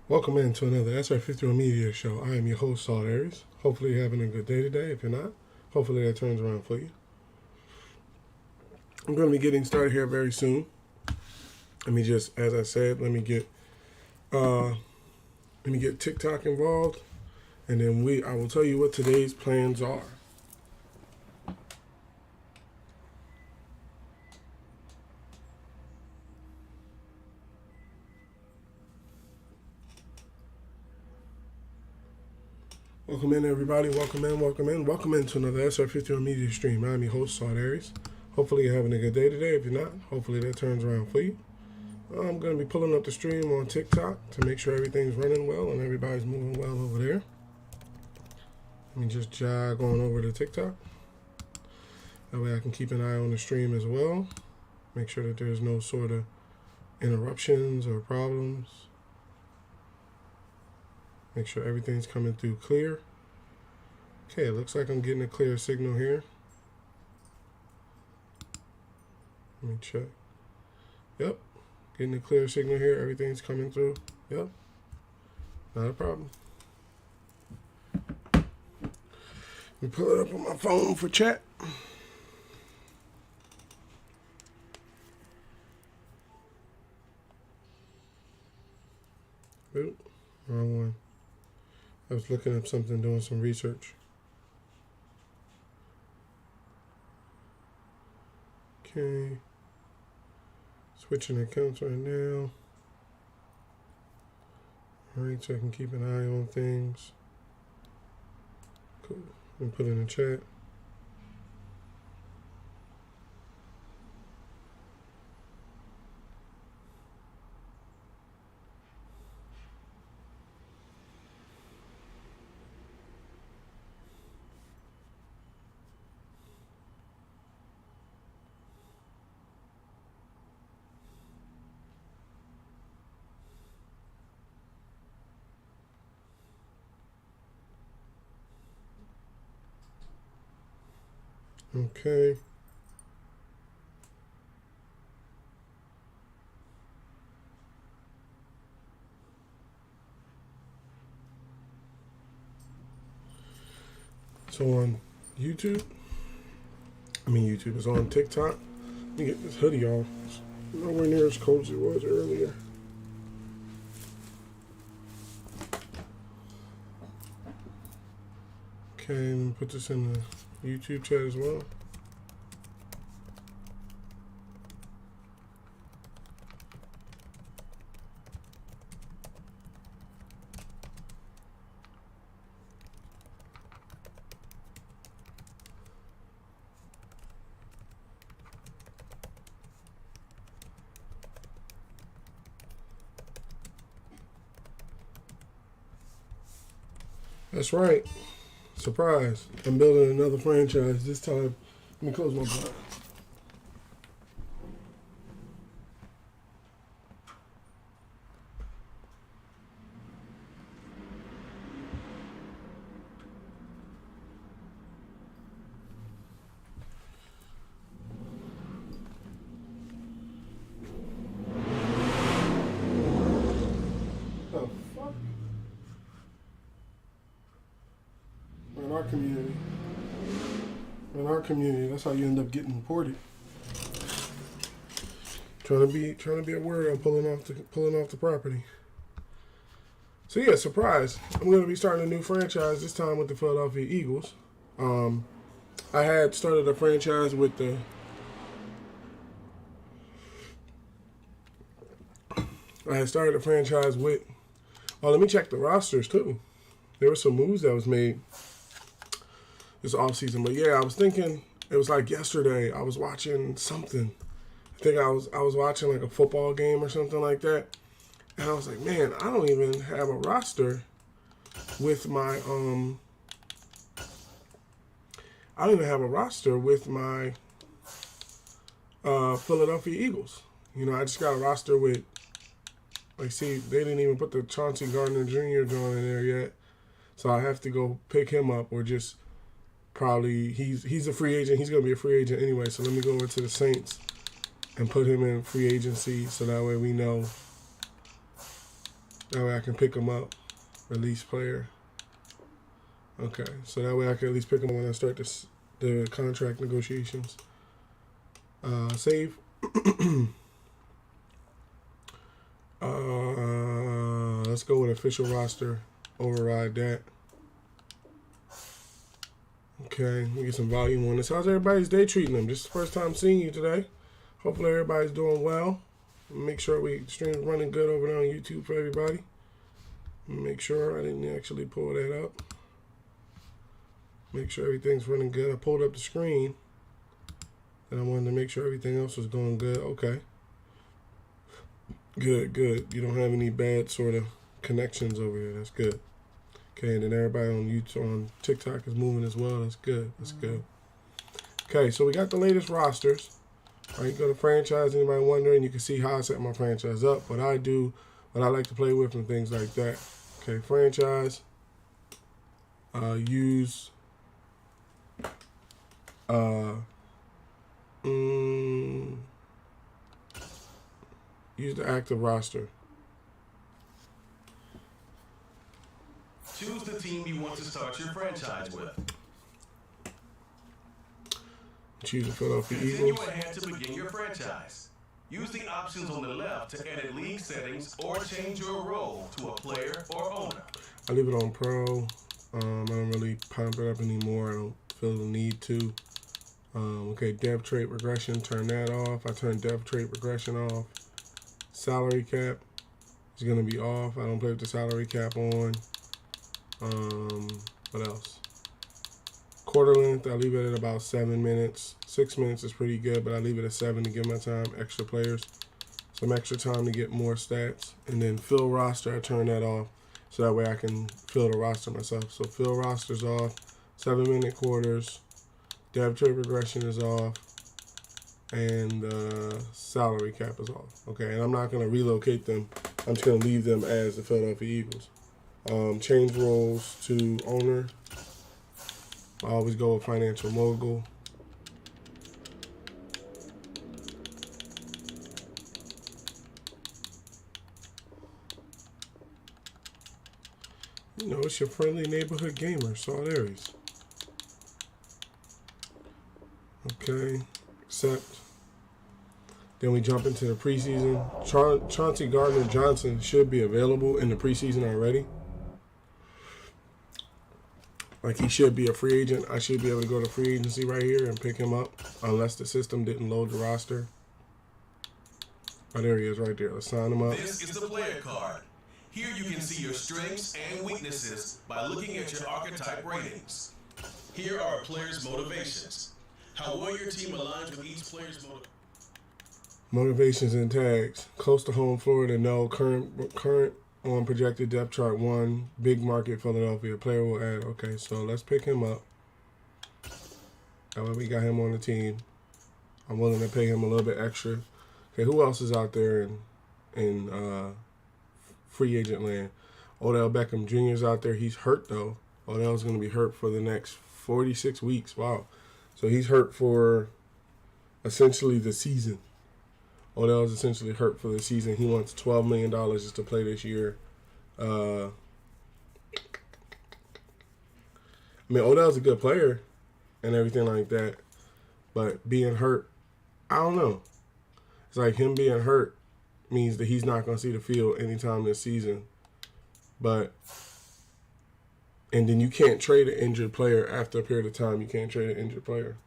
Welcome into another SR51 Media Show. I am your host, SaltAres. Hopefully you're having a good day today. If you're not, hopefully that turns around for you. I'm going to be getting started here very soon. Let me just, as I said, let me get TikTok involved, and then I will tell you what today's plans are. Welcome in, everybody. Welcome in. Welcome into another SR51 Media Stream. I'm your host, SaltAres. Hopefully you're having a good day today. If you're not, hopefully that turns around for you. I'm going to be pulling up the stream on TikTok to make sure everything's running well and everybody's moving well over there. Let me just jog on over to TikTok. That way I can keep an eye on the stream as well. Make sure that there's no sort of interruptions or problems. Make sure everything's coming through clear. Okay, it looks like I'm getting a clear signal here. Let me check. Yep, getting a clear signal here. Everything's coming through. Yep, not a problem. Let me pull it up on my phone for chat. Oop, wrong one. I was looking up something, doing some research. Okay. Switching accounts right now. Alright, so I can keep an eye on things. Cool. And put it in the chat. Okay. So on YouTube, it's on TikTok. Let me get this hoodie off. It's nowhere near as cold as it was earlier. Okay, and put this in the YouTube chat as well. That's right. Surprise. I'm building another franchise. This time, let me close my blinds. In our community, that's how you end up getting reported. Trying to be aware of pulling off the property. So yeah, surprise! I'm going to be starting a new franchise this time with the Philadelphia Eagles. I had started a franchise with the. Oh, let me check the rosters too. There were some moves that was made this offseason. But yeah, I was thinking, it was like yesterday, I was watching something. I think I was watching like a football game or something like that. And I was like, man, I don't even have a roster with my Philadelphia Eagles. You know, I just got a roster with, like, see, they didn't even put the Chauncey Gardner Jr. joint in there yet. So I have to go pick him up, or just probably, he's a free agent. He's going to be a free agent anyway. So let me go over to the Saints and put him in free agency, so that way we know That way I can pick them up. Release player. Okay, so that way I can at least pick them when I start the contract negotiations. Save. Let's go with official roster. Override that. Okay, we get some volume on this. How's everybody's day treating them? This is the first time seeing you today. Hopefully everybody's doing well. Make sure the stream's running good over there on YouTube for everybody. Make sure I didn't actually pull that up. Make sure everything's running good. I pulled up the screen and I wanted to make sure everything else was going good. Okay. Good, good. You don't have any bad sort of connections over here. That's good. Okay, and then everybody on YouTube, on TikTok is moving as well. That's good. That's good. Okay, so we got the latest rosters. All right, you go to franchise. Anybody wondering? You can see how I set my franchise up. What I do, what I like to play with, and things like that. Okay, franchise. Use. Use the active roster. Choose the team you want to start your franchise with. Choose the Philadelphia Continue Eagles. ahead to begin your franchise. Use the options on the left to edit league settings or change your role to a player or owner. I leave it on pro. I don't really pump it up anymore. I don't feel the need to. Okay, depth trait regression, turn that off. I turn depth trait regression off. Salary cap is going to be off. I don't play with the salary cap on. What else? Quarter length, I leave it at about 7 minutes. 6 minutes is pretty good, but I leave it at 7 to give my time. Extra players, some extra time to get more stats. And then fill roster, I turn that off so that way I can fill the roster myself. So fill roster's off, 7-minute quarters, depth trait regression is off, and salary cap is off. Okay, and I'm not going to relocate them. I'm just going to leave them as the Philadelphia Eagles. Change roles to owner. I always go with financial mogul. You know, it's your friendly neighborhood gamer, SaltAres. Okay, accept. Then we jump into the preseason. Chauncey Gardner-Johnson should be available in the preseason already. Like, he should be a free agent. I should be able to go to free agency right here and pick him up unless the system didn't load the roster. Oh, there he is right there. Let's sign him up. This is the player card. Here you can see your strengths and weaknesses by looking at your archetype ratings. Here are a player's motivations. How well your team aligns with each player's Motivations and tags. Close to home, Florida, no. Current on projected depth chart 1. Big market, Philadelphia. Player will add. Okay, so let's pick him up. That way we got him on the team. I'm willing to pay him a little bit extra. Okay, who else is out there in free agent land? Odell Beckham Jr. is out there. He's hurt, though. Odell's going to be hurt for the next 46 weeks. Wow. So he's hurt for essentially the season. Odell's essentially hurt for the season. He wants $12 million just to play this year. I mean, Odell's a good player and everything like that. But being hurt, I don't know. It's like him being hurt means that he's not going to see the field anytime this season. And then you can't trade an injured player after a period of time. You can't trade an injured player.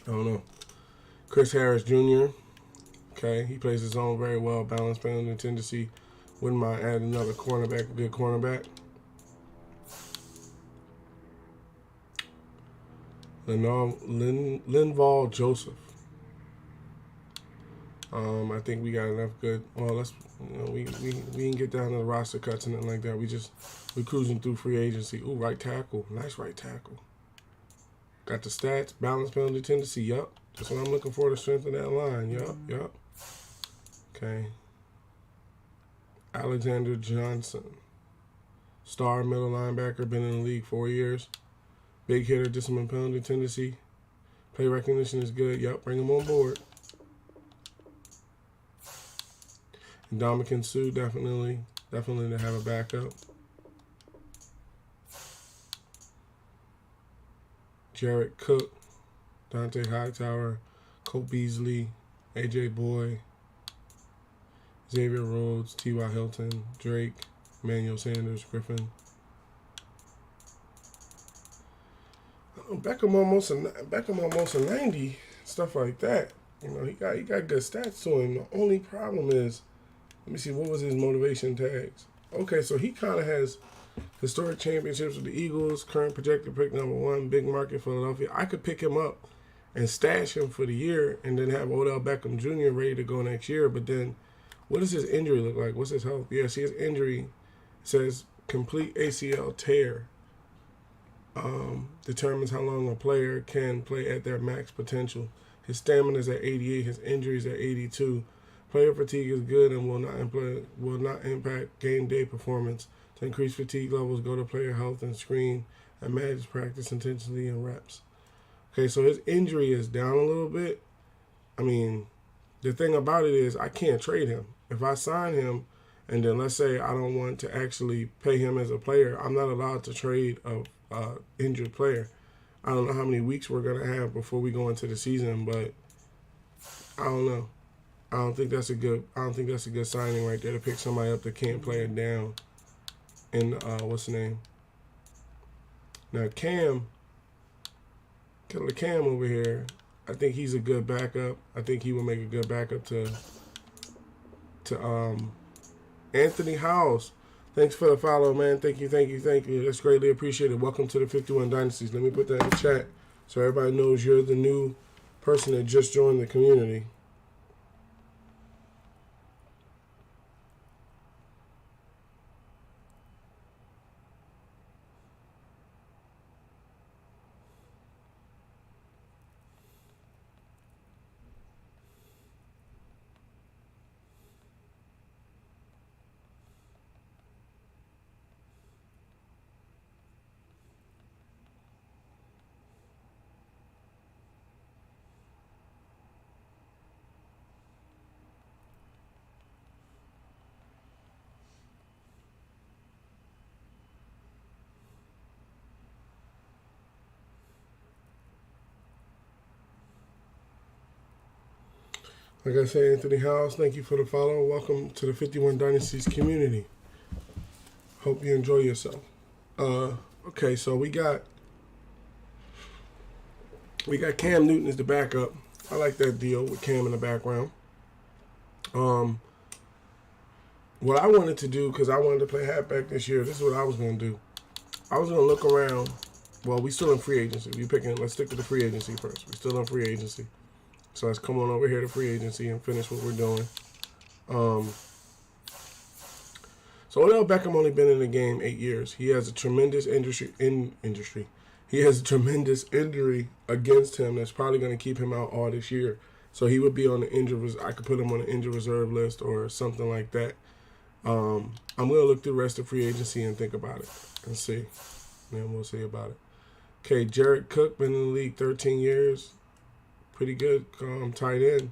I don't know. Chris Harris Jr. Okay, he plays his own very well. Balanced penalty tendency. Wouldn't mind adding another cornerback, a good cornerback. Linval Joseph. I think we got enough good. Well, we can get down to the roster cuts and nothing like that. We cruising through free agency. Ooh, right tackle. Nice right tackle. Got the stats, balance, penalty, tendency. Yup. That's what I'm looking for to strengthen that line. Yup. Okay. Alexander Johnson. Star middle linebacker, been in the league 4 years. Big hitter, discipline, penalty, tendency. Play recognition is good. Yup, bring him on board. Dominican Sue, definitely to have a backup. Jared Cook, Dante Hightower, Cole Beasley, AJ Boy, Xavier Rhodes, T.Y. Hilton, Drake, Emmanuel Sanders, Griffin. Beckham almost a 90, stuff like that. You know, he got good stats to him. The only problem is, let me see, what was his motivation tags? Okay, so he kind of has historic championships with the Eagles, current projected pick number 1, big market Philadelphia. I could pick him up and stash him for the year and then have Odell Beckham Jr. ready to go next year. But then, what does his injury look like? What's his health? Yeah, see, his injury says complete ACL tear. Determines how long a player can play at their max potential. His stamina is at 88. His injuries at 82. Player fatigue is good and will not impact game day performance. To increase fatigue levels, go to player health and screen and manage practice intensity and reps. Okay, so his injury is down a little bit. I mean, the thing about it is I can't trade him. If I sign him and then let's say I don't want to actually pay him as a player, I'm not allowed to trade a injured player. I don't know how many weeks we're gonna have before we go into the season, but I don't know. I don't think that's a good signing right there to pick somebody up that can't play it down. And what's the name? Now Cam over here, I think he's a good backup. I think he will make a good backup to Anthony House. Thanks for the follow, man. Thank you. That's greatly appreciated. Welcome to the 51 Dynasties. Let me put that in the chat so everybody knows you're the new person that just joined the community. Like I said, Anthony House, thank you for the follow. Welcome to the 51 Dynasties community. Hope you enjoy yourself. Okay, so we got Cam Newton as the backup. I like that deal with Cam in the background. What I wanted to do, because I wanted to play halfback this year, this is what I was going to do. I was going to look around. Well, we still in free agency. Let's stick to the free agency first. We're still in free agency. So let's come on over here to free agency and finish what we're doing. So Odell Beckham only been in the game 8 years. He has a tremendous He has a tremendous injury against him that's probably going to keep him out all this year. So he would be on the injured. I could put him on the injured reserve list or something like that. I'm going to look through the rest of free agency and think about it and see. And then we'll see about it. Okay, Jared Cook, been in the league 13 years. Pretty good tight end.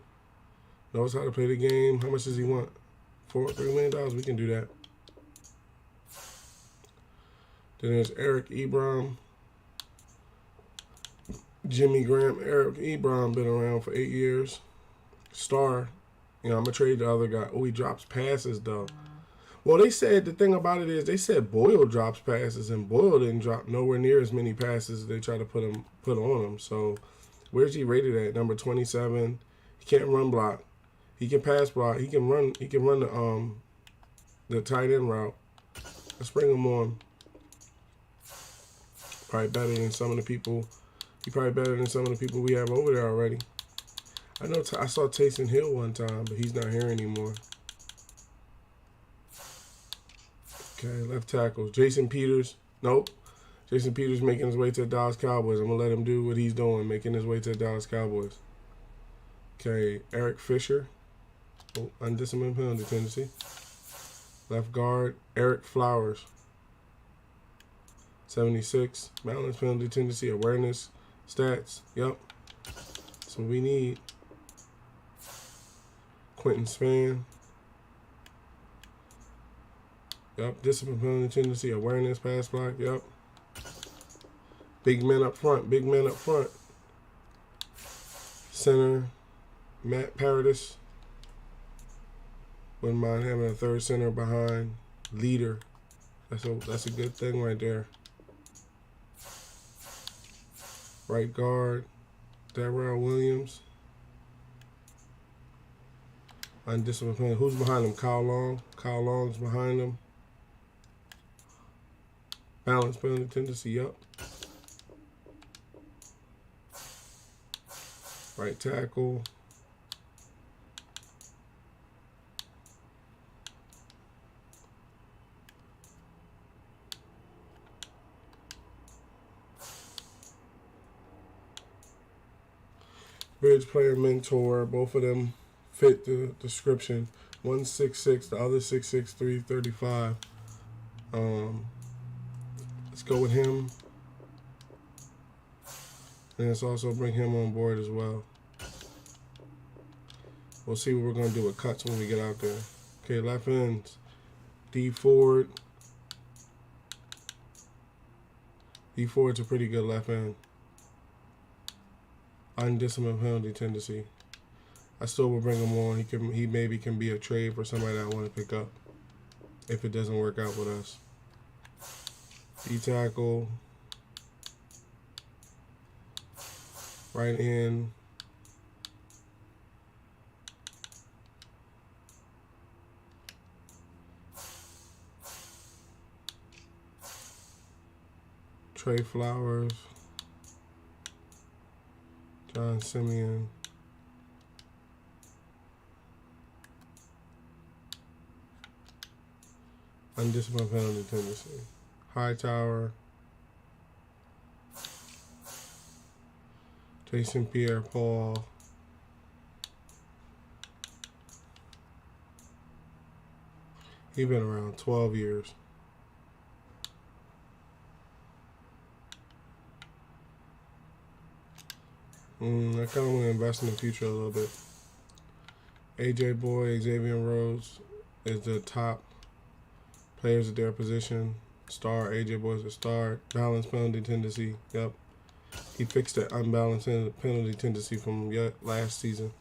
Knows how to play the game. How much does he want? $3 million. We can do that. Then there's Eric Ebron. Jimmy Graham. Eric Ebron been around for 8 years. Star. I'm going to trade the other guy. Oh, he drops passes, though. Well, they said the thing about it is they said Boyle drops passes, and Boyle didn't drop nowhere near as many passes as they try to put on him. So where's he rated at? Number 27. He can't run block. He can pass block. He can run the tight end route. Let's bring him on. Probably better than some of the people. He's probably better than some of the people we have over there already. I know I saw Taysom Hill one time, but he's not here anymore. Okay, left tackle. Jason Peters. Nope. Jason Peters making his way to the Dallas Cowboys. I'm going to let him do what he's doing, making his way to the Dallas Cowboys. Okay, Eric Fisher. Oh, undisciplined penalty tendency. Left guard, Eric Flowers. 76. Balance penalty tendency, awareness, stats. Yep. That's what we need. Quentin Spann. Yep. Discipline, penalty, tendency, awareness, pass block. Yep. Big men up front. Big men up front. Center, Matt Paradis. Wouldn't mind having a third center behind. Leader. That's a good thing right there. Right guard, Darrell Williams. Undisciplined. Who's behind him? Kyle Long. Kyle Long's behind him. Balance, penalty, tendency, up. Right tackle. Bridge player, mentor. Both of them fit the description. One's 6'6", the other 6'6", 335. Let's go with him. And let's also bring him on board as well. We'll see what we're going to do with cuts when we get out there. Okay, left ends. D Ford. D Ford's a pretty good left end. Undisciplined penalty tendency. I still will bring him on. He maybe can be a trade for somebody that I want to pick up if it doesn't work out with us. D tackle. Right end. Trey Flowers. John Simeon. Undisciplined penalty tendency. Hightower. Jason Pierre-Paul. He's been around 12 years. I kind of want to invest in the future a little bit. AJ Boy, Xavier Rhodes is the top players at their position. Star, AJ Boy is a star. Balance penalty tendency, yep. He fixed that unbalanced penalty tendency from last season.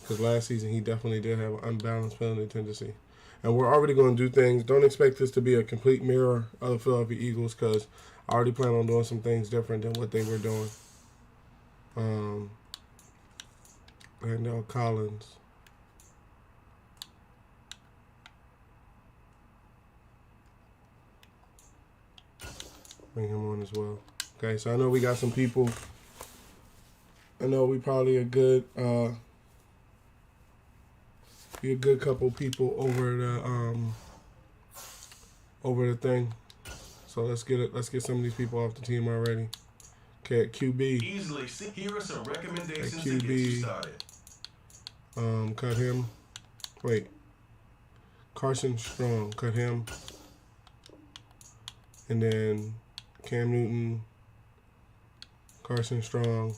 Because last season he definitely did have an unbalanced penalty tendency. And we're already going to do things. Don't expect this to be a complete mirror of the Philadelphia Eagles because I already plan on doing some things different than what they were doing. Randall Collins. Bring him on as well. Okay, so I know we got some people. I know we probably a good couple people over the thing. So let's get some of these people off the team already. Okay, at QB. Easily. Here are some recommendations At to get you QB. started. Cut him. Wait. Carson Strong. Cut him. And then Cam Newton. Carson Strong.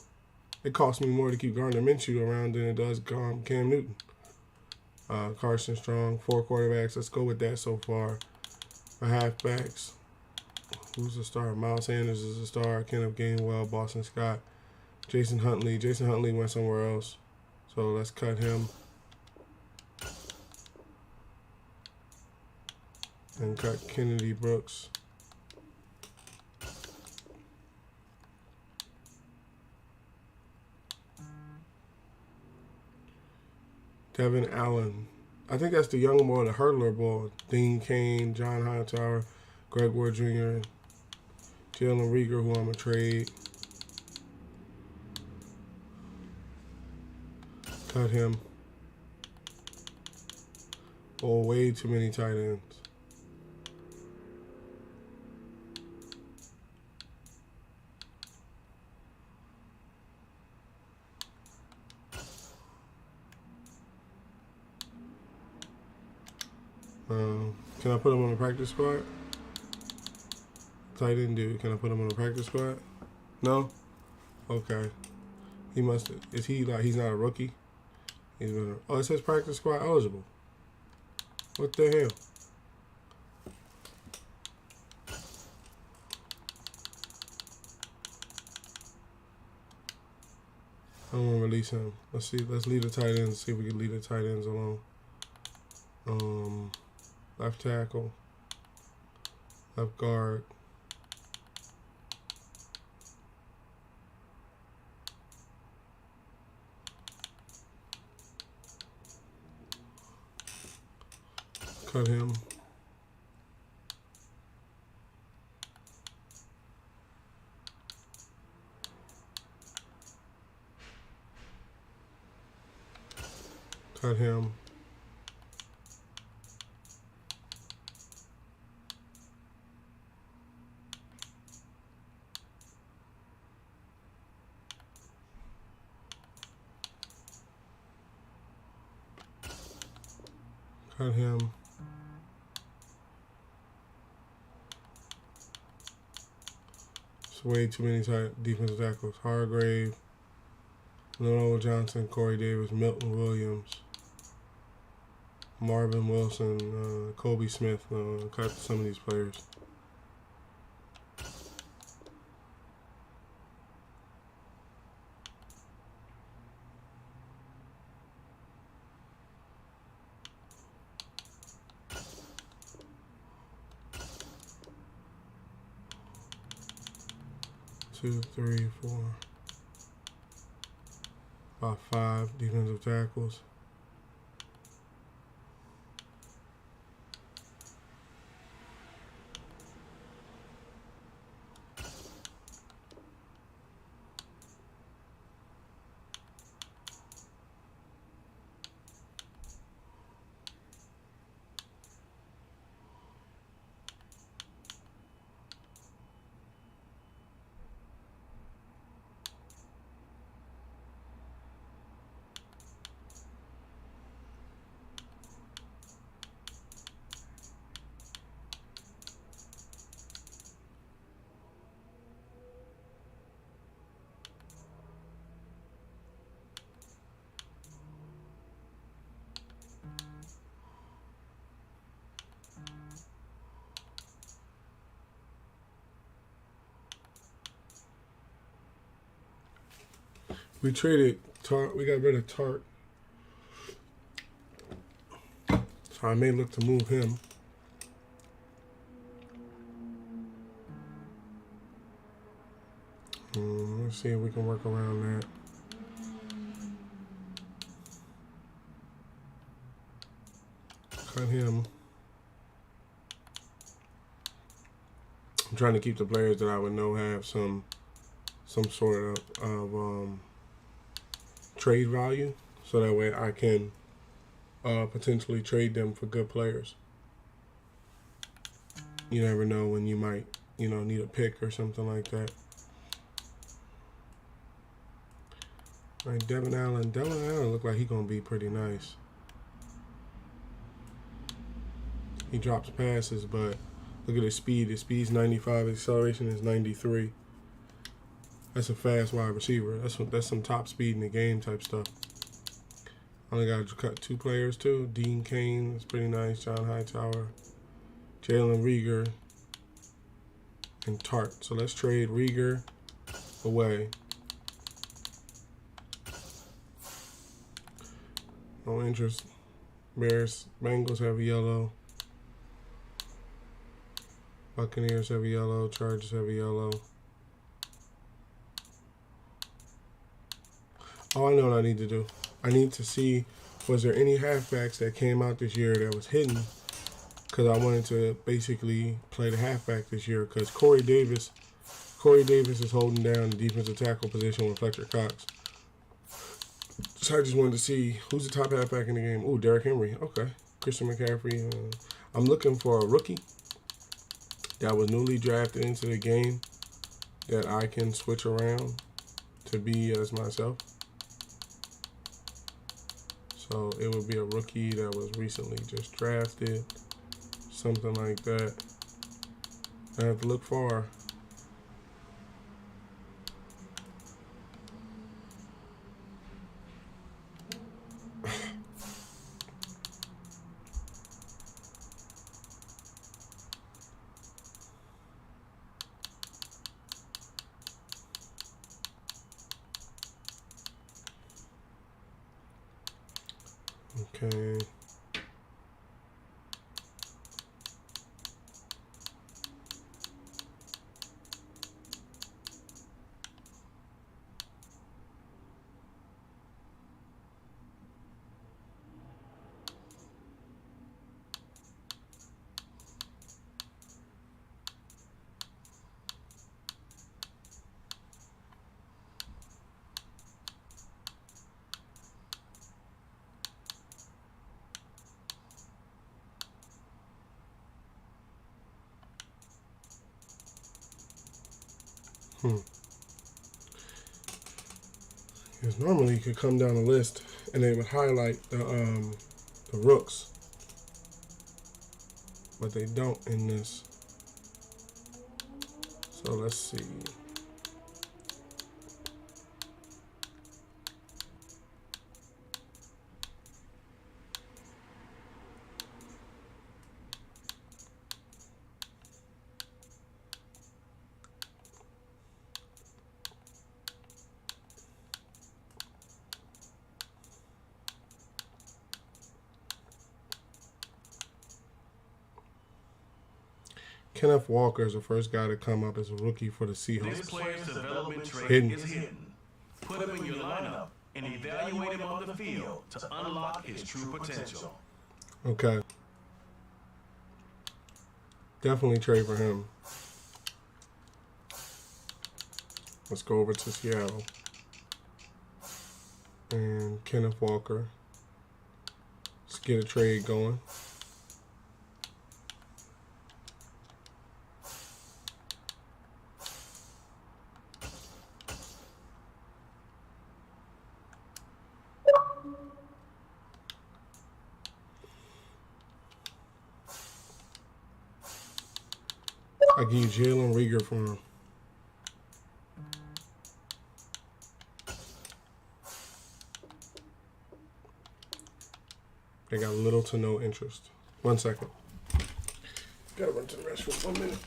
It costs me more to keep Gardner Minshew around than it does Cam Newton. Carson Strong. 4 quarterbacks. Let's go with that so far. The halfbacks. Who's a star? Miles Sanders is a star. Kenneth Gainwell, Boston Scott, Jason Huntley. Jason Huntley went somewhere else. So let's cut him. And cut Kennedy Brooks. Devin Allen. I think that's the young boy, the hurdler boy. Dean Cain, John Hightower, Greg Ward Jr., Jalen Rieger, who I'm going to trade. Cut him. Oh, way too many tight ends. Can I put him on the practice squad? Tight end dude. Can I put him on the practice squad? No? Okay. He must. Is he like he's not a rookie? He's been. Oh, it says practice squad eligible. What the hell? I'm gonna release him. Let's see. Let's leave the tight ends. See if we can leave the tight ends alone. Left tackle, left guard. Cut him. Cut him. Cut him. It's way too many defensive tackles. Hargrave, Lenovo Johnson, Corey Davis, Milton Williams, Marvin Wilson, Kobe Smith. Cut some of these players. Two, three, four, about 5 defensive tackles. We traded Tart. We got rid of Tart. So I may look to move him. Let's see if we can work around that. Cut him. I'm trying to keep the players that I would know have some sort of trade value, so that way I can potentially trade them for good players. You never know when you might, need a pick or something like that. All right, Devin Allen. Devin Allen look like he's gonna be pretty nice. He drops passes, but look at his speed. His speed's 95. His acceleration is 93. That's a fast wide receiver. That's some top speed in the game type stuff. Only got to cut 2 players too. Dean Cain is pretty nice. John Hightower, Jalen Rieger, and Tart. So let's trade Rieger away. No interest. Bengals have a yellow. Buccaneers have a yellow. Chargers have a yellow. Oh, I know what I need to do. I need to see, was there any halfbacks that came out this year that was hidden? Because I wanted to basically play the halfback this year. Because Corey Davis is holding down the defensive tackle position with Fletcher Cox. So I just wanted to see who's the top halfback in the game. Ooh, Derrick Henry. Okay. Christian McCaffrey. I'm looking for a rookie that was newly drafted into the game that I can switch around to be as myself. So it would be a rookie that was recently just drafted, something like that. I have to look far. Okay. Because normally you could come down a list and they would highlight the rooks, but they don't in this. So let's see. Kenneth Walker is the first guy to come up as a rookie for the Seahawks. This player's development trait is hidden. Put him in your lineup and evaluate him on the field to unlock his true potential. Okay. Definitely trade for him. Let's go over to Seattle. And Kenneth Walker. Let's get a trade going. I give you Jalen Rieger for him. They got little to no interest. 1 second. Gotta run to the restroom 1 minute.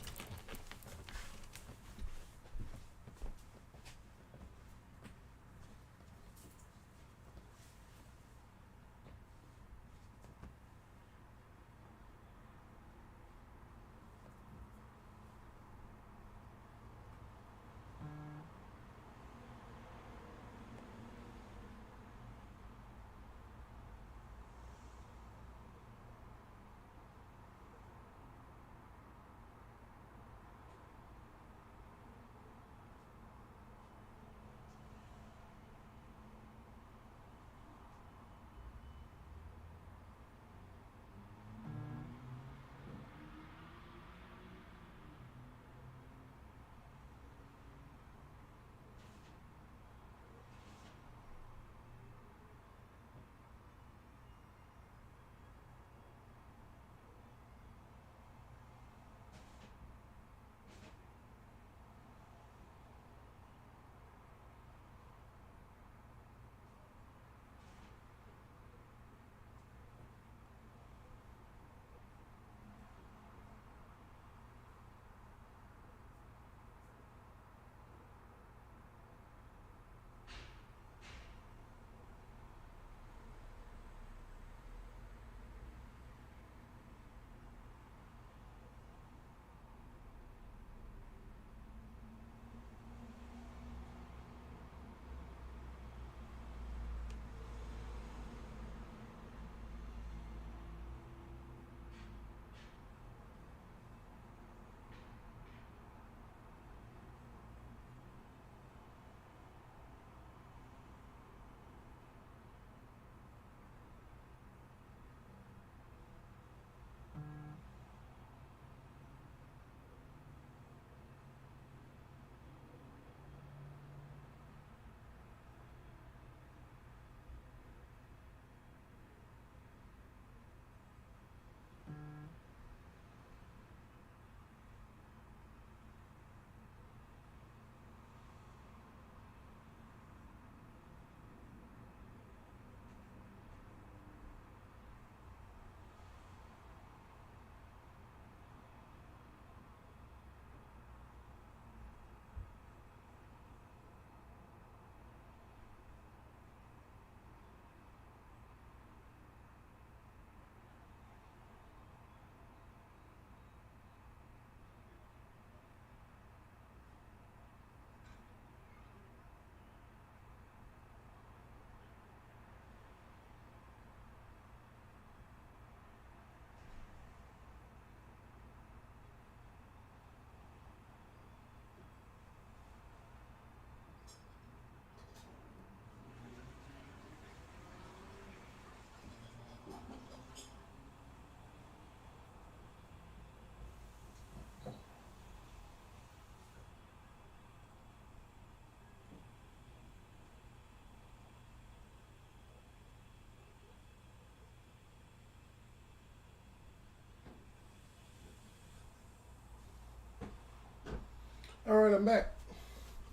I'm back.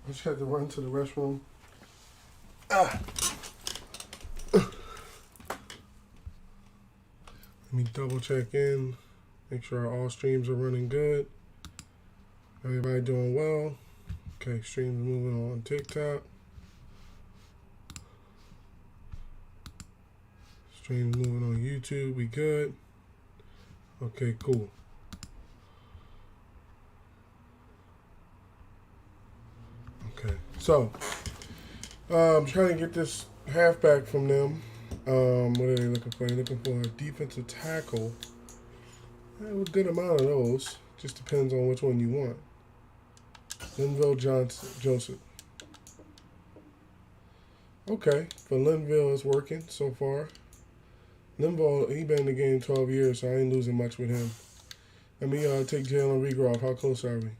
I just had to run to the restroom. Let me double check in. Make sure all streams are running good. Everybody doing well. Okay, streams moving on TikTok. Streams moving on YouTube. We good. Okay, cool. Okay, so I'm trying to get this halfback from them. What are they looking for? They're looking for a defensive tackle. A good amount of those. Just depends on which one you want. Linville Joseph. Okay, for Linville, it's working so far. Linville, he been in the game 12 years, so I ain't losing much with him. Let me take Jalen Rieger off. How close are we?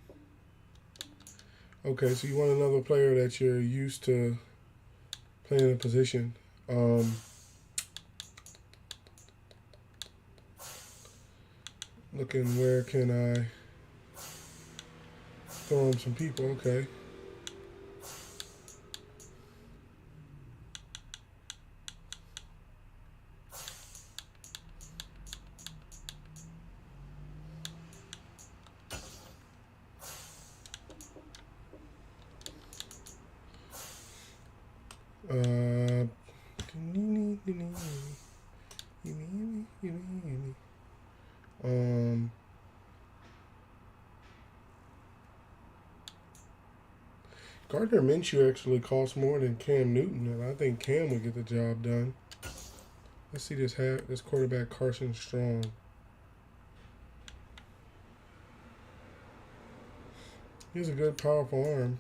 Okay, so you want another player that you're used to playing a position. Looking where can I throw him some people. Okay. Gardner Minshew actually costs more than Cam Newton, and I think Cam would get the job done. Let's see this quarterback Carson Strong. He has a good, powerful arm.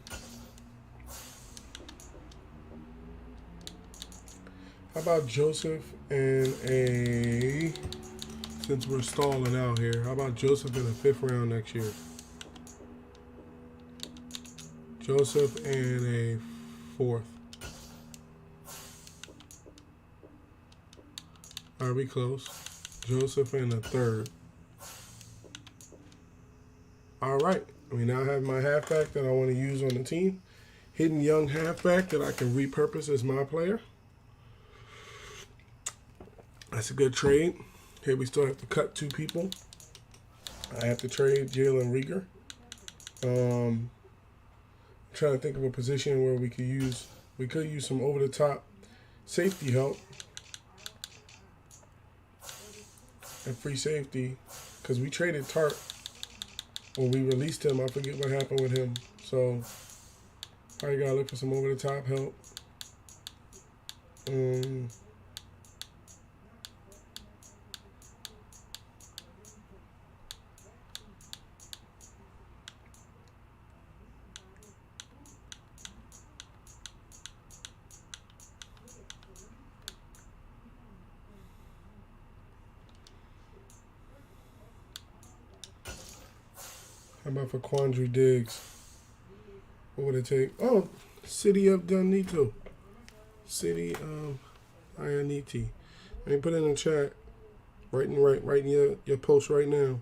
How about Joseph and since we're stalling out here, how about Joseph in the 5th round next year? Joseph and a 4th. Are we close? Joseph and a 3rd. All right. We now have my halfback that I want to use on the team. Hidden young halfback that I can repurpose as my player. That's a good trade. Here we still have to cut 2 people. I have to trade Jalen Rieger. Trying to think of a position where we could use some over the top safety help and free safety, because we traded Tart when we released him. I forget what happened with him, so probably gotta look for some over the top help. How about for Quandary Diggs? What would it take? Oh, City of Dunedin. City of Ioniti. I mean, put it in the chat. Writing your post right now.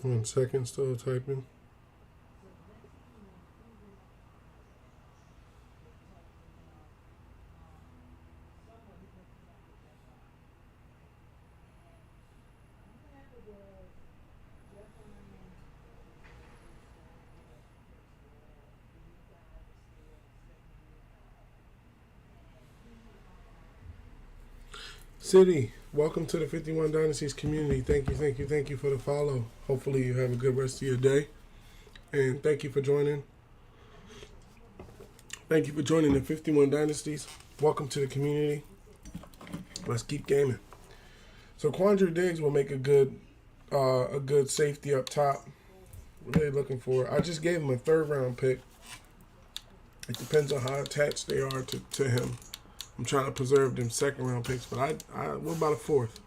One second, still typing. City, welcome to the 51 Dynasties community. Thank you for the follow. Hopefully you have a good rest of your day. And thank you for joining. Thank you for joining the 51 Dynasties. Welcome to the community. Let's keep gaming. So Quandre Diggs will make a good safety up top. Really looking for. I just gave him a 3rd round pick. It depends on how attached they are to him. I'm trying to preserve them 2nd round picks, but what about a 4th?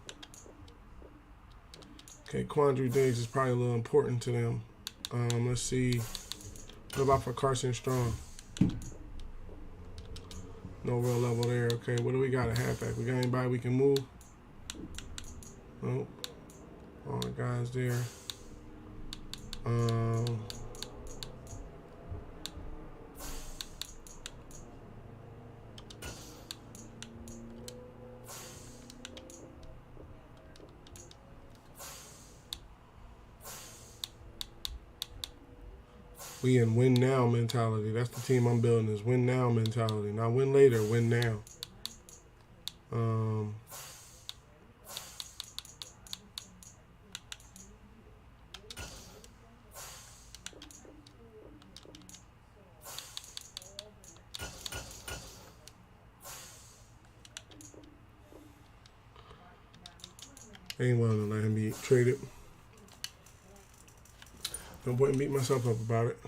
Okay, Quandre Diggs is probably a little important to them. Let's see. What about for Carson Strong? No real level there. Okay, what do we got at halfback? We got anybody we can move? Nope. All the guys there. We in win now mentality. That's the team I'm building, is win now mentality. Not win later, win now. Ain't willing to let him be traded. I wouldn't beat myself up about it.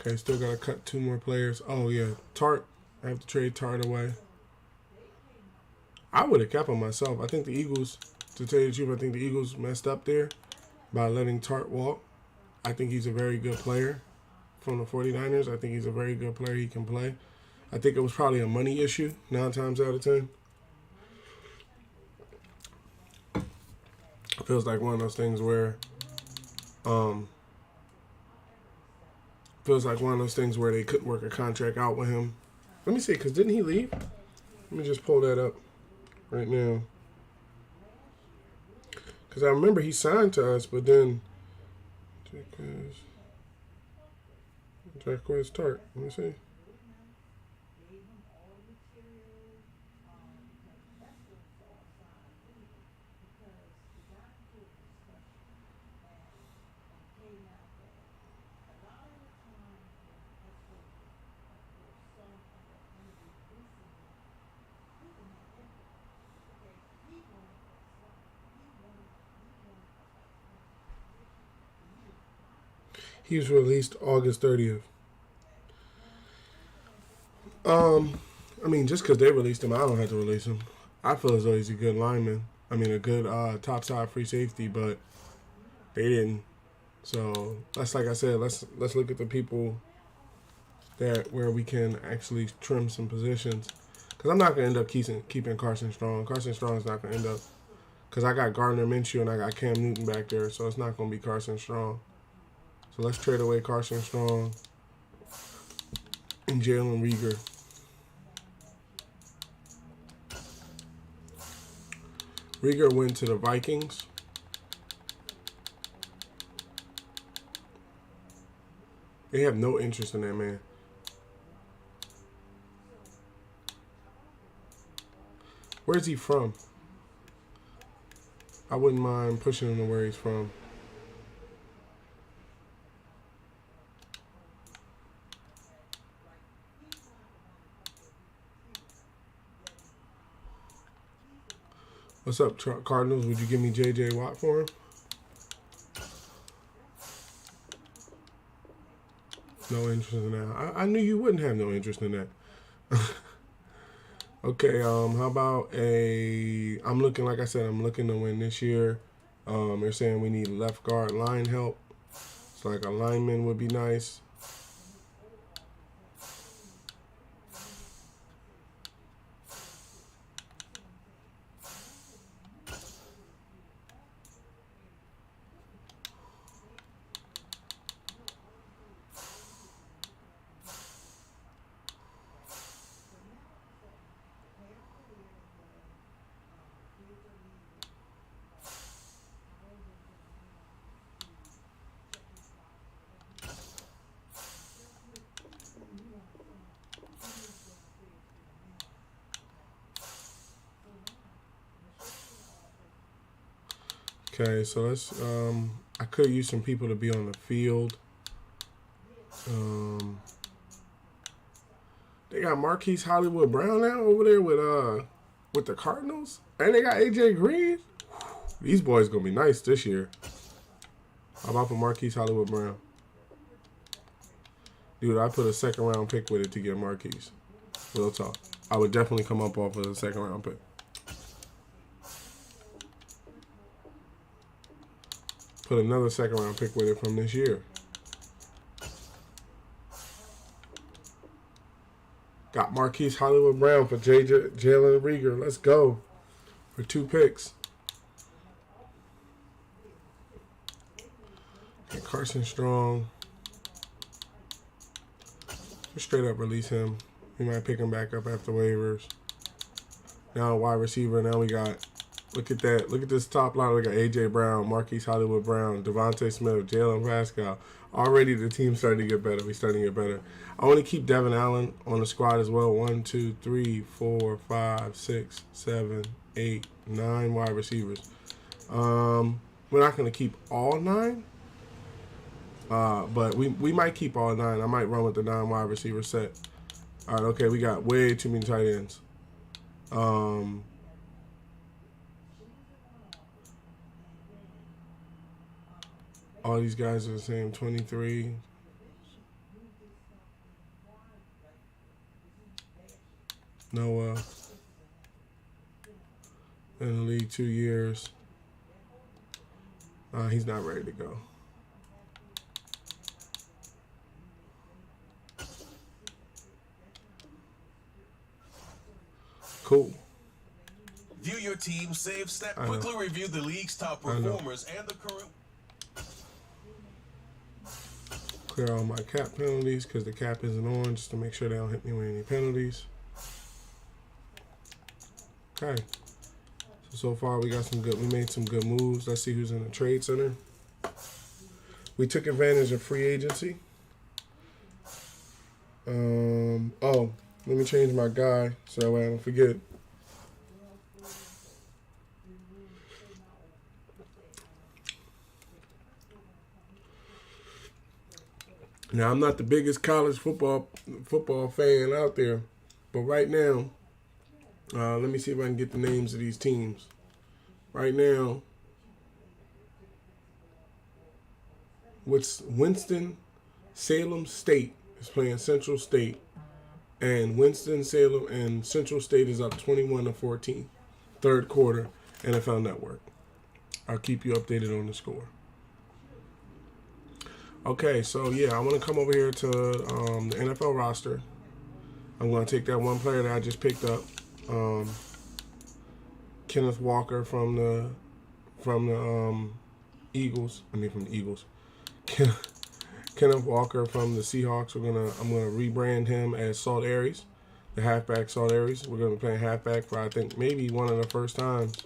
Okay, still got to cut 2 more players. Oh, yeah. Tart. I have to trade Tart away. I would have kept him myself. I think the Eagles, to tell you the truth, I think the Eagles messed up there by letting Tart walk. I think he's a very good player from the 49ers. I think he's a very good player. He can play. I think it was probably a money issue 9 times out of 10. It feels like one of those things where they couldn't work a contract out with him. Let me see, because didn't he leave? Let me just pull that up right now. Because I remember he signed to us, but then Jacquez Tart. Let me see. He was released August 30th. I mean, just because they released him, I don't have to release him. I feel as though he's a good lineman. I mean, a good top-side free safety, but they didn't. So that's like I said. Let's look at the people where we can actually trim some positions. Because I'm not gonna end up keeping Carson Strong. Carson Strong is not gonna end up. Because I got Gardner Minshew and I got Cam Newton back there, so it's not gonna be Carson Strong. So let's trade away Carson Strong and Jalen Reagor. Reagor went to the Vikings. They have no interest in that man. Where's he from? I wouldn't mind pushing him to where he's from. What's up, Cardinals? Would you give me J.J. Watt for him? No interest in that. I knew you wouldn't have no interest in that. Okay, how about I'm looking, like I said, I'm looking to win this year. They're saying we need left guard line help. So like a lineman would be nice. Okay, so let's, I could use some people to be on the field. They got Marquise Hollywood Brown now over there with the Cardinals, and they got AJ Green. These boys gonna be nice this year. How about for Marquise Hollywood Brown? Dude, I put a second round pick with it to get Marquise. Real talk. I would definitely come up off of a second round pick. Put another second round pick with it from this year. Got Marquise Hollywood Brown for Jalen Rieger. Let's go. For 2 picks. And Carson Strong. Just straight up release him. We might pick him back up after waivers. Now wide receiver. Now we got, look at that. Look at this top line. We got A.J. Brown, Marquise Hollywood Brown, Devontae Smith, Jalen Pascal. Already the team's starting to get better. We're starting to get better. I want to keep Devin Allen on the squad as well. 1, 2, 3, 4, 5, 6, 7, 8, 9 wide receivers. We're not going to keep all 9. But we might keep all 9. I might run with the 9 wide receiver set. All right, okay, we got way too many tight ends. All these guys are the same, 23. Noah. In the league 2 years. He's not ready to go. Cool. View your team save stat. Quickly review the league's top performers and the current. Clear all my cap penalties because the cap isn't on, just to make sure they don't hit me with any penalties. Okay. So far we got some good. We made some good moves. Let's see who's in the trade center. We took advantage of free agency. Oh, let me change my guy so that way I don't forget. Now, I'm not the biggest college football fan out there, but right now, let me see if I can get the names of these teams. Right now, Winston-Salem State is playing Central State, and Winston-Salem and Central State is up 21-14. Third quarter, NFL Network. I'll keep you updated on the score. Okay, so yeah, I want to come over here to the NFL roster. I'm going to take that one player that I just picked up, Kenneth Walker from the Eagles. From the Eagles. Kenneth Walker from the Seahawks. I'm gonna rebrand him as SaltAres, the halfback SaltAres. We're gonna be playing halfback for I think maybe one of the first times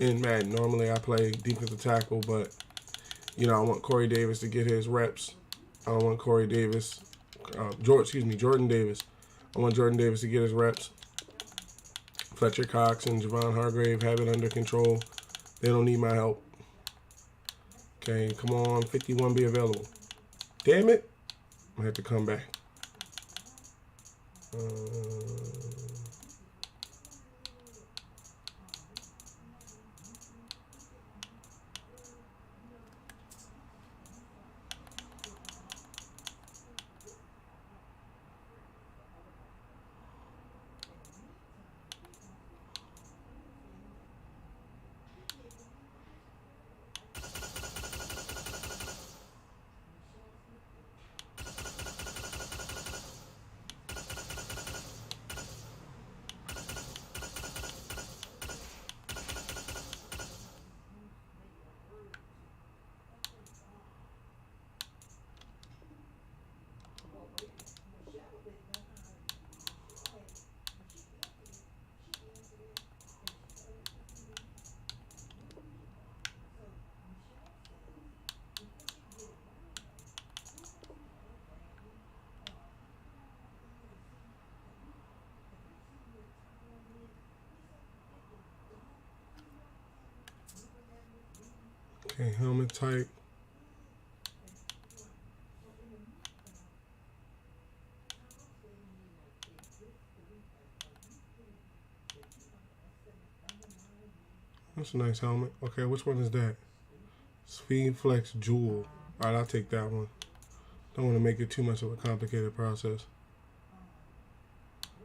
in Madden. Normally I play defensive tackle, but you know, I want Corey Davis to get his reps. I don't want Jordan Davis. I want Jordan Davis to get his reps. Fletcher Cox and Javon Hargrave have it under control. They don't need my help. Okay, come on, 51 be available. Damn it. I have to come back. Okay, helmet type. That's a nice helmet. Okay, which one is that? Speed Flex Jewel. Alright, I'll take that one. Don't want to make it too much of a complicated process.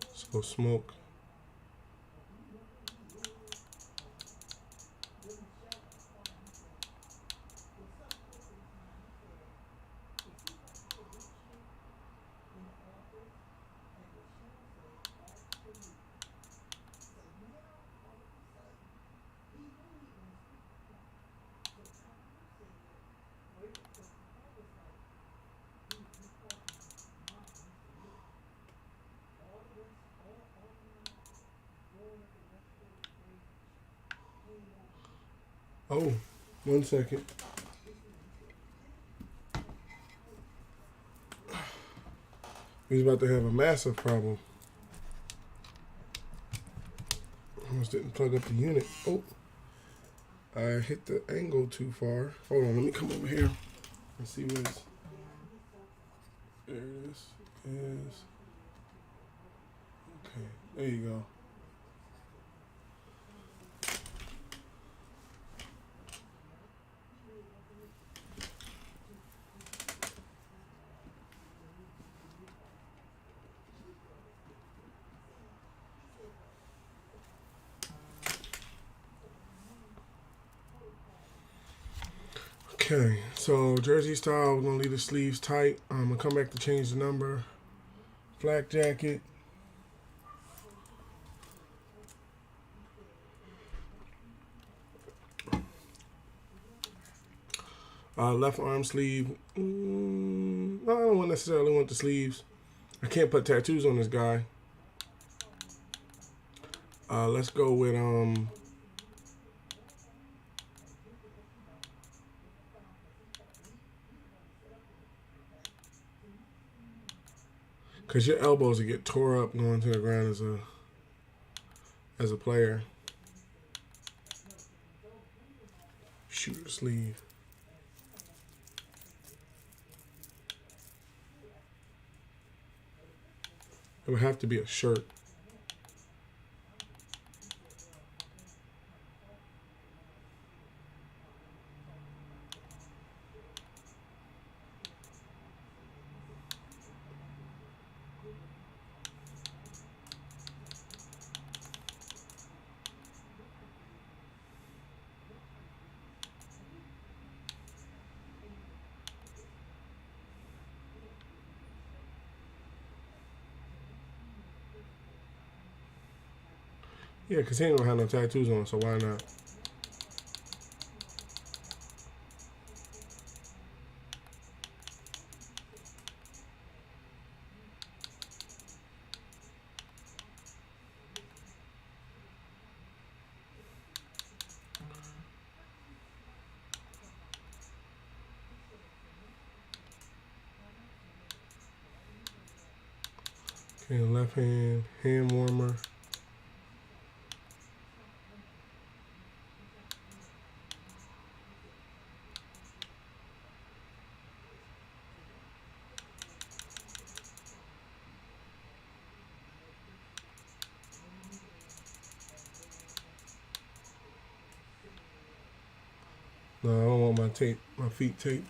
Let's go smoke. Oh, 1 second. He's about to have a massive problem. Almost didn't plug up the unit. Oh, I hit the angle too far. Hold on, let me come over here and see what it's. There it is. Okay, there you go. Okay, so jersey style, we're gonna leave the sleeves tight. I'm gonna come back to change the number. Flak jacket. Left arm sleeve. No, I don't necessarily want the sleeves. I can't put tattoos on this guy. Let's go with because your elbows will get tore up going to the ground as a player. Shooter sleeve. It would have to be a shirt. Yeah, because he ain't gonna have no tattoos on, so why not? Okay, left hand warmer. No, I don't want my feet taped.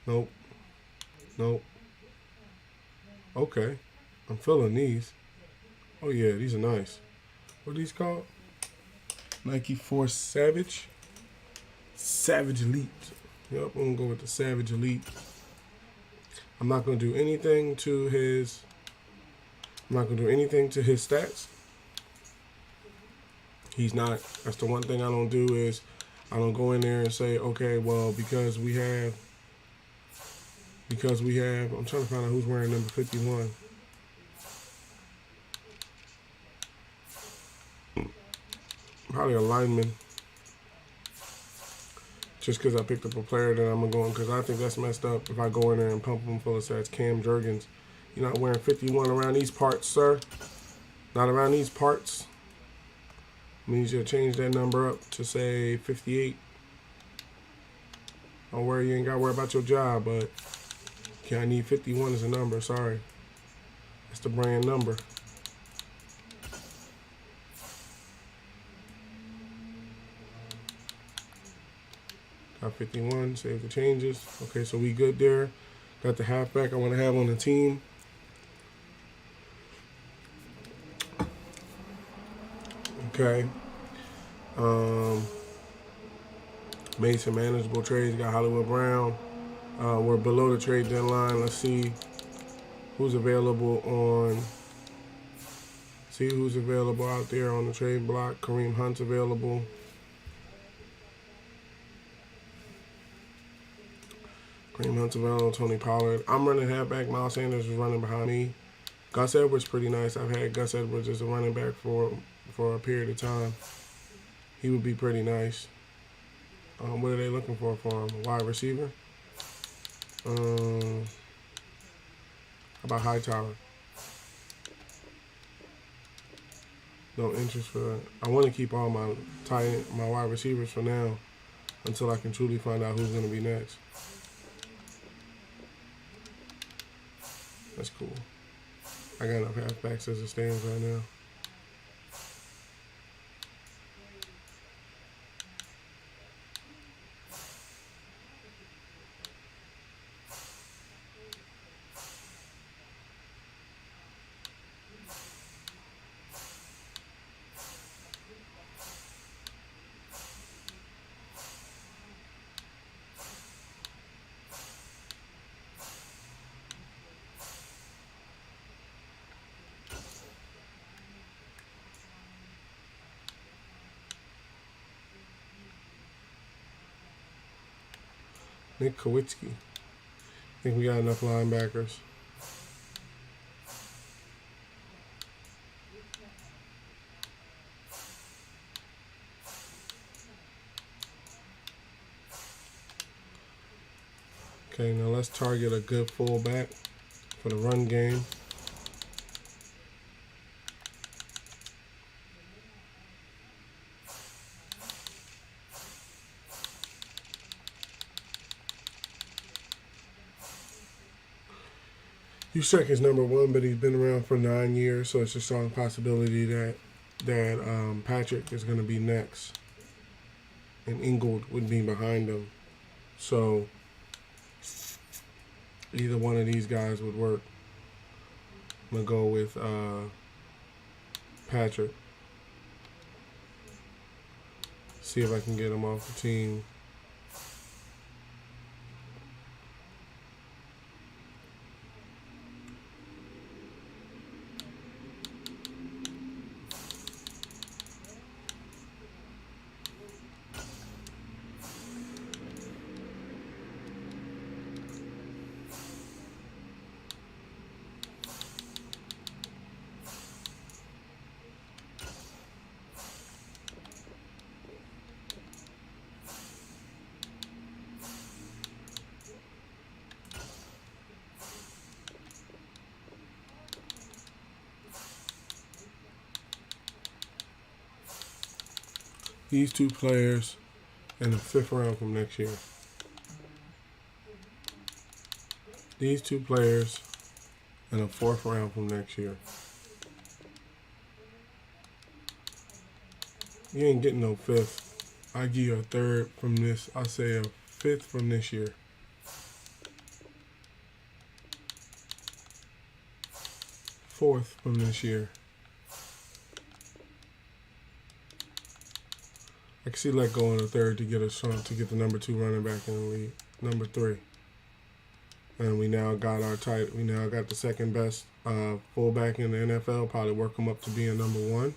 Nope. Nope. Okay. I'm feeling these. Oh yeah, these are nice. What are these called? Nike Force Savage. Savage Elite. Yep, I'm gonna go with the Savage Elite. I'm not gonna do anything to his stats. He's not. That's the one thing I don't do is I don't go in there and say, okay, well, because we have, I'm trying to find out who's wearing number 51. Probably a lineman. Just because I picked up a player that I'm going to go in, because I think that's messed up if I go in there and pump him full of stats. Cam Jurgens. You're not wearing 51 around these parts, sir. Not around these parts. Means you'll change that number up to, say, 58. Don't worry, you ain't got to worry about your job, but I need 51 as a number. Sorry. That's the brand number. Got 51. Save the changes. Okay, so we good there. Got the halfback I want to have on the team. Okay. Made some manageable trades. Got Hollywood Brown. We're below the trade deadline. Let's see who's available on. See who's available out there on the trade block. Kareem Hunt's available. Tony Pollard. I'm running halfback. Miles Sanders is running behind me. Gus Edwards pretty nice. I've had Gus Edwards as a running back for a period of time. He would be pretty nice. What are they looking for him? A wide receiver? How about Hightower? No interest for that. I want to keep all my wide receivers for now until I can truly find out who's going to be next. That's cool. I got enough halfbacks as it stands right now. Nick Kowitsky. I think we got enough linebackers. Okay, now let's target a good fullback for the run game. Juszczyk is number one, but he's been around for 9 years, so it's a strong possibility that Patrick is going to be next, and Ingold would be behind him. So either one of these guys would work. I'm going to go with Patrick. See if I can get him off the team. These two players in the 5th round from next year. These two players in the 4th round from next year. You ain't getting no 5th. I give you a 3rd from this. I say a 5th from this year. Fourth from this year. I can see let go in the 3rd to get a shot to get the number 2 running back in the league. Number 3. And we now got our tight. We now got the second best fullback in the NFL. Probably work him up to being number 1.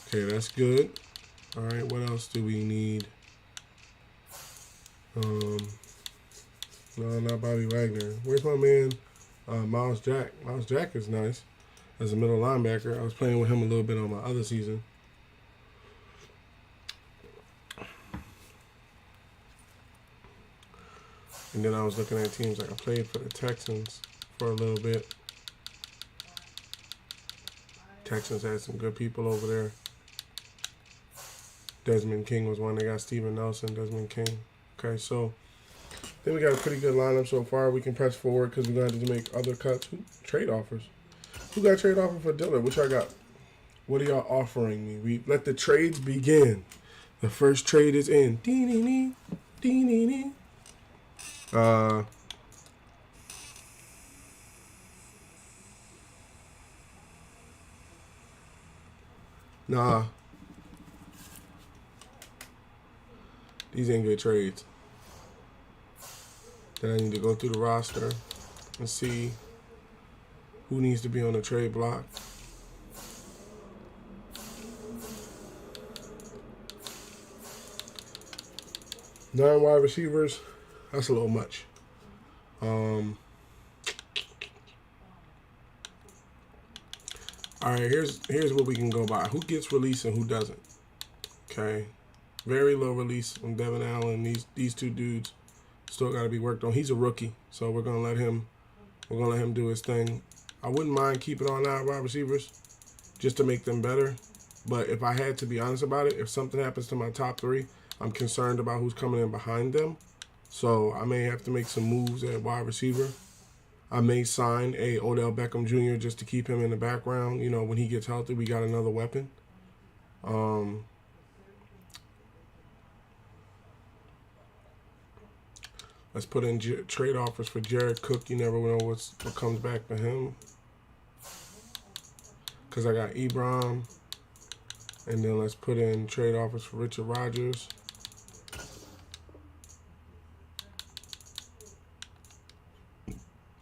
Okay, that's good. All right, what else do we need? No, not Bobby Wagner. Where's my man, Miles Jack? Miles Jack is nice as a middle linebacker. I was playing with him a little bit on my other season. And then I was looking at teams like I played for the Texans for a little bit. Texans had some good people over there. Desmond King was one. They got Steven Nelson, Desmond King. Okay, so think we got a pretty good lineup so far. We can press forward because we're going to have to make other cuts. Trade offers. Who got trade offer for Dillard? Which I got. What are y'all offering me? We let the trades begin. The first trade is in. Dee-nee-nee. Dee-nee-nee. Nah. These ain't good trades. Then I need to go through the roster and see who needs to be on the trade block. Nine wide receivers, that's a little much. All right, here's what we can go by. Who gets released and who doesn't? Okay, very low release on Devin Allen. These two dudes still got to be worked on. He's a rookie, so we're gonna let him do his thing. I wouldn't mind keeping on our wide receivers just to make them better. But if I had to be honest about it, if something happens to my top three, I'm concerned about who's coming in behind them. So I may have to make some moves at wide receiver. I may sign a Odell Beckham Jr. just to keep him in the background. You know, when he gets healthy, we got another weapon. Let's put in trade offers for Jared Cook. You never know what comes back for him. Because I got Ebron. And then let's put in trade offers for Richard Rodgers.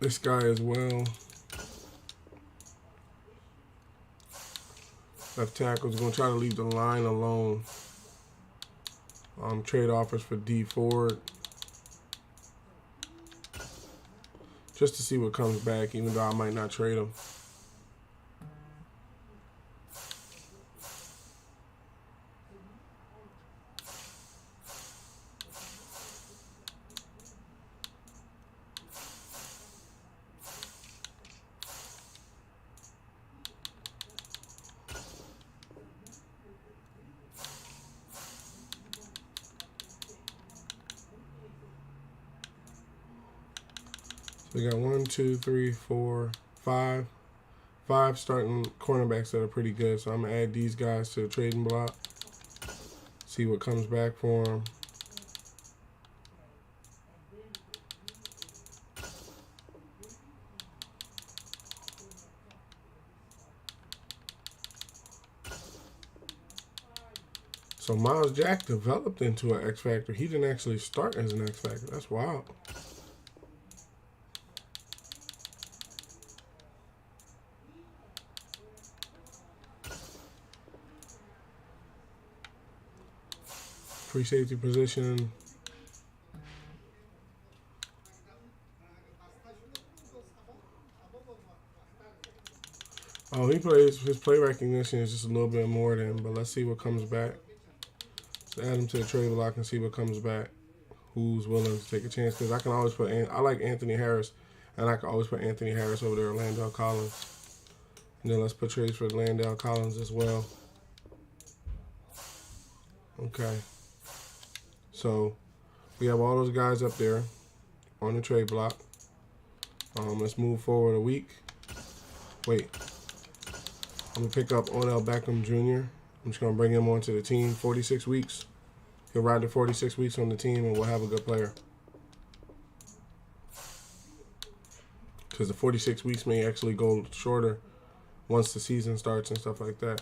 This guy as well. Left tackle's going to try to leave the line alone. Trade offers for D Ford. Just to see what comes back, even though I might not trade him. We got 1, 2, 3, 4, 5. 5 starting cornerbacks that are pretty good. So I'm going to add these guys to the trading block. See what comes back for them. So Miles Jack developed into an X Factor. He didn't actually start as an X Factor. That's wild. Free safety position. Oh, he plays. His play recognition is just a little bit more than, but let's see what comes back. Let's add him to the trade block and see what comes back. Who's willing to take a chance? Because I can always put. I like Anthony Harris, and I can always put Anthony Harris over there, or Landell Collins. And then let's put trades for Landell Collins as well. Okay. So we have all those guys up there on the trade block. Let's move forward a week. Wait. I'm going to pick up Odell Beckham Jr. I'm just going to bring him onto the team. 46 weeks. He'll ride the 46 weeks on the team, and we'll have a good player. Because the 46 weeks may actually go shorter once the season starts and stuff like that.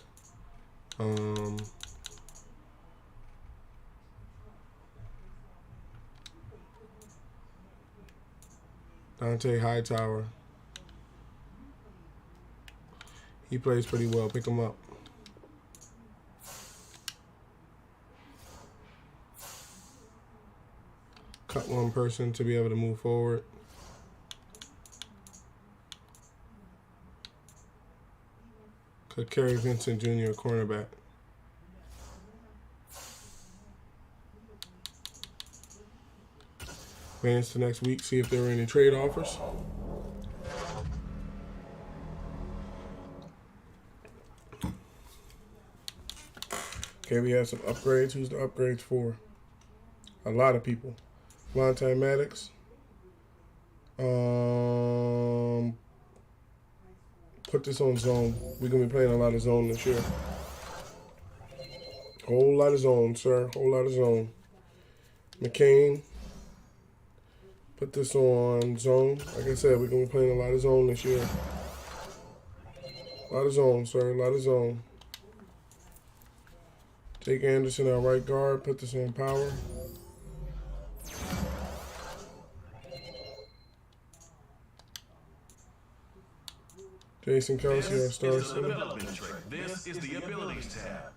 Dante Hightower. He plays pretty well. Pick him up. Cut one person to be able to move forward. Cut Kerry Vincent Jr., cornerback. Advance to next week, see if there are any trade offers. Okay, we have some upgrades. Who's the upgrades for? A lot of people. Vontae Maddox. Put this on zone. We're going to be playing a lot of zone this year. Whole lot of zone, sir. Whole lot of zone. McCain. Put this on zone. Like I said, we're going to be playing a lot of zone this year. A lot of zone, sir. A lot of zone. Jake Anderson, our right guard. Put this on power. Jason Kelsey, our star center. This is the abilities tab.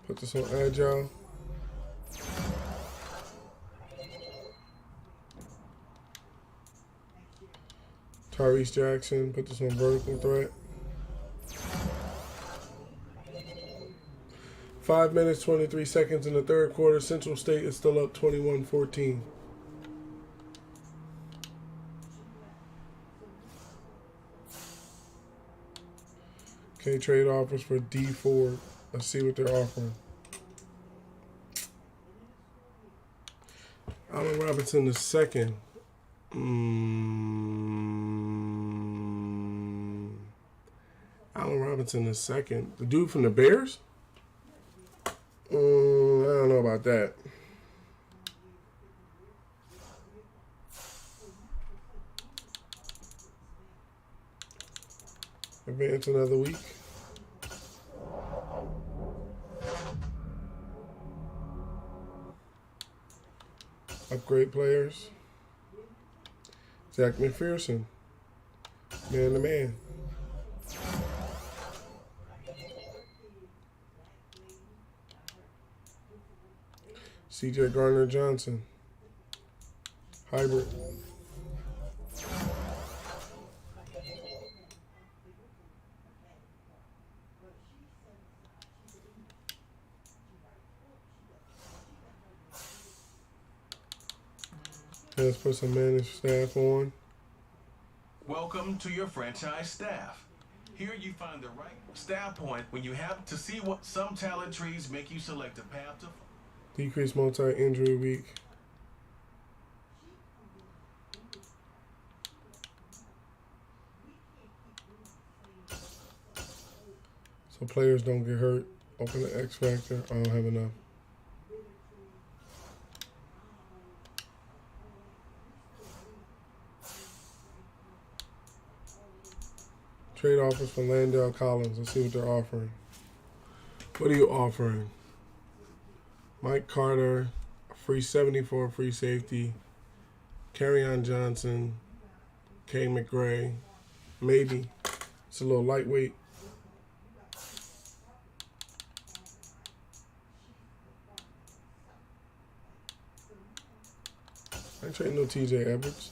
Put this on agile. Tyrese Jackson, put this on vertical threat. 5 minutes, 23 seconds in the third quarter. Central State is still up 21-14. Okay, trade offers for D4. Let's see what they're offering. Allen Robinson the second. Allen Robinson the second. The dude from the Bears? I don't know about that. Advance another week. Upgrade players. Zach McPherson. Man to man. CJ Gardner-Johnson. Hybrid. Let's put some managed staff on. Welcome to your franchise staff. Here you find the right staff point when you have to see what some talent trees make you select a path to. Decrease multi-injury week. So players don't get hurt. Open the X Factor. I don't have enough. Trade offers for Landell Collins. Let's see what they're offering. What are you offering? Mike Carter, a free 74, free safety. Kerryon Johnson, K. McGray. Maybe. It's a little lightweight. I ain't trading no TJ Edwards.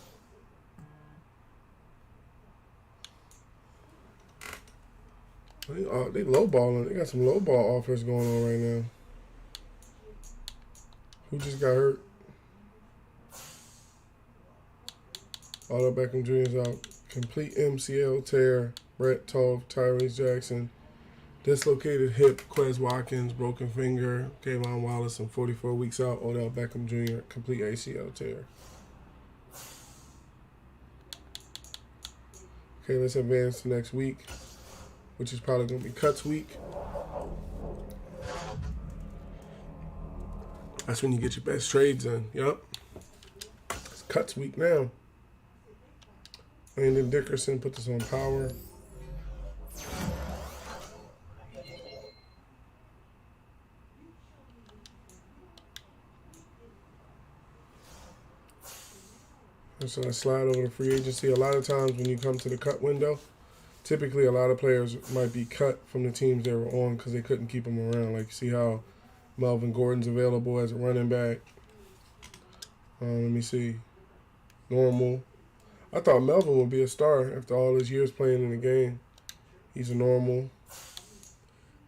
They lowballing. They got some lowball offers going on right now. Who just got hurt? Otto Beckham Jr. is out. Complete MCL tear. Brett Toth, Tyrese Jackson. Dislocated hip. Quez Watkins, broken finger. Kayvon Wallace, and 44 weeks out. Odell Beckham Jr. Complete ACL tear. Okay, let's advance to next week, which is probably going to be cuts week. That's when you get your best trades in. Yup. It's cuts week now. Landon Dickerson, put this on power. And so I slide over to free agency. A lot of times when you come to the cut window, typically a lot of players might be cut from the teams they were on because they couldn't keep them around. Like, you see how Melvin Gordon's available as a running back. Let me see. Normal. I thought Melvin would be a star after all his years playing in the game. He's a normal.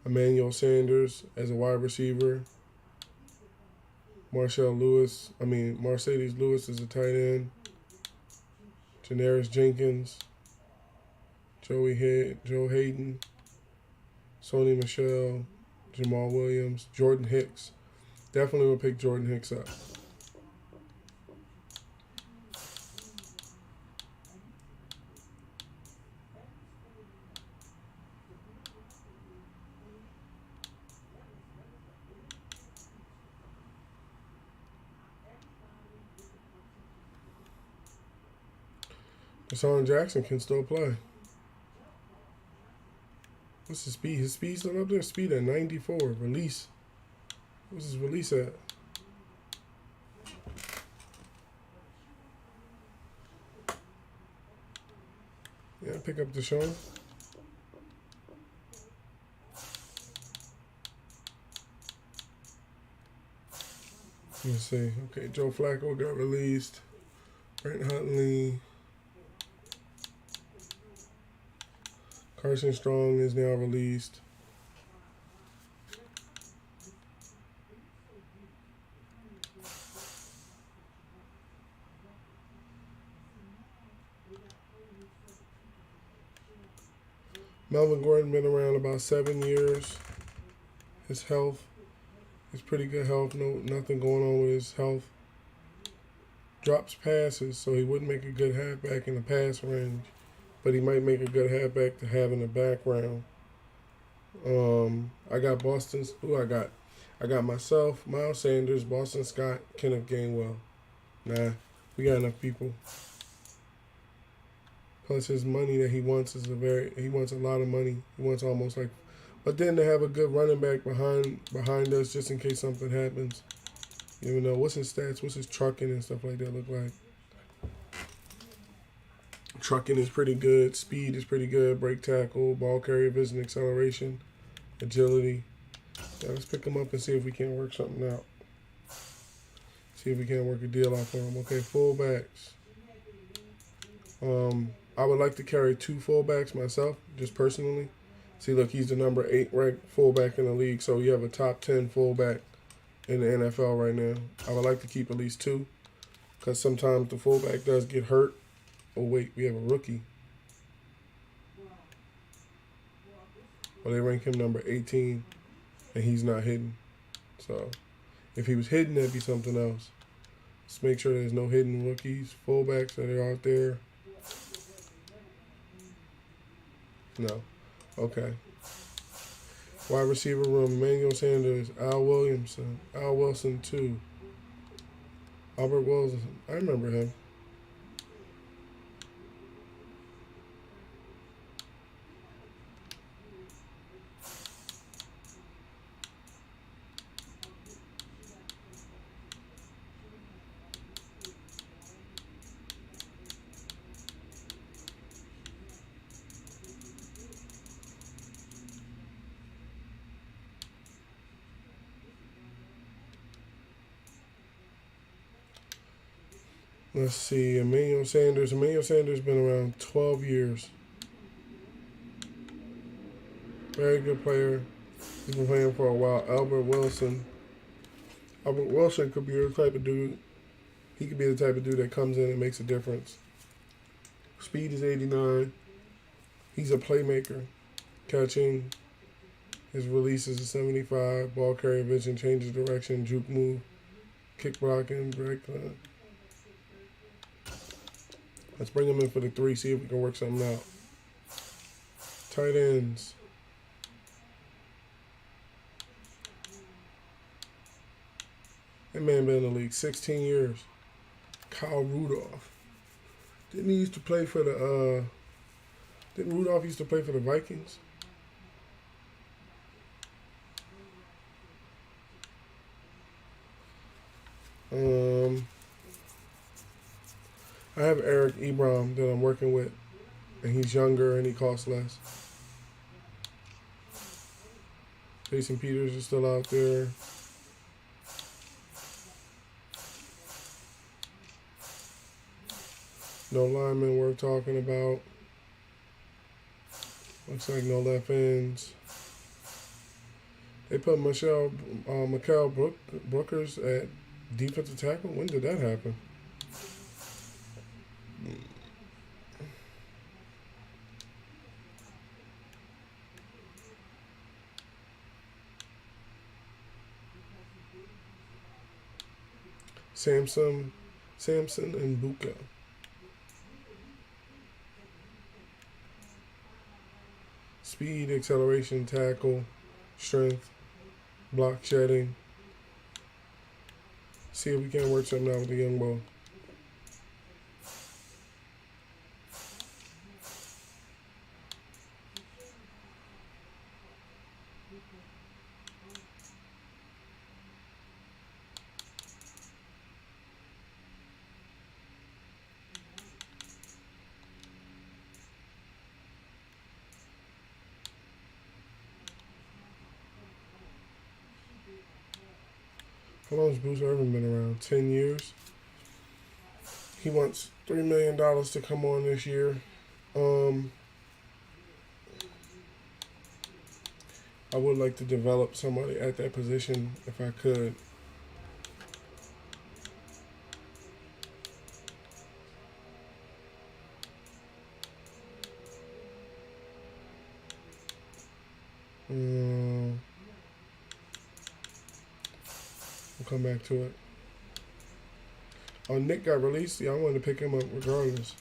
Emmanuel Sanders as a wide receiver. Mercedes Lewis is a tight end. Janaris Jenkins. Joe Hayden. Sony Michel. Jamal Williams. Jordan Hicks. Definitely will pick Jordan Hicks up. Deshaun Jackson can still play. What's his speed? His speed's still up there? Speed at 94. Release. What's his release at? Yeah, pick up Deshaun. Let's see. Okay, Joe Flacco got released. Brent Huntley. Carson Strong is now released. Melvin Gordon been around about 7 years. His health is pretty good health. Nothing going on with his health. Drops passes, so he wouldn't make a good halfback in the pass range, but he might make a good halfback to have in the background. I got Boston's. Who I got? I got myself, Miles Sanders, Boston Scott, Kenneth Gainwell. Nah, we got enough people. Plus his money that he wants is he wants a lot of money. He wants almost like, but then to have a good running back behind us just in case something happens. You never know. What's his stats? What's his trucking and stuff like that look like? Trucking is pretty good. Speed is pretty good. Break tackle, ball carrier vision, acceleration, agility. Yeah, let's pick him up and see if we can work something out. See if we can work a deal out for him. Okay, fullbacks. I would like to carry 2 fullbacks myself, just personally. See, look, he's the number 8 ranked fullback in the league, so you have a top 10 fullback in the NFL right now. I would like to keep at least 2, because sometimes the fullback does get hurt. Oh, wait, we have a rookie. Well, they rank him number 18, and he's not hidden. So, if he was hidden, that'd be something else. Let's make sure there's no hidden rookies, fullbacks that are out there. No. Okay. Wide receiver room, Emmanuel Sanders, Al Wilson 2. Albert Wilson, I remember him. Let's see, Emmanuel Sanders. Emmanuel Sanders been around 12 years. Very good player. He's been playing for a while. Albert Wilson. Albert Wilson could be the type of dude. He could be the type of dude that comes in and makes a difference. Speed is 89. He's a playmaker. Catching. His release is a 75. Ball carrier vision, changes direction, juke move, kick blocking, break. Let's bring him in for the 3, see if we can work something out. Tight ends. That man been in the league 16 years. Kyle Rudolph. Didn't he used to play for the, didn't Rudolph used to play for the Vikings? I have Eric Ebron that I'm working with, and he's younger and he costs less. Jason Peters is still out there. No linemen worth talking about. Looks like no left ends. They put Mikael Brookers at defensive tackle. When did that happen? Samson and Buka. Speed, acceleration, tackle, strength, block shedding. See if we can work something out with the young boy. How long has Bruce Irvin been around? 10 years. He wants $3 million to come on this year. I would like to develop somebody at that position if I could. We'll come back to it. Oh, Nick got released. Yeah, I wanted to pick him up regardless.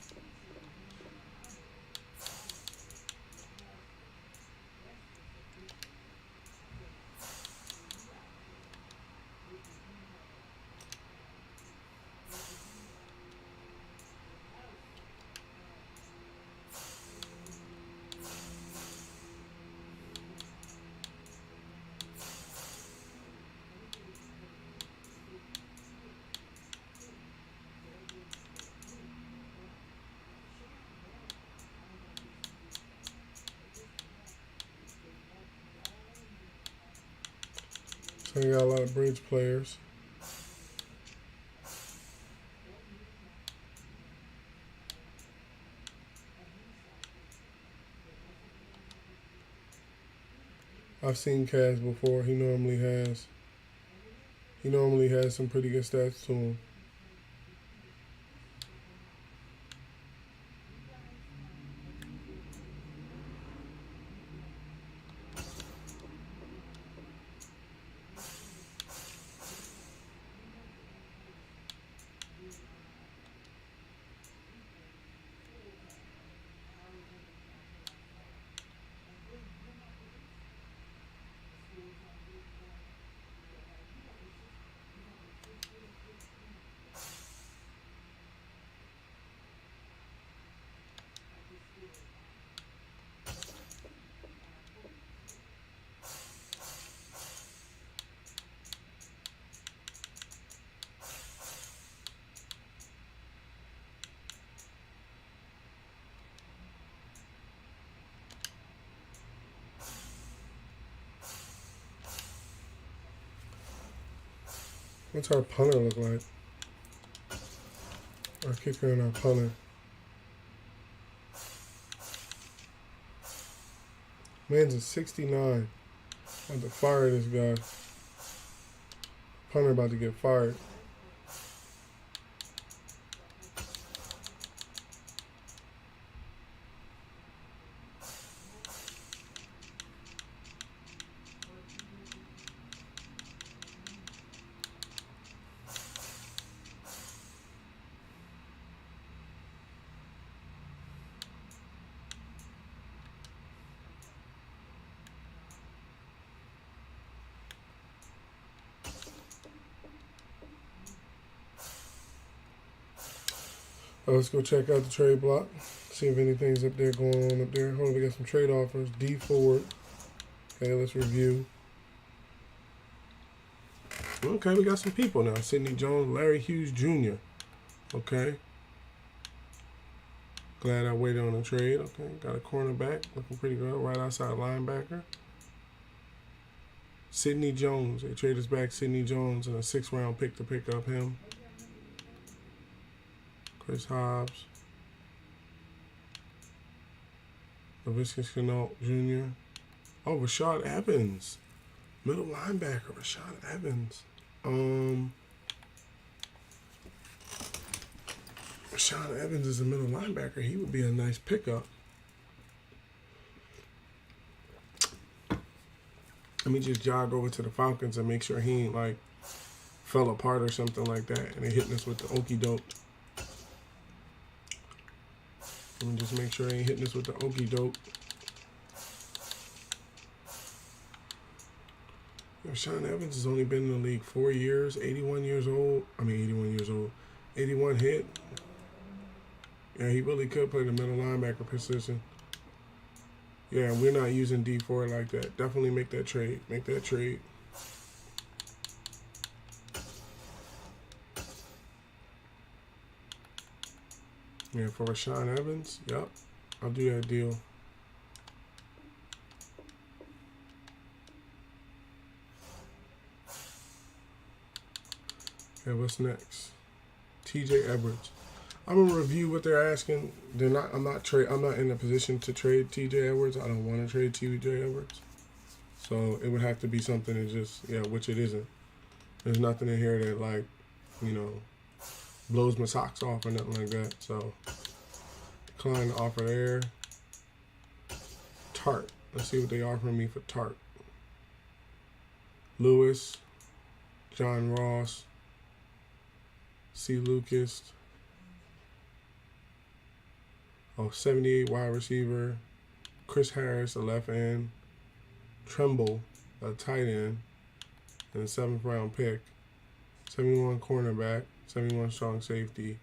So we got a lot of bridge players. I've seen Kaz before. He normally has some pretty good stats to him. What's our punter look like? Our kicker and our punter. Man's a 69. About to fire this guy. Punter about to get fired. Let's go check out the trade block. See if anything's up there going on up there. Hold on, we got some trade offers. D forward. Okay, let's review. Okay, we got some people now. Sidney Jones, Larry Hughes Jr. Okay. Glad I waited on the trade. Okay, got a cornerback. Looking pretty good. Right outside linebacker. Sidney Jones. They traded us back Sidney Jones and a 6th-round pick to pick up him. Chris Hobbs. LaVisca Chenault Jr. Oh, Rashad Evans. Middle linebacker, Rashad Evans. Rashad Evans is a middle linebacker. He would be a nice pickup. Let me just jog over to the Falcons and make sure he ain't like fell apart or something like that and they hitting us with the okie doke. Let me just make sure he ain't hitting us with the okie doke. Rashad Evans has only been in the league 4 years, 81 years old. 81 hit. Yeah, he really could play the middle linebacker position. Yeah, we're not using D4 like that. Definitely make that trade. Make that trade. Yeah, for Rashad Evans, yep. I'll do that deal. Okay, what's next? T.J. Edwards. I'm gonna review what they're asking. They're not. I'm not in a position to trade T.J. Edwards. I don't want to trade T.J. Edwards. So it would have to be something that just which it isn't. There's nothing in here that like, blows my socks off or nothing like that. So decline the offer there. Tart. Let's see what they offering me for Tart. Lewis, John Ross, C. Lucas. 78 wide receiver. Chris Harris, a left end. Tremble, a tight end. And a 7th round pick. 71 cornerback. 71 strong safety.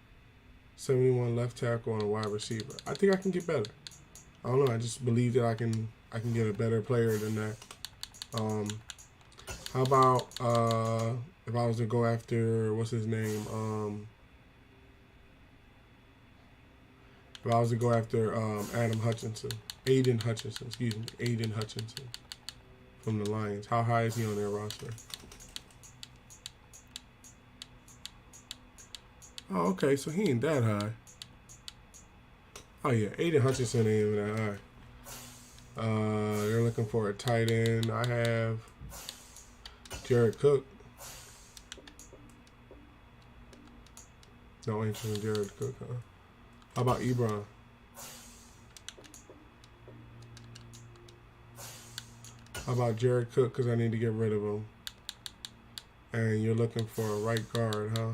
71 left tackle and a wide receiver. I think I can get better. I don't know. I just believe that I can get a better player than that. How about if I was to go after what's his name? If I was to go after Aiden Hutchinson, Aiden Hutchinson from the Lions. How high is he on their roster? Oh, okay, so he ain't that high. Oh yeah, Aiden Hutchinson ain't even that high. They're looking for a tight end. I have Jared Cook. No interest in Jared Cook, huh? How about Ebron? How about Jared Cook? Because I need to get rid of him. And you're looking for a right guard, huh?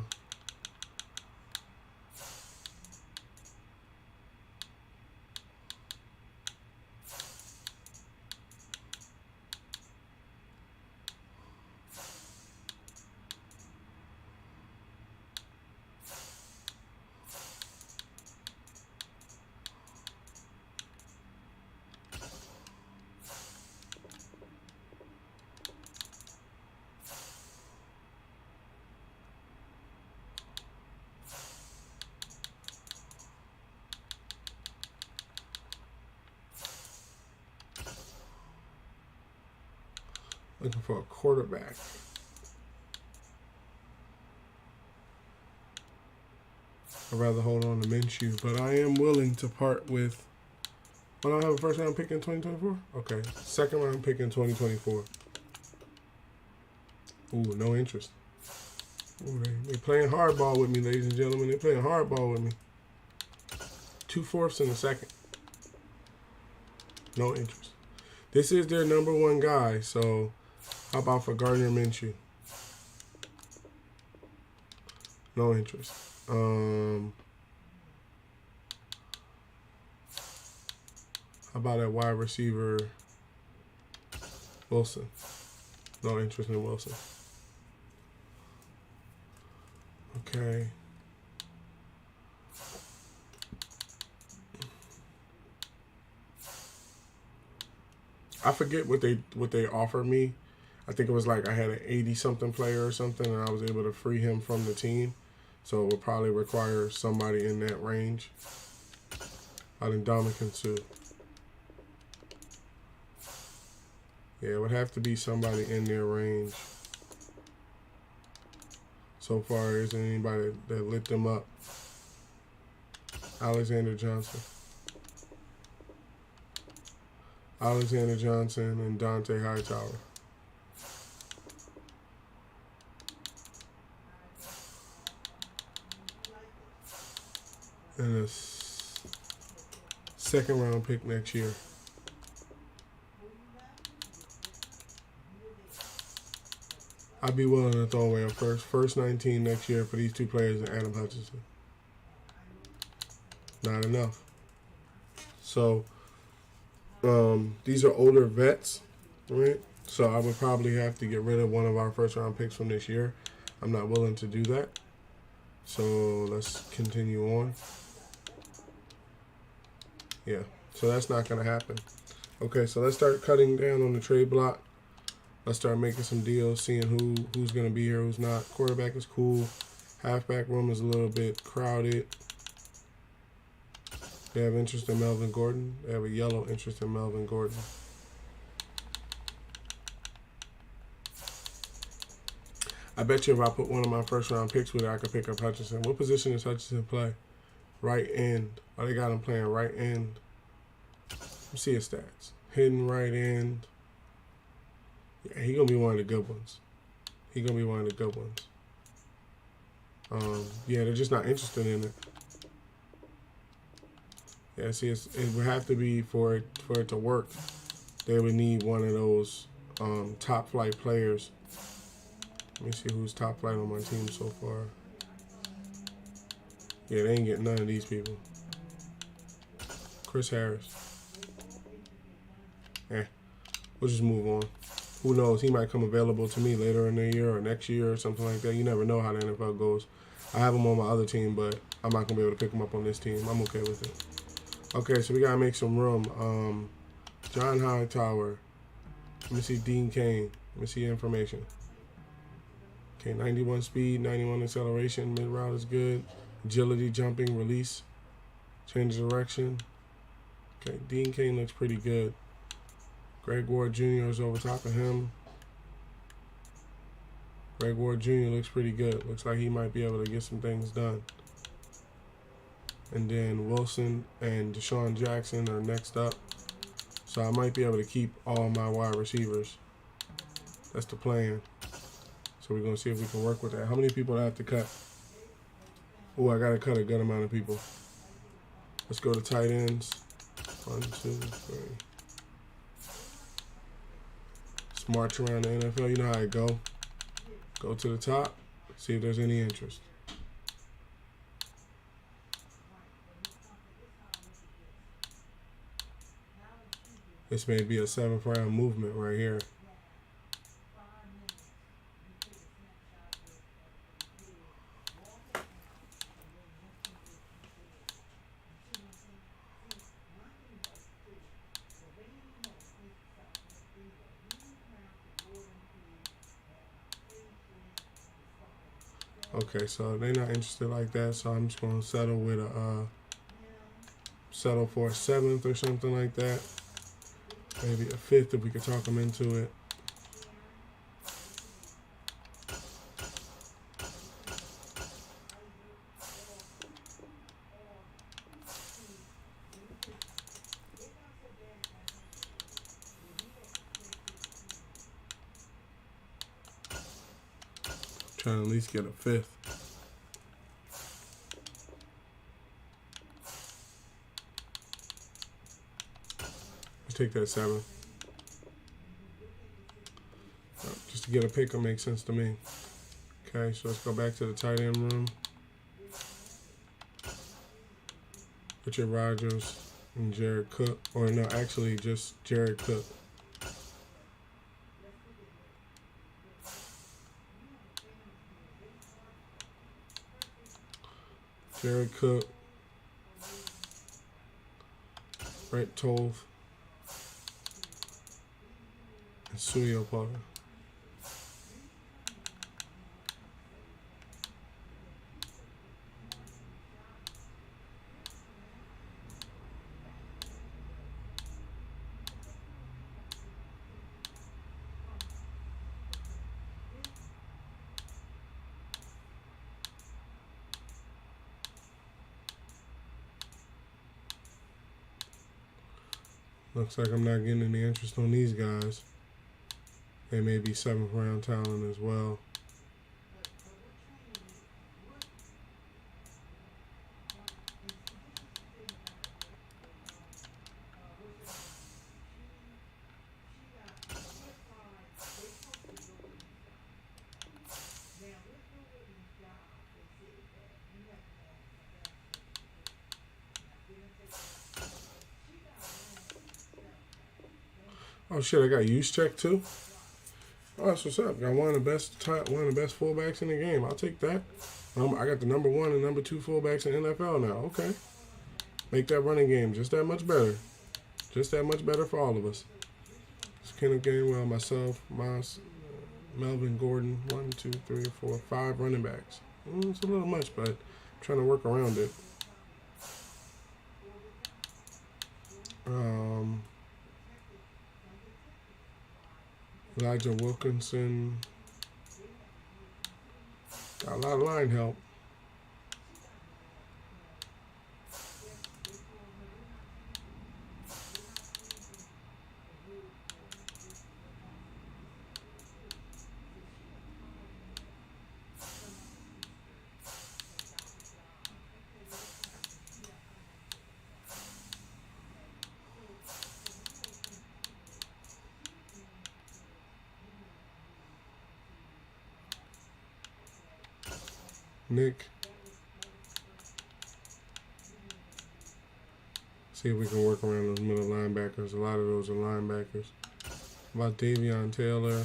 Looking for a quarterback. I'd rather hold on to Minshew, but I am willing to part with. I don't have a first round pick in 2024? Okay. Second round pick in 2024. Ooh, no interest. Ooh, they playing hardball with me, ladies and gentlemen. They're playing hardball with me. 2/4 in a second. No interest. This is their number one guy, so how about for Gardner Minshew? No interest. How about that wide receiver, Wilson? No interest in Wilson. Okay. I forget what they offered me. I think it was like I had an 80-something player or something, and I was able to free him from the team. So it would probably require somebody in that range. I think Dominican Sue. Yeah, it would have to be somebody in their range. So far, isn't anybody that lit them up. Alexander Johnson. Alexander Johnson and Dante Hightower. And a second round pick next year. I'd be willing to throw away a first 19 next year for these two players and Adam Hutchinson. Not enough. So these are older vets, right? So I would probably have to get rid of one of our first round picks from this year. I'm not willing to do that. So let's continue on. Yeah, so that's not going to happen. Okay, so let's start cutting down on the trade block. Let's start making some deals, seeing who's going to be here, who's not. Quarterback is cool. Halfback room is a little bit crowded. They have interest in Melvin Gordon. They have a yellow interest in Melvin Gordon. I bet you if I put one of my first round picks with it, I could pick up Hutchinson. What position does Hutchinson play? Right end. Oh, they got him playing right end. Let me see his stats. Hidden right end. Yeah, he gonna be one of the good ones. He gonna be one of the good ones. Yeah, they're just not interested in it. Yeah, see, it would have to be for it to work. They would need one of those top flight players. Let me see who's top flight on my team so far. Yeah, they ain't getting none of these people. Chris Harris. We'll just move on. Who knows? He might come available to me later in the year or next year or something like that. You never know how the NFL goes. I have him on my other team, but I'm not going to be able to pick him up on this team. I'm okay with it. Okay, so we got to make some room. John Hightower. Let me see Dean Kane. Let me see information. Okay, 91 speed, 91 acceleration. Mid route is good. Agility, jumping, release. Change of direction. Okay, Dean Kane looks pretty good. Greg Ward Jr. is over top of him. Greg Ward Jr. looks pretty good. Looks like he might be able to get some things done. And then Wilson and Deshaun Jackson are next up. So I might be able to keep all my wide receivers. That's the plan. So we're going to see if we can work with that. How many people do I have to cut? Oh, I got to cut a good amount of people. Let's go to tight ends. 1, 2, 3. Let's march around the NFL. You know how I go. Go to the top. See if there's any interest. This may be a 7th round movement right here. Okay, so they're not interested like that, so I'm just gonna settle with settle for a 7th or something like that. Maybe a 5th if we could talk them into it. Trying to at least get a 5th. Let's take that 7th. Just to get a pick will make sense to me. Okay, so let's go back to the tight end room. Richard Rodgers and Jared Cook. Or no, actually just Jared Cook. Jared Cook, Brett Tove, and Suyo Potter. Looks like I'm not getting any interest on these guys. They may be 7th round talent as well. Oh shit! I got use check too. Oh, that's what's up. Got one of the best fullbacks in the game. I'll take that. I got the number 1 and number 2 fullbacks in NFL now. Okay, make that running game just that much better. Just that much better for all of us. It's Kenneth Gainwell, myself, Moss, Melvin Gordon. 1, 2, 3, 4, 5 running backs. It's a little much, but I'm trying to work around it. Elijah Wilkinson, Got a lot of line help. Nick. See if we can work around those middle linebackers. A lot of those are linebackers. About Davion Taylor.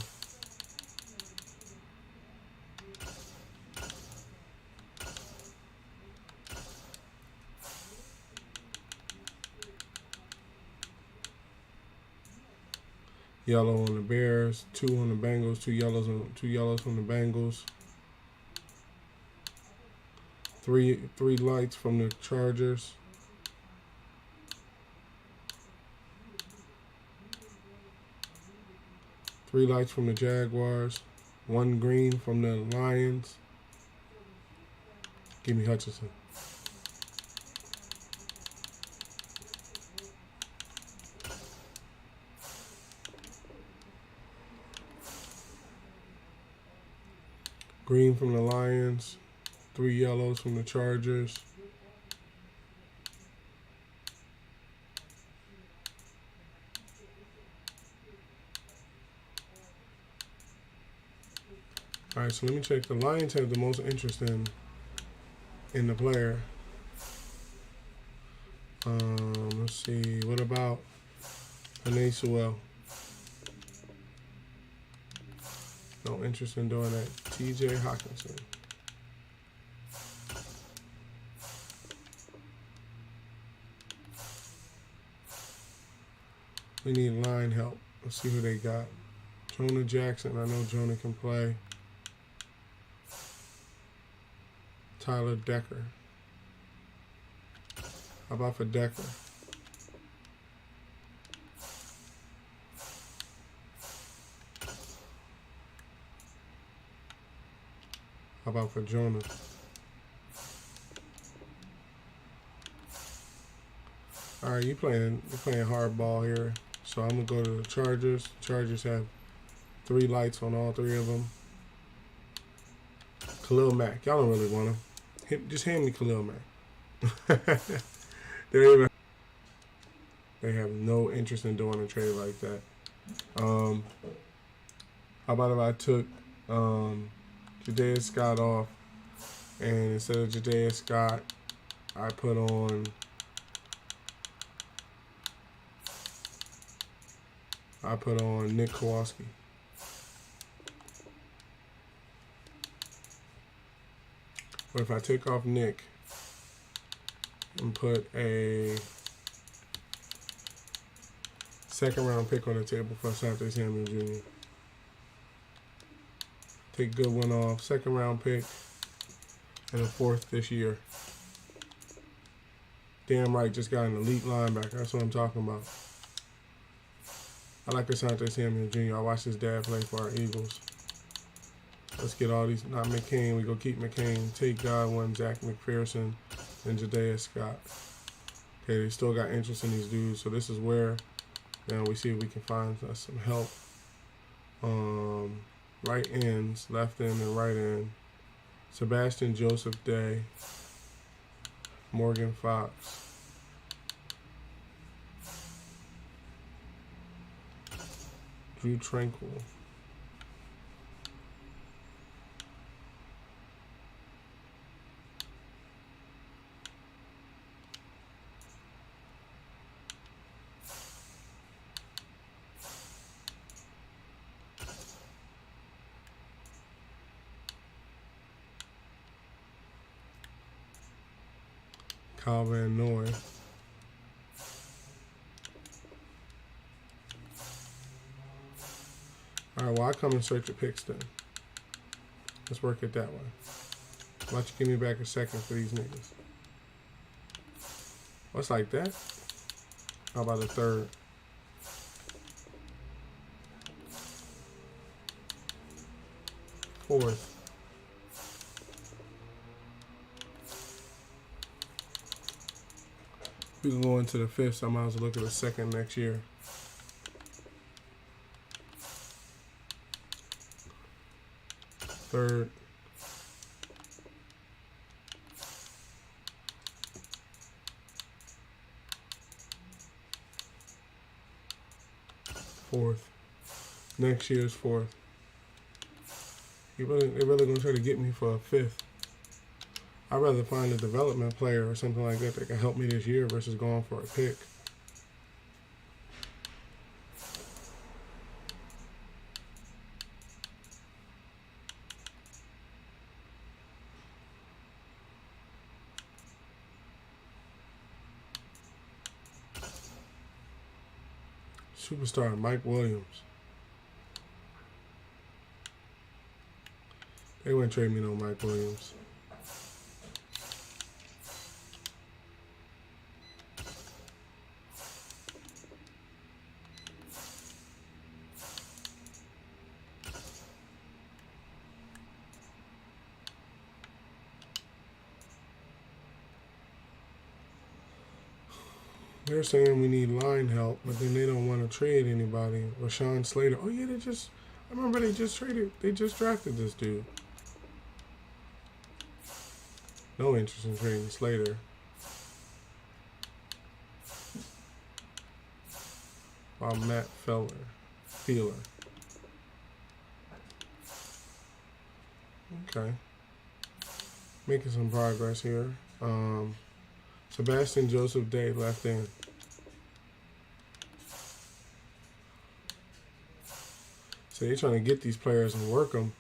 Yellow on the Bears, 2 on the Bengals, 2 yellows from the Bengals. Three lights from the Chargers. Three lights from the Jaguars. 1 green from the Lions. Give me Hutchinson. Green from the Lions. 3 yellows from the Chargers. All right, so let me check. The Lions have the most interest in the player. Let's see. What about Panay Sewell? No interest in doing that. TJ Hawkinson. We need line help. Let's see who they got. Jonah Jackson. I know Jonah can play. Tyler Decker. How about for Decker? How about for Jonah? All right, you're playing hardball here. So I'm gonna go to the Chargers. Chargers have 3 lights on all 3 of them. Khalil Mack. Y'all don't really want him. Just hand me Khalil Mack. They have no interest in doing a trade like that. How about if I took Jadea Scott off, and instead of Jadea Scott, I put on Nick Kowalski. But if I take off Nick and put a 2nd-round pick on the table for SaltAres Jr. Take Goodwin off, 2nd-round pick, and a 4th this year. Damn right, just got an elite linebacker. That's what I'm talking about. I like Asante Samuel Jr. I watched his dad play for our Eagles. Let's get all these. Not McCain. We go keep McCain. Take Godwin, Zach McPherson, and Jadea Scott. Okay, they still got interest in these dudes. So this is where now we see if we can find some help. Right ends, left end, and right end. Sebastian Joseph Day, Morgan Fox. Drew Tranquil. Kyle Van Noy. All right, well, I come and search your picks then. Let's work it that way. Why don't you give me back a 2nd for these niggas? What's like that? How about a 3rd? Fourth. We can go into the fifth, so I might as well look at the second next year. Third. Fourth. Next year's fourth. They're really gonna try to get me for a fifth. I'd rather find a development player or something like that can help me this year versus going for a pick. Superstar Mike Williams. They wouldn't trade me no Mike Williams. They're saying we need line help, but then they don't want to trade anybody. Rashawn Slater. Oh yeah, I remember they just drafted this dude. No interest in trading Slater. By Matt Feeler. Okay. Making some progress here. Sebastian Joseph Day, left in. So they're trying to get these players and work them.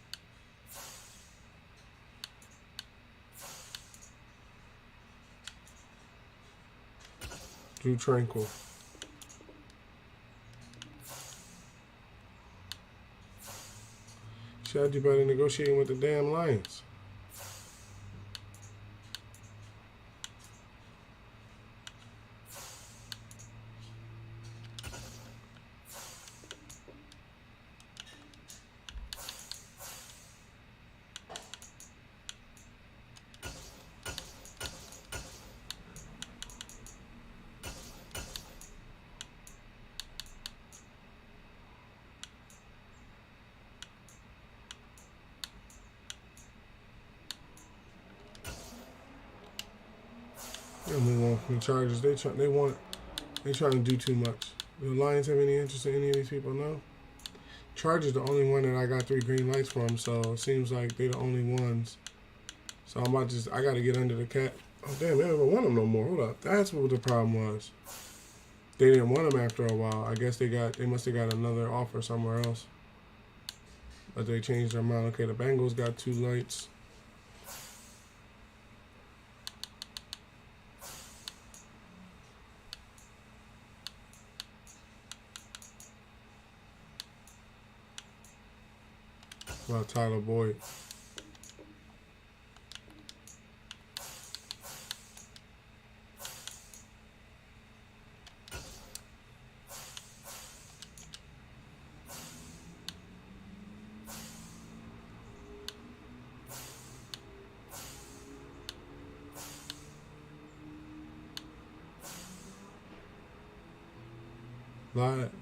Drew Tranquil. Should I do better negotiating with the damn Lions? And move on from the Chargers. They trying to do too much. Do the Lions have any interest in any of these people? No. Chargers the only one that I got 3 green lights from, so it seems like they're the only ones. So I got to get under the cap. Oh damn, they don't even want them no more. Hold up, that's what the problem was. They didn't want them after a while. I guess they must have got another offer somewhere else. But they changed their mind. Okay, the Bengals got 2 lights. About Tyler Boyd.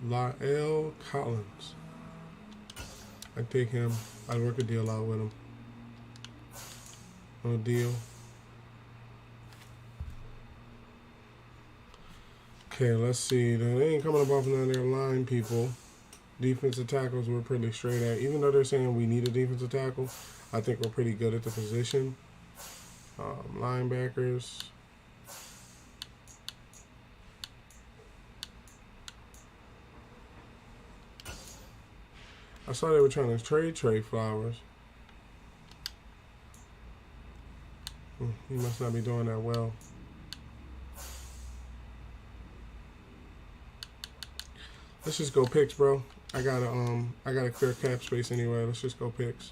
La'el Collins. I'd take him. I'd work a deal out with him. No deal. Okay, let's see. They ain't coming up off none of their line people. Defensive tackles we're pretty straight at. Even though they're saying we need a defensive tackle, I think we're pretty good at the position. Linebackers. I saw they were trying to trade Trey Flowers. He must not be doing that well. Let's just go picks, bro. I gotta clear cap space anyway. Let's just go picks.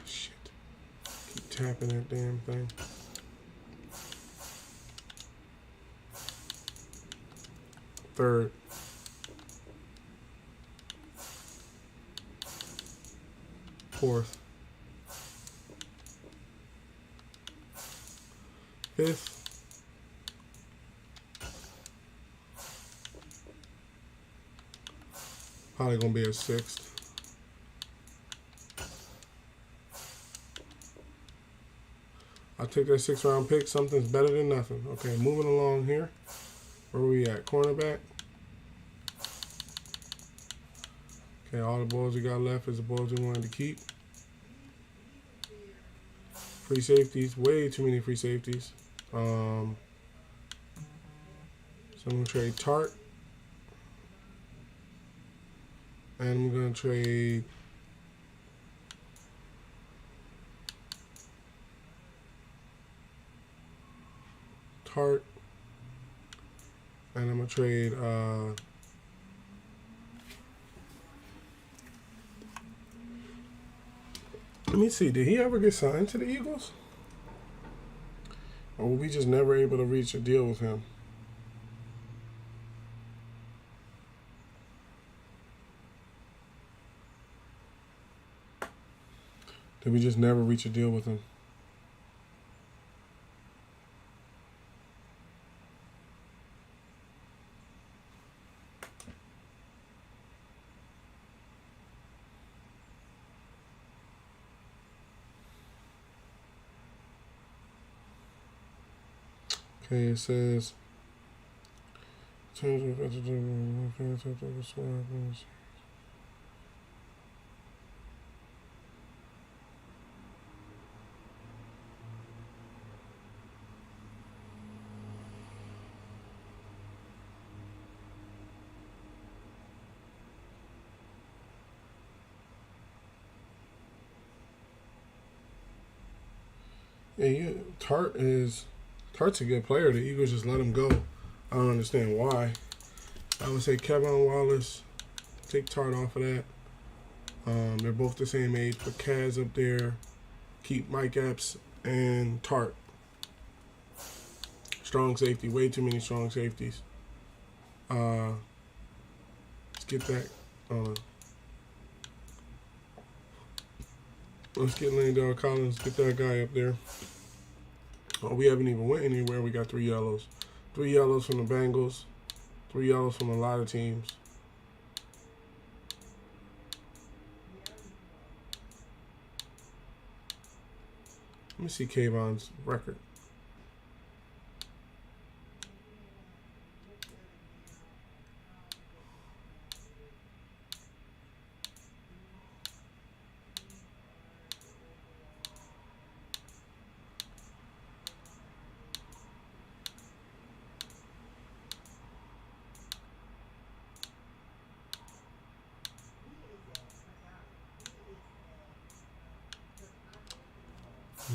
Shit. Keep tapping that damn thing. Third. Fourth. Fifth. Probably gonna be a 6th. I'll take that 6th round pick. Something's better than nothing. Okay, moving along here. Where we at? Cornerback. Okay, all the balls we got left is the balls we wanted to keep. Free safeties. Way too many free safeties. So I'm going to trade Tart. And I'm going to trade Tart. And I'm going to trade let me see, did he ever get signed to the Eagles? Or were we just never able to reach a deal with him? Did we just never reach a deal with him? Okay, it says change of yeah, Tart's a good player. The Eagles just let him go. I don't understand why. I would say Kevin Wallace, take Tart off of that. They're both the same age. Put Kaz up there. Keep Mike Epps and Tart. Strong safety. Way too many strong safeties. Let's get that. Let's get Landell Collins. Get that guy up there. Oh, we haven't even went anywhere. We got 3 yellows. 3 yellows from the Bengals. 3 yellows from a lot of teams. Let me see Kayvon's record.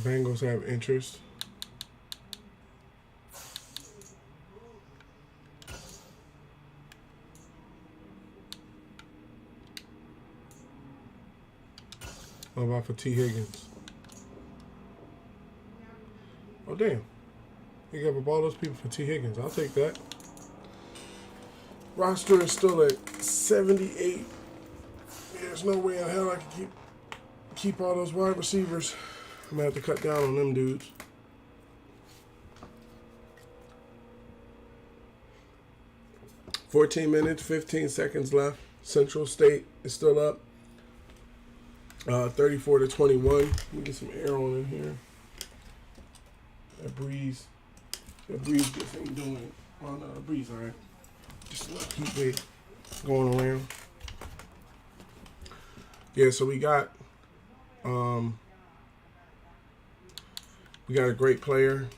Bengals have interest. What about for T. Higgins? Oh, damn. They gave up all those people for T. Higgins. I'll take that. Roster is still at 78. There's no way in hell I can keep all those wide receivers. I'm going to have to cut down on them dudes. $14 minutes, 15 seconds left. Central State is still up. 34-21. Let me get some air on in here. That breeze just ain't doing it. Well, no, the breeze, all right. Just a little heat wave going around. Yeah, so we got a great player.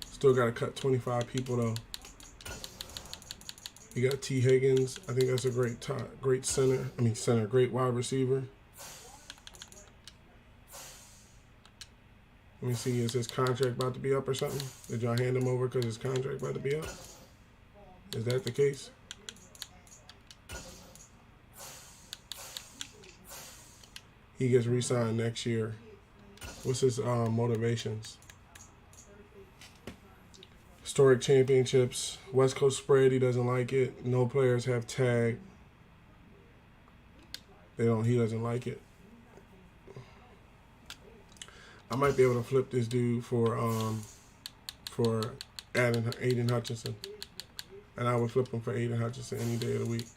Still got to cut 25 people though. We got T. Higgins. I think that's a great center. Great wide receiver. Let me see, is his contract about to be up or something? Did y'all hand him over because his contract about to be up? Is that the case? He gets re-signed next year. What's his motivations? Historic championships. West Coast spread, he doesn't like it. No players have tag. He doesn't like it. I might be able to flip this dude for Aiden Hutchinson. And I would flip him for Aiden Hutchinson any day of the week.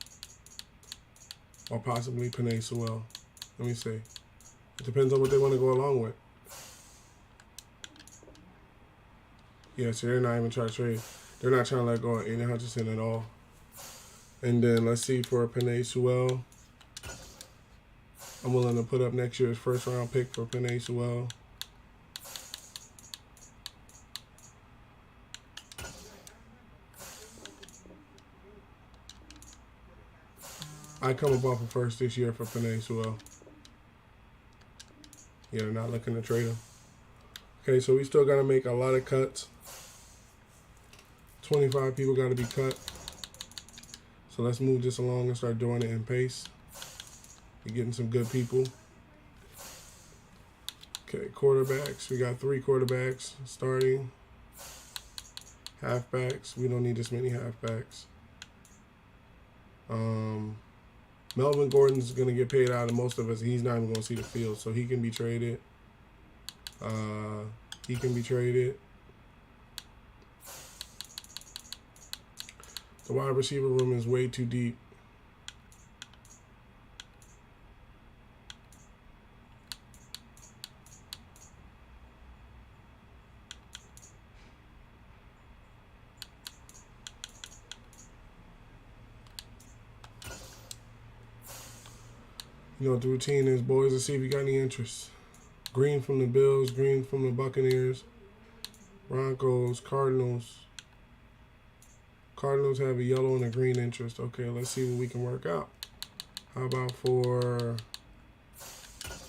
or possibly Penei Sewell. Let me see. It depends on what they want to go along with. Yeah, so they're not even trying to trade. They're not trying to let go of Aiden Hutchinson at all. And then let's see for Penei Sewell. I'm willing to put up next year's first round pick for Penei Sewell. I come up off of first this year for Penei Sewell. Yeah, they're not looking to trade him. Okay, so we still got to make a lot of cuts. 25 people got to be cut. So let's move this along and start doing it in pace. We're getting some good people. Okay, quarterbacks. We got 3 quarterbacks starting. Halfbacks. We don't need this many halfbacks. Melvin Gordon's going to get paid out of most of us. He's not even going to see the field, so he can be traded. He can be traded. The wide receiver room is way too deep. You know what the routine is, boys. Let's see if you got any interest. Green from the Bills, green from the Buccaneers, Broncos, Cardinals. Cardinals have a yellow and a green interest. Okay, let's see what we can work out. How about for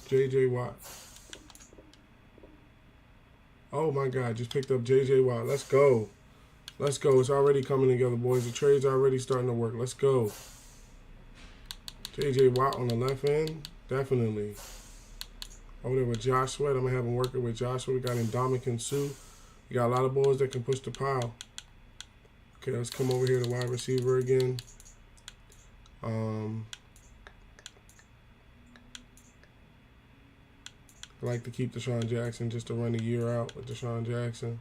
J.J. Watt? Oh, my God. Just picked up J.J. Watt. Let's go. Let's go. It's already coming together, boys. The trade's already starting to work. Let's go. J.J. Watt on the left end. Definitely. Over there with Josh Sweat. I'm going to have him working with Joshua. We got Ndamukong Suh. You got a lot of boys that can push the pile. Okay, let's come over here to wide receiver again. I like to keep Deshaun Jackson just to run a year out with Deshaun Jackson.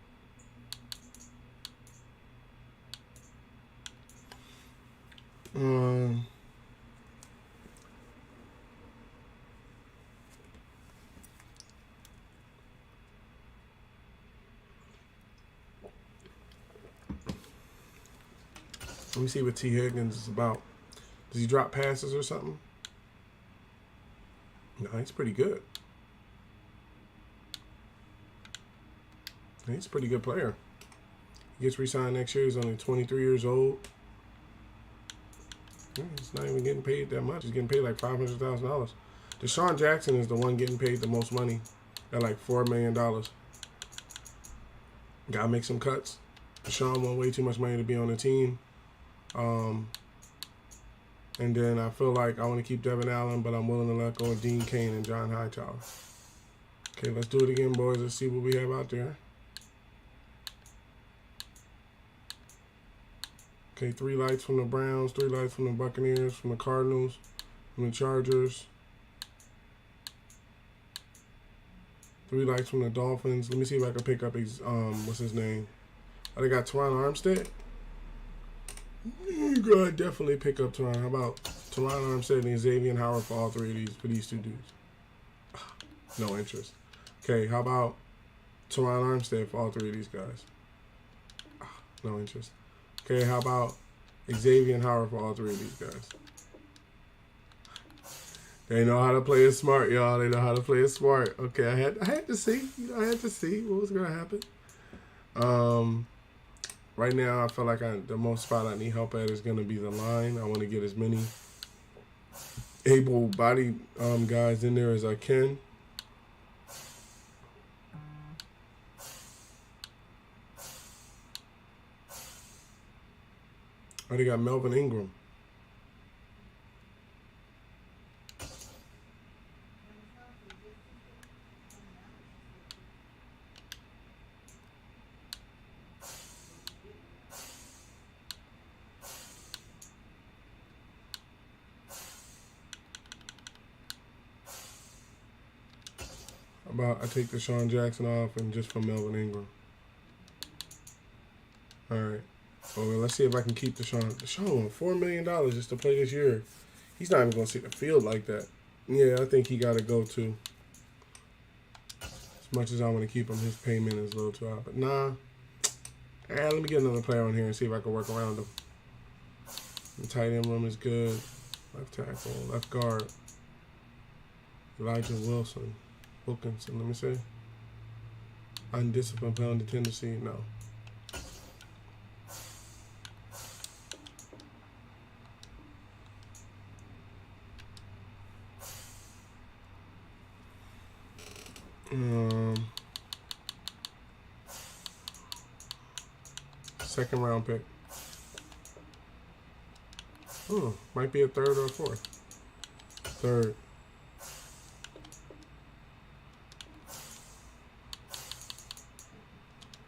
Let me see what T. Higgins is about. Does he drop passes or something? No, he's pretty good. He's a pretty good player. He gets re-signed next year. He's only 23 years old. He's not even getting paid that much. He's getting paid like $500,000. Deshaun Jackson is the one getting paid the most money at like $4 million. Gotta make some cuts. Deshaun won way too much money to be on the team. And then I feel like I want to keep Devin Allen, but I'm willing to let go of Dean Cain and John Hightower. Okay, let's do it again, boys. Let's see what we have out there. Okay, 3 lights from the Browns, 3 lights from the Buccaneers, from the Cardinals, from the Chargers. 3 lights from the Dolphins. Let me see if I can pick up his, what's his name? Oh, they got Teron Armstead. You gotta definitely pick up Teron. How about Teron Armstead and Xavier Howard for all 3 of these, for these 2 dudes? No interest. Okay, how about Teron Armstead for all 3 of these guys? No interest. Okay, how about Xavier Howard for all 3 of these guys? They know how to play it smart, y'all. They know how to play it smart. Okay, I had to see. I had to see what was gonna happen. Right now, I feel like the most spot I need help at is gonna be the line. I want to get as many able-bodied guys in there as I can. I already got Melvin Ingram. How about I take Deshaun Jackson off and just from Melvin Ingram? All right. Well, let's see if I can keep Deshaun. Deshaun won $4 million just to play this year. He's not even going to see the field like that. Yeah, I think he got to go too. As much as I want to keep him, his payment is a little too high. But nah. Let me get another player on here and see if I can work around him. The tight end room is good. Left tackle, left guard. Elijah Wilkinson. Let me see. Undisciplined penalty tendency. No. Second round pick. Might be a third or a fourth. Third.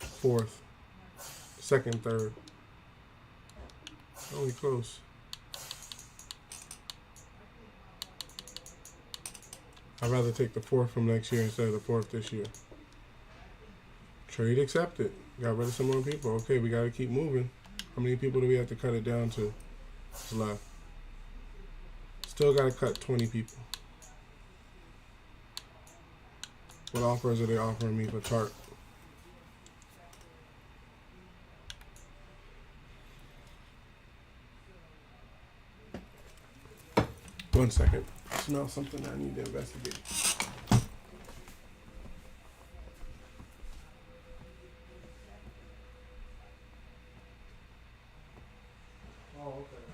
Fourth. Second, third. Only close. I'd rather take the fourth from next year instead of the fourth this year. Trade accepted. Got rid of some more people. Okay, we got to keep moving. How many people do we have to cut it down to? What's left? Still got to cut 20 people. What offers are they offering me for Tart? One second. I smell something I need to investigate. Oh, okay.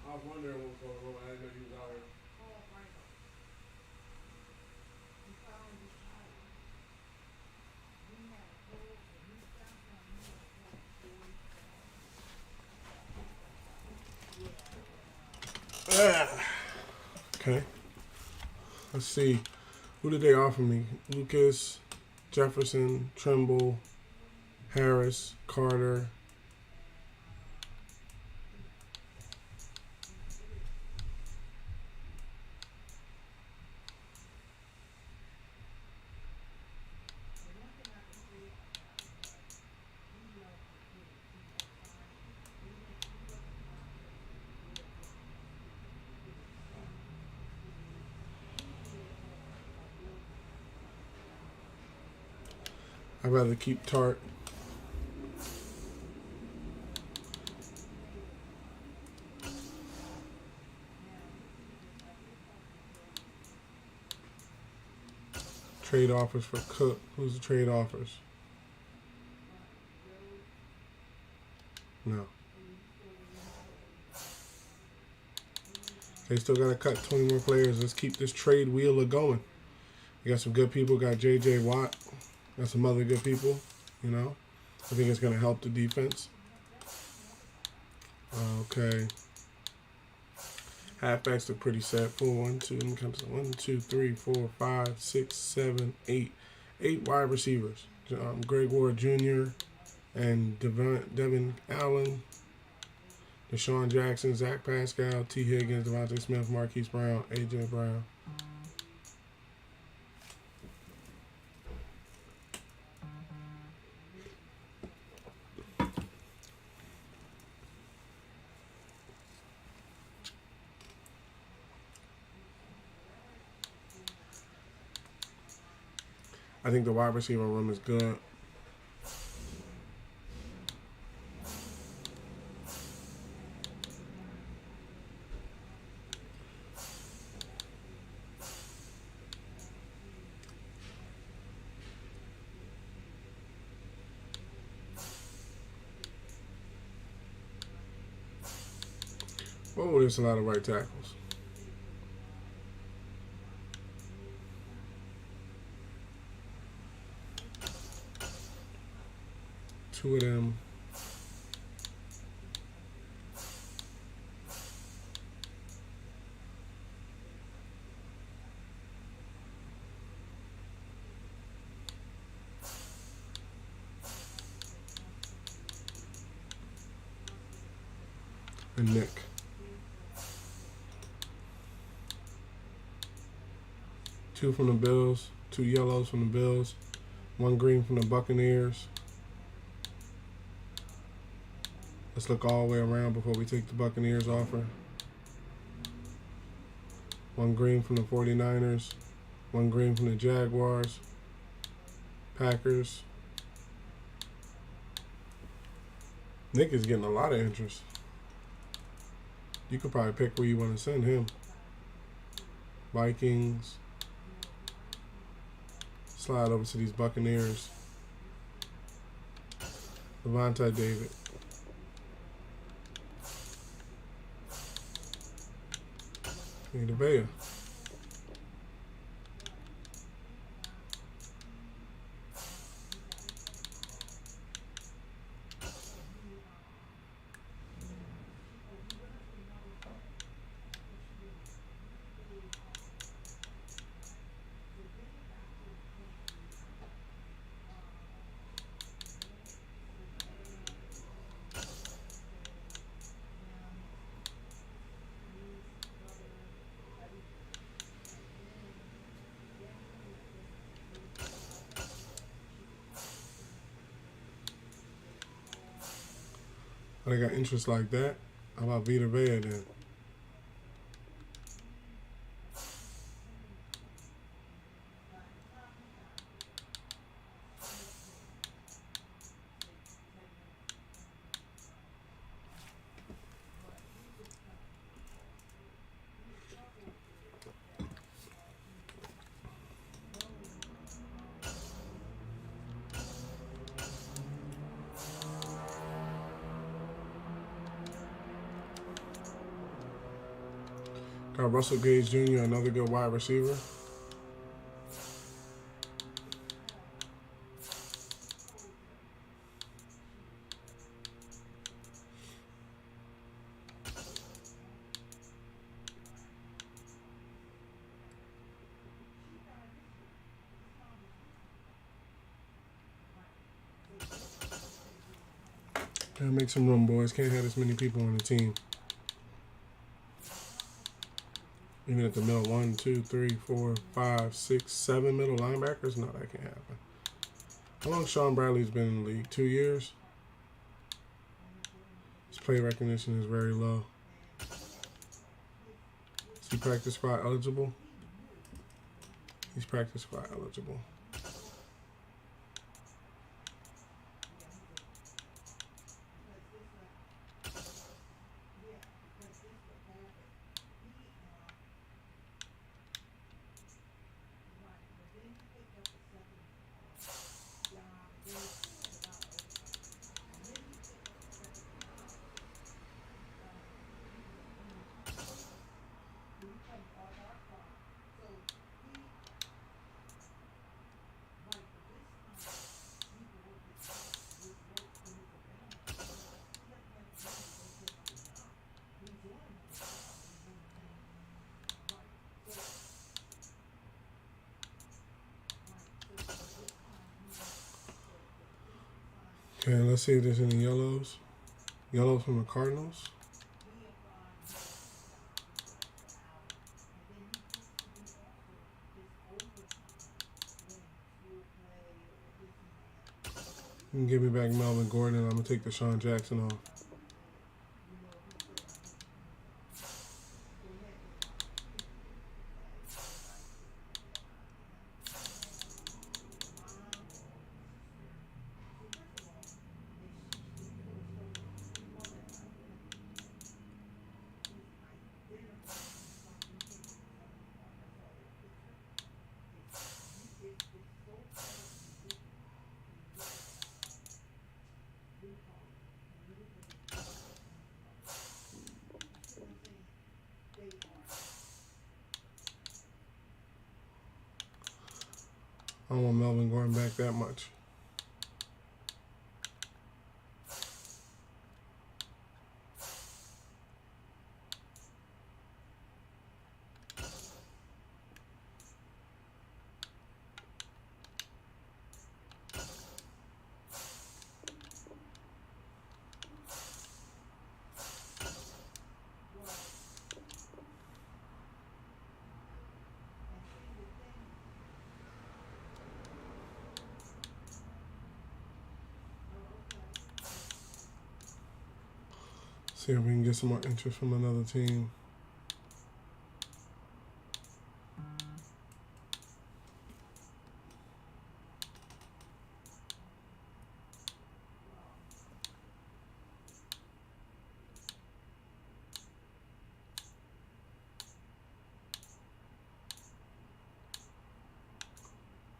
I was wondering what was going on. I didn't know you was out here. Okay. Let's see. Who did they offer me? Lucas, Jefferson, Trimble, Harris, Carter. I'd rather keep Tart. Trade offers for Cook. Who's the trade offers? No. They still got to cut 20 more players. Let's keep this trade wheel going. We got some good people. Got J.J. Watt. Got some other good people. You know, I think it's going to help the defense. Okay. Halfbacks are pretty set. 1, 2, 3, 4, 5, 6, 7, 8. 8 wide receivers. Greg Ward Jr. and Devin Allen, Deshaun Jackson, Zach Pascal, T. Higgins, Devontae Smith, Marquise Brown, A.J. Brown. I think the wide receiver room is good. Oh, there's a lot of right tackles. Two of them. And Nick. Two from the Bills, 2 yellows from the Bills, 1 green from the Buccaneers. Let's look all the way around before we take the Buccaneers offer. 1 green from the 49ers, 1 green from the Jaguars, Packers. Nick is getting a lot of interest. You could probably pick where you want to send him. Vikings. Slide over to these Buccaneers. Levante David. Vita Vea. They got interest like that. How about Vita Vea then? Got Russell Gage Jr., another good wide receiver. Gotta make some room, boys. Can't have this many people on the team. Even at the middle, 1, 2, 3, 4, 5, 6, 7 middle linebackers? No, that can't happen. How long Sean Bradley's been in the league? 2 years? His play recognition is very low. Is he practice squad eligible? He's practice squad eligible. Okay, let's see if there's any yellows. Yellows from the Cardinals. You can give me back Melvin Gordon. I'm going to take the Deshaun Jackson off. I don't want Melvin Gordon back that much. See if we can get some more interest from another team.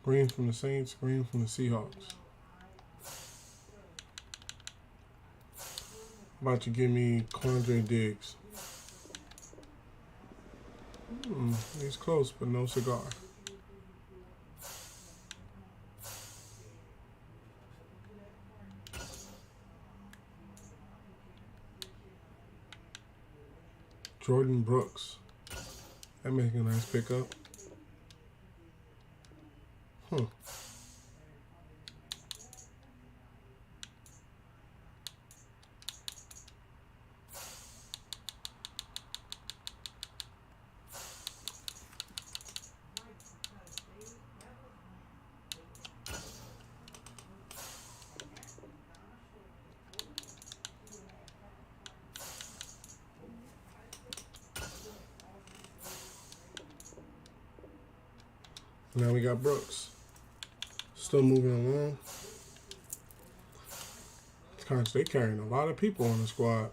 Green from the Saints, green from the Seahawks. About to give me Quandre Diggs. He's close, but no cigar. Jordan Brooks. That makes a nice pickup. Now we got Brooks. Still moving along. They carrying a lot of people on the squad.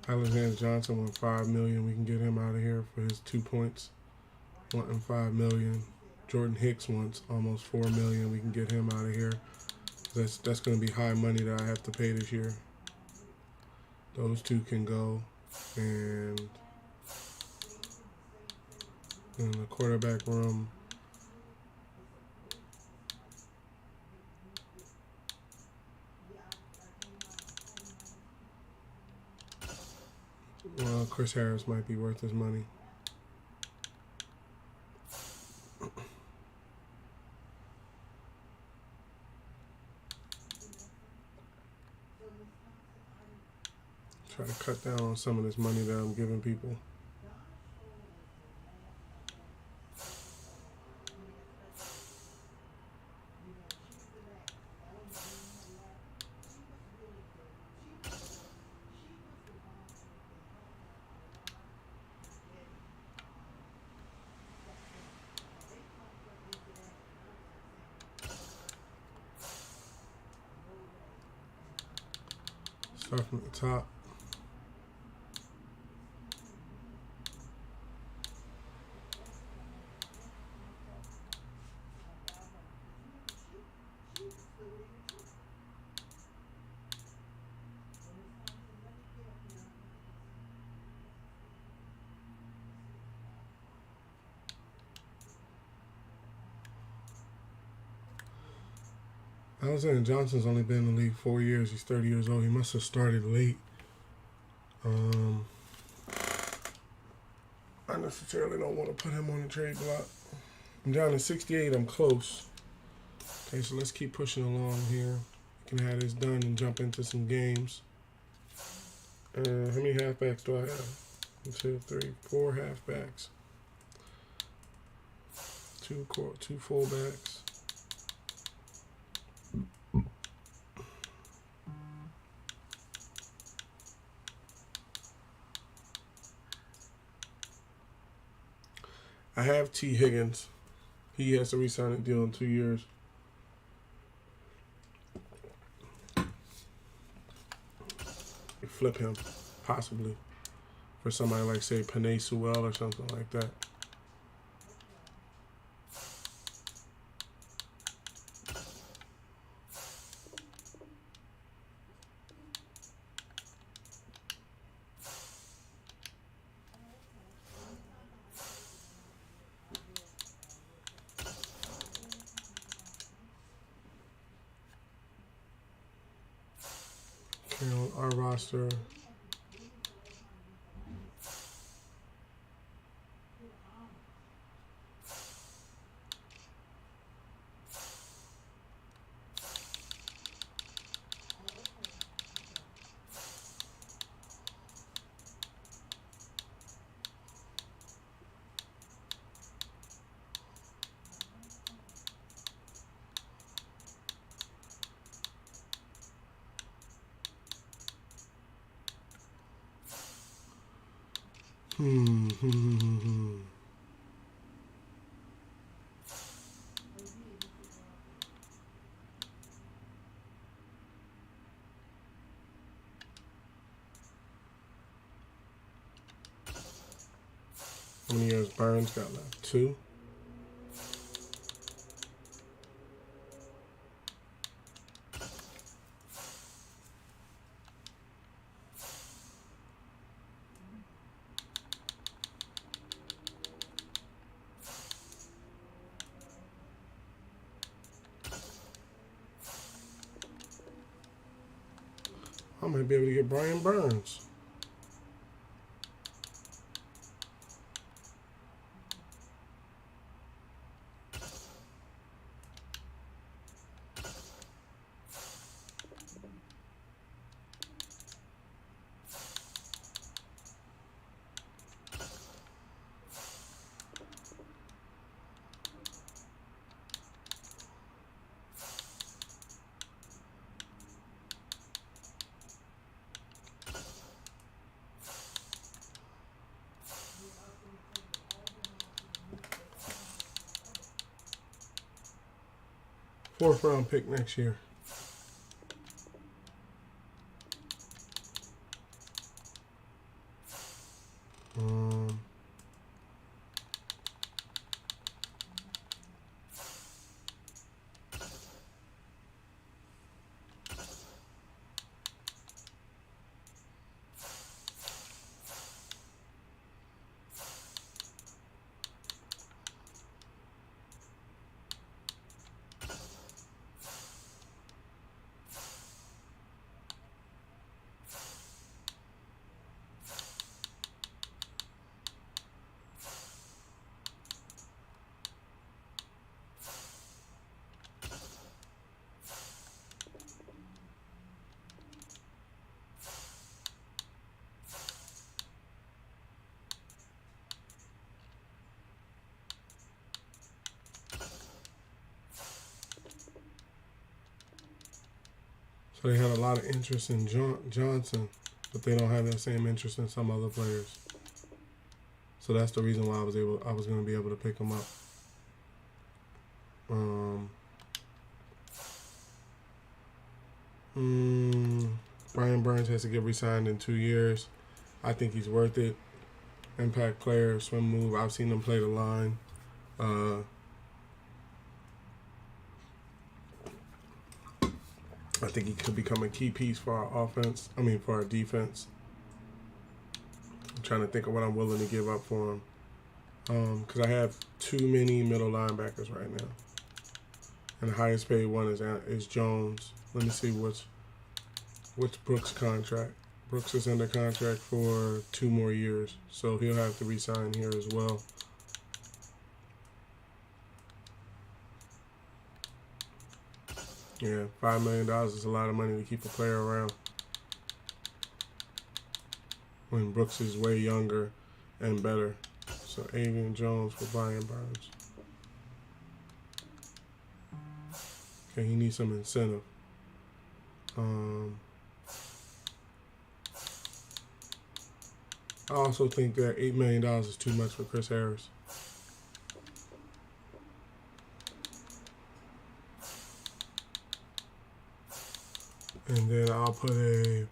Alexander Johnson wants $5 million. We can get him out of here for his 2 points. Wanting $5 million. Jordan Hicks wants almost $4 million. We can get him out of here. That's going to be high money that I have to pay this year. Those two can go. And in the quarterback room, well, Chris Harris might be worth his money. Try to cut down on some of this money that I'm giving people. Start from the top. Alexander Johnson's only been in the league 4 years. He's 30 years old. He must have started late. I necessarily don't want to put him on the trade block. I'm down to 68. I'm close. Okay, so let's keep pushing along here. We can have this done and jump into some games. How many halfbacks do I have? 1, 2, 3, 4 halfbacks. Two fullbacks. I have T. Higgins. He has to re-sign a deal in 2 years. Flip him, possibly, for somebody like, say, Penei Sewell or something like that. Our roster. How many years Burns got left? 2. I might be able to get Brian Burns. Fourth round pick next year. So they had a lot of interest in Johnson, but they don't have that same interest in some other players. So that's the reason why I was going to be able to pick him up. Brian Burns has to get re-signed in 2 years. I think he's worth it. Impact player, swim move. I've seen him play the line. I think he could become a key piece for our offense. For our defense. I'm trying to think of what I'm willing to give up for him. Because I have too many middle linebackers right now. And the highest paid one is Jones. Let me see what's Brooks' contract. Brooks is under contract for 2 more years. So he'll have to re-sign here as well. Yeah, $5 million is a lot of money to keep a player around when Brooks is way younger and better. So Avian Jones for Brian Burns. Okay, he needs some incentive. I also think that $8 million is too much for Chris Harris. And then I'll put a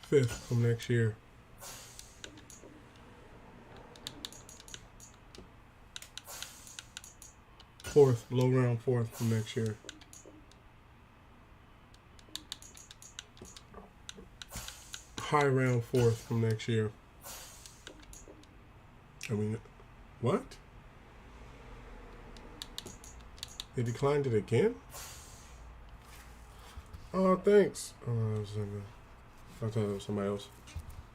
5th from next year. Low round 4th from next year. High round 4th from next year. What? They declined it again? Oh, thanks. I thought it was somebody else.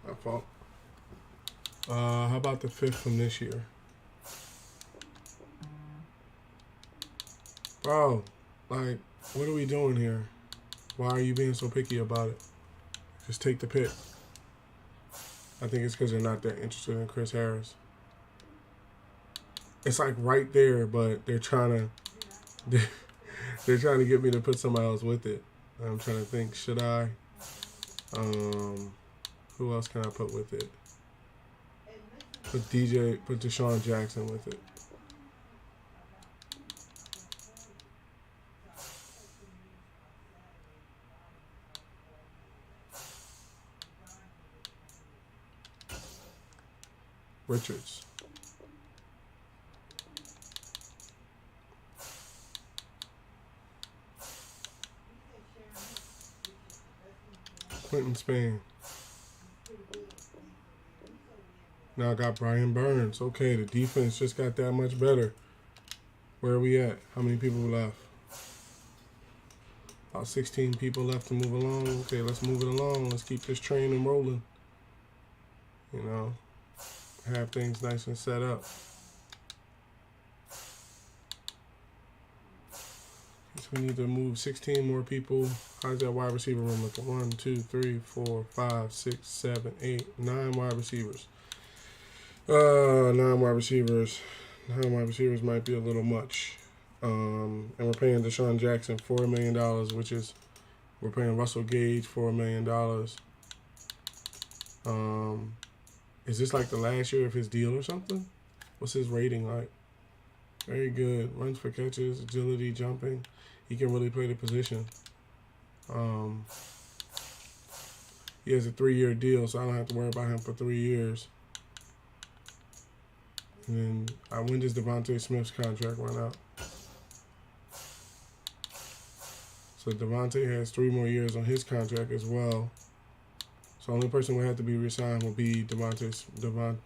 My fault. How about the 5th from this year? Bro, what are we doing here? Why are you being so picky about it? Just take the pick. I think it's because they're not that interested in Chris Harris. It's right there, but they're trying to get me to put somebody else with it. I'm trying to think, should I? Who else can I put with it? put Deshaun Jackson with it. Richards. Quentin Spain. Now I got Brian Burns. Okay, the defense just got that much better. Where are we at? How many people left? About 16 people left to move along. Okay, let's move it along. Let's keep this train rolling. You know, have things nice and set up. So we need to move 16 more people. How's that wide receiver room looking? 1, 2, 3, 4, 5, 6, 7, 8, 9 wide receivers. 9 wide receivers. 9 wide receivers might be a little much. And we're paying Deshaun Jackson $4 million, which is, we're paying Russell Gage $4 million. Is this like the last year of his deal or something? What's his rating like? Very good. Runs for catches, agility, jumping. He can really play the position. He has a 3-year deal, so I don't have to worry about him for 3 years. And then when does Devontae Smith's contract run out? So Devontae has 3 more years on his contract as well. So the only person who would have to be re-signed will be Deshaun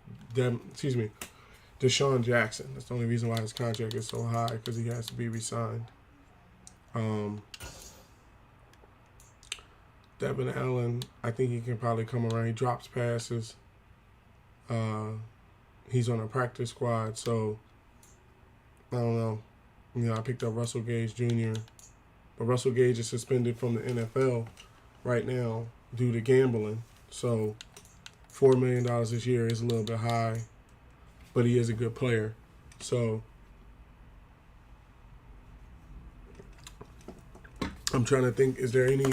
Jackson. That's the only reason why his contract is so high, because he has to be re-signed. Devin Allen, I think he can probably come around. He drops passes. He's on a practice squad, so I don't know. You know, I picked up Russell Gage Jr., but Russell Gage is suspended from the NFL right now due to gambling. So $4 million this year is a little bit high, but he is a good player. So I'm trying to think, is there any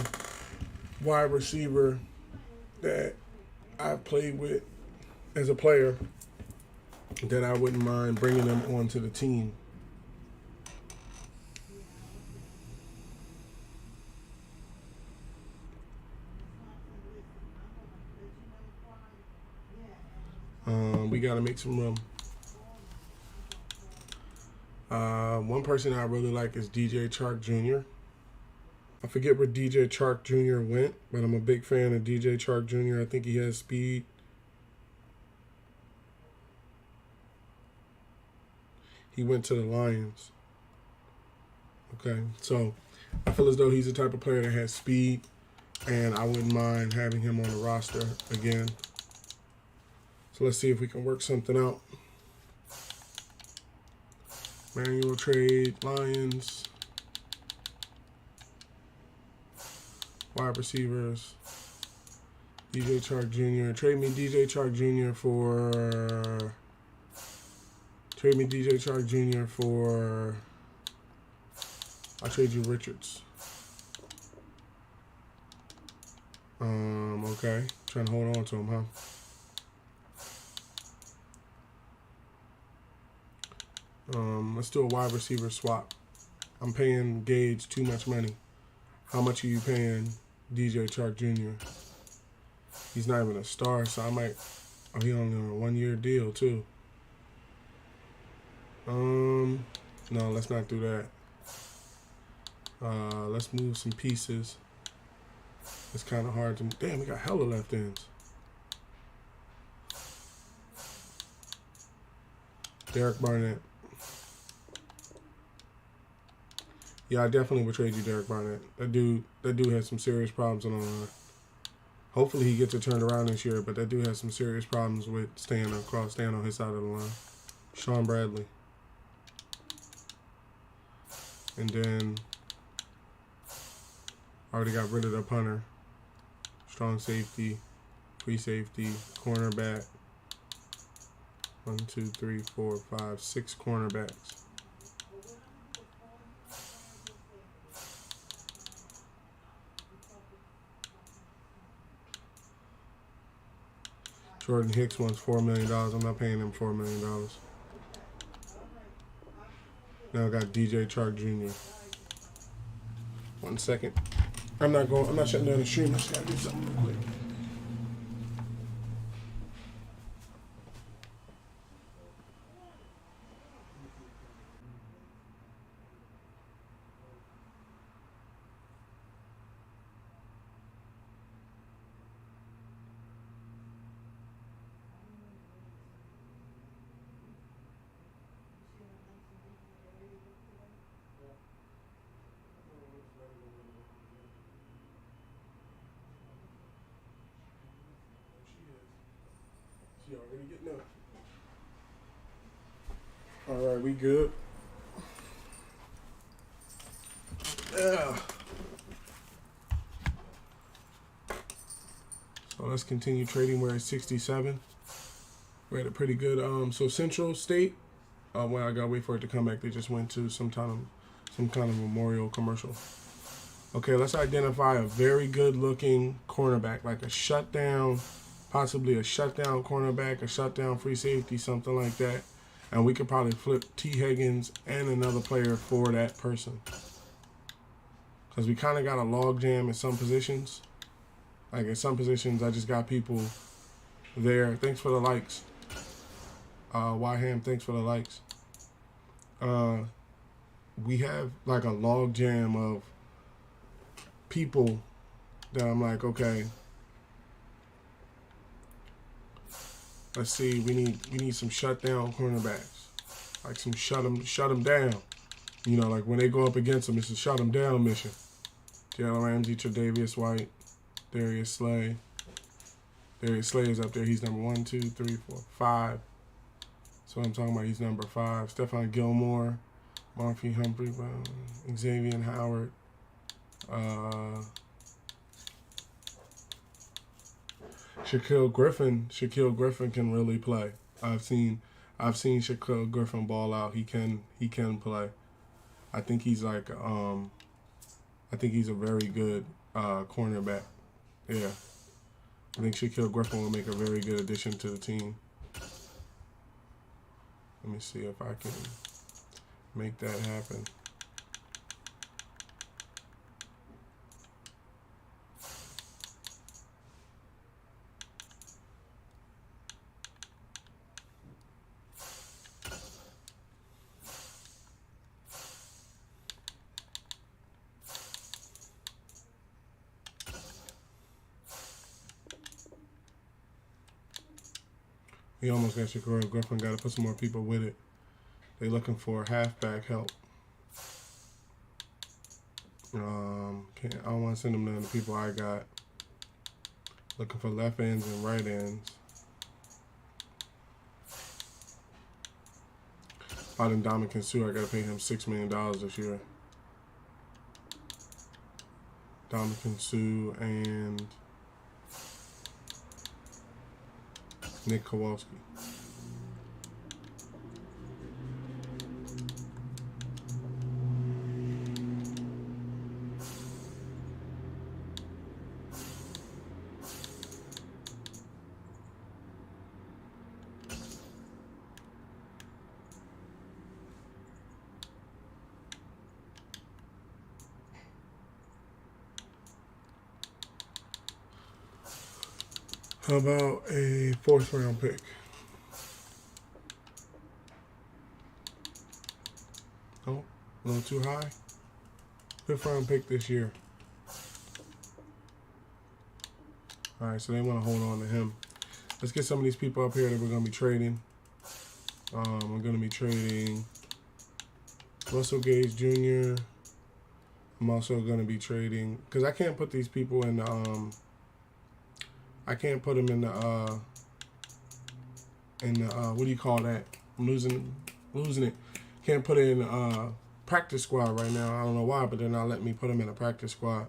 wide receiver that I've played with as a player that I wouldn't mind bringing them onto the team? We got to make some room. One person I really like is DJ Chark Jr. I forget where DJ Chark Jr. went, but I'm a big fan of DJ Chark Jr. I think he has speed. He went to the Lions. Okay, so I feel as though he's the type of player that has speed, and I wouldn't mind having him on the roster again. So let's see if we can work something out. Manual trade, Lions. Wide receivers. DJ Chark Jr. Trade me DJ Chark Jr. for... Trade me DJ Chark Jr. for... I'll trade you Richards. Okay. Trying to hold on to him, huh? Let's do a wide receiver swap. I'm paying Gage too much money. How much are you paying DJ Chark Jr.? He's not even a star, so I might... Oh, he only on a 1-year deal, too. No, let's not do that. Let's move some pieces. It's kind of hard to... Damn, we got hella left ends. Derek Barnett. Yeah, I definitely would trade you Derek Barnett. That dude has some serious problems on the line. Hopefully he gets it turned around this year, but that dude has some serious problems with staying on his side of the line. Sean Bradley. And then I already got rid of the punter. Strong safety, free safety, cornerback. 1, 2, 3, 4, 5, 6 cornerbacks. Jordan Hicks wants $4 million. I'm not paying him $4 million. Now I got DJ Chark Jr. 1 second. I'm not shutting down the stream. I just gotta do something real quick. She already getting up. All right, we good. Yeah. So let's continue trading. We're at 67. We're at a pretty good. So Central State. Well, I gotta wait for it to come back. They just went to some kind of memorial commercial. Okay, let's identify a very good looking cornerback, like a shutdown, possibly a shutdown cornerback, a shutdown free safety, something like that. And we could probably flip T. Higgins and another player for that person. Because we kind of got a log jam in some positions. Like in some positions, I just got people there. Thanks for the likes. Yham, thanks for the likes. We have like a log jam of people that I'm like, okay, let's see, we need some shutdown cornerbacks, like some shut them down. You know, like when they go up against them, it's a shut them down mission. Jalen Ramsey, Tre'Davious White, Darius Slay. Darius Slay is up there. He's number 1, 2, 3, 4, 5. So I'm talking about. He's number 5. Stephon Gilmore, Marfie Humphrey, Xavier Howard. Shaquille Griffin can really play. I've seen Shaquille Griffin ball out. He can play. I think he's like I think he's a very good cornerback. Yeah. I think Shaquille Griffin will make a very good addition to the team. Let me see if I can make that happen. We almost got Shaquille Griffin. Got to put some more people with it. They looking for halfback help. I don't want to send them to the people I got. Looking for left ends and right ends. Out in Dominican Sue, I got to pay him $6 million this year. Dominican Sue and Nick Kowalski. How about a 4th round pick? Oh, a little too high. 5th round pick this year. All right, so they want to hold on to him. Let's get some of these people up here that we're going to be trading. We're going to be trading Russell Gage Jr. I'm also going to be trading, because I can't put these people in the, I can't put them in the what do you call that? I'm losing it. Can't put it in practice squad right now. I don't know why, but they're not letting me put them in a practice squad.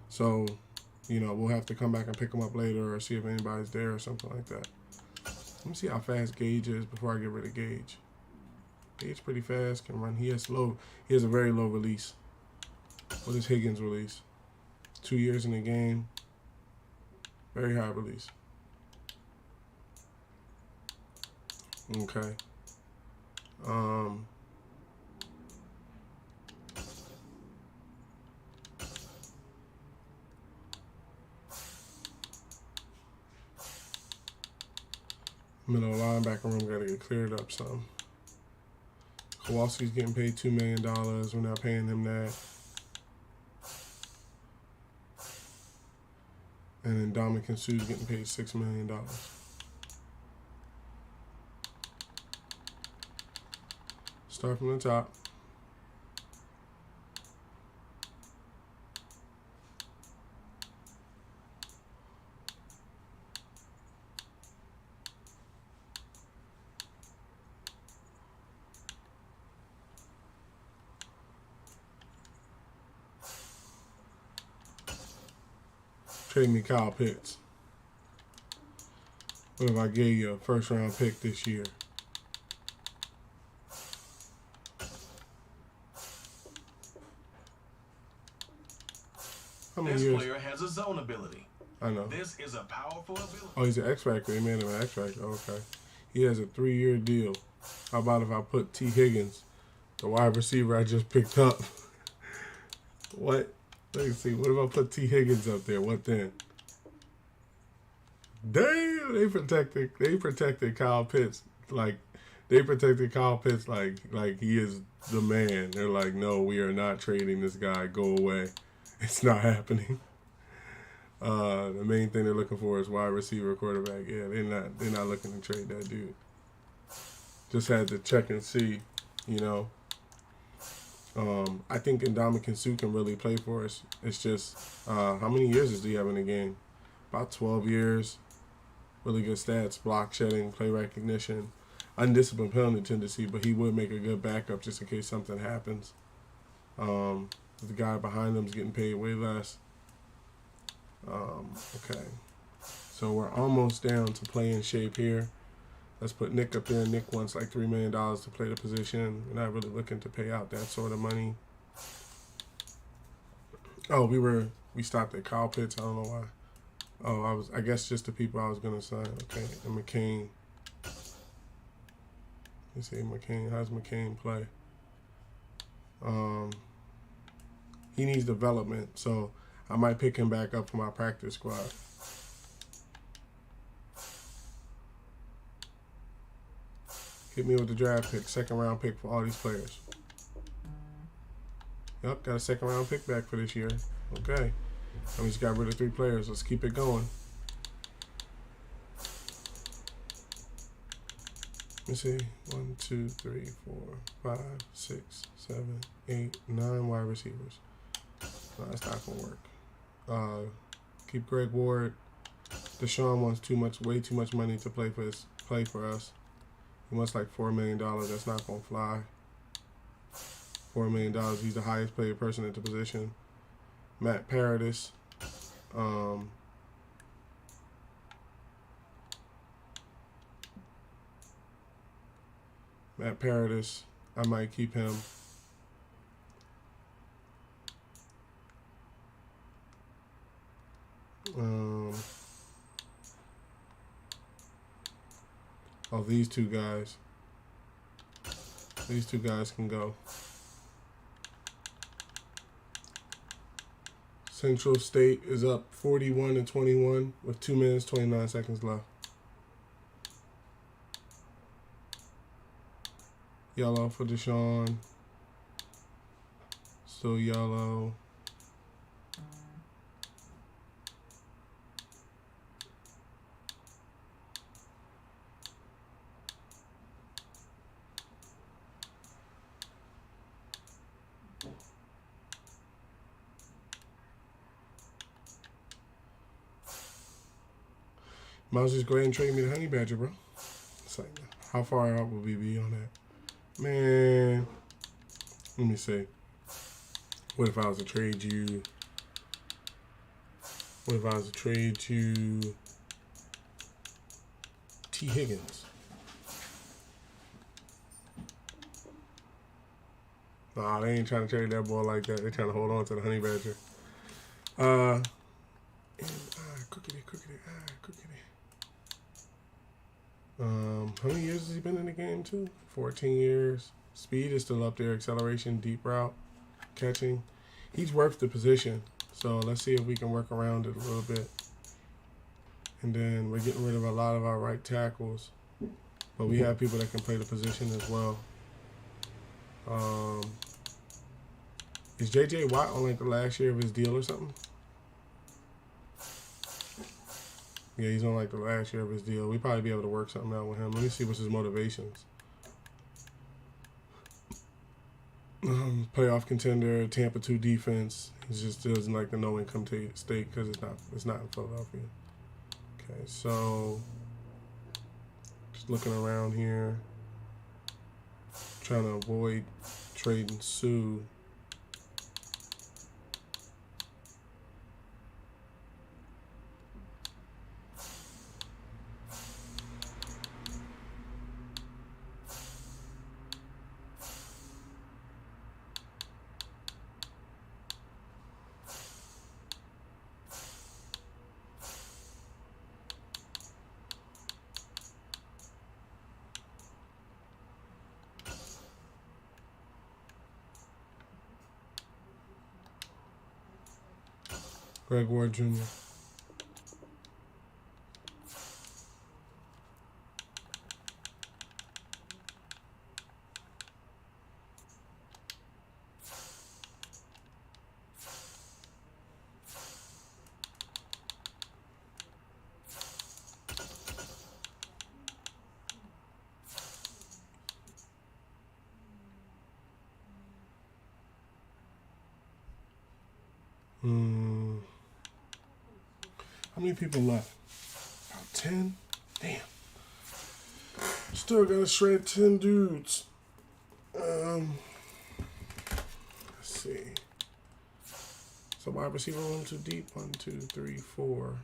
So, you know, we'll have to come back and pick them up later or see if anybody's there or something like that. Let me see how fast Gage is before I get rid of Gage. Gage pretty fast, can run. He has a very low release. What is Higgins' release? 2 years in the game. Very high release. Okay. Middle linebacker room got to get cleared up some. Kowalski's getting paid $2 million. We're not paying him that. And then Dominican Sue's getting paid $6 million. Start from the top. Trade me Kyle Pitts. What if I gave you a first round pick this year? How many This years? player has a zone ability. I know. This is a powerful ability. Oh, he's an X Factor. They made him an X Factor. Okay. He has a 3-year deal. How about if I put T. Higgins, the wide receiver I just picked up? What? Let me see. What if I put T. Higgins up there? What then? Damn, they protected Kyle Pitts like he is the man. They're like, no, we are not trading this guy. Go away. It's not happening. The main thing they're looking for is wide receiver, quarterback. Yeah, they're not looking to trade that dude. Just had to check and see, you know. I think Ndamukong Suh can really play for us. It's just how many years does he have in the game? About 12 years. Really good stats, block shedding, play recognition, undisciplined penalty tendency, but he would make a good backup just in case something happens. The guy behind him is getting paid way less. Okay. So we're almost down to playing shape here. Let's put Nick up there. Nick wants like $3 million to play the position. We're not really looking to pay out that sort of money. Oh, we stopped at Kyle Pitts. I don't know why. Oh, I guess just the people I was gonna sign. Okay, and McCain. Let's see, McCain. How's McCain play? He needs development, so I might pick him back up for my practice squad. Hit me with the draft pick, second round pick for all these players. Yep, got a second round pick back for this year. Okay. I just got rid of 3 players. Let's keep it going. Let me see. 1, 2, 3, 4, 5, 6, 7, 8, 9 wide receivers. No, that's not gonna work. Keep Greg Ward. Deshaun wants way too much money to play for us. He wants like $4 million. That's not gonna fly. $4 million. He's the highest paid person at the position. Matt Paradis. Matt Paradis. I might keep him. Oh, these two guys. These two guys can go. Central State is up 41-21 with 2 minutes, 29 seconds left. Yellow for Deshaun. Still yellow. Might as well just go ahead and trade me the Honey Badger, bro. It's like, how far out will we be on that? Man, let me see. What if I was to trade you? What if I was to trade you T. Higgins? Nah, they ain't trying to trade that boy like that. They're trying to hold on to the Honey Badger. Crookedy. How many years has he been in the game too? 14 years. Speed is still up there. Acceleration, deep route, catching. He's worth the position. So let's see if we can work around it a little bit. And then we're getting rid of a lot of our right tackles. But we have people that can play the position as well. Is J.J. Watt on like the last year of his deal or something? Yeah, he's on like the last year of his deal. We'd probably be able to work something out with him. Let me see what's his motivations. Playoff contender, Tampa 2 defense. He just doesn't like the no income state because it's not in Philadelphia. Okay, so just looking around here, trying to avoid trading Sue. Greg Ward Jr. How many people left? About 10? Damn. Still gotta shred 10 dudes. Let's see. So wide receiver room too deep. 1, 2, 3, 4.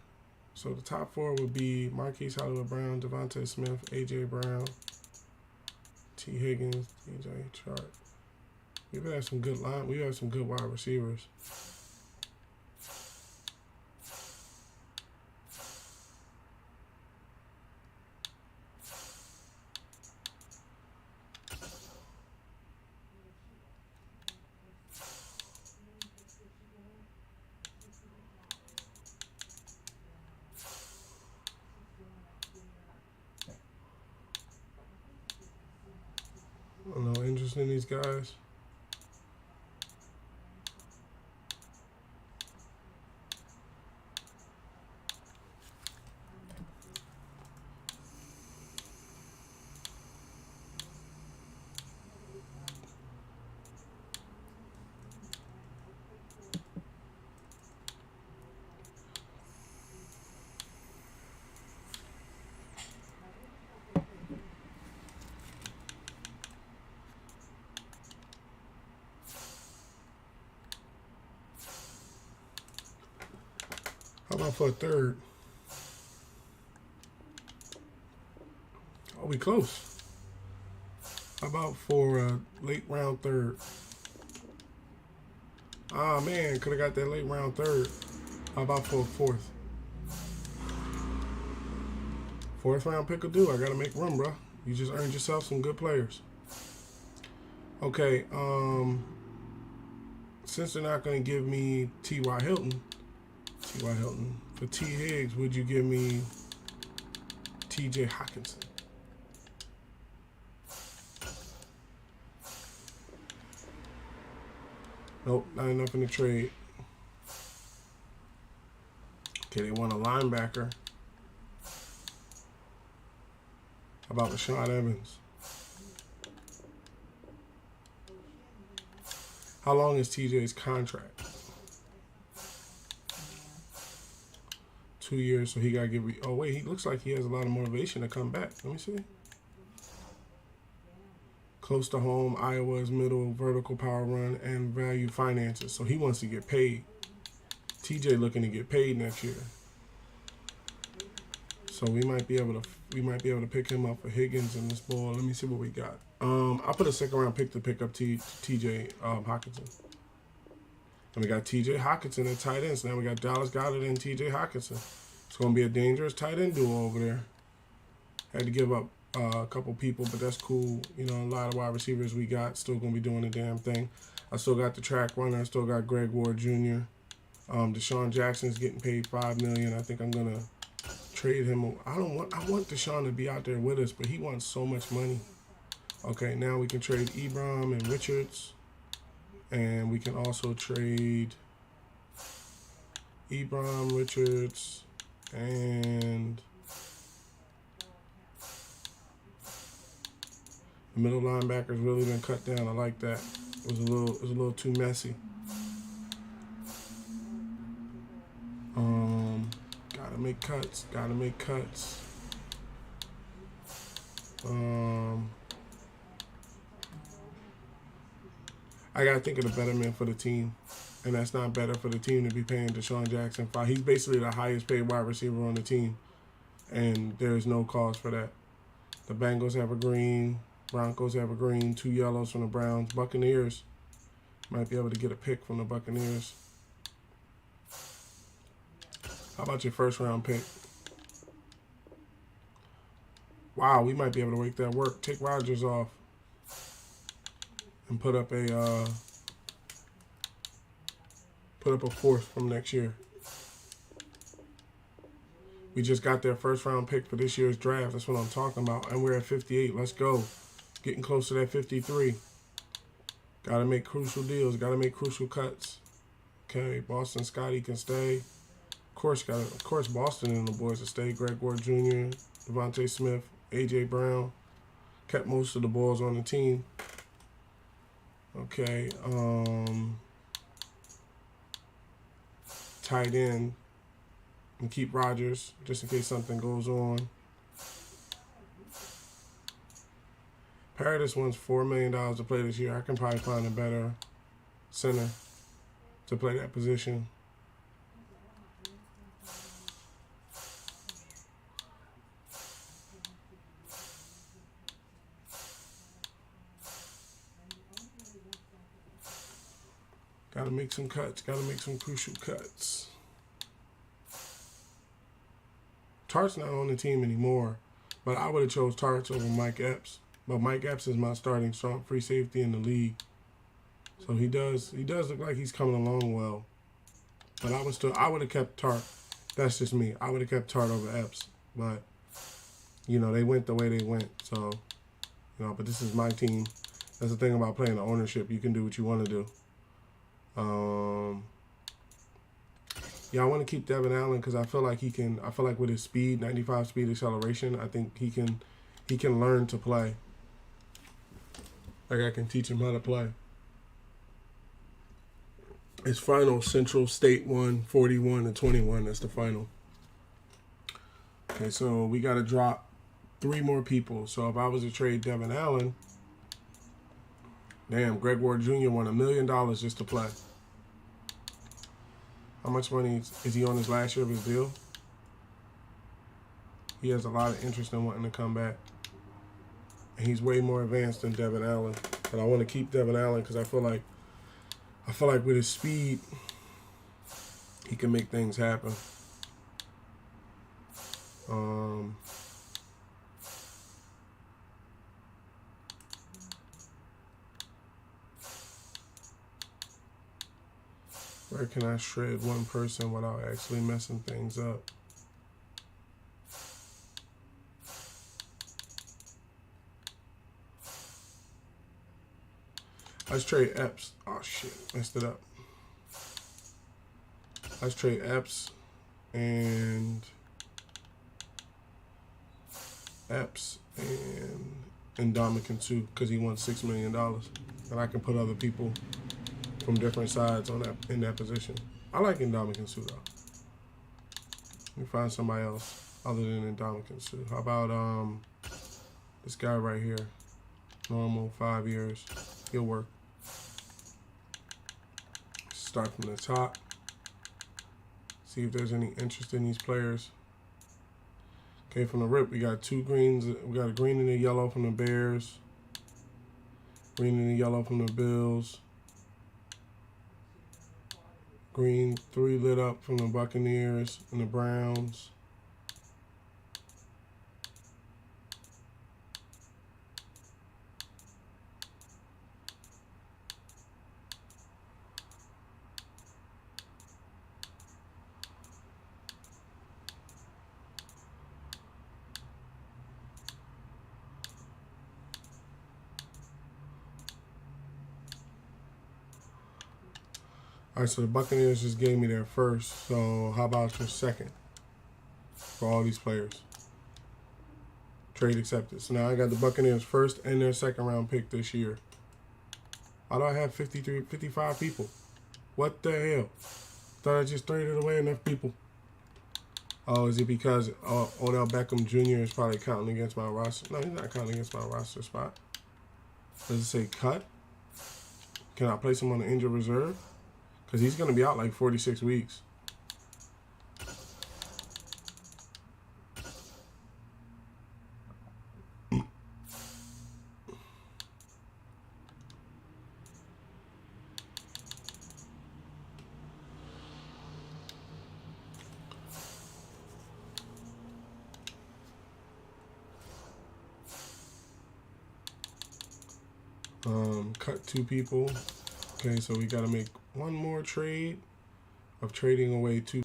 So the top 4 would be Marquise Hollywood Brown, Devontae Smith, AJ Brown, T. Higgins, DJ Chark. We have some good line. We have some good wide receivers. No interest in these guys. How about for a third? Oh, we close. How about for a late round third? Ah, man, could have got that late round third. How about for a fourth? Fourth round pick will do. I got to make room, bro. You just earned yourself some good players. Okay, since they're not going to give me T.Y. Hilton, for T. Higgs, would you give me T.J. Hockenson? Nope, not enough in the trade. Okay, they want a linebacker. How about Rashawn Evans? How long is TJ's contract? 2 years, so he got to get... oh, wait, he looks like he has a lot of motivation to come back. Let me see. Close to home, Iowa's middle, vertical power run, and value finances. So he wants to get paid. TJ looking to get paid next year. So we might be able to pick him up for Higgins in this ball. Let me see what we got. I'll put a second round pick to pick up TJ Hockenson. And we got T.J. Hockenson at tight end. So now we got Dallas Goedert and T.J. Hockenson. It's going to be a dangerous tight end duo over there. Had to give up a couple people, but that's cool. You know, a lot of wide receivers we got still gonna be doing the damn thing. I still got the track runner. I still got Greg Ward Jr. Deshaun Jackson's getting paid $5 million. I think I'm gonna trade him. I want Deshaun to be out there with us, but he wants so much money. Okay, now we can trade Ebron and Richards, and we can also trade Ebron, Richards, and the middle linebacker's really been cut down. I like that. It was a little too messy. Gotta make cuts. Gotta make cuts. I gotta think of the betterment for the team, and that's not better for the team to be paying Deshaun Jackson. He's basically the highest paid wide receiver on the team, and there's no cause for that. The Bengals have a green, Broncos have a green, 2 yellows from the Browns. Buccaneers might be able to get a pick from the Buccaneers. How about your first round pick? Wow, we might be able to make that work. Take Rodgers off and put up a fourth from next year. We just got their first round pick for this year's draft. That's what I'm talking about. And we're at 58. Let's go. Getting close to that 53. Got to make crucial deals. Got to make crucial cuts. Okay, Boston Scotty can stay. Of course, Boston and the boys will stay. Greg Ward Jr., Devontae Smith, A.J. Brown. Kept most of the balls on the team. Okay, tight end. And keep Rodgers, just in case something goes on. Paradis wants $4 million to play this year. I can probably find a better center to play that position. Got to make some cuts. Got to make some crucial cuts. Tart's not on the team anymore, but I would have chose Tarts over Mike Epps. But Mike Epps is my starting strong free safety in the league, so he does look like he's coming along well. But I would have kept Tart. That's just me. I would have kept Tart over Epps, but you know they went the way they went. So but this is my team. That's the thing about playing the ownership. You can do what you want to do. Yeah, I want to keep Devin Allen because I feel like he can. I feel like with his speed, 95 speed acceleration, I think he can learn to play. Like I can teach him how to play. It's final Central State 1, 41-21. That's the final. Okay, so we got to drop 3 more people. So if I was to trade Devin Allen, damn, Greg Ward Jr. won $1 million just to play. How much money is he on his last year of his deal? He has a lot of interest in wanting to come back. And he's way more advanced than Devin Allen. But I want to keep Devin Allen because I feel like with his speed, he can make things happen. Where can I shred one person without actually messing things up? Let's trade Epps. Oh shit, messed it up. Let's trade Epps and Ndamukong too, because he won $6 million, and I can put other people from different sides in that position. I like Ndamukong Suh though. Let me find somebody else other than Ndamukong Suh. How about this guy right here? Normal, 5 years. He'll work. Start from the top. See if there's any interest in these players. Okay, from the rip, we got 2 greens. We got a green and a yellow from the Bears. Green and a yellow from the Bills. Green 3 lit up from the Buccaneers and the Browns. right, so the Buccaneers just gave me their first. So how about your second for all these players? Trade accepted. So now I got the Buccaneers first and their second round pick this year. Why do I have 55 people? What the hell? Thought I just traded away enough people. Oh, is it because Odell Beckham Jr. is probably counting against my roster? No, he's not counting against my roster spot. Does it say cut? Can I place him on the injured reserve? Because he's going to be out like 46 weeks. Cut 2 people. Okay, so we got to make one more trade of trading away 2.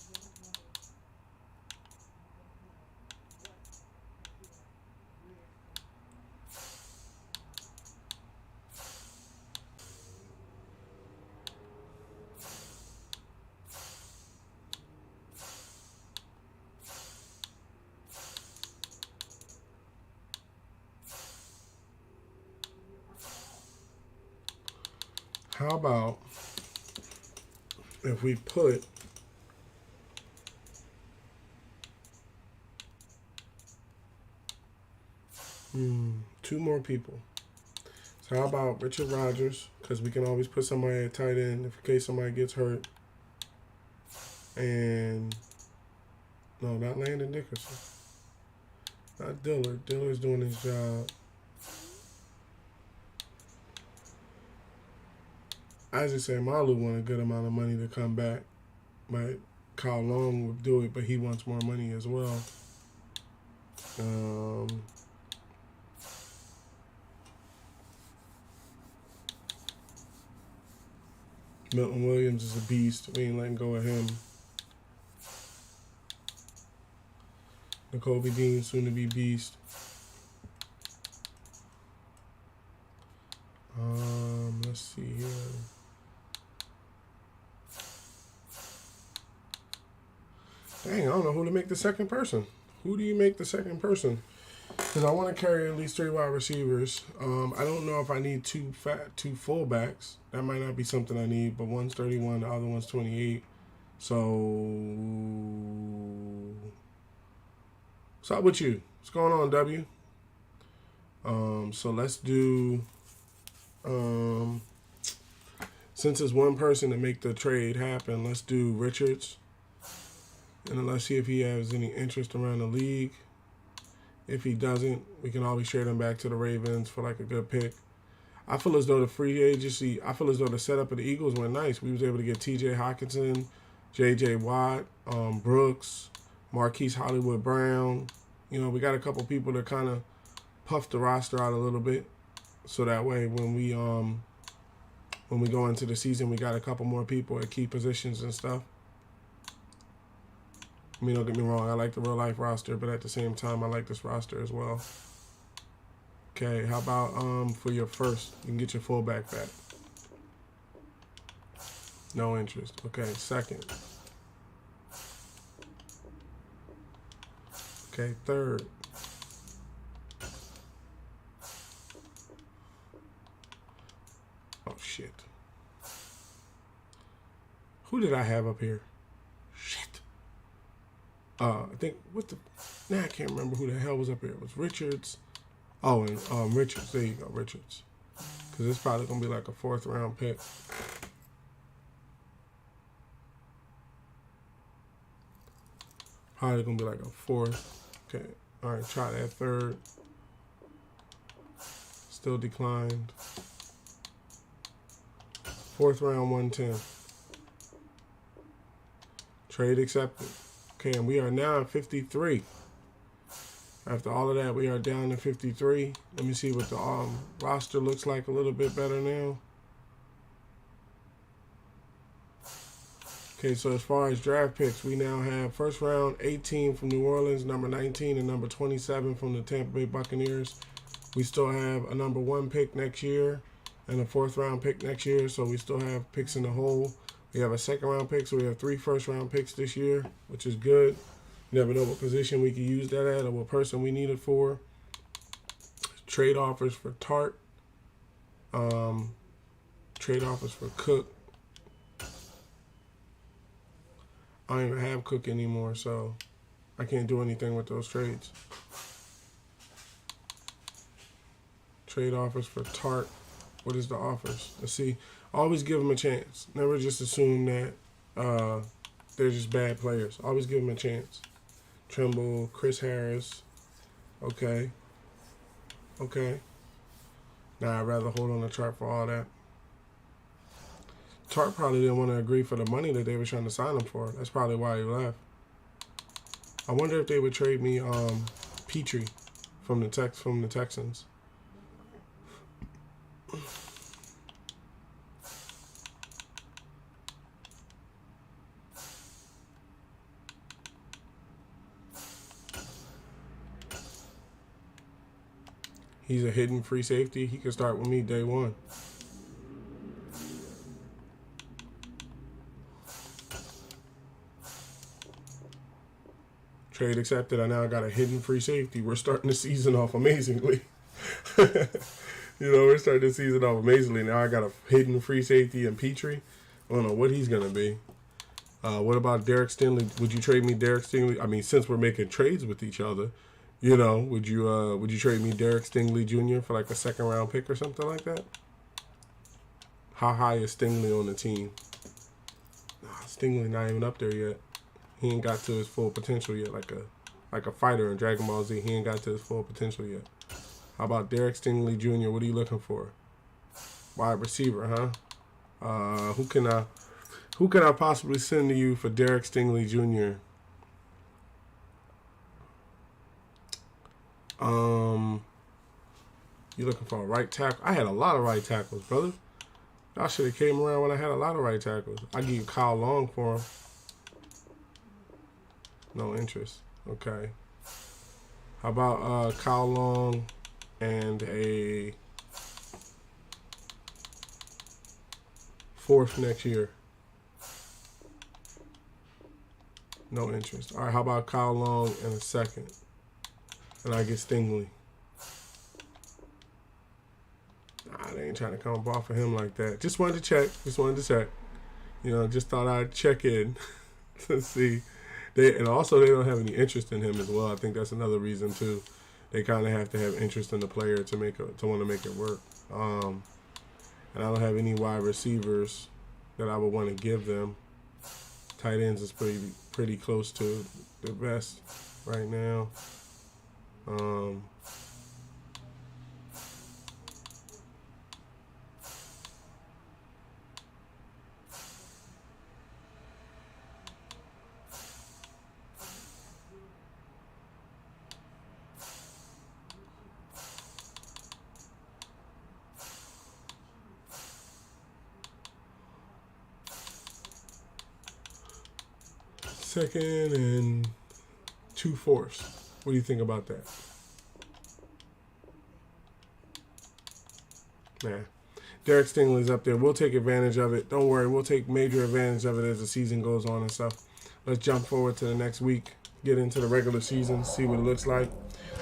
How about if we put two more people? So how about Richard Rodgers? Because we can always put somebody at tight end in case somebody gets hurt. And no, not Landon Dickerson. Not Dillard. Dillard's doing his job. Isaac Malu want a good amount of money to come back, but Kyle Long would do it, but he wants more money as well. Milton Williams is a beast. We ain't letting go of him. N'Kobe Dean, soon to be beast. Let's see here. Dang, I don't know who to make the second person. Who do you make the second person? Because I want to carry at least 3 wide receivers. I don't know if I need two fullbacks. That might not be something I need, but one's 31, the other one's 28. So, what's up with you? What's going on, W? So let's do, since it's one person to make the trade happen, let's do Richards. And then let's see if he has any interest around the league. If he doesn't, we can always trade him back to the Ravens for like a good pick. I feel as though the free agency, I feel as though the setup of the Eagles went nice. We was able to get T.J. Hockenson, J.J. Watt, Brooks, Marquise Hollywood Brown. You know, we got a couple people that kind of puffed the roster out a little bit. So that way when we go into the season, we got a couple more people at key positions and stuff. I mean, don't get me wrong, I like the real life roster, but at the same time, I like this roster as well. Okay, how about for your first, you can get your fullback back. No interest. Okay, second. Okay, third. Oh, shit. Who did I have up here? Shit. I think, I can't remember who the hell was up here. It was Richards. Oh, and Richards. There you go, Richards. Because it's probably going to be like a 4th round pick. Probably going to be like a 4th. Okay. All right, try that third. Still declined. 4th round, 110. Trade accepted. Okay, and we are now at 53. After all of that, we are down to 53. Let me see what the roster looks like a little bit better now. Okay, so as far as draft picks, we now have first round 18 from New Orleans, number 19, and number 27 from the Tampa Bay Buccaneers. We still have a number 1 pick next year and a 4th round pick next year, so we still have picks in the hole. We have a second-round pick, so we have 3 first-round picks this year, which is good. You never know what position we can use that at or what person we need it for. Trade offers for Tart. Trade offers for Cook. I don't even have Cook anymore, so I can't do anything with those trades. Trade offers for Tart. What is the offers? Let's see. Always give them a chance. Never just assume that they're just bad players. Always give them a chance. Trimble, Chris Harris. Okay. Nah, I'd rather hold on to Tart for all that. Tart probably didn't want to agree for the money that they were trying to sign him for. That's probably why he left. I wonder if they would trade me Petrie from the Texans. He's a hidden free safety. He can start with me day one. Trade accepted. I now got a hidden free safety. We're starting the season off amazingly. We're starting the season off amazingly. Now I got a hidden free safety in Petrie. I don't know what he's going to be. What about Derek Stingley? Would you trade me Derek Stingley? I mean, since we're making trades with each other, would you trade me Derek Stingley Jr. for like a second-round pick or something like that? How high is Stingley on the team? Stingley not even up there yet. He ain't got to his full potential yet. Like a fighter in Dragon Ball Z, he ain't got to his full potential yet. How about Derek Stingley Jr.? What are you looking for? Wide receiver, huh? Who can I possibly send to you for Derek Stingley Jr.? You looking for a right tackle? I had a lot of right tackles, brother. Y'all should have came around when I had a lot of right tackles. I give you Kyle Long for him. No interest. Okay. How about Kyle Long and a 4th next year? No interest. All right, how about Kyle Long and a 2nd? And I get Stingley. Nah, they ain't trying to come up off of him like that. Just wanted to check. Just thought I'd check in to see. And also, they don't have any interest in him as well. I think that's another reason, too. They kind of have to have interest in the player to want to make it work. And I don't have any wide receivers that I would want to give them. Tight ends is pretty close to the best right now. Second and 2/4. What do you think about that? Nah. Derek Stingley's up there. We'll take advantage of it. Don't worry. We'll take major advantage of it as the season goes on and stuff. Let's jump forward to the next week. Get into the regular season. See what it looks like.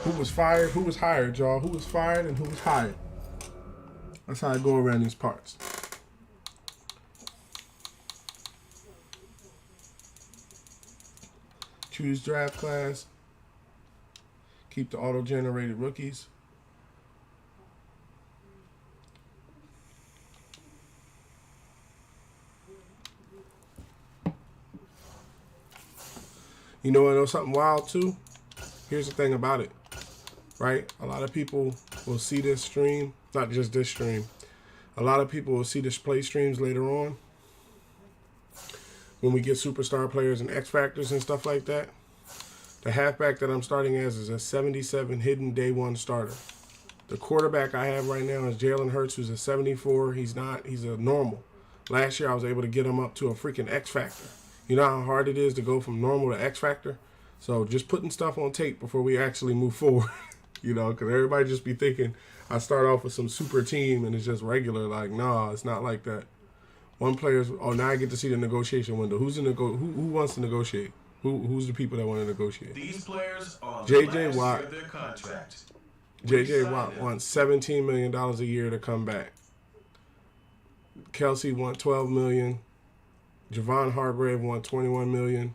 Who was fired? Who was hired, y'all? Who was fired and who was hired? That's how I go around these parts. Choose draft class. Keep the auto-generated rookies. You know something wild too? Here's the thing about it, right? A lot of people will see this stream, not just this stream. A lot of people will see this play streams later on. When we get superstar players and X Factors and stuff like that, the halfback that I'm starting as is a 77 hidden day one starter. The quarterback I have right now is Jalen Hurts, who's a 74. He's a normal. Last year I was able to get him up to a freaking X Factor. You know how hard it is to go from normal to X Factor? So just putting stuff on tape before we actually move forward. Because everybody just be thinking I start off with some super team and it's just regular. Like, nah, it's not like that. One player's. Oh, now I get to see the negotiation window. Who's who wants to negotiate? Who's the people that want to negotiate? These players are on the J.J. last Watt. year of their contract. J.J. Re-sign Watt them. wants $17 million a year to come back. Kelsey wants $12 million. Javon Hargrave won $21 million.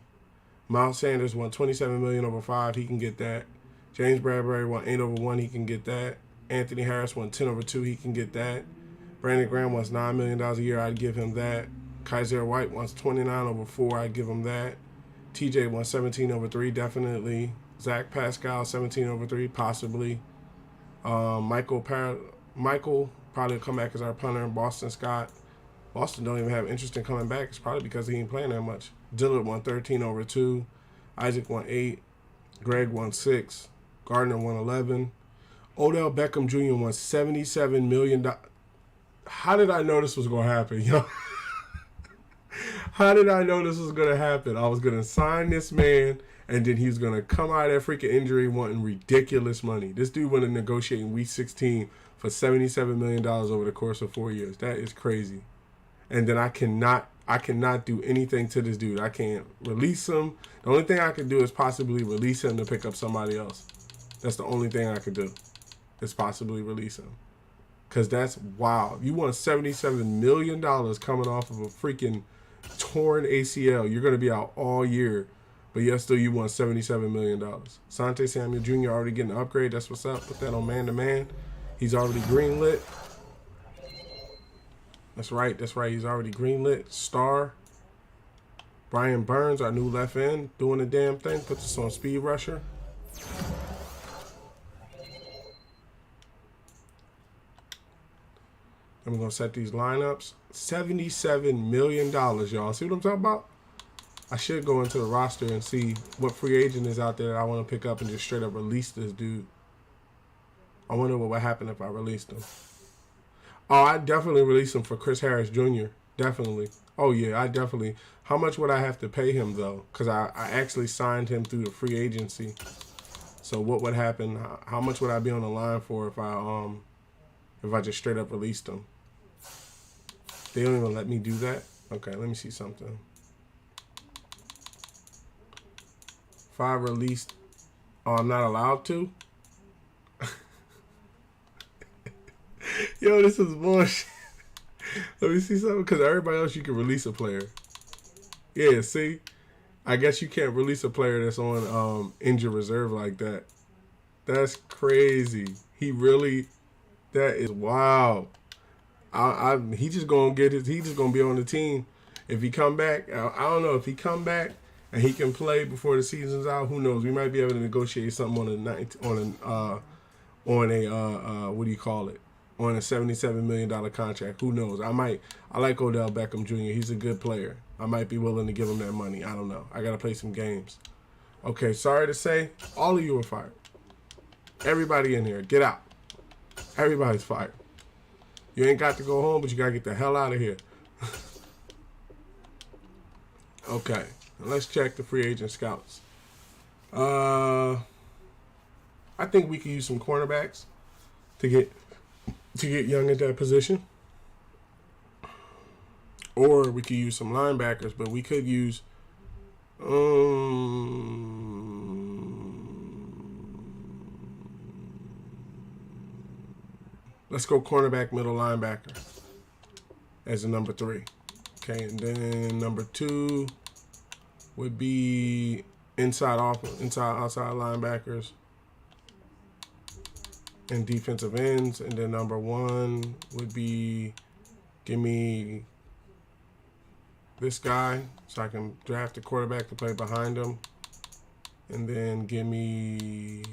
Miles Sanders won $27 million over 5. He can get that. James Bradbury won 8 over 1. He can get that. Anthony Harris won 10 over 2. He can get that. Brandon Graham wants $9 million a year. I'd give him that. Kaiser White wants 29 over 4. I'd give him that. TJ won 17 over 3. Definitely. Zach Pascal 17 over 3. Possibly. Michael probably will come back as our punter. Boston Scott. Boston don't even have interest in coming back. It's probably because he ain't playing that much. Dillard won 13 over 2. Isaac won 8. Greg won 6. Gardner won 11. Odell Beckham Jr. won $77 million. How did I know this was going to happen, yo? How did I know this was going to happen? I was going to sign this man, and then he was going to come out of that freaking injury wanting ridiculous money. This dude went to negotiate in week 16 for $77 million over the course of 4 years. That is crazy. And then I cannot do anything to this dude. I can't release him. The only thing I could do is possibly release him to pick up somebody else. That's the only thing I could do, is possibly release him. Because that's wild. You want $77 million coming off of a freaking torn ACL. You're going to be out all year, but yet still you want $77 million. Sante Samuel Jr. already getting an upgrade. That's what's up. Put that on man-to-man. He's already greenlit. That's right. He's already greenlit. Star. Brian Burns, our new left end, doing the damn thing. Put this on speed rusher. And we're going to set these lineups. $77 million, y'all. See what I'm talking about? I should go into the roster and see what free agent is out there that I want to pick up and just straight up release this dude. I wonder what would happen if I released him. Oh, I'd definitely release him for Chris Harris Jr. Definitely. Oh, yeah, I definitely. How much would I have to pay him, though? Because I actually signed him through the free agency. So what would happen? How much would I be on the line for if I just straight up released him? They don't even let me do that? Okay, let me see something. If I released... Oh, I'm not allowed to? Yo, this is bullshit. Let me see something. Because everybody else, you can release a player. Yeah, see? I guess you can't release a player that's on injured reserve like that. That's crazy. He really... That is wild. He just gonna get his. He just gonna be on the team if he come back. I don't know if he come back and he can play before the season's out. Who knows? We might be able to negotiate something on a what do you call it? On a $77 million contract. Who knows? I like Odell Beckham Jr. He's a good player. I might be willing to give him that money. I don't know. I gotta play some games. Okay, sorry to say, all of you are fired. Everybody in here, get out. Everybody's fired. You ain't got to go home, but you got to get the hell out of here. Okay. Let's check the free agent scouts. I think we could use some cornerbacks to get young at that position. Or we could use some linebackers, but we could use let's go cornerback, middle linebacker as a number 3. Okay, and then number 2 would be inside, outside linebackers and defensive ends. And then number 1 would be, give me this guy so I can draft a quarterback to play behind him. And then give me...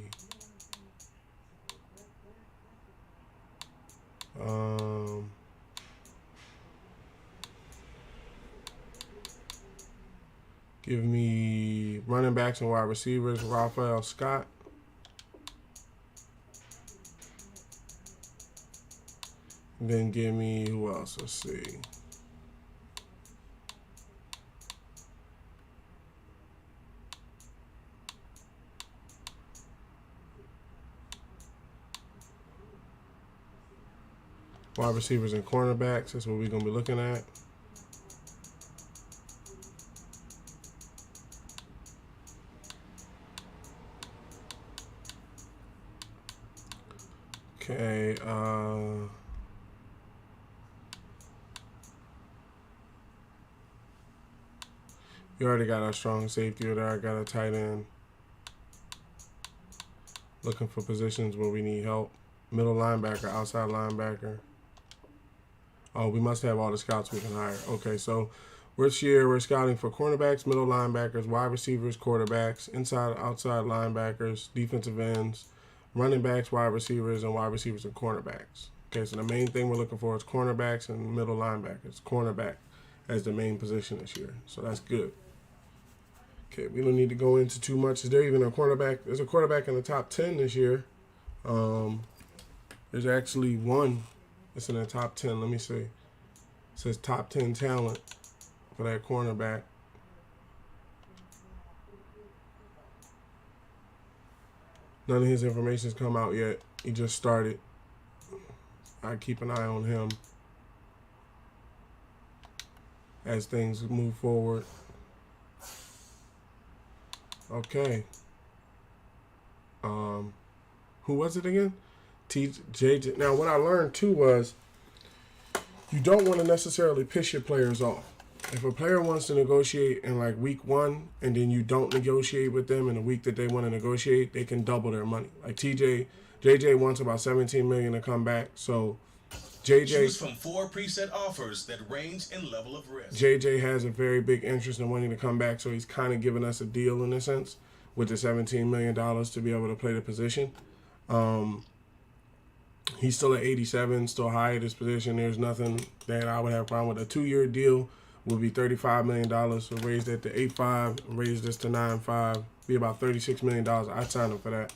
give me running backs and wide receivers, Raphael Scott. And then give me, who else? Let's see. Wide receivers and cornerbacks. That's what we're going to be looking at. a you already got a strong safety or there. I got a tight end. Looking for positions where we need help. Middle linebacker, outside linebacker. Oh, we must have all the scouts we can hire. Okay, so this year we're scouting for cornerbacks, middle linebackers, wide receivers, quarterbacks, inside, outside linebackers, defensive ends, running backs, wide receivers, and cornerbacks. Okay, so the main thing we're looking for is cornerbacks and middle linebackers. Cornerback as the main position this year, so that's good. Okay, we don't need to go into too much. Is there even a cornerback? There's a quarterback in the top 10 this year. There's actually one that's in the top 10. Let me see. It says top 10 talent for that cornerback. None of his information's come out yet. He just started. I keep an eye on him as things move forward. Okay. Who was it again? JJ. Now, what I learned too was you don't want to necessarily piss your players off. If a player wants to negotiate in like week 1 and then you don't negotiate with them in the week that they want to negotiate, they can double their money. Like JJ wants about $17 million to come back. So Choose from 4 preset offers that range in level of risk. JJ has a very big interest in wanting to come back, so he's kind of giving us a deal in a sense with the $17 million to be able to play the position. He's still at 87, still high at his position. There's nothing that I would have a problem with. A 2-year deal would be $35 million. So raise that to 8.5, raise this to 9.5, be about $36 million. I'd sign him for that.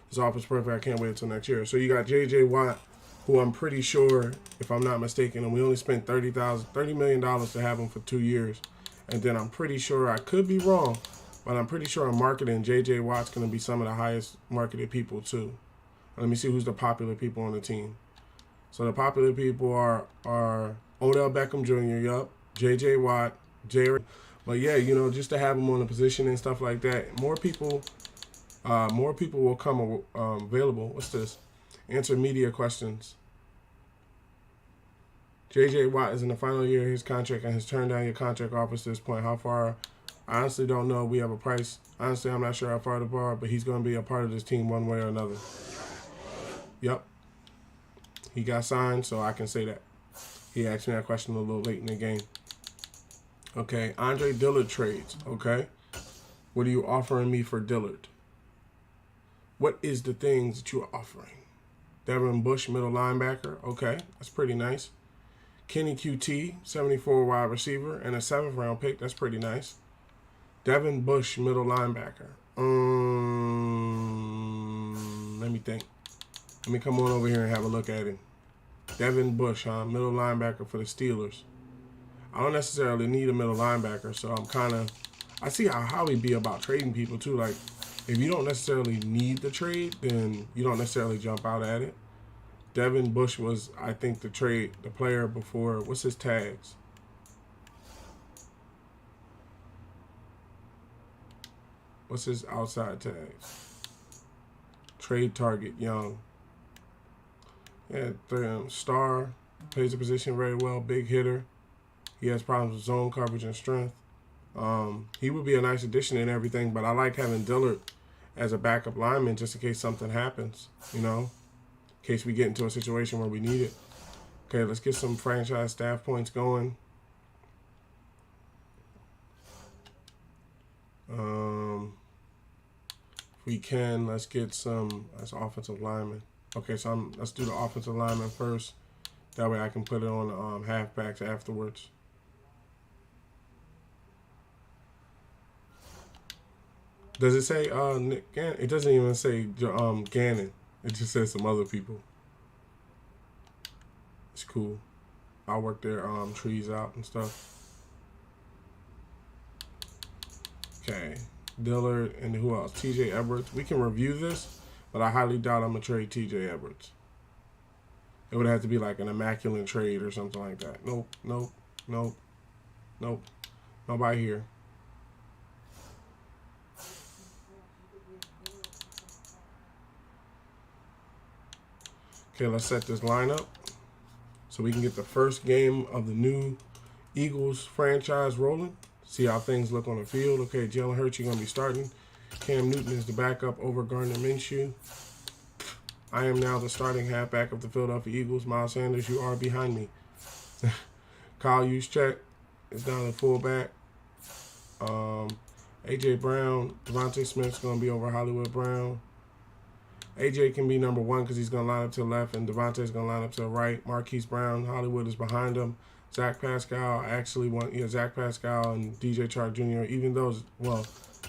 His offer's perfect. I can't wait until next year. So you got J.J. Watt, who I'm pretty sure, if I'm not mistaken, and we only spent $30 million to have him for 2 years. And then I'm pretty sure, I could be wrong, but I'm pretty sure on marketing, J.J. Watt's going to be some of the highest marketed people too. Let me see who's the popular people on the team. So the popular people are Odell Beckham Jr., yup, J.J. Watt, But yeah, you know, just to have him on the position and stuff like that, more people will come available. What's this? Answer media questions. J.J. Watt is in the final year of his contract and has turned down your contract offers to this point. How far? I honestly don't know. We have a price. Honestly, I'm not sure how far to bar, but he's going to be a part of this team one way or another. Yep. He got signed, so I can say that. He asked me that question a little late in the game. Okay, Andre Dillard trades. Okay. What are you offering me for Dillard? What is the things that you are offering? Devin Bush, middle linebacker. Okay, that's pretty nice. Kenny QT, 74 wide receiver, and a 7th round pick. That's pretty nice. Devin Bush, middle linebacker. Let me think. Let me come on over here and have a look at him. Devin Bush, middle linebacker for the Steelers. I don't necessarily need a middle linebacker, so I see how Howie be about trading people too. Like, if you don't necessarily need the trade, then you don't necessarily jump out at it. Devin Bush was, I think, the player before. What's his tags? What's his outside tags? Trade target, young. Yeah, star, plays the position very well, big hitter. He has problems with zone coverage and strength. He would be a nice addition and everything, but I like having Dillard as a backup lineman just in case something happens, you know, in case we get into a situation where we need it. Okay, let's get some franchise staff points going. If we can, let's get some as offensive lineman. Okay, so let's do the offensive lineman first. That way I can put it on the halfbacks afterwards. Does it say Nick Gannon? It doesn't even say Gannon. It just says some other people. It's cool. I work their trees out and stuff. Okay. Dillard and who else? T.J. Edwards. We can review this, but I highly doubt I'm going to trade T.J. Edwards. It would have to be like an immaculate trade or something like that. Nope, nope, nope, nope. Nobody here. Okay, let's set this line up so we can get the first game of the new Eagles franchise rolling. See how things look on the field. Okay, Jalen Hurts, you're going to be starting. Cam Newton is the backup over Gardner Minshew. I am now the starting halfback of the Philadelphia Eagles. Miles Sanders, you are behind me. Kyle Juszczyk is down at fullback. A.J. Brown, Devontae Smith's going to be over Hollywood Brown. A.J. can be number one because he's going to line up to the left, and Devontae's going to line up to the right. Marquise Brown, Hollywood is behind him. Zach Pascal, Zach Pascal and DJ Chark Jr., even though, well,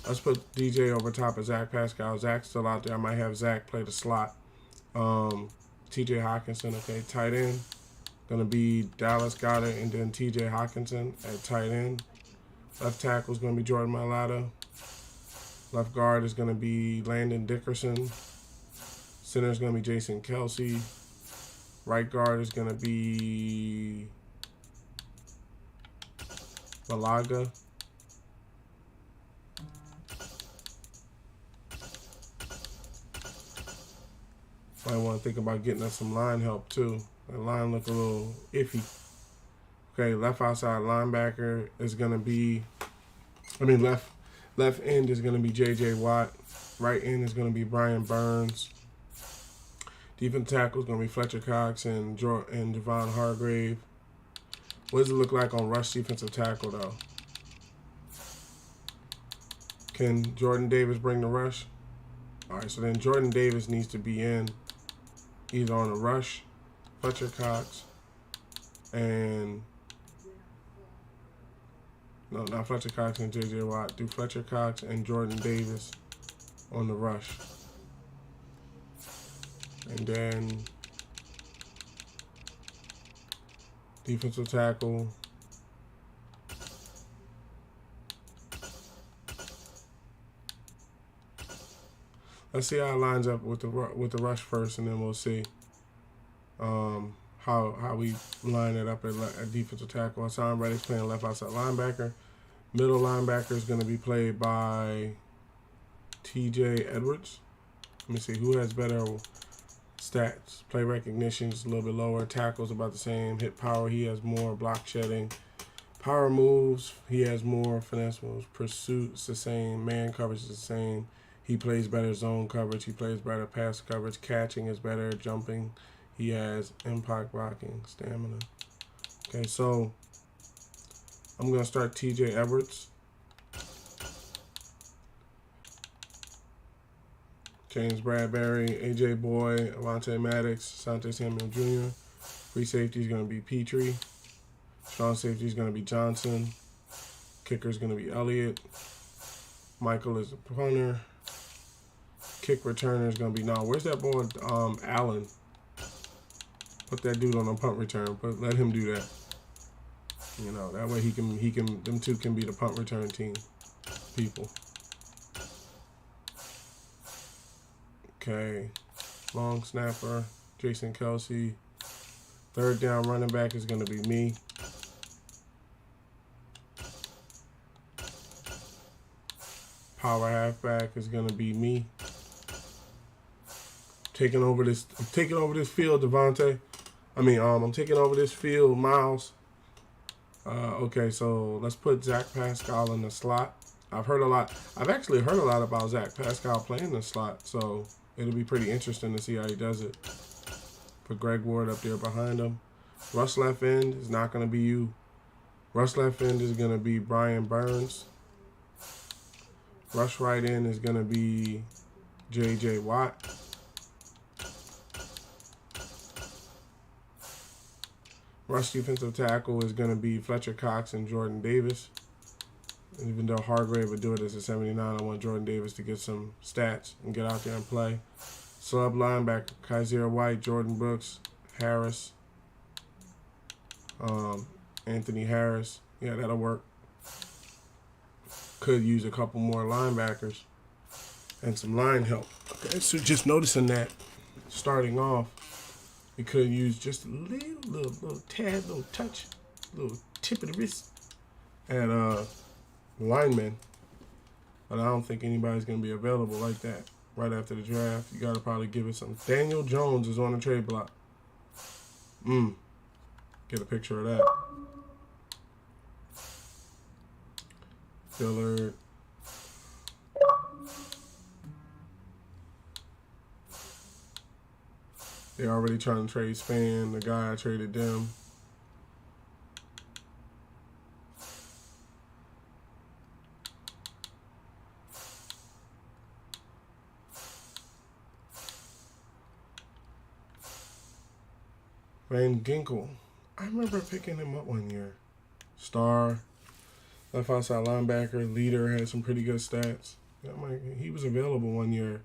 let's put DJ over top of Zach Pascal. Zach's still out there. I might have Zach play the slot. T.J. Hawkinson, okay, tight end. Going to be Dallas Goedert and then T.J. Hawkinson at tight end. Left tackle is going to be Jordan Mailata. Left guard is going to be Landon Dickerson. Center is going to be Jason Kelsey. Right guard is going to be Malaga. Might want to think about getting us some line help too. The line look a little iffy. Okay, left outside linebacker is going to be, left end is going to be J.J. Watt. Right end is going to be Brian Burns. Defensive tackle is going to be Fletcher Cox and Javon Hargrave. What does it look like on rush defensive tackle, though? Can Jordan Davis bring the rush? All right, so then Jordan Davis needs to be in either on the rush, Fletcher Cox, and no, not Fletcher Cox and J.J. Watt. Do Fletcher Cox and Jordan Davis on the rush. And then defensive tackle. Let's see how it lines up with the rush first, and then we'll see how we line it up at defensive tackle. Hassan Reddick's playing left outside linebacker. Middle linebacker is going to be played by T.J. Edwards. Let me see who has better stats. Play recognition is a little bit lower. Tackles about the same. Hit power, he has more. Block shedding. Power moves, he has more. Finesse moves. Pursuit's the same. Man coverage is the same. He plays better zone coverage. He plays better pass coverage. Catching is better. Jumping. He has impact blocking. Stamina. Okay, so I'm going to start T.J. Edwards. James Bradbury, A.J. Boy, Avonte Maddox, Asante Samuel Jr. Free safety is going to be Petrie. Strong safety is going to be Johnson. Kicker is going to be Elliott. Michael is a punter. Kick returner is going to be, where's that boy, Allen? Put that dude on a punt return. Let him do that. You know, that way them two can be the punt return team people. Okay, long snapper, Jason Kelsey. Third down running back is going to be me. Power halfback is going to be me. I'm taking over this field, Devontae. I'm taking over this field, Miles. Okay, so let's put Zach Pascal in the slot. I've actually heard a lot about Zach Pascal playing the slot, so it'll be pretty interesting to see how he does it. Put Greg Ward up there behind him. Rush left end is not going to be you. Rush left end is going to be Brian Burns. Rush right end is going to be J.J. Watt. Rush defensive tackle is going to be Fletcher Cox and Jordan Davis. Even though Hargrave would do it as a 79, I want Jordan Davis to get some stats and get out there and play. Sub linebacker, Kaiser White, Jordan Brooks, Harris, Anthony Harris. Yeah, that'll work. Could use a couple more linebackers and some line help. Okay, so just noticing that starting off, we could use just a little tad, little touch, little tip of the wrist at linemen. But I don't think anybody's going to be available like that. right after the draft. You got to probably give it some. Daniel Jones is on the trade block. Get a picture of that. Dillard. They're already trying to trade Span, the guy I traded them. Van Ginkel. I remember picking him up one year. Star. Left outside linebacker. Leader. Had some pretty good stats. Yeah, he was available one year.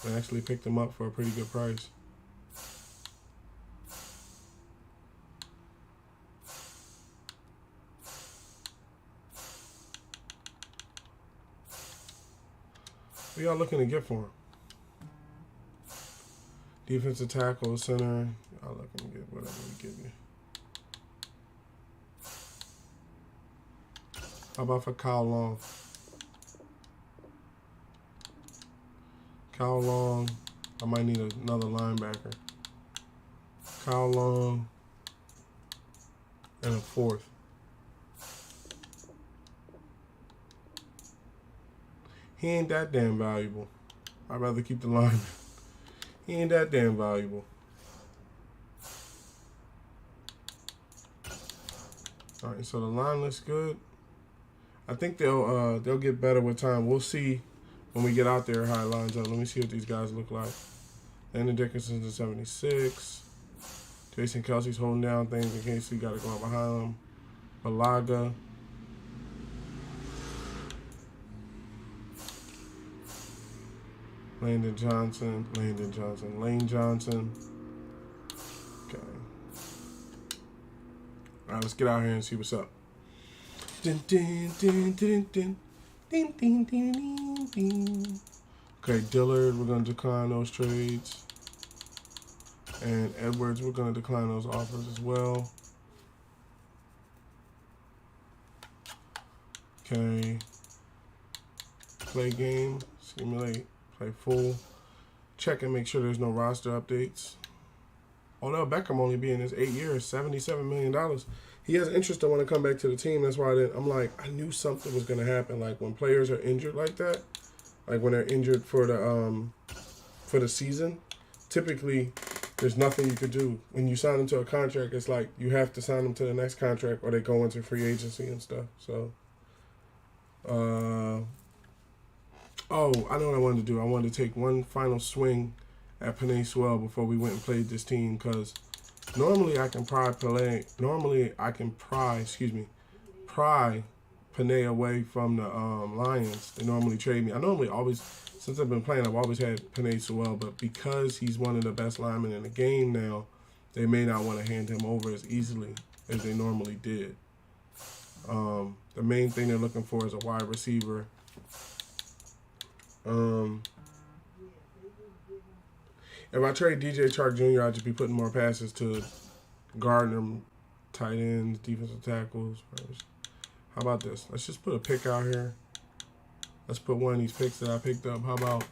I actually picked him up for a pretty good price. What y'all looking to get for him? Defensive tackle, center. Y'all looking to get whatever we give you. How about for Kyle Long? Kyle Long. I might need another linebacker. Kyle Long. And a fourth. He ain't that damn valuable. I'd rather keep the lineman. He ain't that damn valuable. All right, so the line looks good. I think they'll get better with time. We'll see when we get out there how it lines up. Let me see what these guys look like. Landon Dickinson's at 76. Jason Kelsey's holding down things in case we got to go out behind him. Balaga. Lane Johnson. Okay. All right, let's get out here and see what's up. Dun, dun, dun, dun, dun. Ding, ding, ding, ding, ding. Okay, Dillard, we're going to decline those trades. And Edwards, we're going to decline those offers as well. Okay. Play game, simulate. Play full. Check and make sure there's no roster updates. Odell Beckham only being in his 8 years, $77 million. He has interest to want to come back to the team. That's why I'm like, I knew something was going to happen. Like when players are injured like that, like when they're injured for the season, typically there's nothing you could do. When you sign them to a contract, it's like you have to sign them to the next contract or they go into free agency and stuff. So, oh, I know what I wanted to do. I wanted to take one final swing at Penei Sewell before we went and played this team because normally I can pry Penei away from the Lions. They normally trade me. I normally always, since I've been playing, I've always had Penei Sewell, but because he's one of the best linemen in the game now, they may not want to hand him over as easily as they normally did. The main thing they're looking for is a wide receiver. If I trade DJ Chark Jr., I'd just be putting more passes to Gardner, tight ends, defensive tackles. How about this? Let's just put a pick out here. Let's put one of these picks that I picked up. How about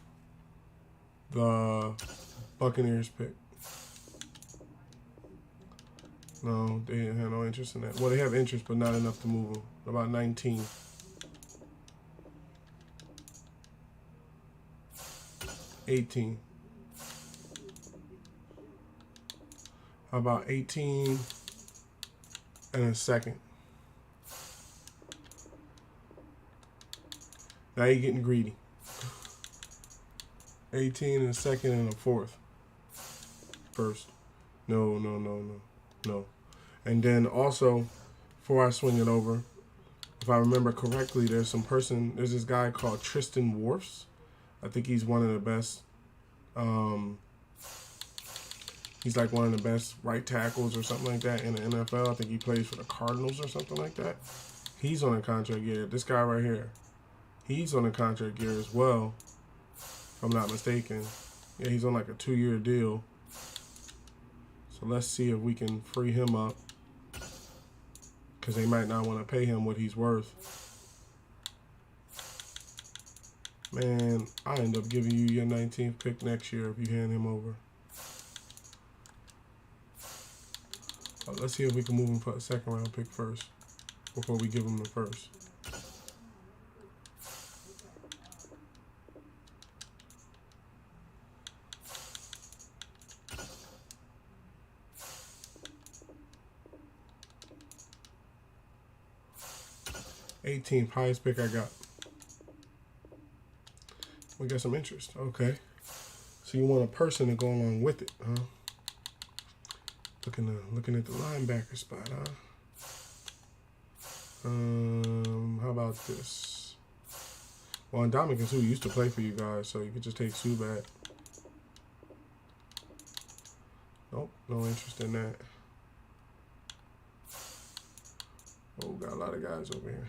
the Buccaneers pick? No, they didn't have no interest in that. Well, they have interest, but not enough to move them. About 19. $18. How about 18 and a second? Now you're getting greedy. 18 and a second and a fourth. First. No. And then also, before I swing it over, if I remember correctly, there's this guy called Tristan Wirfs. I think he's one of the best. He's like one of the best right tackles or something like that in the NFL. I think he plays for the Cardinals or something like that. He's on a contract year. This guy right here, he's on a contract year as well, if I'm not mistaken. Yeah, he's on like a 2-year deal. So let's see if we can free him up because they might not want to pay him what he's worth. Man, I end up giving you your 19th pick next year if you hand him over. Let's see if we can move him for a second round pick first before we give him the first. $18th, highest pick I got. We got some interest. Okay. So you want a person to go along with it, huh? Looking at the linebacker spot, huh? How about this? Well, Ndamukong Suh used to play for you guys, so you could just take Suh back. Nope, no interest in that. Oh, got a lot of guys over here.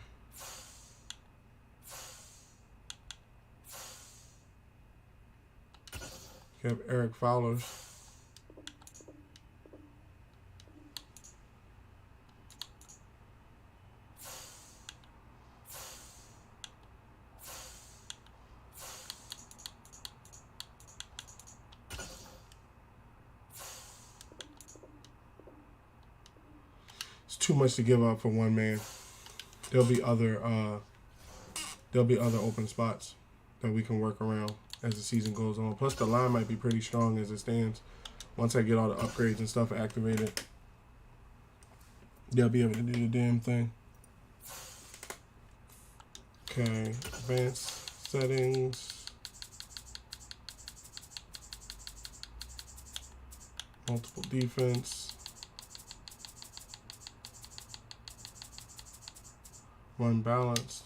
You have Eric Fowler's. It's too much to give up for one man. There'll be other open spots that we can work around as the season goes on. Plus, the line might be pretty strong as it stands. Once I get all the upgrades and stuff activated, they'll be able to do the damn thing. Okay, advanced settings. Multiple defense. Run balanced.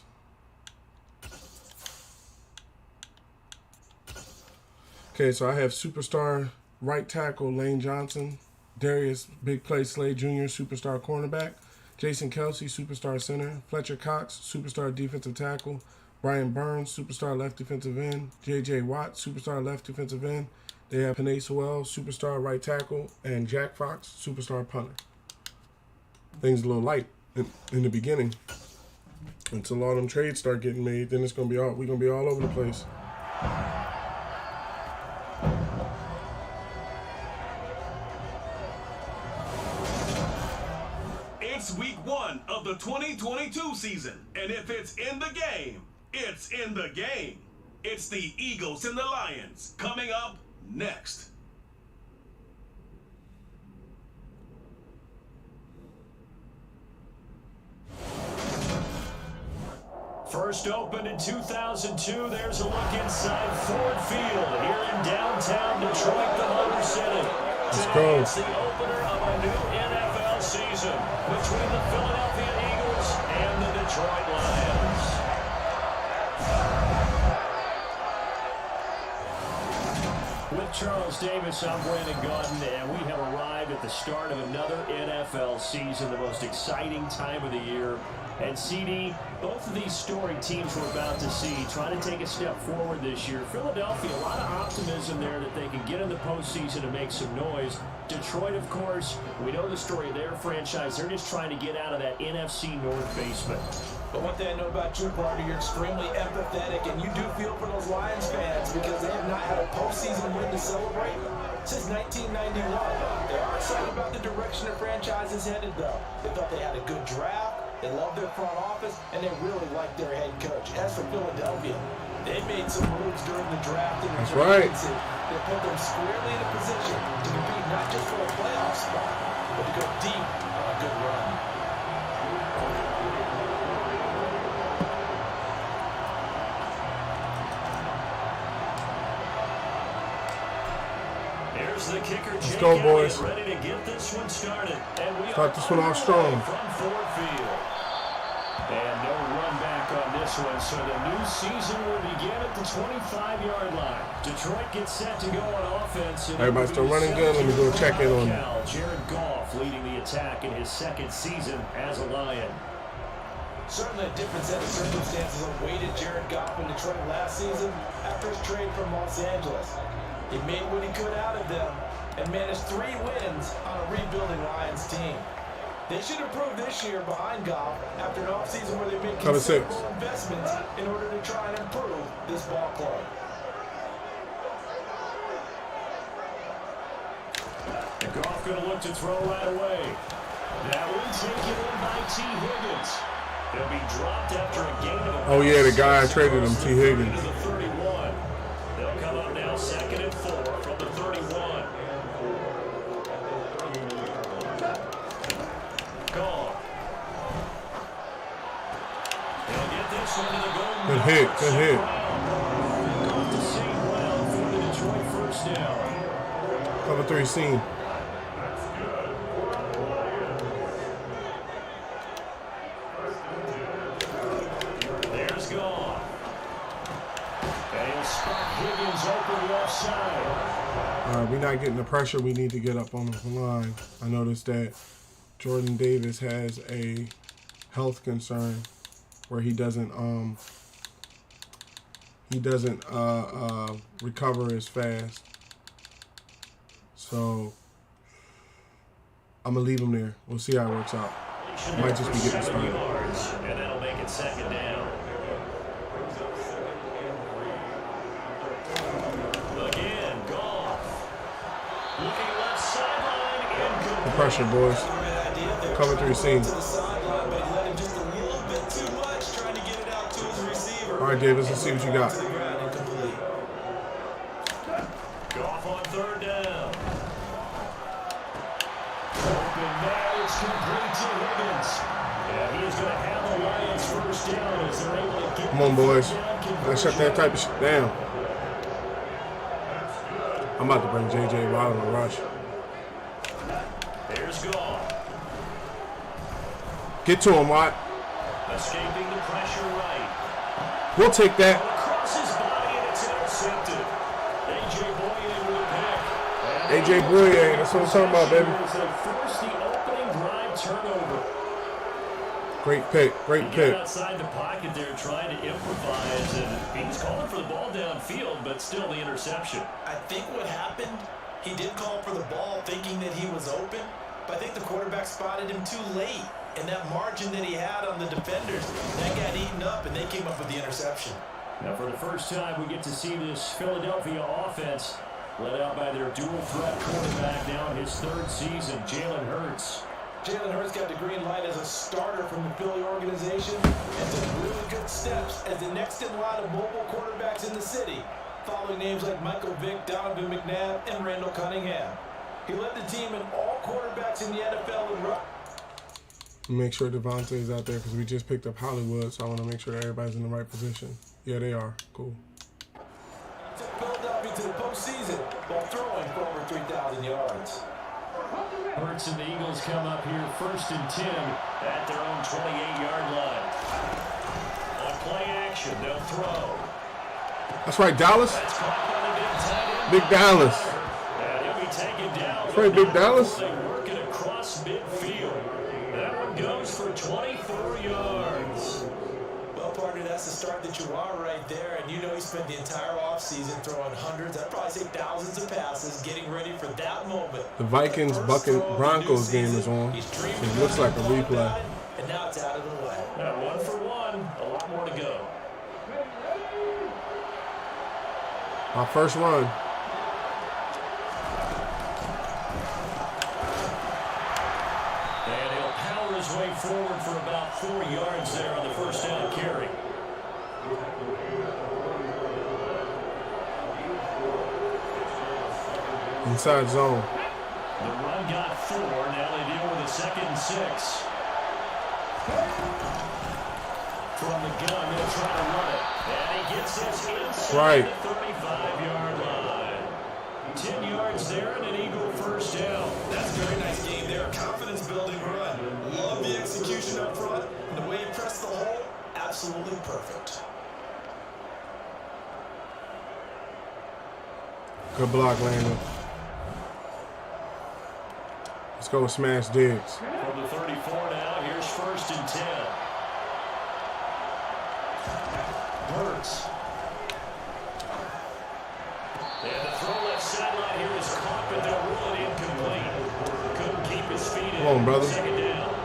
Okay, so I have superstar right tackle Lane Johnson, Darius Big Play Slade Jr., superstar cornerback, Jason Kelsey, superstar center, Fletcher Cox, superstar defensive tackle, Brian Burns, superstar left defensive end, J.J. Watt, superstar left defensive end. They have Panay Sewell, superstar right tackle, and Jack Fox, superstar punter. Things a little light in the beginning. Until all them trades start getting made, then we're gonna be all over the place. It's week 1 of the 2022 season, and if it's in the game, it's in the game. It's the Eagles and the Lions coming up next. First opened in 2002, there's a look inside Ford Field here in downtown Detroit, the Motor City. Today it's the opener of a new NFL season between the Philadelphia Eagles and the Detroit Lions. With Charles Davis, I'm Brandon Gaudin, and we have arrived at the start of another NFL season, the most exciting time of the year. And CD, both of these storied teams we're about to see trying to take a step forward this year. Philadelphia, a lot of optimism there that they can get in the postseason and make some noise. Detroit, of course, we know the story of their franchise. They're just trying to get out of that NFC North basement. But one thing I know about you, Carter, you're extremely empathetic, and you do feel for those Lions fans because they have not had a postseason win to celebrate since 1991. They are excited about the direction the franchise is headed, though. They thought they had a good draft. They love their front office, and they really like their head coach. As for Philadelphia, they made some moves during the draft and the free agency that put them squarely in a position to compete not just for a playoff spot, but to go deep on a good run. Here's the kicker, Let's go, boys. ready to get this one started. And we Start this one off strong. From Ford Field. And no run back on this one, so the new season will begin at the 25-yard line. Detroit gets set to go on offense. Everybody's still running good. Let me go check in on them. Jared Goff leading the attack in his second season as a Lion. Certainly a different set of circumstances awaited Jared Goff in Detroit last season after his trade from Los Angeles. He made what he could out of them and managed 3 wins on a rebuilding Lions team. They should improve this year behind Goff after an offseason where they made Cover 6. considerable investments in order to try and improve this ball club. And Goff going to look to throw right away. That one taken in by T. Higgins. He'll be dropped after a gain of Oh, yeah, the guy I traded him, T. Higgins. the 31. They'll come up now 2nd and 4 from the 31. Gone. They'll get this one to the goal. Good hit, good hit. Off the same round for the Detroit first down. Cover 3 seam. There's gone. And he'll spot Higgins open left side. All right, we're not getting the pressure we need to get up on the line. I noticed that Jordan Davis has a health concern where he doesn't recover as fast. So I'm gonna leave him there. We'll see how it works out. Might just be getting started. Yards, and that'll make it 2nd down. Again, Goff. Looking left sideline and good. The pressure, boys. Cover 3 seam. All right, Davis, let's see what you got. Goff on 3rd down. Open there, it's complete to Higgins. Yeah, he is going to have the Lions first down as they're able to get. Come on, boys. Let's shut that type of shit down. I'm about to bring J.J. Watt on the rush. There's Goff. Get to him, Watt. Escaping the pressure right. We'll take that. Across his body and it's intercepted. A.J. Boye with a pick. A.J. Boye, that's what I'm talking about, baby. They forced the opening drive turnover. Great pick, great He pick. got outside the pocket there trying to improvise, and he was calling for the ball downfield, but still the interception. I think what happened, he did call for the ball thinking that he was open, but I think the quarterback spotted him too late. And that margin that he had on the defenders, that got eaten up, and they came up with the interception. Now, for the first time, we get to see this Philadelphia offense led out by their dual-threat quarterback now in his 3rd season, Jalen Hurts. Jalen Hurts got the green light as a starter from the Philly organization and took really good steps as the next in line of mobile quarterbacks in the city, following names like Michael Vick, Donovan McNabb, and Randall Cunningham. He led the team in all quarterbacks in the NFL in Make sure Devontae's out there because we just picked up Hollywood, so I want to make sure that everybody's in the right position. Yeah, they are. Cool. took Philadelphia to the postseason while throwing for over 3,000 yards. Hurts and the Eagles come up here 1st and 10 at their own 28-yard line. On play action, they'll throw. That's right, Dallas. That's caught by the big tight end. Big Dallas. And he'll be taken down. That's right, Big Dallas. They work it across midfield. That one goes for 24 yards. Well, partner, that's the start that you want right there. And you know he spent the entire offseason throwing hundreds, I'd probably say thousands of passes, getting ready for that moment. The Vikings Broncos game is on. So it looks like a replay. And now it's out of the way. Now 1 for 1, a lot more to go. My first run. And he'll power his way forward for about 4 yards there on the first down carry. Inside zone. The run got 4. Now they deal with a 2nd and 6. From the gun, they'll try to run it. And he gets this inside the 35-yard line. 10 yards there and an Eagle first down. That's a very nice game there. Confidence-building run. Love the execution up front. And the way he pressed the hole, absolutely perfect. Good block, Landon. Let's go with Smash Diggs. From the 34 now, here's 1st and 10. Hurts. And the throw left sideline here is caught, but they'll rule it incomplete. Couldn't keep his feet in. Come on, brother. 2nd down.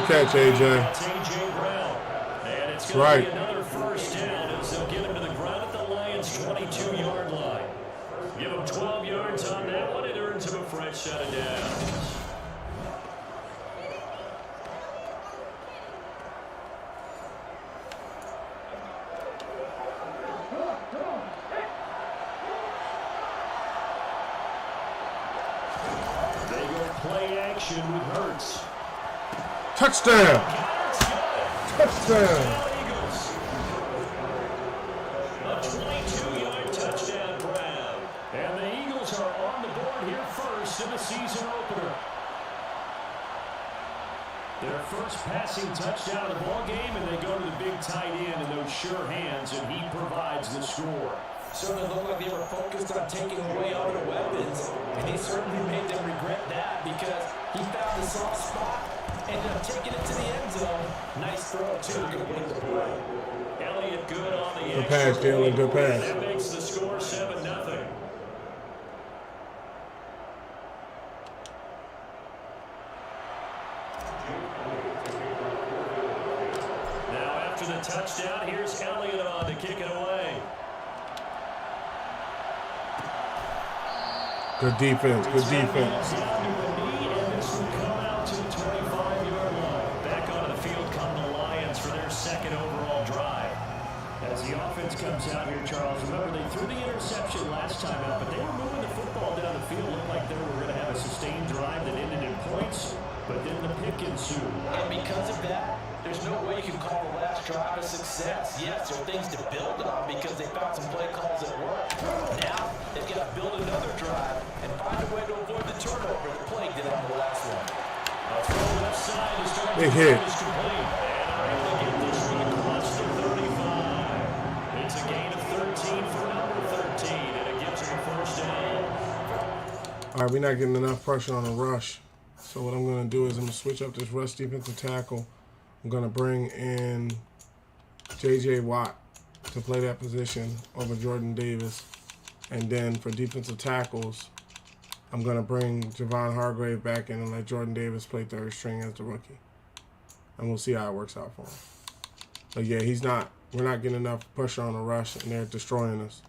catch, AJ. That's A.J. Brown. And it's going to be another first down as they'll get him to the ground at the Lions' 22-yard line. Give him 12 yards on that one. It earns him a fresh set of downs. They go play action with Hurts. Touchdown! Touchdown! A 22-yard touchdown grab. And the Eagles are on the board here first in the season opener. Their first passing touchdown of the ball game, and they go to the big tight end in those sure hands, and he provides the score. Certainly looked like they were focused on taking away all the weapons, and he certainly made them regret that because he found the soft spot, ended up taking it to the end zone. Nice throw, too, to win the play. Elliott good on the Good pass, Jalen. Good pass. That makes the score 7-0. Now after the touchdown, here's Elliott on to kick it away. Good defense. Good defense. Back onto the field come the Lions for their second overall drive. As the offense comes out here, Charles, remember they threw the interception last time out, but they were moving the football down the field. Looked like they were going to have a sustained drive that ended in points, but then the pick ensued. And because of that, there's no way you can call the last drive a success. Yes, there are things to build on because they found some play calls that work. Now, they've got to build another drive and find a way to avoid the turnover that plagued it on the last one. A throw left side is going Big hit. is complete. And are able to get this one across the 35. It's a gain of 13 for number 13, and it gives him a first down. All right, we're not getting enough pressure on the rush. So what I'm going to do is I'm going to switch up this rush defensive tackle. I'm going to bring in J.J. Watt to play that position over Jordan Davis. And then for defensive tackles, I'm going to bring Javon Hargrave back in and let Jordan Davis play third string as the rookie. And we'll see how it works out for him. But yeah, we're not getting enough pressure on the rush, and they're destroying us.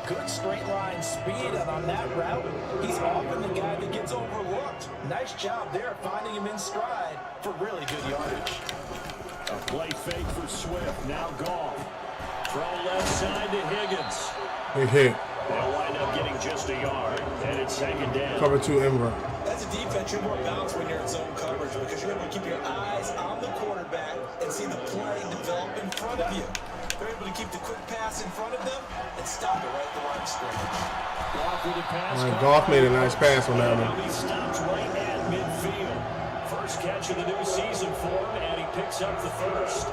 Good straight line speed, and on that route, he's often the guy that gets overlooked. Nice job there finding him in stride for really good yardage. A play fake for Swift, now Goff. Throw left side to Higgins. Big hit. They'll wind up getting just a yard, and it's second down. Cover 2 Ember. As a defense, you're more balanced when you're in zone coverage because you're able to keep your eyes on the quarterback and see the play develop in front of you. They're able to keep the quick pass in front of them and stop it right at the line of scrimmage. Goff with a pass. All right, Goff made a nice pass on that one. He stops right at midfield. First catch of the new season for him, and he picks up the first.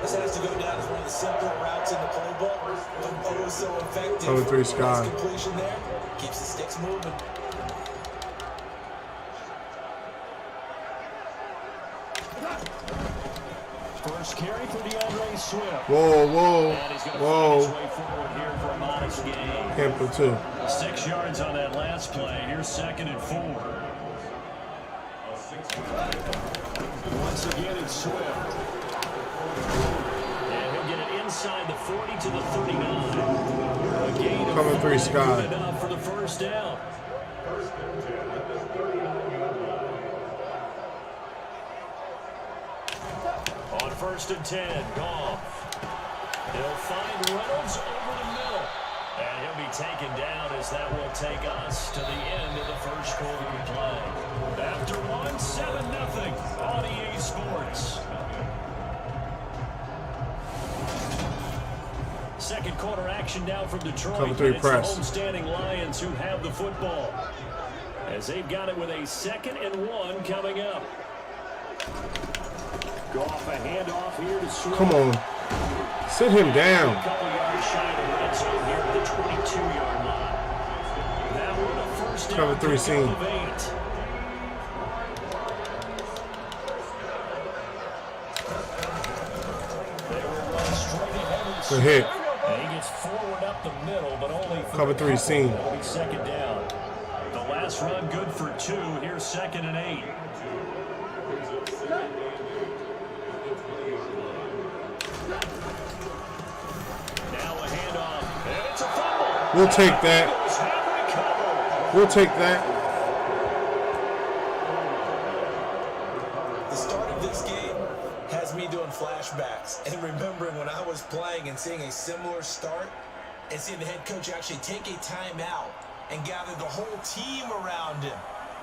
This has to go down as one of the simpler routes in the playbook, but oh so effective. Cover 3 Sky. Completion there keeps the sticks moving. First carry for DeAndre Swift. Whoa, whoa, And he's going to find his whoa. way forward here for a modest gain. Camper 2. 6 yards on that last play. Here's 2nd and 4. Once again, it's Swift. And he'll get it inside the 40 to the 39. A gain of Cover 3 Sky. good enough for the first down. On 1st and 10, Goff. He'll find Reynolds over the middle. And he'll be taken down as that will take us to the end of the first quarter of play. After 1, 7-0 on EA Sports. Second quarter action now from Detroit. Cover 3 It's press. the homestanding Lions who have the football. As they've got it with a 2nd and 1 coming up. Goff a handoff here to Swift. Come on. Sit him down. A couple yards shy of the red zone here at the 22-yard line. That one a first down. Cover 3 seam. Of 8. They will run straight ahead of the Good hit. And he gets forward up the middle, but only for Cover 3 seam. That'll be 2nd down. The last run good for 2. Here's 2nd and 8. Now a handoff, and it's a fumble. We'll take that. We'll take that. The start of this game has me doing flashbacks and remembering when I was playing and seeing a similar start and seeing the head coach actually take a timeout and gather the whole team around him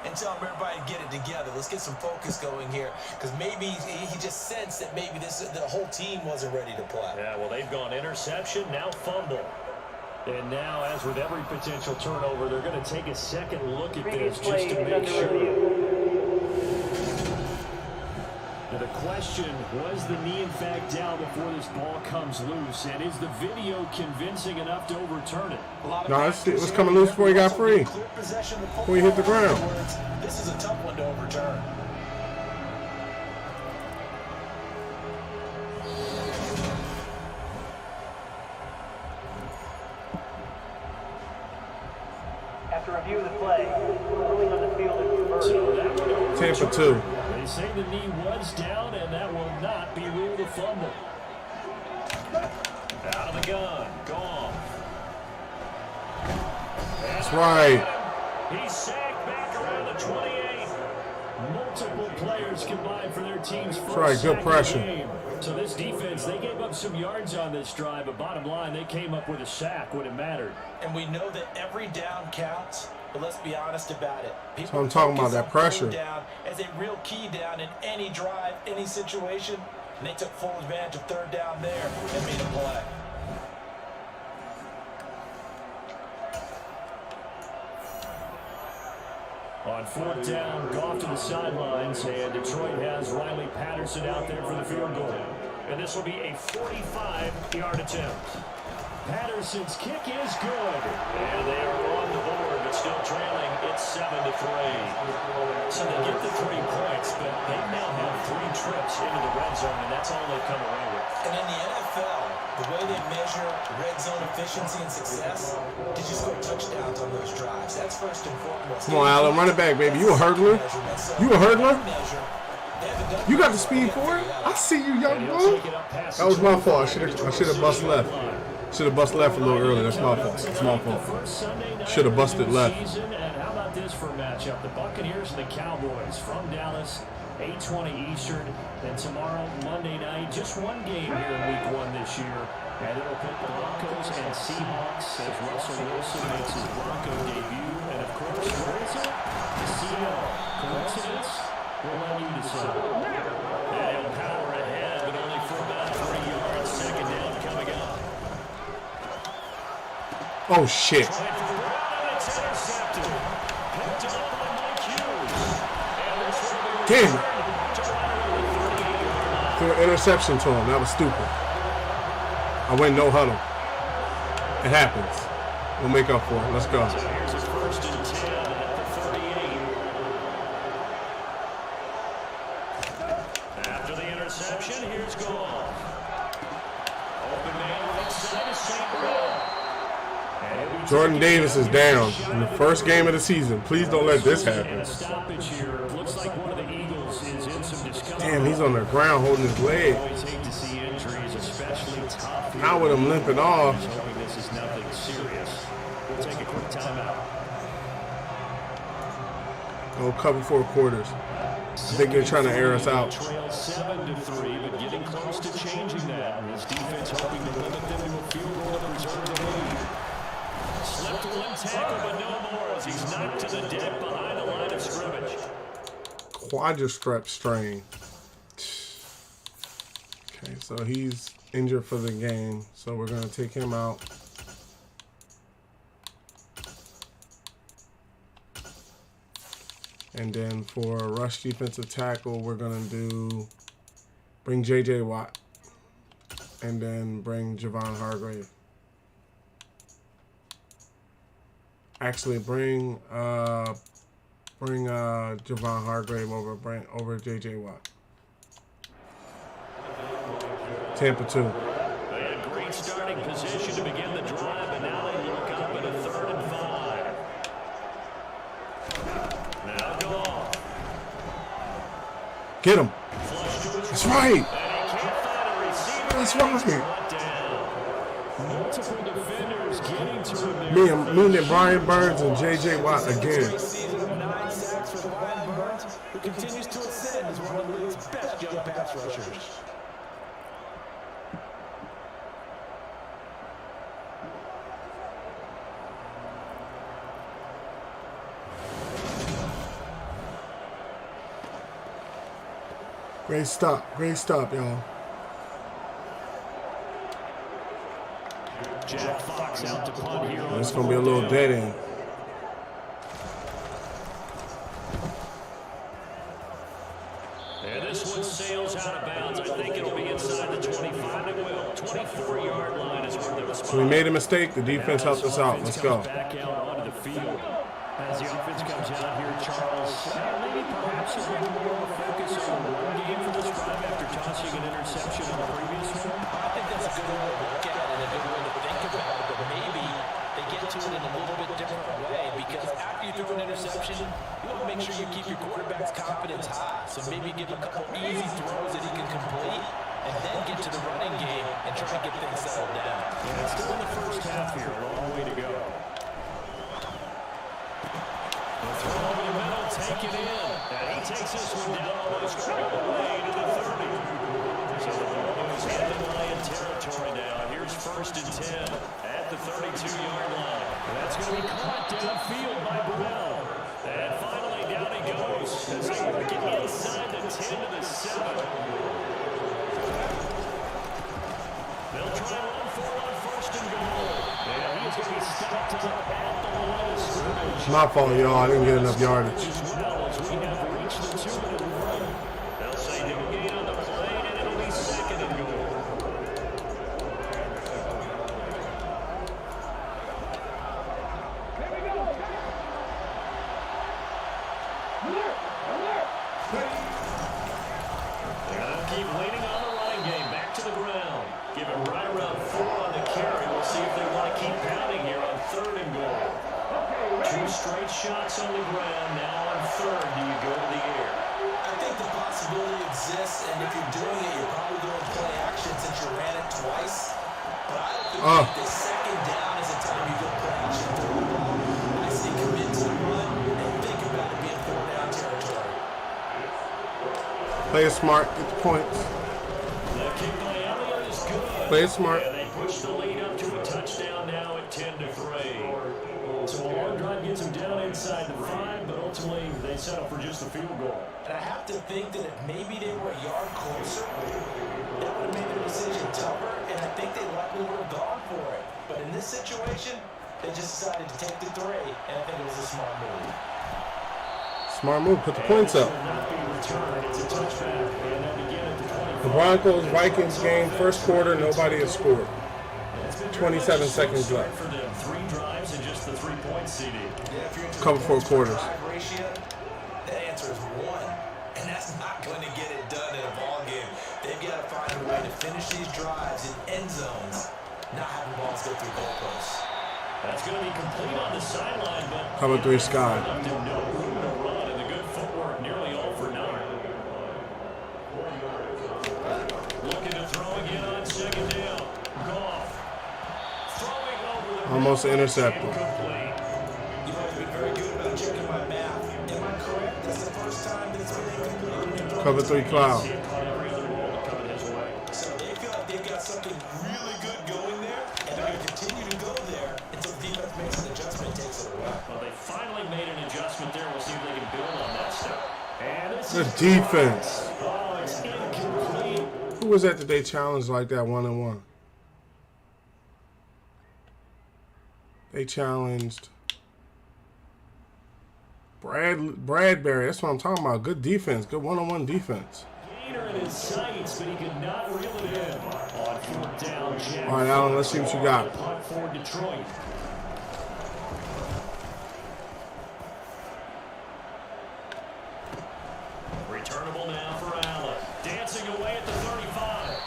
and tell everybody to get it together. Let's get some focus going here, because maybe he just sensed that maybe the whole team wasn't ready to play. Yeah, well, they've gone interception, now fumble. And now, as with every potential turnover, they're going to take a second look at this just to make sure. Now the question, was the knee in fact down before this ball comes loose? And is the video convincing enough to overturn it? No, it's coming loose before he got free. Before he hit the ground. This is a tough one to overturn. After review of the play, ruling on the field is converted. So that would overturn. Tampa 2. They say the knee was down, and that will not be ruled a fumble. Out of the gun, gone. That's right. He's sacked back around the 28. Multiple players combined for their team's first right, good sack pressure. of the game. So this defense, they gave up some yards on this drive, but bottom line, they came up with a sack when it mattered. And we know that every down counts, but let's be honest about it. People So I'm talking about focus that on pressure. third down as a real key down in any drive, any situation, and they took full advantage of third down there and made a play. On fourth down, Goff to the sidelines, and Detroit has Riley Patterson out there for the field goal. And this will be a 45-yard attempt. Patterson's kick is good, and they are on the board, but still trailing. It's 7-3. So they get the 3 points, but they now have 3 trips into the red zone, and that's all they've come away with. And in the NFL, the way they measure red zone efficiency and success is just score touchdowns on those drives. That's first and foremost. Come on, Allen, run it back, baby. You a hurdler? You a hurdler? You got the speed for it? I see you, young boy. That was my fault. I should have bust left. Should have busted left a little earlier. That's my fault. It's my fault. Should have busted left. And how about this for a matchup? The Buccaneers and the Cowboys from Dallas, 8:20 Eastern. And tomorrow, Monday night, just one game here in Week 1 this year. And it'll put the Broncos and Seahawks as Russell Wilson makes his Bronco debut. And of course, where is it? The Seattle. Coincidence? We'll let you decide. And he'll power ahead, but only for about 3 yards. Second down coming up. Oh, shit. Damn it. Threw an interception to him. That was stupid. I went no huddle. It happens. We'll make up for it. Let's go. So here's his first and 10 at the 38. After the interception, here's Goff. Open man right side of St. Brown. Jordan Davis is down in the first game of the season. Please don't let this happen. Damn, he's on the ground holding his leg. Now with him limping off. This is nothing serious. We'll take a quick timeout. Oh, cover 4 quarters. I think they're trying to air us out. Trail 7-3, but getting close to changing that. His defense hoping to limit them to a field goal to preserve the lead. Slipped one tackle, but no more as he's knocked to the deck behind the line of scrimmage. Quadriceps strain. Okay, so he's injured for the game, so we're going to take him out. And then for rush defensive tackle, we're going to bring J.J. Watt and then bring Javon Hargrave. Actually, bring Javon Hargrave over J.J. Watt. Tampa 2. They had great starting position to begin the drive, and now they look up at a 3rd and 5. Now go off. Get him. That's right. That's right. Me and Brian Burns and J.J. Watt again. 9 sacks for Brian Burns, who continues to ascend as one of the league's best young pass rushers. Great stop, y'all. Jack Fox out to punt here. It's gonna be a little dead end. And this one sails out of bounds. I think it'll be inside the 25. It will. 24-yard line is where the So we made a mistake. The defense helped us out. Let's go. Back out onto the field. As the offense comes out here, Charles, maybe perhaps a little more focus on the run game for this drive after tossing an interception on the previous one. I think that's a good way to look at it and a good way to think about it, but maybe they get to it in a little bit different way because after you throw an interception, you want to make sure you keep your quarterback's confidence high. So maybe give a couple easy throws that he can complete and then get to the running game and try to get things settled down. Yeah, it's still in the first half here. A long way to go. Throw over the middle, take it in. And he takes this one down almost all the way to the 30. So the ball is in the Lion territory now. Here's 1st and 10 at the 32-yard line. And that's going to be caught downfield by Burrell. And finally down he goes as they work it inside the 10 to the 7. They'll try and run for on 1st and goal. And he's going to be stopped at the line of scrimmage. My fault, y'all. I didn't get enough yardage. As well as we have reached the 2-minute run. They'll say no gain on the play, and it'll be 2nd and goal. They'll keep leaning on the line game. Back to the ground. Give it right around 4 on the carry. We'll see if they want to keep pounding here on 3rd and goal. 2 straight shots on the ground. Now on 3rd, do you go to the air? I think the possibility exists, and if you're doing it, you're probably going to play action since you ran it twice. But I don't think the 2nd down is the time you go play action through the ball. I say commit to the run and think about it being 4 down territory. Play it smart. Get the points. The kick by Elliott is good. Play it smart. And they push the lead up to a touchdown now at 10-3. So a long drive gets them down inside the 5, but ultimately they settle for just the field goal. And I have to think that if maybe they were a yard closer, that would have made their decision tougher, and I think they likely would have gone for it. But in this situation, they just decided to take the 3, and I think it was a smart move. Smart move. Put the points up. It's a touchback, and they'll begin at the 25. The Broncos-Vikings game, first quarter, nobody has scored. 27 seconds left. For them, 3 drives and just the 3-point CD. Cover 4 quarters. Ratio, the answer is 1, and that's not going to get it done in a ball game. They've got to find a way to finish these drives in end zones, not having balls go through goalposts. That's going to be complete on the sideline, but Cover 3 Sky. left him no room to run, and the good footwork nearly all for 9. Looking to throw again on 2nd down. Goff. Throwing over the Almost intercepted. incomplete. You've always been very good about checking my math. Am I correct? That's the first time that it's been incomplete. Cover 3 Cloud. See it caught every other ball coming his way. So they feel like they've got something really good going there, and they're going to continue to go there until the defense makes an adjustment and takes it away. Well, they finally made an adjustment there. We'll see if they can build on that stuff. And this The is defense. oh, it's incomplete. Who was that they challenged like that 1-on-1? They challenged Bradbury. That's what I'm talking about. Good defense. Good 1-on-1 defense. Gainer in his sights, but he could not reel it in. On 4th down, Jack. All right, Alan, let's see what you got. Punt for Detroit. Returnable now for Allen. Dancing away at the 35.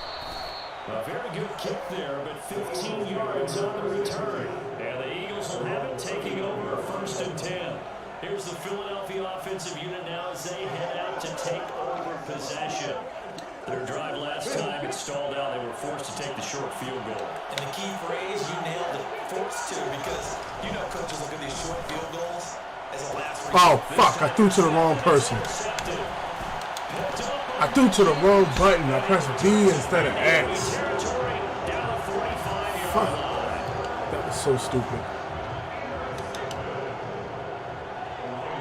A very good kick there, but 15 yards on the return. And the Eagles will have it, taking over 1st and 10. Here's the Philadelphia offensive unit now as they head out to take over possession. Their drive last time, it stalled out. They were forced to take the short field goal. And the key phrase, you nailed it, forced to, because you know coaches look at these short field goals as a last resort. Oh, fuck. I threw to the wrong person. I threw to the wrong button. I pressed B instead of X. Fuck. That was so stupid.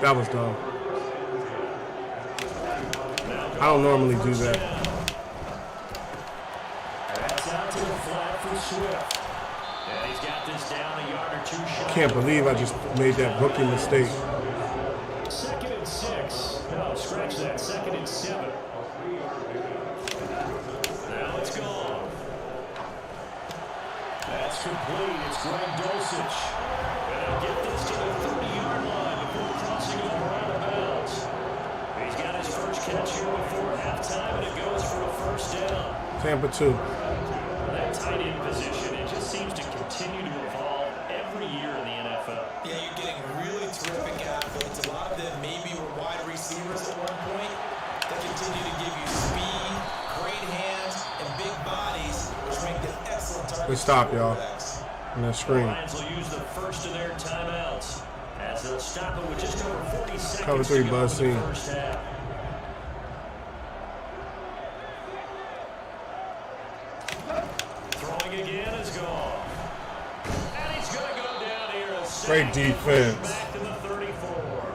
That was dumb. I don't normally do that. That's out to the flat for Swift. And he's got this down a yard or two short. Can't believe I just made that rookie mistake. 2nd and 6. No, scratch that. 2nd and 7. Now it's gone. That's complete. It's Greg Dulcich. And he'll get this to the 30-yard line before crossing over out of bounds. He's got his first catch here before halftime, and it goes for a first down. Tampa 2. That tight end position, it just seems to continue to evolve every year in the NFL. Yeah, you're getting really terrific athletes. A lot of them maybe were wide receivers at one point. They continue to give you speed, great hands, and big bodies, which make them excellent targets. Good stop, y'all. On that screen. Lions will use the first of their timeouts as they'll stop it with just over 40 seconds Cover 3 to go buzz in the scene. first half. Throwing again is gone. And he's going to go down here. Great defense. Back to the 34.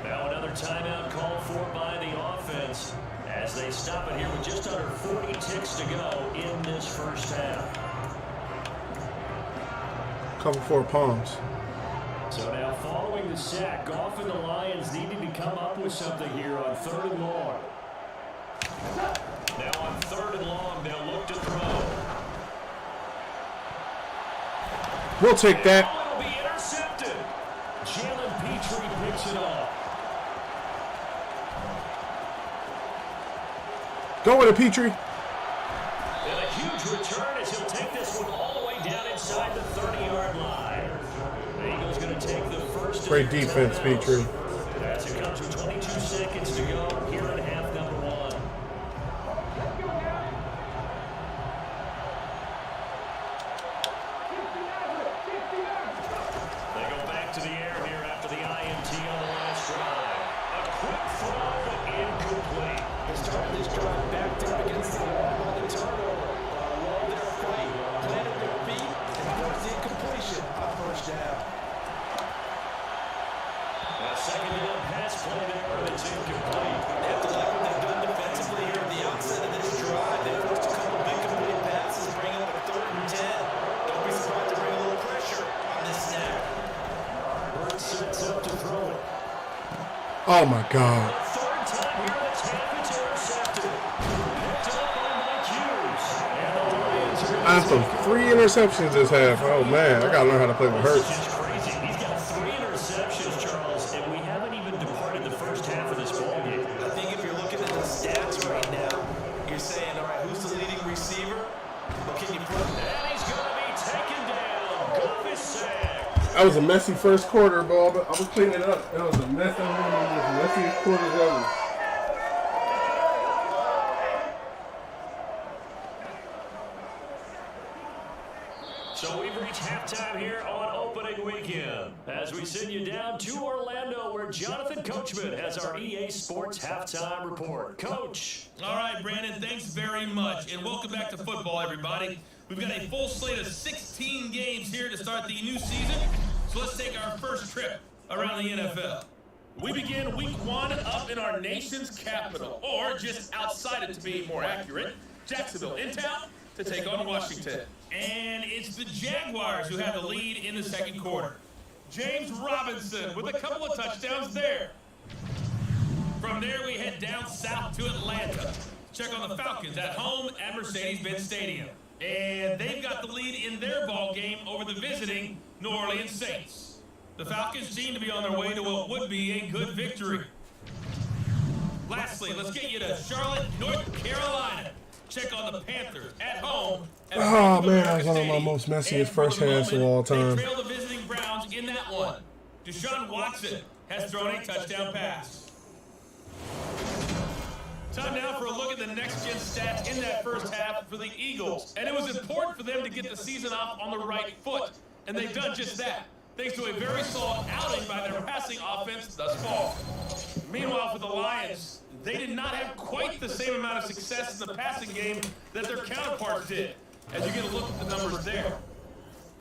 Now another timeout called for by the offense as they stop it here with just under 40 ticks to go in this first half. Cover 4 palms. So now following the sack, Goff and the Lions needing to come up with something here on 3rd and long. Now on 3rd and long, they'll look to throw. We'll take that. It'll be intercepted. Jalen Petrie picks it off. Go with it, Petrie. And a huge return as he'll take this one all the way down inside the 30-yard line. The Eagles going to take the first. Great defense, Petrie. As it comes with 22 seconds to go here in half number 1. They go back to the air here after the INT on the last drive. A quick throw, but incomplete. They started this drive backed up against the wall by the turnover. Walled their fight, planted their feet, and forced the incompletion on first down. A second down pass play there, but it's incomplete. They have to like what they've done defensively here at the outset of this drive. They forced a couple big complete passes, bring up a 3rd and 10. Don't be surprised to bring a little pressure on this snap. Bird sets up to throw it. Oh my God. Third time here in this half, it's intercepted. Picked up by Mike Hughes. And the Lions are I have some 3 interceptions this half. Oh man, I gotta learn how to play with This Hurts. is crazy. He's got 3 interceptions, Charles, and we haven't even departed the first half of this ballgame. I think if you're looking at the stats right now, you're saying, all right, who's the leading receiver? But can you put And he's going to be taken down. Goff is sacked. That was a messy first quarter, bro. But I was cleaning it up. That was a mess. That was one of the messiest quarters ever. So we've reached halftime here on opening weekend as we send you down to Orlando where Jonathan Coachman has our EA Sports halftime report. Coach. All right, Brandon, thanks very much. And welcome back to football, everybody. We've got a full slate of 16 games here to start the new season. So let's take our first trip around the NFL. We begin week 1 up in our nation's capital, or just outside it to be more accurate, Jacksonville in town to take on Washington. And it's the Jaguars who have the lead in the second quarter. James Robinson with a couple of touchdowns there. From there, we head down south to Atlanta. Check on the Falcons at home at Mercedes-Benz Stadium. And they've got the lead in their ball game over the visiting New Orleans Saints. The Falcons seem to be on their way to what would be a good victory. Lastly, let's get you to Charlotte, North Carolina. Check on the Panthers at home. Oh man, that was one of my most messiest first halves of all time. They trail the visiting Browns in that one. Deshaun Watson has thrown a touchdown pass. Time now for a look at the next-gen stats in that first half for the Eagles. And it was important for them to get the season off on the right foot. And they've done just that, thanks to a very solid outing by their passing offense thus far. Meanwhile, for the Lions, they did not have quite the same amount of success in the passing game that their counterparts did, as you get a look at the numbers there.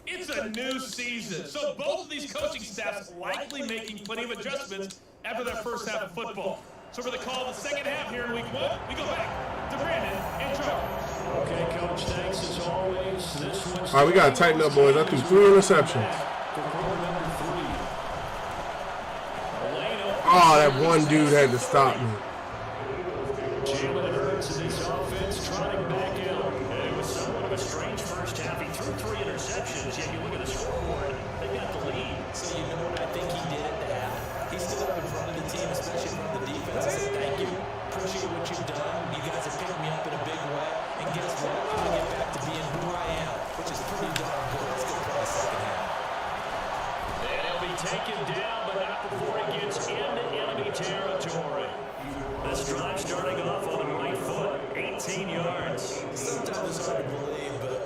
It's a new season, so both of these coaching staffs likely making plenty of adjustments after their first half of football. So for the call of the second half here in week 1, we go back to Brandon and Charles. Okay, Coach, thanks as always. This one's All right, we got to tighten up, boys. I threw 3 interceptions. Oh, that one dude had to stop me. Jalen Hurts and his offense trotting back out. It was somewhat of a strange first half. He threw 3 interceptions, yet you look at the scoreboard, they got the lead. So you know what I think he did at the half? He stood up in front of the team, especially in front of the defense, and said, thank you. Appreciate what you've done. You guys have picked me up in a big way. And guess what? I'm going to get back to being who I am, which is pretty darn good. Let's go play the second half. And he'll be taken down, but not before he gets into enemy territory. This drive starting off on the right foot, 18 yards. Sometimes it's hard to believe, but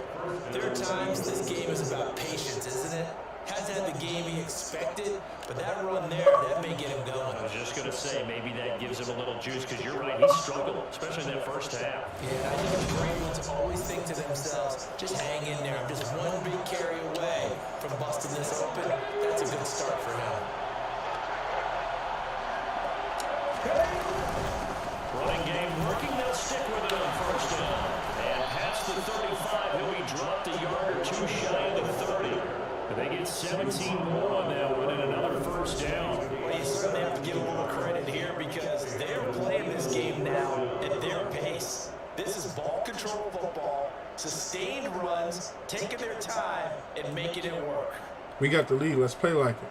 there are times this game is about patience, isn't it? Hasn't had the game he expected, but that run there, that may get him going. I was just going to say, maybe that gives him a little juice, because you're right, he struggled, especially in that first half. Yeah, I think it's great ones always think to themselves, just hang in there. I'm just one big carry away from busting this open. That's a good start for him. Running game working, they'll stick with it on first down. And past the 35, he'll be dropped a yard or 2 shy of the 30. And they get 17 more on that one and another first down. Well, you certainly have to give a little credit here because they're playing this game now at their pace. This is ball control football, sustained runs, taking their time, and making it work. We got the lead. Let's play like it.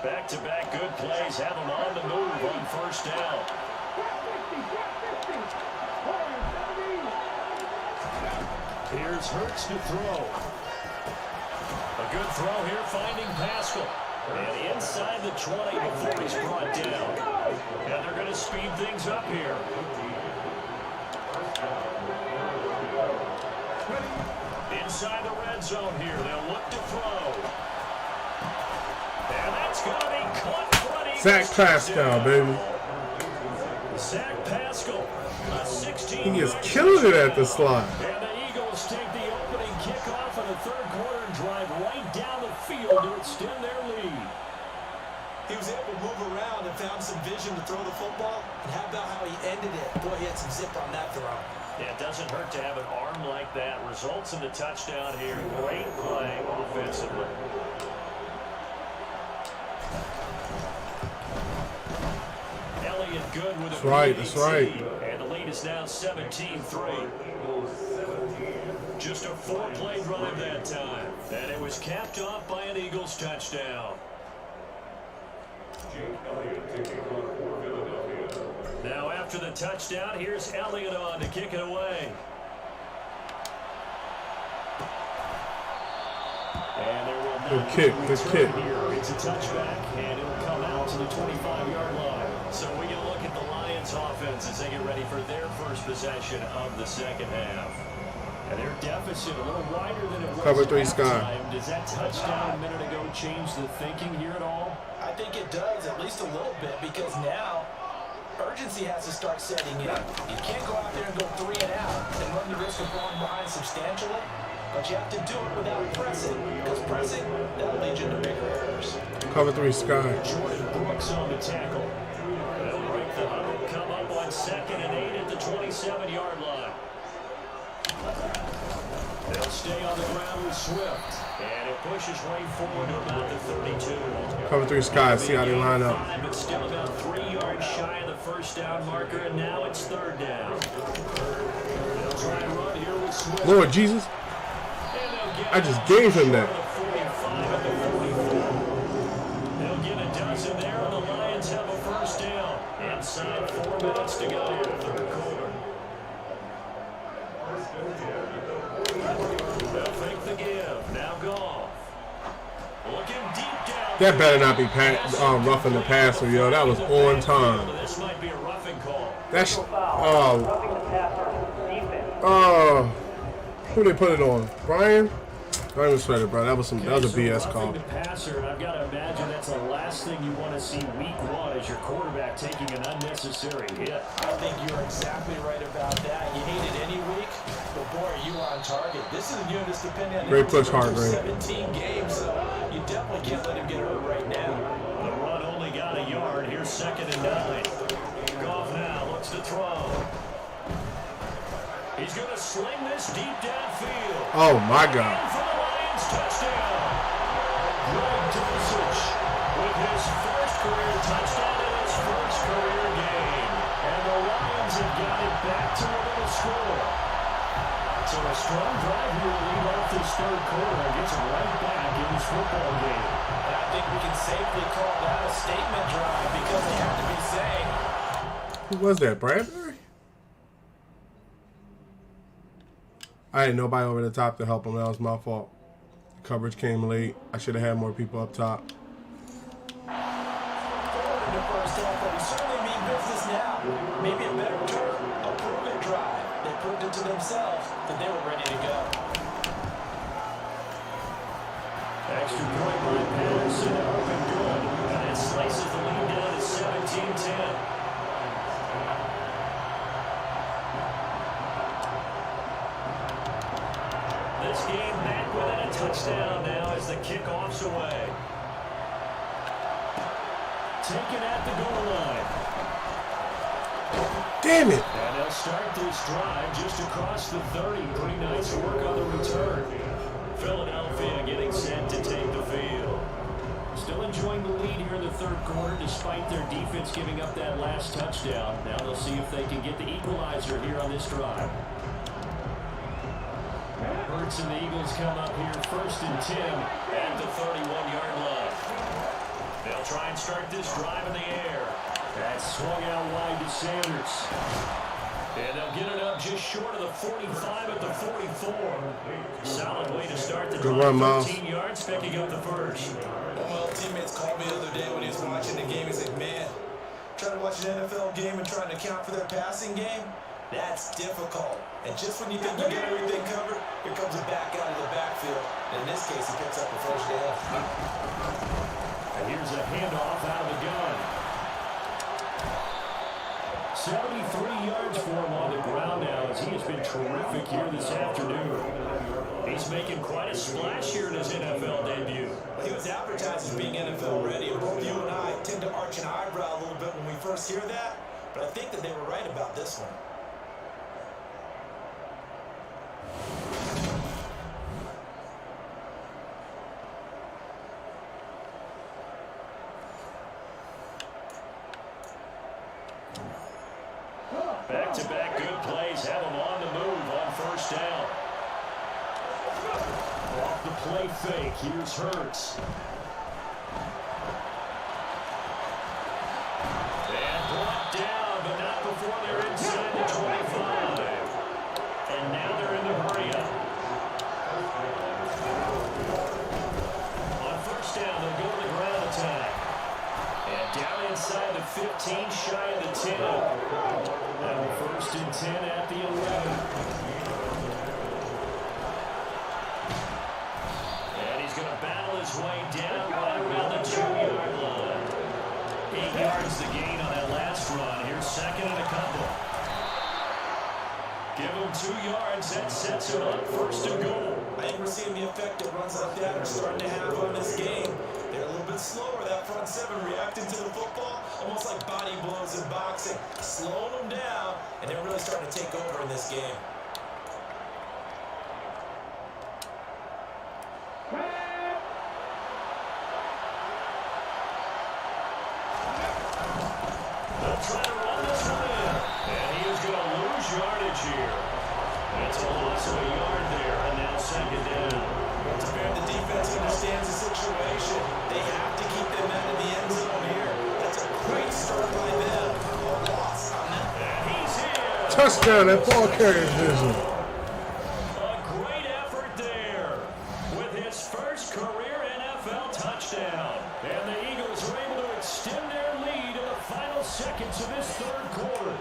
Back-to-back good plays have them on the move on first down. Here's Hurts to throw. A good throw here, finding Pascal. And inside the 20 before he's brought down. And they're going to speed things up here. Inside the red zone here, they'll look to throw. And that's going to be caught front. Zach Pascal, baby. Zach Pascal, a 16. He is killing it at the slot. And the Eagles take the opening kickoff in the third quarter and drive right down the field to extend their lead. He was able to move around and found some vision to throw the football. And how about how he ended it? Boy, he had some zip on that throw. Yeah, it doesn't hurt to have an arm like that. Results in the touchdown here. Great play offensively. Elliott good with That's right, that's right. And the lead is now 17-3. Just a 4-play drive that time. And it was capped off by an Eagles touchdown. Now after the touchdown, here's Elliott on to kick it away. And there will Good kick, good kick. Here. It's a touchback, and it'll come out to the 25-yard line. So we get a look at the Lions offense as they get ready for their first possession of the second half. And their deficit a little wider than it was. Cover 3 at Sky. halftime. Does that touchdown a minute ago change the thinking here at all? I think it does, at least a little bit, because now urgency has to start setting in. You can't go out there and go 3 and out and run the risk of falling behind substantially, but you have to do it without pressing, because pressing, that'll lead you to bigger errors. Cover 3 Sky. Jordan Brooks on the tackle. They'll break the huddle, come up on 2nd and 8 at the 27-yard line. They'll stay on the ground with Swift. And it pushes way forward to about the 32. Cover 3 Sky. See how they line up. But still about 3 yards shy of the first down marker, and now it's 3rd down. They'll try and run here with Swift. Lord Jesus. I just gave him that. They'll get a dozen there, and the Lions have a first down. Inside 4 minutes to go here in the third quarter. That better not be roughing the passer, yo. That was on time. This might be a roughing call. That's Roughing the passer, defense. who they put it on? Brian? Don't even sweat it, bro. That was a BS call. Roughing the passer, and I've got to imagine that's the last thing you want to see week one as your quarterback taking an unnecessary hit. I think you're exactly right about that. You hate it any week, but boy, are you on target. This is a unit that's dependent on Great push, hard rate. 17 games, so you definitely can't let him get hurt right now. The run only got a yard. Here's 2nd and 9. Goff now looks to throw. He's going to sling this deep downfield. Oh, my God. And for the Lions, touchdown. Greg Dulcich with his first career touchdown in his first career game. And the Lions have got it back to a little score. So a strong drive here to lead off this third quarter and gets him right back in this football game. And I think we can safely call that a statement drive because they have to be saying. Who was that, Bradbury? I had nobody over the top to help him. That was my fault. The coverage came late. I should have had more people up top. In the first half, but we certainly mean business now. Maybe a better term, a proven drive. They proved it to themselves that they were ready to go. Extra point by Patterson, open good. And it slices the lead down to 17-10. This game back within a touchdown now as the kickoff's away. Taken at the goal line. Damn it. And they'll start this drive just across the 30. Pretty nice work on the return. Philadelphia getting set to take the field. Still enjoying the lead here in the third quarter despite their defense giving up that last touchdown. Now they'll see if they can get the equalizer here on this drive. Hurts and the Eagles come up here 1st and 10 at the 31-yard line. They'll try and start this drive in the air. That's swung out wide to Sanders. And they'll get it up just short of the 45 at the 44. Solid way to start the drive. Good run, Miles. 13 yards, picking up the first. Well, teammates called me the other day when he was watching the game. He's like, man, trying to watch an NFL game and trying to account for their passing game? That's difficult. And just when you think you got everything covered, here comes a back out of the backfield. And in this case, he picks up the first down. And here's a handoff out of the gun. 73 yards for him on the ground now as he has been terrific here this afternoon. He's making quite a splash here in his NFL debut. Well, he was advertised as being NFL ready, and both you and I tend to arch an eyebrow a little bit when we first hear that, but I think that they were right about this one. Back-to-back good plays have him on the move on first down. Off the play fake, here's Hurts. And brought down, but not before they're inside the 25. And now they're in the hurry-up. On first down, they'll go to the ground attack. And down inside the 15, shy of the 10. Now 1st and 10 at the 11. And he's going to battle his way down right around the 2-yard line. 8 yards the gain on that last run. Here's 2nd and a couple. Give him 2 yards. That sets him up 1st and goal. I think we're seeing the effect that runs like that are starting to have on this game. They're a little bit slower, that front seven, reacting to the football, almost like body blows in boxing, slowing them down, and they're really starting to take over in this game. They'll try to run this one in. And he is going to lose yardage here. That's a loss of a yard there, and now 2nd down. It's fair the defense understands the situation. They have to keep them out of the end zone here. That's a great start by them. A loss on them. And he's here. Touchdown, that ball carrier vision. A great effort there with his first career NFL NFL touchdown. And the Eagles are able to extend their lead in the final seconds of this third quarter.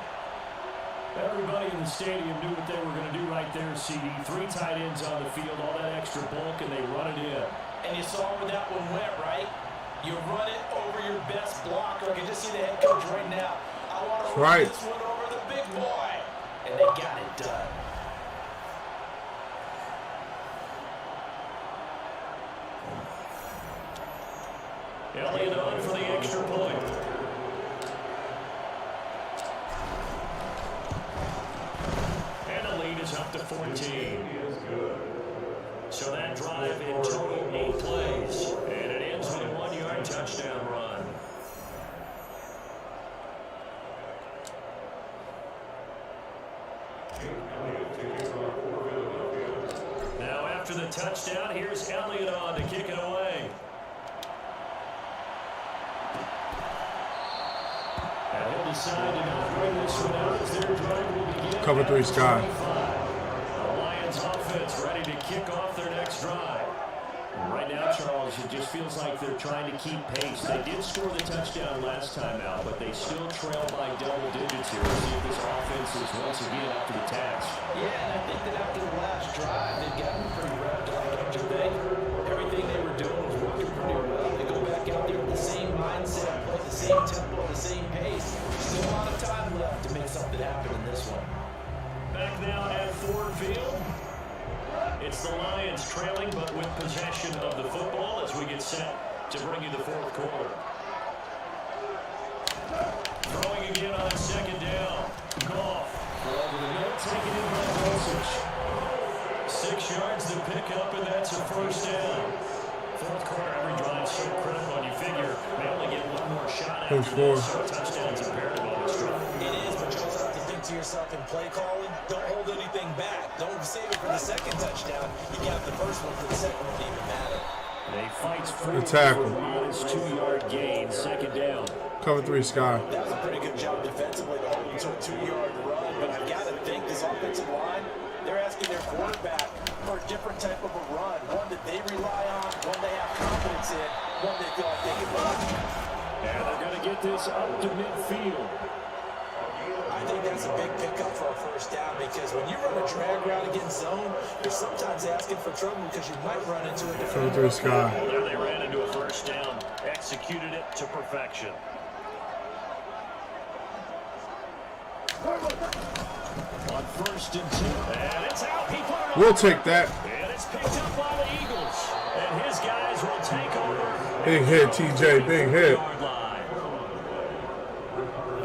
Everybody in the stadium knew what they were going to do right there, CD. 3 tight ends on the field, all that extra bulk, and they run it in. And you saw where that one went, right? You run it over your best blocker. I can just see the head coach right now. I want to run this one over the big boy. And they got it done. Elliott on for the extra point. And the lead is up to 14. So that drive in total 8 plays. And it ends with a 1-yard touchdown run. Now after the touchdown, here's Elliott on to kick it away. And he'll decide to not bring this one out as their drive will begin. Cover 3, Sky. The Lions offense ready to kick off their next drive. Right now, Charles, it just feels like they're trying to keep pace. They did score the touchdown last time out, but they still trail by double digits here. See if this offense is once again up to the task. Yeah, and I think that after the last drive, they've gotten pretty wrapped up. Don't you think? Everything they were doing was working pretty well. They go back out there with the same mindset, play the same tempo, the same pace. Still a lot of time left to make something happen in this one. Back now at Ford Field. It's the Lions trailing, but with possession of the football as we get set to bring you the fourth quarter. Throwing again on second down. Goff. Over the middle, taken in by Dosage. 6 yards to pick up, and that's a first down. Fourth quarter, every drive so critical, and you figure they only get one more shot after this, so touchdown's imperative on this drive. It is, but you also have to think to yourself in play calling, don't hold anything back. Don't save it for the second touchdown. You got the first one for the second one to even matter. They fight for a minus 2-yard gain, second down. Cover 3, Sky. That was a pretty good job defensively to hold them to a 2-yard run, but I've got to think this offensive line, they're asking their quarterback for a different type of a run, one that they rely on, one they have confidence in, one they feel like they can run. And they're going to get this up to midfield. I think that's a big pickup for a first down because when you run a drag route against zone, you're sometimes asking for trouble because you might run into a defender. Cover 3, Sky. There they ran into a first down, executed it to perfection. On 1st and 2, and it's out. We'll take that. And it's picked up by the Eagles. And his guys will take over. Big hit, TJ. Big hit.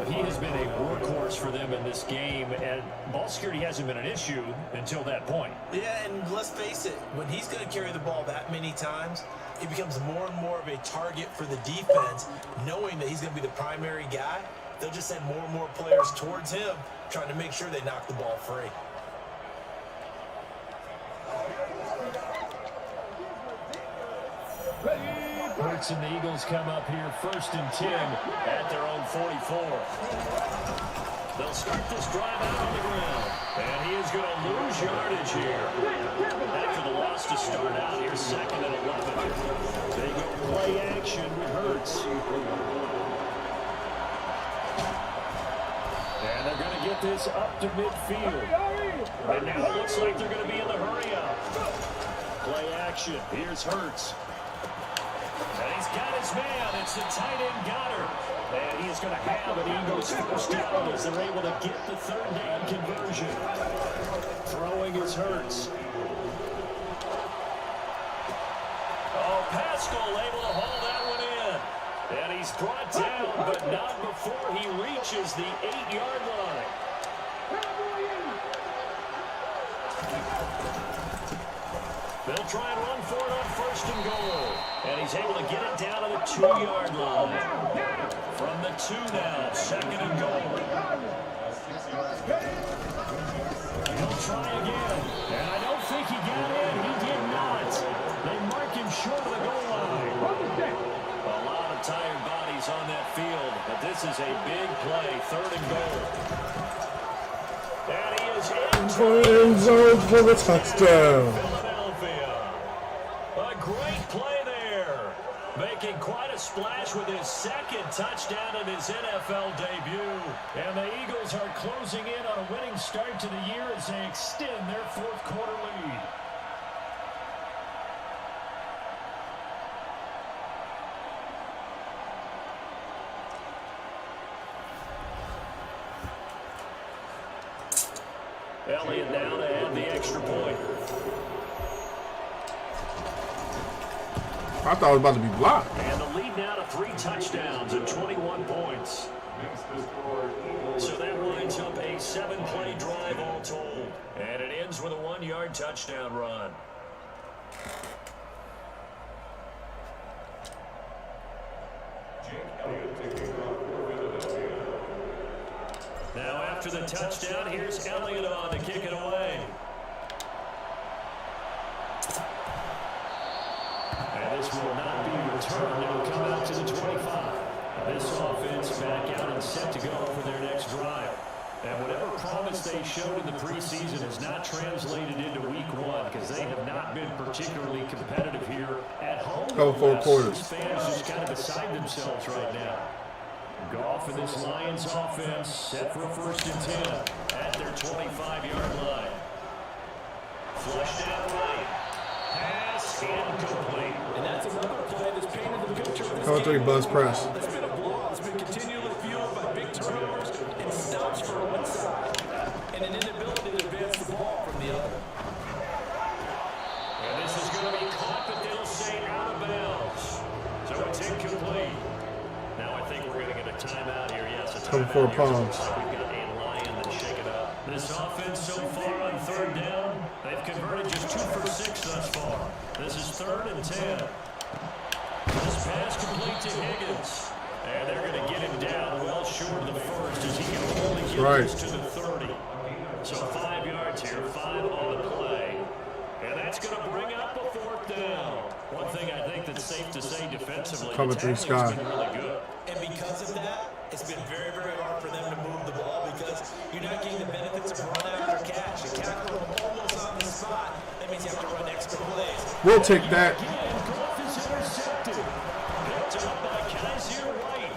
He has been a workhorse for them in this game, and ball security hasn't been an issue until that point. Yeah, and let's face it, when he's going to carry the ball that many times, he becomes more and more of a target for the defense, knowing that he's going to be the primary guy. They'll just send more and more players towards him, trying to make sure they knock the ball free. Hurts and the Eagles come up here 1st and 10 at their own 44. They'll start this drive out on the ground, and he is going to lose yardage here. After the loss to start out, here's 2nd and 11. They go play action with Hurts. And they're going to get this up to midfield. And now it looks like they're going to be in the hurry up. Play action. Here's Hurts. And he's got his man. It's the tight end Goddard. And he is going to have an Eagles first down as they're able to get the 3rd down conversion. Throwing is Hurts. Oh, Pascal able to haul that one in. And he's brought down, but not before he reaches the 8-yard line. They'll try and run for it on 1st and goal. And he's able to get it down to the 2-yard line. From the 2 now, 2nd and goal. He'll try again. And I don't think he got in. He did not. They mark him short of the goal line. A lot of tired bodies on that field, but this is a big play, 3rd and goal. And he is in. End zone for the touchdown. Philadelphia. A great play there. making quite a splash with his second touchdown in his NFL debut. And the Eagles are closing in on a winning start to the year as they extend their fourth quarter lead. Elliott now to add the extra point. I thought it was about to be blocked. And the lead now to 3 touchdowns and 21 points. So that winds up a 7-play drive all told. And it ends with a 1-yard touchdown run. Now after the touchdown, here's Elliott on to kick it away. And this will not be returned. It will come out to the 25. This offense back out and set to go for their next drive. And whatever promise they showed in the preseason has not translated into week 1 because they have not been particularly competitive here at home. Couple 4 quarters. Fans just kind of beside themselves right now. Goff and this Lions offense set for a 1st and 10 at their 25-yard line. Flushed out right. Pass incomplete. And that's another play that's painted the picture. Cover 3 buzz press. It's been a blowout. It's been continually fueled by big turnovers and stops from one side and an inability to advance the ball from the other. And this is going to be caught, but they'll say out of bounds. So it's incomplete. Now I think we're going to get a timeout here. Yes, a timeout. Cover 4 palms. We've got a Lion that shake it up. This offense so far on 3rd down, they've converted just 2 for 6 thus far. This is 3rd and 10. This pass complete to Higgins. And they're going to get him down well short of the first as he can only get this to the 30. So 5 yards here, 5 on the play. And that's going to bring up a 4th down. One thing I think that's safe to say defensively, Cover 3 Sky. been really good. And because of that, it's been very, very hard for them to move the ball because you're not getting the benefits of run after catch. You tackle them almost on the spot. That means you have to run extra plays. We'll take that. Goff is intercepted. Picked up by Kaiser White.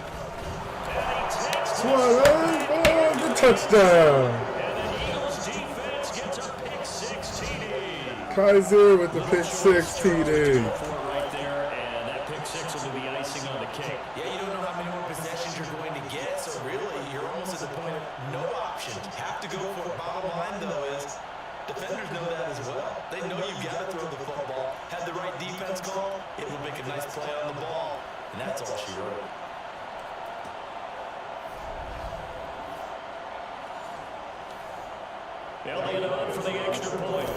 And he takes Come on, man. Oh, good touchdown. And the Eagles defense gets a pick 6 TD. Kaiser with the pick 6 TD. Right there, and that pick 6 will be the icing on the cake. Yeah, you don't know how many more possessions you're going to get, so really you're almost at the point of no option. Have to go for it. Bottom line, though, is defenders know that as well. They know you've got to throw the football. Have the right defense call, it will make a nice play on the ball, and that's all she wrote. Elliott on for the extra point.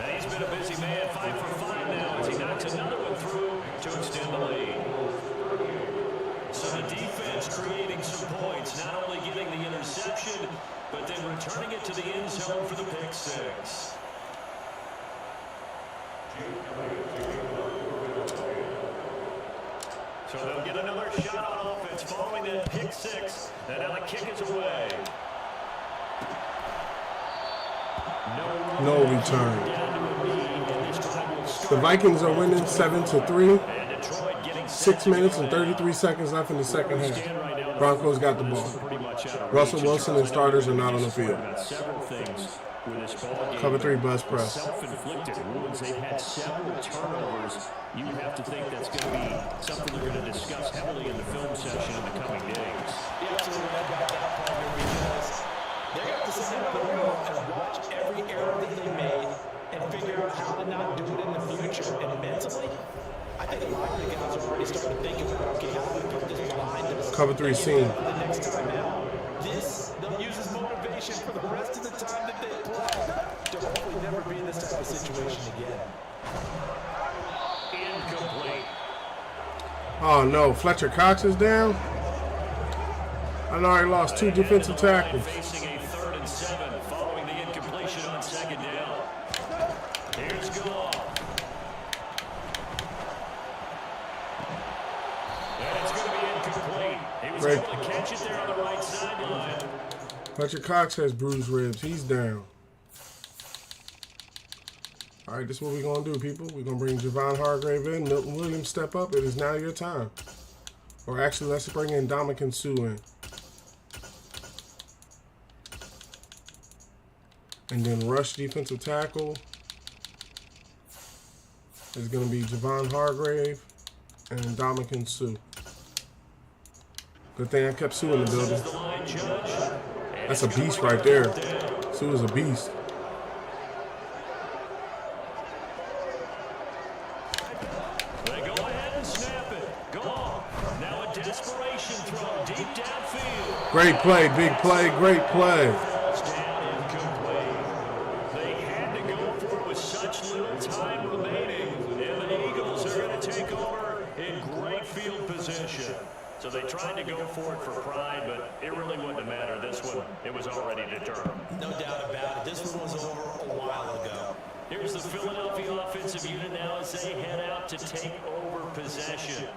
And he's been a busy man, 5 for 5 now as he knocks another one through to extend the lead. So the defense creating some points, not only getting the interception, but then returning it to the end zone for the pick 6. So they'll get another shot on offense following that pick 6. And now the kick is away. No return. The Vikings are winning 7-3. 6 minutes and 33 seconds left in the second half. Broncos got the ball. Russell Wilson and starters are not on the field. Cover 3 buzz press. Self-inflicted wounds. They've had several turnovers. You have to think that's going to be something they're going to discuss heavily in the film session in the coming days. Yeah, absolutely. I've got that partner because they got to sit up and watch every error that they made and figure out how to not do it in the future. And mentally, I think a lot of the guys are already starting to think about, okay, how do we put this behind us? Cover 3 seam. The next time out. This, they'll use as motivation for the rest of the time that they play to hopefully never be in this type of situation again. Incomplete. Oh no, Fletcher Cox is down. I already lost 2 defensive tackles. Facing a 3rd and 7 following the incompletion on 2nd down. Here's Goff. And it's going to be incomplete. He was able to catch it there on the right sideline. Fletcher Cox has bruised ribs. He's down. All right, this is what we're going to do, people. We're going to bring Javon Hargrave in. Milton Williams, step up. It is now your time. Or actually, let's bring in Ndamukong Suh in. And then rush defensive tackle is going to be Javon Hargrave and Ndamukong Suh. Good thing I kept Suh in the building. That's a beast right there. Suh is a beast. They go ahead and snap it. Gone. Now a desperation throw deep downfield. Great play, big play, great play. Touchdown incomplete. They had to go for it with such little time remaining. And the Eagles are going to take over in great field position. So they tried to go for it for pride, but it really wouldn't have mattered. This one, it was already determined. No doubt about it. This one was over a while ago. Here's the Philadelphia offensive unit now as they head out to take over possession.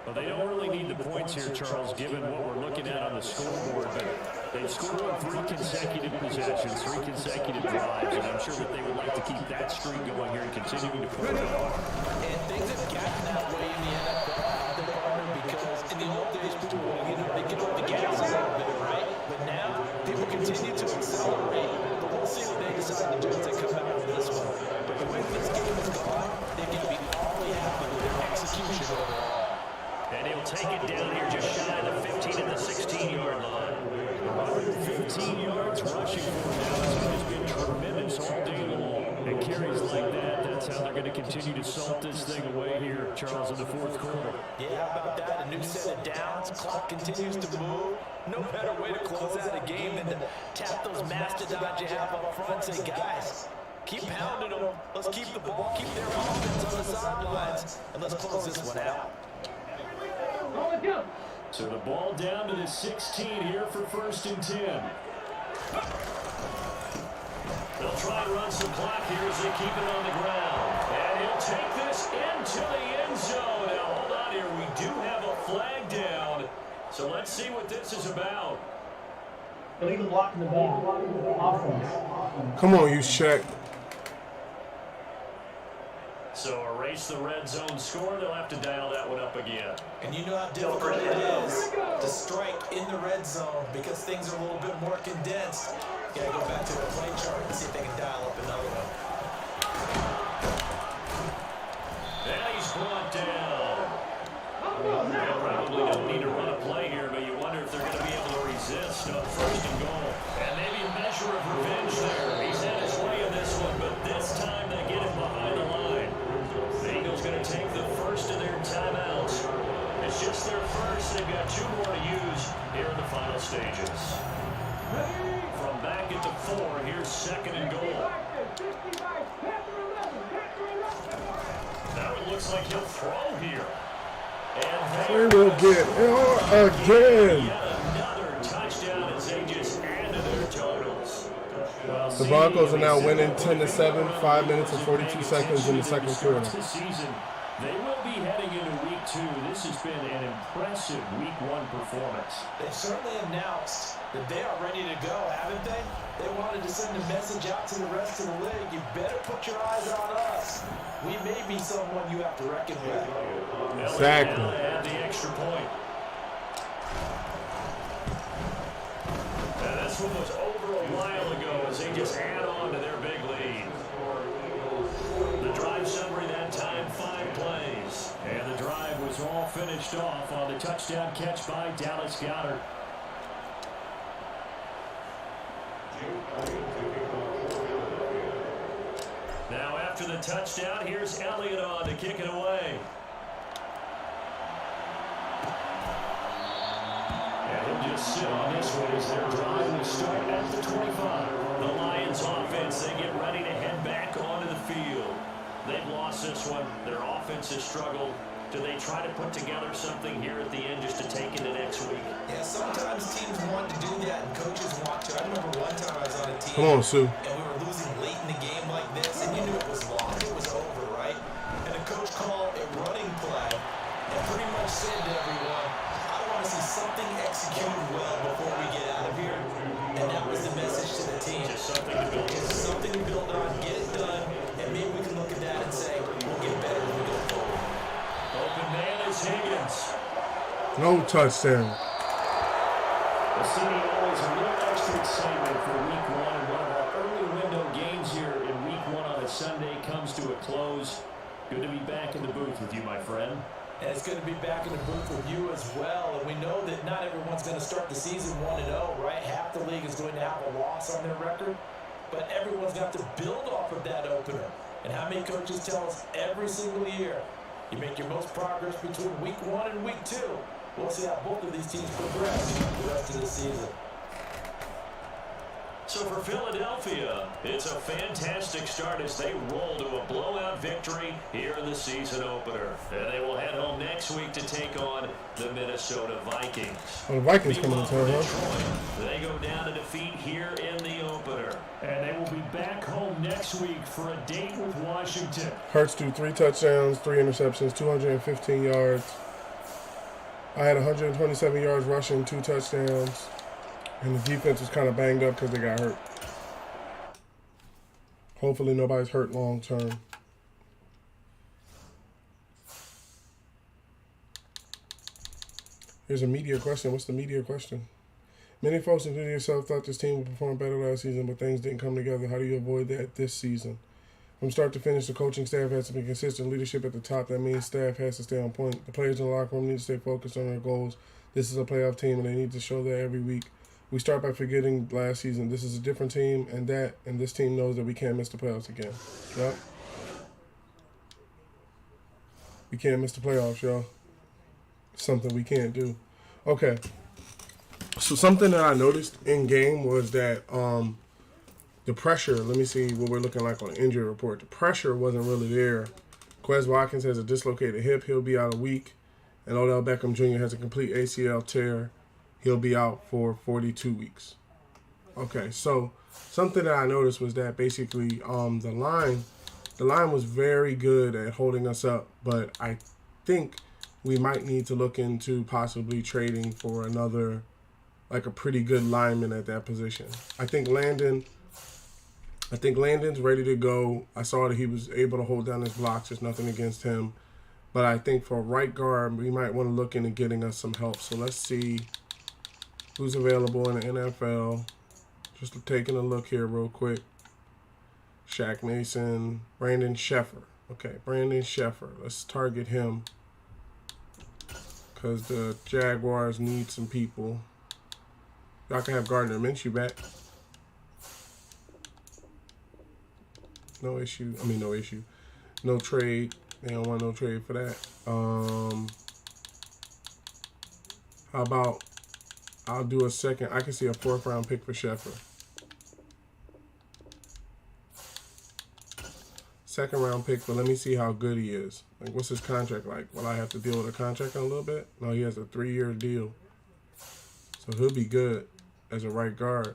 Well, they don't really need the points here, Charles, given what we're looking at on the scoreboard. But they've scored on 3 consecutive possessions, 3 consecutive drives, and I'm sure that they would like to keep that streak going here and continuing to push it on. And things have gotten that way in the NFL, because in the old days, people they get off the gas a little bit, right? But now, people continue to accelerate. But we'll see what they decide to do as they come out of this one. But the way this game is going, they're going to be awfully happy with their execution overall. And he'll take it down here just shy of the 15 and the 16-yard line. 115 yards rushing for him. He has been tremendous all day long. And carries like that, that's how they're going to continue to salt this thing away here, Charles, in the fourth quarter. Yeah, how about that? A new set of downs. Clock continues to move. No better way to close out a game than to tap those mastodons you have up front and say, guys, keep pounding them. Let's keep the ball, keep their offense on the sidelines, and let's close this one out. So the ball down to the 16 here for 1st and 10. They'll try and run some clock here as they keep it on the ground. And he'll take this into the end zone. Now, hold on here. We do have a flag down. So let's see what this is about. Illegal block in the back. Offense. Come on, you Shaq. So erase the red zone score. They'll have to dial that one up again. And you know how difficult it is to strike in the red zone because things are a little bit more condensed. You gotta go back to the play chart and see if they can dial up another one. And he's brought down. They probably don't need to run a play here, but you wonder if they're going to be able to resist on 1st and goal. And maybe a measure of revenge there. He's had his way in this one, but this time they get him behind the line. The Eagles going to take the first of their timeouts. It's just their first. They've got 2 more to use here in the final stages. From back at the 4, here's 2nd and goal. Now it looks like he'll throw here. They will get again. Another touchdown as they just added their totals. The Broncos are now winning 10-7, 5 minutes and 42 seconds in the second quarter. This season, they will be heading into week 2. This has been an impressive week 1 performance. They've certainly announced that they are ready to go, haven't they? They wanted to send a message out to the rest of the league. You better put your eyes on us. We may be someone you have to reckon with. Exactly. And the extra point. And this one was over a while ago as they just add on to their big lead. The drive summary that time, 5 plays. And the drive was all finished off on the touchdown catch by Dallas Goedert. Now after the touchdown, here's Elliott on to kick it away. And he'll just sit on this one as their drive will start at the 25. The Lions offense, they get ready to head back onto the field. They've lost this one. Their offense has struggled. Do they try to put together something here at the end just to take into next week? Yeah, sometimes teams want to do that and coaches want to. I remember one time I was on a team. Come on, Sue. And we were losing late in the game like this, and you knew it was lost. It was over, right? And the coach called a running play and pretty much said to everyone, I want to see something executed well before we get out of here. And that was the message to the team. Just something to build on. Something to build on, get it done, and maybe we can No touchdown. The city always a little extra excitement for week one, and one of our early window games here in week one on a Sunday comes to a close. Good to be back in the booth with you, my friend. And it's good to be back in the booth with you as well. And we know that not everyone's going to start the season 1-0, right? Half the league is going to have a loss on their record. But everyone's got to build off of that opener. And how many coaches tell us every single year, you make your most progress between week 1 and week 2. We'll see how both of these teams progress the rest of the season. So for Philadelphia, it's a fantastic start as they roll to a blowout victory here in the season opener. And they will head home next week to take on the Minnesota Vikings. Oh, the Vikings coming in town, huh? Detroit, they go down to defeat here in the opener. And they will be back home next week for a date with Washington. Hurts threw 3 touchdowns, 3 interceptions, 215 yards. I had 127 yards rushing, 2 touchdowns. And the defense was kind of banged up because they got hurt. Hopefully nobody's hurt long term. Here's a media question. What's the media question? Many folks, including yourself, thought this team would perform better last season, but things didn't come together. How do you avoid that this season? From start to finish, the coaching staff has to be consistent. Leadership at the top. That means staff has to stay on point. The players in the locker room need to stay focused on their goals. This is a playoff team, and they need to show that every week. We start by forgetting last season. This is a different team, and this team knows that we can't miss the playoffs again. Yep. We can't miss the playoffs, y'all. Something we can't do. Okay. So something that I noticed in game was that the pressure, let me see what we're looking like on the injury report. The pressure wasn't really there. Quez Watkins has a dislocated hip. He'll be out a week. And Odell Beckham Jr. has a complete ACL tear. He'll be out for 42 weeks. Okay, so something that I noticed was that basically the line was very good at holding us up, but I think we might need to look into possibly trading for another, like a pretty good lineman at that position. I think Landon's ready to go. I saw that he was able to hold down his blocks. There's nothing against him. But I think for right guard, we might want to look into getting us some help. So let's see who's available in the NFL. Just taking a look here real quick. Shaq Mason, Brandon Sheffer. Okay, Brandon Sheffer. Let's target him because the Jaguars need some people. Y'all can have Gardner Minshew back. No issue. I mean, no issue. No trade. They don't want no trade for that. How about I'll do a second. I can see a 4th round pick for Sheffer. 2nd round pick, but let me see how good he is. Like, what's his contract like? Will I have to deal with a contract in a little bit? No, he has a 3-year deal. So he'll be good as a right guard.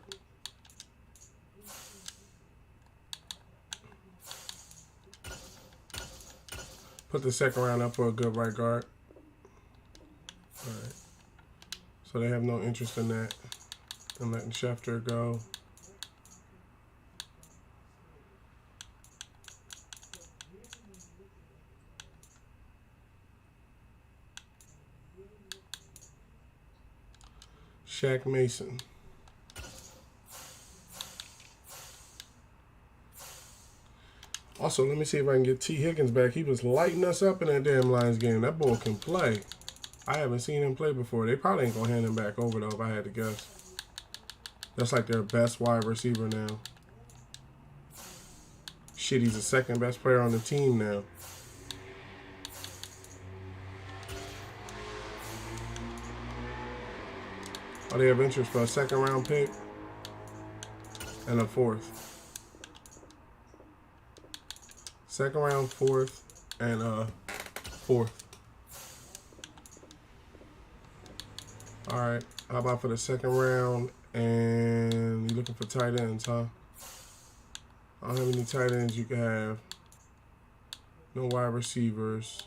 Put the 2nd round up for a good right guard. All right. So they have no interest in that. I'm letting Schefter go. Shaq Mason. Also, let me see if I can get T. Higgins back. He was lighting us up in that damn Lions game. That boy can play. I haven't seen him play before. They probably ain't going to hand him back over, though, if I had to guess. That's like their best wide receiver now. Shit, he's the 2nd best player on the team now. Oh, they have interest for a 2nd round pick and a 4th. 2nd round, 4th, and a 4th. All right. How about for the 2nd round? And you're looking for tight ends, huh? I don't have any tight ends you can have. No wide receivers.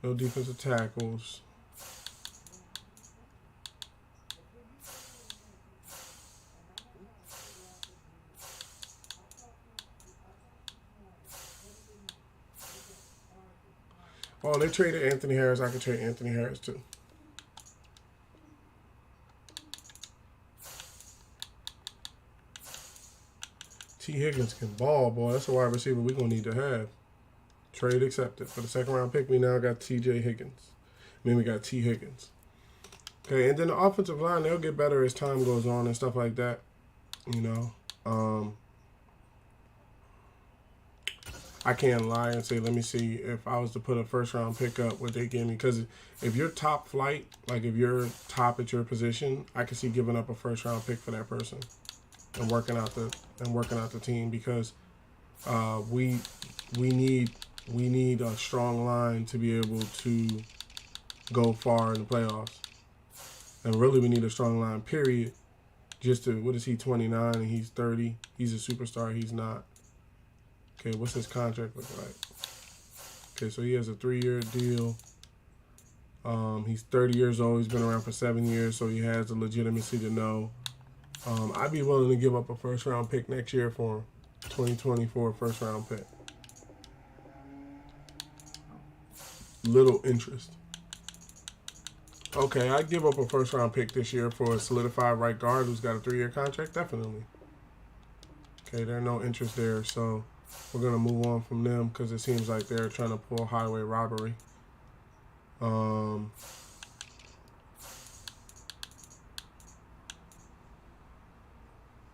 No defensive tackles. Oh, they traded Anthony Harris. I could trade Anthony Harris too. T. Higgins can ball, boy. That's a wide receiver we're going to need to have. Trade accepted. For the second round pick, we now got T.J. Higgins. I mean, we got T. Higgins. Okay, and then the offensive line, they'll get better as time goes on and stuff like that. You know. I can't lie and say, let me see if I was to put a first-round pick up, what they give me. Because if you're top flight, like if you're top at your position, I can see giving up a first-round pick for that person and working out the team, because we need a strong line to be able to go far in the playoffs. And really, we need a strong line, period. Just to, what is he, 29 and he's 30? He's a superstar. He's not. Okay, what's his contract look like? Okay, so he has a 3-year deal. He's 30 years old. He's been around for 7 years, so he has the legitimacy to know. I'd be willing to give up a first-round pick next year for him. 2024 first-round pick. Little interest. Okay, I'd give up a first-round pick this year for a solidified right guard who's got a 3-year contract. Definitely. Okay, there's no interest there, so we're going to move on from them because it seems like they're trying to pull highway robbery.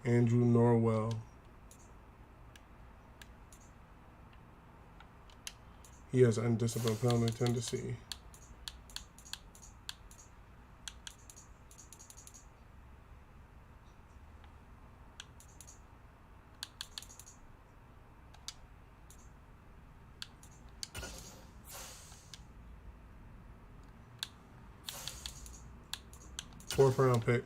Andrew Norwell. He has an undisciplined penalty tendency. Fourth round pick.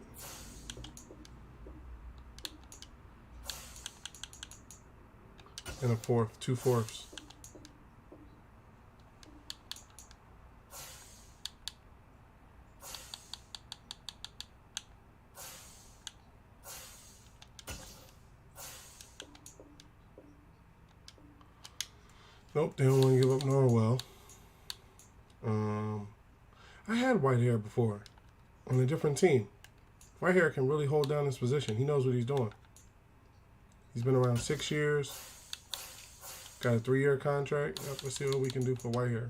And a fourth, 2 fourths. Nope, they don't want to give up Norwell. I had Whitehair before on a different team. Whitehair can really hold down his position. He knows what he's doing. He's been around 6 years. Got a 3-year contract. Yep, let's see what we can do for Whitehair.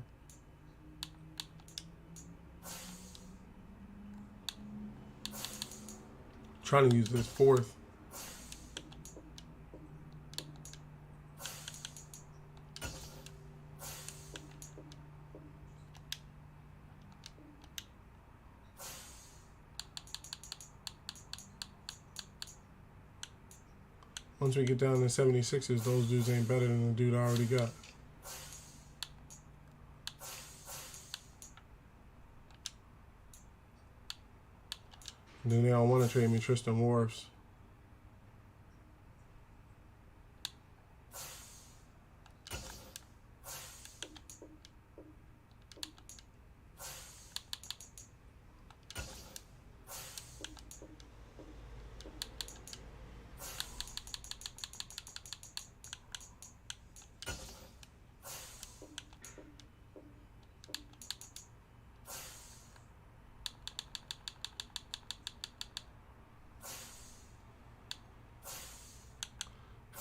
Trying to use this fourth. Once we get down to 76ers, those dudes ain't better than the dude I already got. And then they all want to trade me Tristan Wirfs.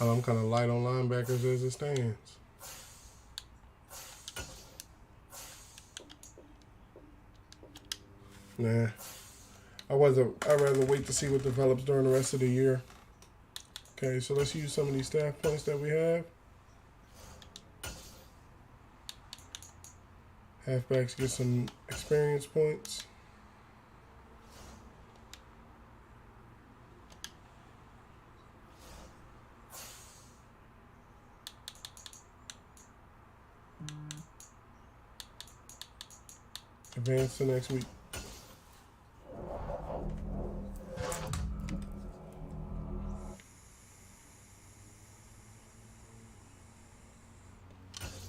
I'm kind of light on linebackers as it stands. Nah. I'd rather wait to see what develops during the rest of the year. Okay, so let's use some of these staff points that we have. Halfbacks get some experience points. Advance to next week.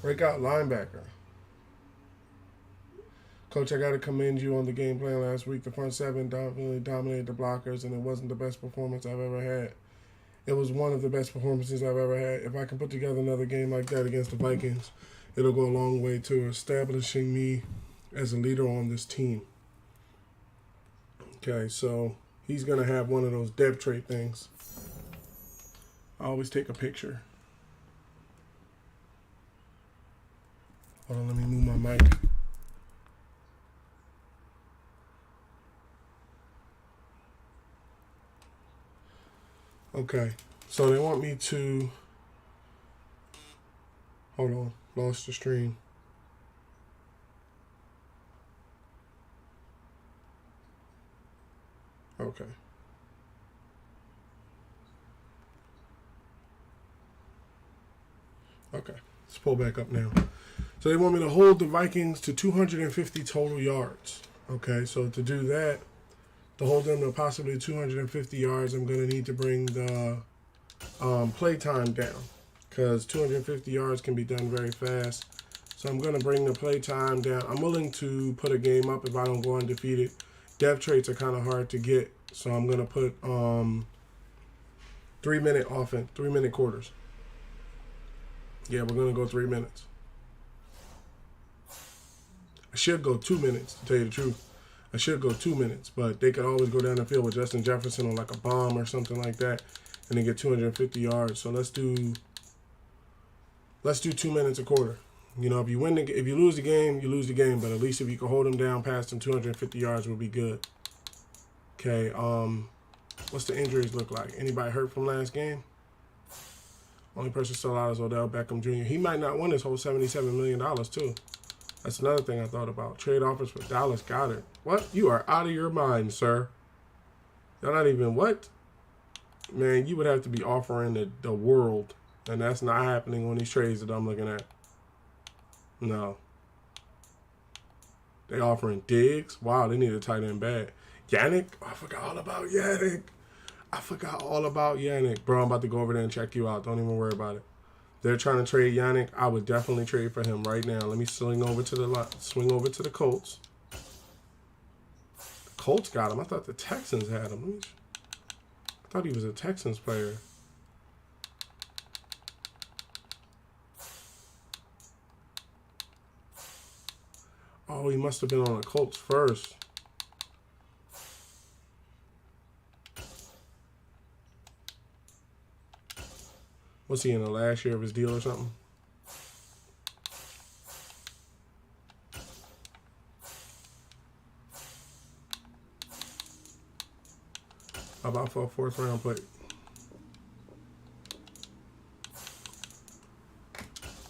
Breakout linebacker. Coach, I got to commend you on the game plan last week. The front seven really dominated the blockers, and it wasn't the best performance I've ever had. It was one of the best performances I've ever had. If I can put together another game like that against the Vikings, it'll go a long way to establishing me as a leader on this team. Okay, so he's going to have one of those depth trait things. I always take a picture. Hold on, let me move my mic. Okay, so they want me to, hold on, lost the stream. Okay. Okay, let's pull back up now. So they want me to hold the Vikings to 250 total yards. Okay, so to do that, to hold them to possibly 250 yards, I'm going to need to bring the play time down, because 250 yards can be done very fast. So I'm going to bring the play time down. I'm willing to put a game up if I don't go undefeated. Depth traits are kind of hard to get, so I'm going to put 3-minute offense, 3-minute quarters. Yeah, we're going to go 3 minutes. I should go 2 minutes, to tell you the truth. I should go 2 minutes, but they could always go down the field with Justin Jefferson on like a bomb or something like that, and then get 250 yards. So let's do 2 minutes a quarter. You know, if you lose the game, you lose the game. But at least if you can hold them down past them, 250 yards will be good. Okay. What's the injuries look like? Anybody hurt from last game? Only person still out is Odell Beckham Jr. He might not win his whole $77 million too. That's another thing I thought about. Trade offers for Dallas Goedert. What? You are out of your mind, sir. You're not even what? Man, you would have to be offering the world. And that's not happening on these trades that I'm looking at. No. They offering Diggs. Wow, they need a tight end bad. Yannick? Oh, I forgot all about Yannick. Bro, I'm about to go over there and check you out. Don't even worry about it. They're trying to trade Yannick. I would definitely trade for him right now. Let me swing over to the Colts. The Colts got him. I thought the Texans had him. I thought he was a Texans player. Oh, he must have been on the Colts first. Was he in the last year of his deal or something? How about for a 4th round pick?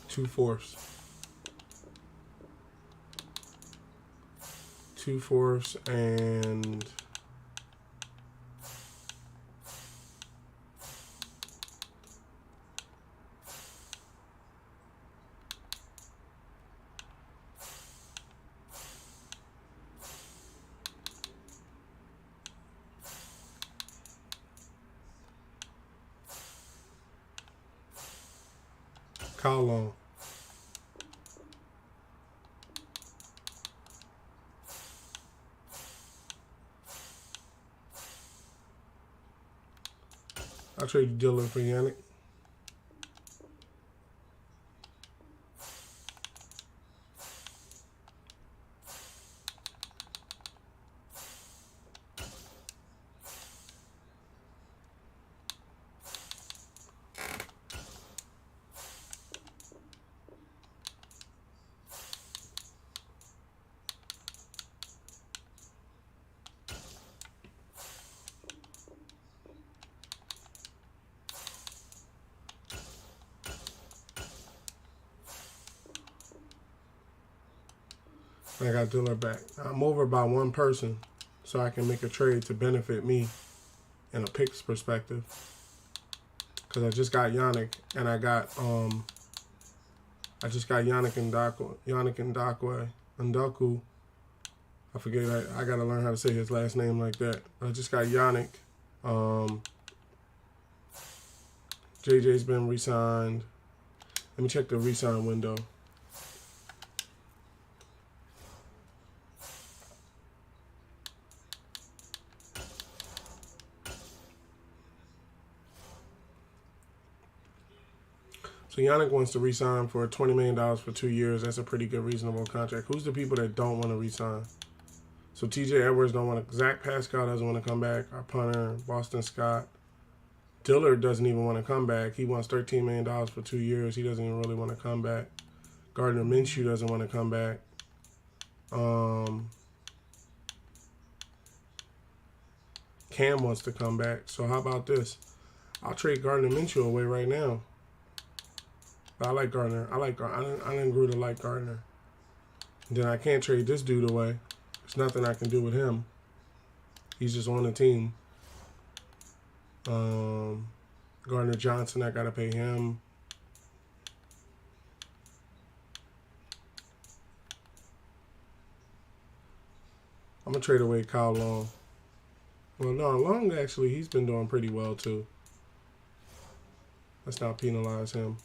2 fourths. 2 fourths and how long? I'll trade Dillon for Yannick. I got Dillon back. I'm over by one person, so I can make a trade to benefit me in a picks perspective. Because I just got Yannick, and I just got Yannick Ngakoue. I forget. I got to learn how to say his last name like that. I just got Yannick. JJ's been re-signed. Let me check the re-sign window. So Yannick wants to re-sign for $20 million for 2 years. That's a pretty good, reasonable contract. Who's the people that don't want to re-sign? So T.J. Edwards don't want to. Zach Pascal doesn't want to come back. Our punter, Boston Scott. Dillard doesn't even want to come back. He wants $13 million for 2 years. He doesn't even really want to come back. Gardner Minshew doesn't want to come back. Cam wants to come back. So how about this? I'll trade Gardner Minshew away right now. But I like Gardner. I didn't grow to like Gardner. And then I can't trade this dude away. There's nothing I can do with him. He's just on the team. Gardner Johnson, I gotta pay him. I'm gonna trade away Kyle Long. Well, no, Long actually, he's been doing pretty well too. Let's not penalize him.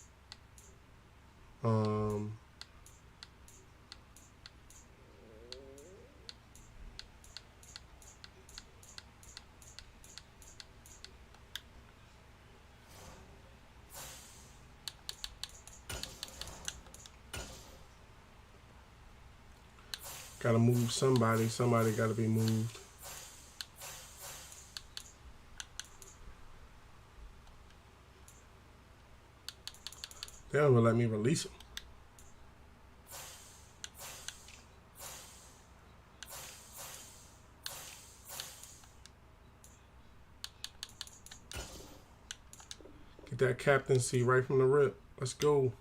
Gotta move somebody. Somebody gotta be moved. They don't even let me release him. Get that captaincy right from the rip. Let's go.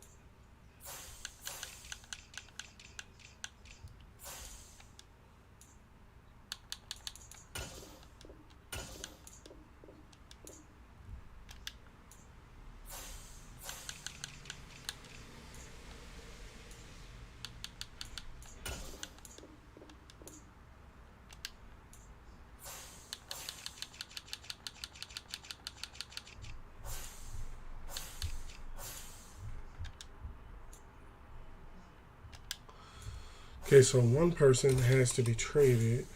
Okay, so one person has to be traded.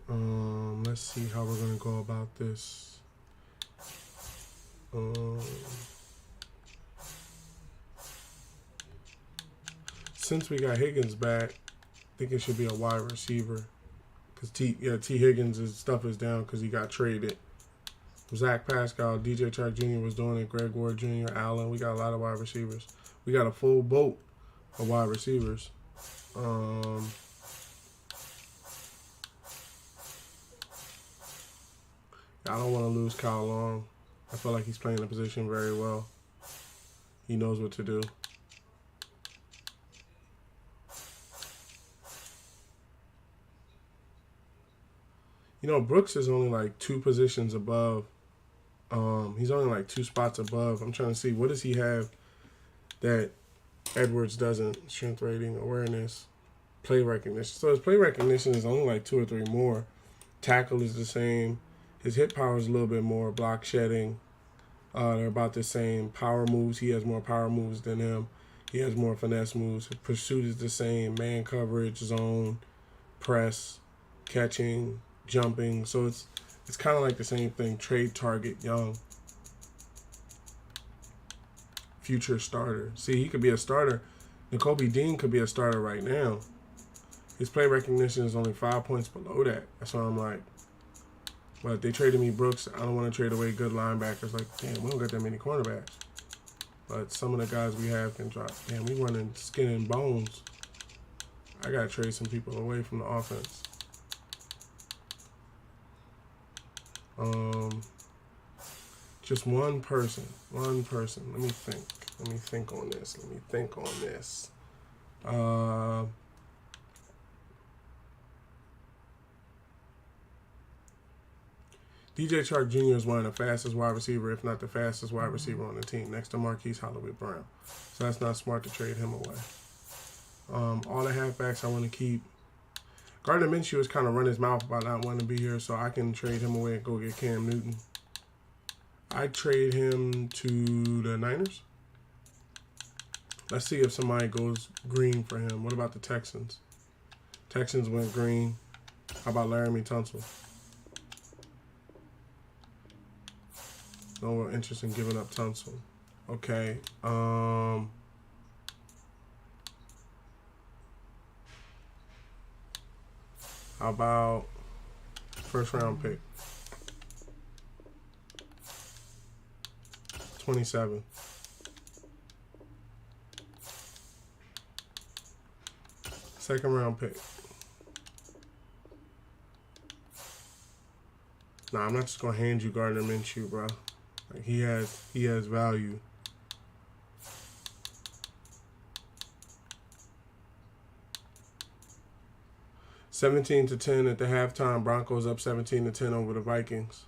Let's see how we're going to go about this. Since we got Higgins back, I think it should be a wide receiver. Because T. Higgins' stuff is down because he got traded. Zach Pascal, DJ Chark Jr. was doing it, Greg Ward Jr., Allen. We got a lot of wide receivers. We got a full boat of wide receivers. I don't want to lose Kyle Long. I feel like he's playing the position very well. He knows what to do. You know, Brooks is only like 2 positions above. He's only like 2 spots above. I'm trying to see, what does he have that Edwards doesn't? Strength rating, awareness, play recognition. So his play recognition is only like 2 or 3 more. Tackle is the same. His hit power is a little bit more. Block shedding, they're about the same. Power moves, he has more power moves than him. He has more finesse moves. His pursuit is the same. Man coverage, zone, press, catching, jumping. So it's kind of like the same thing. Trade target, young. Future starter. See, he could be a starter. Nakobe Dean could be a starter right now. His play recognition is only 5 points below that. That's why I'm like, but if they traded me Brooks, I don't want to trade away good linebackers. Like, damn, we don't got that many cornerbacks. But some of the guys we have can drop. Damn, we running skin and bones. I got to trade some people away from the offense. Just one person. Let me think. Let me think on this. DJ Chark Jr. is one of the fastest wide receiver, if not the fastest wide receiver on the team, next to Marquise Hollywood-Brown. So that's not smart to trade him away. All the halfbacks I want to keep. Gardner Minshew has kind of run his mouth about not wanting to be here, so I can trade him away and go get Cam Newton. I'd trade him to the Niners. Let's see if somebody goes green for him. What about the Texans? Texans went green. How about Laramie Tunsil? No real interest in giving up Tunsil. Okay. How about first round pick? 27. Second round pick. Nah, I'm not just gonna hand you Gardner Minshew, bro. Like he has value. (17-10) at the halftime. Broncos up 17-10 over the Vikings.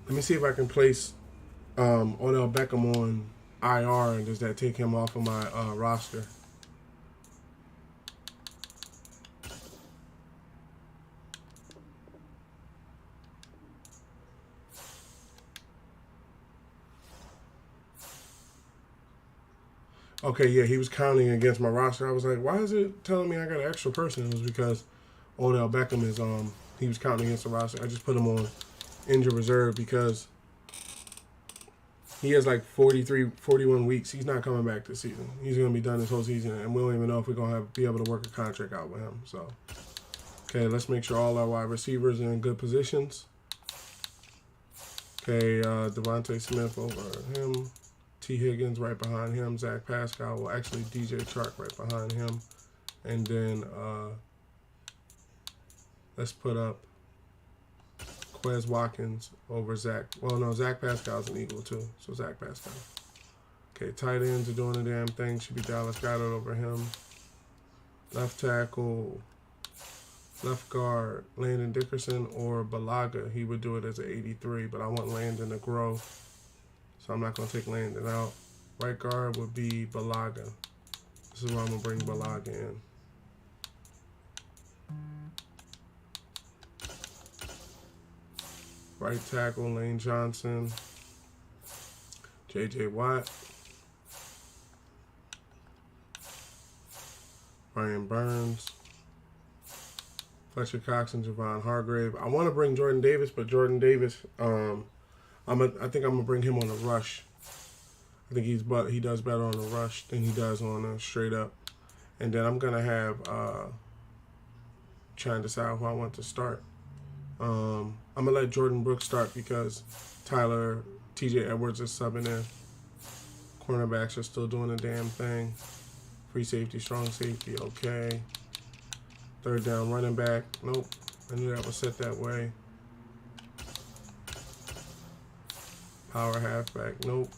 Let me see if I can place Odell Beckham on IR, and does that take him off of my roster? Okay, yeah, he was counting against my roster. I was like, why is it telling me I got an extra person? It was because Odell Beckham is he was counting against the roster. I just put him on injured reserve because he has like 41 weeks. He's not coming back this season. He's going to be done this whole season, and we don't even know if we're going to be able to work a contract out with him. So, okay, let's make sure all our wide receivers are in good positions. Okay, Devontae Smith over him. T. Higgins right behind him. Zach Pascal, well, actually DJ Chark right behind him. And then let's put up Quez Watkins over Zach. Well, no, Zach Pascal's an Eagle too. So Zach Pascal. Okay, tight ends are doing the damn thing. Should be Dallas Goedert over him. Left tackle, left guard, Landon Dickerson or Balaga. He would do it as an 83, but I want Landon to grow. So I'm not going to take Landon out. Right guard would be Balaga. This is where I'm going to bring Balaga in. Right tackle, Lane Johnson. J.J. Watt. Brian Burns. Fletcher Cox and Javon Hargrave. I want to bring Jordan Davis, but Jordan Davis, I think I'm gonna bring him on a rush. I think he does better on a rush than he does on a straight up. And then I'm gonna have try and decide who I want to start. I'm gonna let Jordan Brooks start because TJ Edwards is subbing in. Cornerbacks are still doing the damn thing. Free safety, strong safety, okay. Third down running back, nope. I knew that was set that way. Power halfback, nope.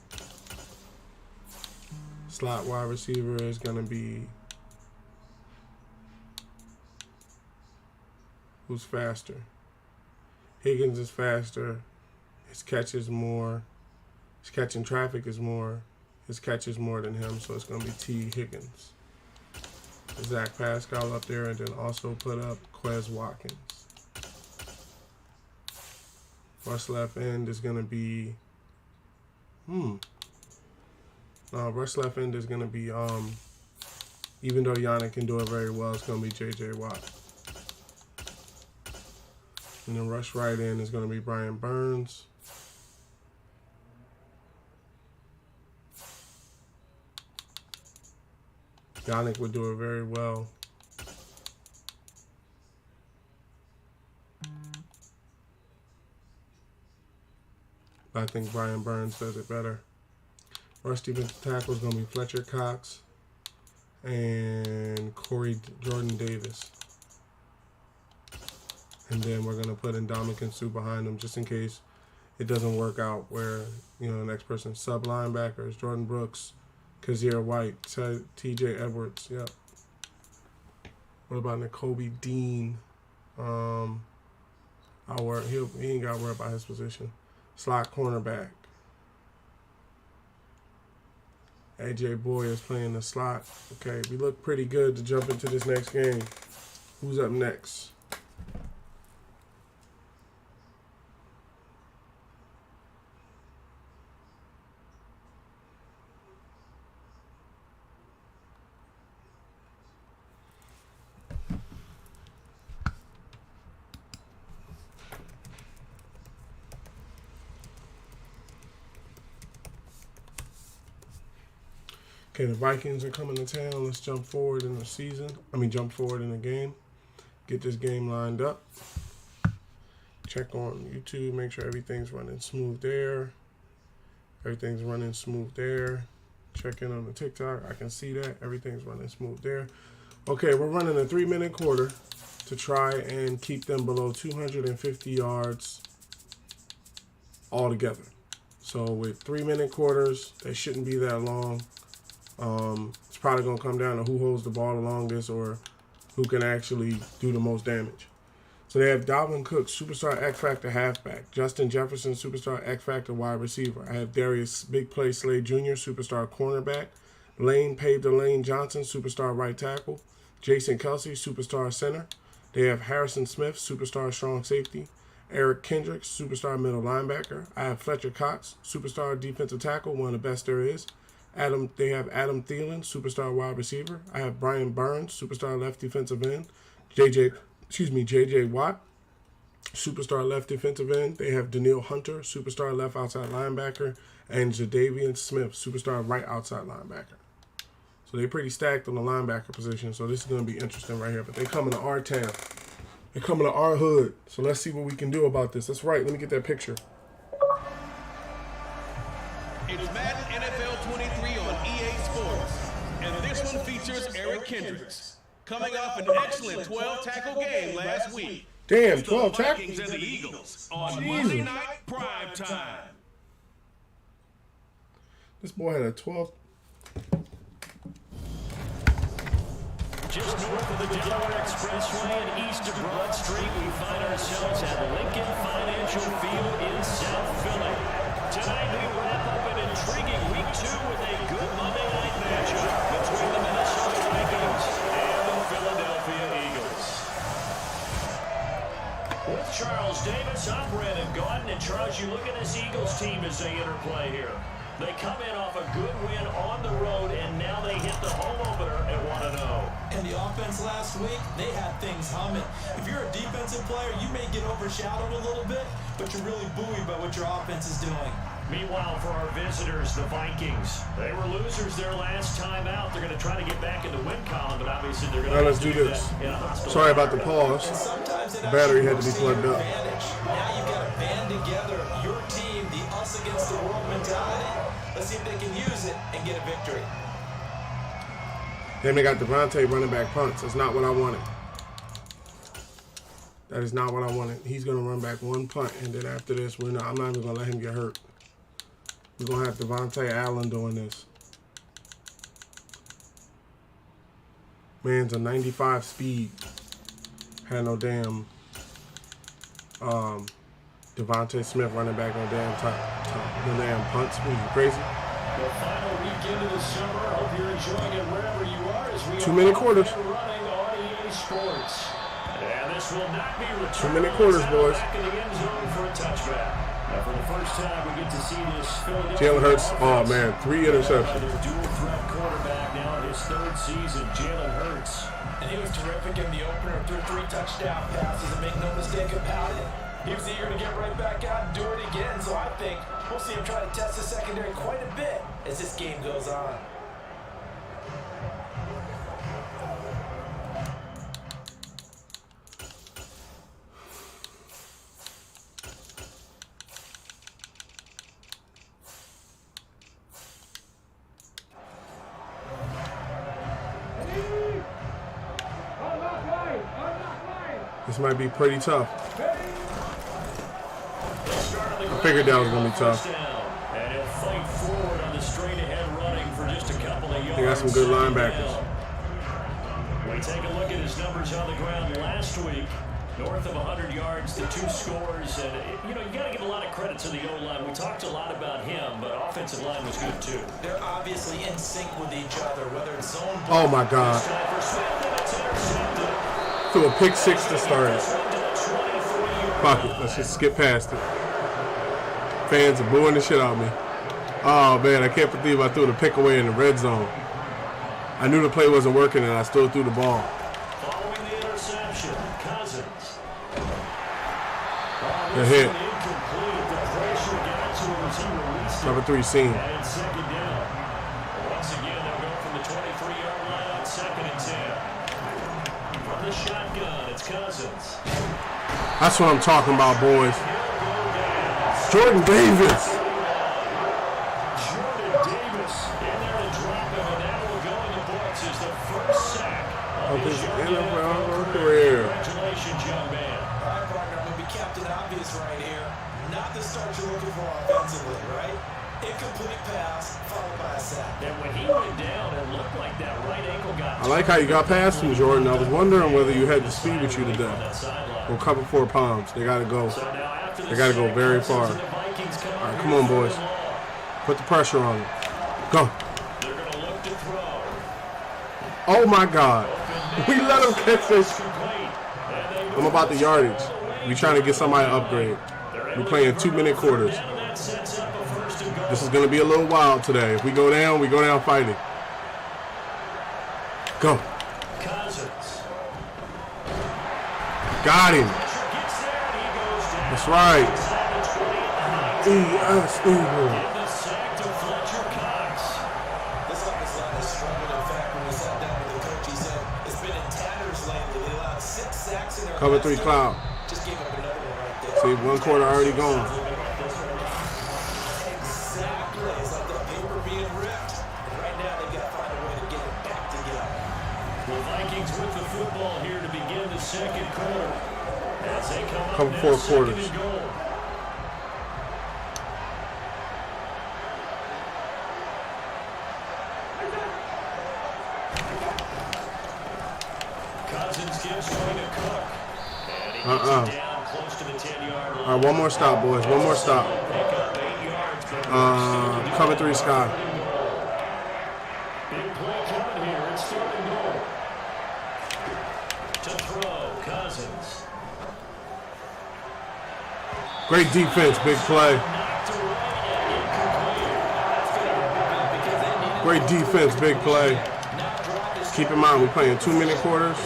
Slot wide receiver is gonna be who's faster. Higgins is faster. His catch is more. His catching traffic is more. His catch is more than him, so it's going to be T. Higgins. Zach Pascal up there, and then also put up Quez Watkins. Rush left end is going to be... No, rush left end is going to be... even though Yannick can do it very well, it's going to be J.J. Watt. And then rush right in is going to be Brian Burns. Yannick would do it very well. But I think Brian Burns does it better. Rush defensive tackle is going to be Fletcher Cox and Jordan Davis. And then we're going to put in Ndamukong Suh behind them just in case it doesn't work out where, the next person sub linebackers, Jordan Brooks, Kazir White, T.J. Edwards, yep. What about Nakobe Dean? He ain't got to worry about his position. Slot cornerback. AJ Boy is playing the slot. Okay, we look pretty good to jump into this next game. Who's up next? Okay, the Vikings are coming to town. Let's jump forward in the season. Jump forward in the game. Get this game lined up. Check on YouTube. Make sure everything's running smooth there. Everything's running smooth there. Check in on the TikTok. I can see that. Everything's running smooth there. Okay, we're running a 3-minute quarter to try and keep them below 250 yards altogether. So with 3-minute quarters, they shouldn't be that long. It's probably going to come down to who holds the ball the longest or who can actually do the most damage. So they have Dalvin Cook, superstar X Factor halfback. Justin Jefferson, superstar X Factor wide receiver. I have Darius Big Play Slade Jr., superstar cornerback. Lane Pave the Lane Johnson, superstar right tackle. Jason Kelsey, superstar center. They have Harrison Smith, superstar strong safety. Eric Kendricks, superstar middle linebacker. I have Fletcher Cox, superstar defensive tackle, one of the best there is. They have Adam Thielen, superstar wide receiver. I have Brian Burns, superstar left defensive end. JJ Watt, superstar left defensive end. They have Daniil Hunter, superstar left outside linebacker, and Jadavian Smith, superstar right outside linebacker. So they're pretty stacked on the linebacker position, so this is going to be interesting right here. But they come into our town. They come into our hood. So let's see what we can do about this. That's right. Let me get that picture. It's Madden NFL 23 on EA Sports, and this one features Eric Kendricks, coming off an excellent 12-tackle game last week. Damn, 12 tackles? Vikings and the Eagles on Monday Night Prime Time. This boy had a 12. Just north of the Delaware Expressway and east of Broad Street, we find ourselves at Lincoln Financial Field in South Philly. Tonight we wrap up an intriguing Week 2 with a good Monday night matchup between the Minnesota Vikings and the Philadelphia Eagles. With Charles Davis, I'm Brandon Gaudin, and Charles, you look at this Eagles team as they interplay here. They come in off a good win on the road, and now they hit the home opener at 1-0. And the offense last week, they had things humming. If you're a defensive player, you may get overshadowed a little bit, but you're really buoyed by what your offense is doing. Meanwhile, for our visitors, the Vikings, they were losers their last time out. They're going to try to get back in the win column, but obviously they're going to let's do this. Sorry about the pause. The battery had to be plugged up. Now you've got to band together your team, the us against the world mentality. Let's see if they can use it and get a victory. Then they got Devontae running back punts. That's not what I wanted. That is not what I wanted. He's going to run back one punt, and then after this, I'm not even going to let him get hurt. We're going to have Devontae Allen doing this. Man's a 95 speed. Had no damn Devontae Smith running back no damn punts. Are you crazy? The final weekend of the summer. Hope you're enjoying it wherever you are as we 2-minute quarters. Running on EA Sports. And this will not be returned. 2-minute quarters, boys. Back in the end zone for a touchback. Now for the first time, we get to see this Philadelphia Jalen Hurts, offense. oh man, 3 interceptions. Their dual threat quarterback now in his 3rd season, Jalen Hurts. And he was terrific in the opener, threw 3 touchdown passes, and make no mistake about it. He was eager to get right back out and do it again, so I think we'll see him try to test the secondary quite a bit as this game goes on. This might be pretty tough. I figured that was going to be tough. And he'll fight forward on the straight ahead running for just a couple of yards. They got some good linebackers. We take a look at his numbers on the ground last week. North of 100 yards, the 2 scores. And, you got to give a lot of credit to the O-line. We talked a lot about him, but offensive line was good too. They're obviously in sync with each other, whether it's zone. Oh my God. Threw a pick 6 to start. Fuck it. Let's just skip past it. Fans are booing the shit out of me. Oh man, I can't believe I threw the pick away in the red zone. I knew the play wasn't working and I still threw the ball. Following the interception, Cousins. The hit. Incomplete. The pressure got to him as he released it. Number 3 seam. And 2nd down. Once again, they'll go the shotgun. It's Cousins. That's what I'm talking about, boys. Jordan Davis. Jordan Davis in there to drop him, and that will go in the books as the first sack Of his NFL career. Congratulations, young man. All right, partner, I'm going to be Captain Obvious right here. Not the start you're looking for offensively, right? Incomplete pass, followed by a sack. And when he went down, it looked like that right ankle got I like how you got past him, Jordan. I was wondering whether you had the speed with you today. We'll cover 4 pounds. They got to go. They got to go very far. All right, come on, boys. Put the pressure on them. Go. They're going to look to throw. Oh, my God. We let him catch this. I'm about the yardage. We trying to get somebody to upgrade. We're playing 2-minute quarters. This is going to be a little wild today. If we go down fighting. Go. Got him. That's right. E.S. Eagle. This offensive line has struggled. In fact, when we sat down with the coach, he said it's been in tatters lately. They allowed 6 sacks in their Cover last 3 game. cloud. Just gave up another one right there. See, 1 quarter already gone. Exactly. It's like the paper being ripped. And right now, they've got to find a way to get it back together. The Vikings with the football here to begin the second quarter. As they come up Cover now, 4 second quarters. and goal. Cousins gives way to Cook. And he gets it down close to the 10-yard line. All right, 1 more stop, boys. 1 more stop. Pick up 8 yards, but Cover 3 Sky. big play coming here. It's 3rd and goal. To throw, Cousins. Great defense, big play. Knocked away and incomplete. Great defense, big play. Keep in mind, we're playing 2-minute quarters,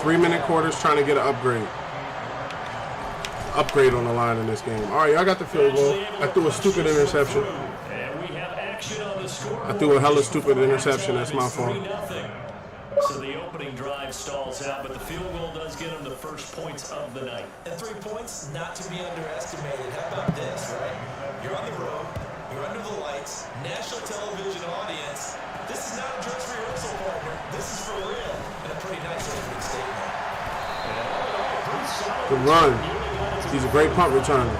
3-minute quarters, trying to get an upgrade. Upgrade on the line in this game. All right, I got the field goal. I threw a stupid interception. And we have action on the score. I threw a hella stupid interception. That's my fault. 3-0. So the opening drive stalls out, but the field goal does get them the first points of the night. And 3 points, not to be underestimated. How about this, right? You're on the road. You're under the lights. National television audience. This is not a dress rehearsal, partner. This is for real. And a pretty nice opening statement. Good run. He's a great punt returner.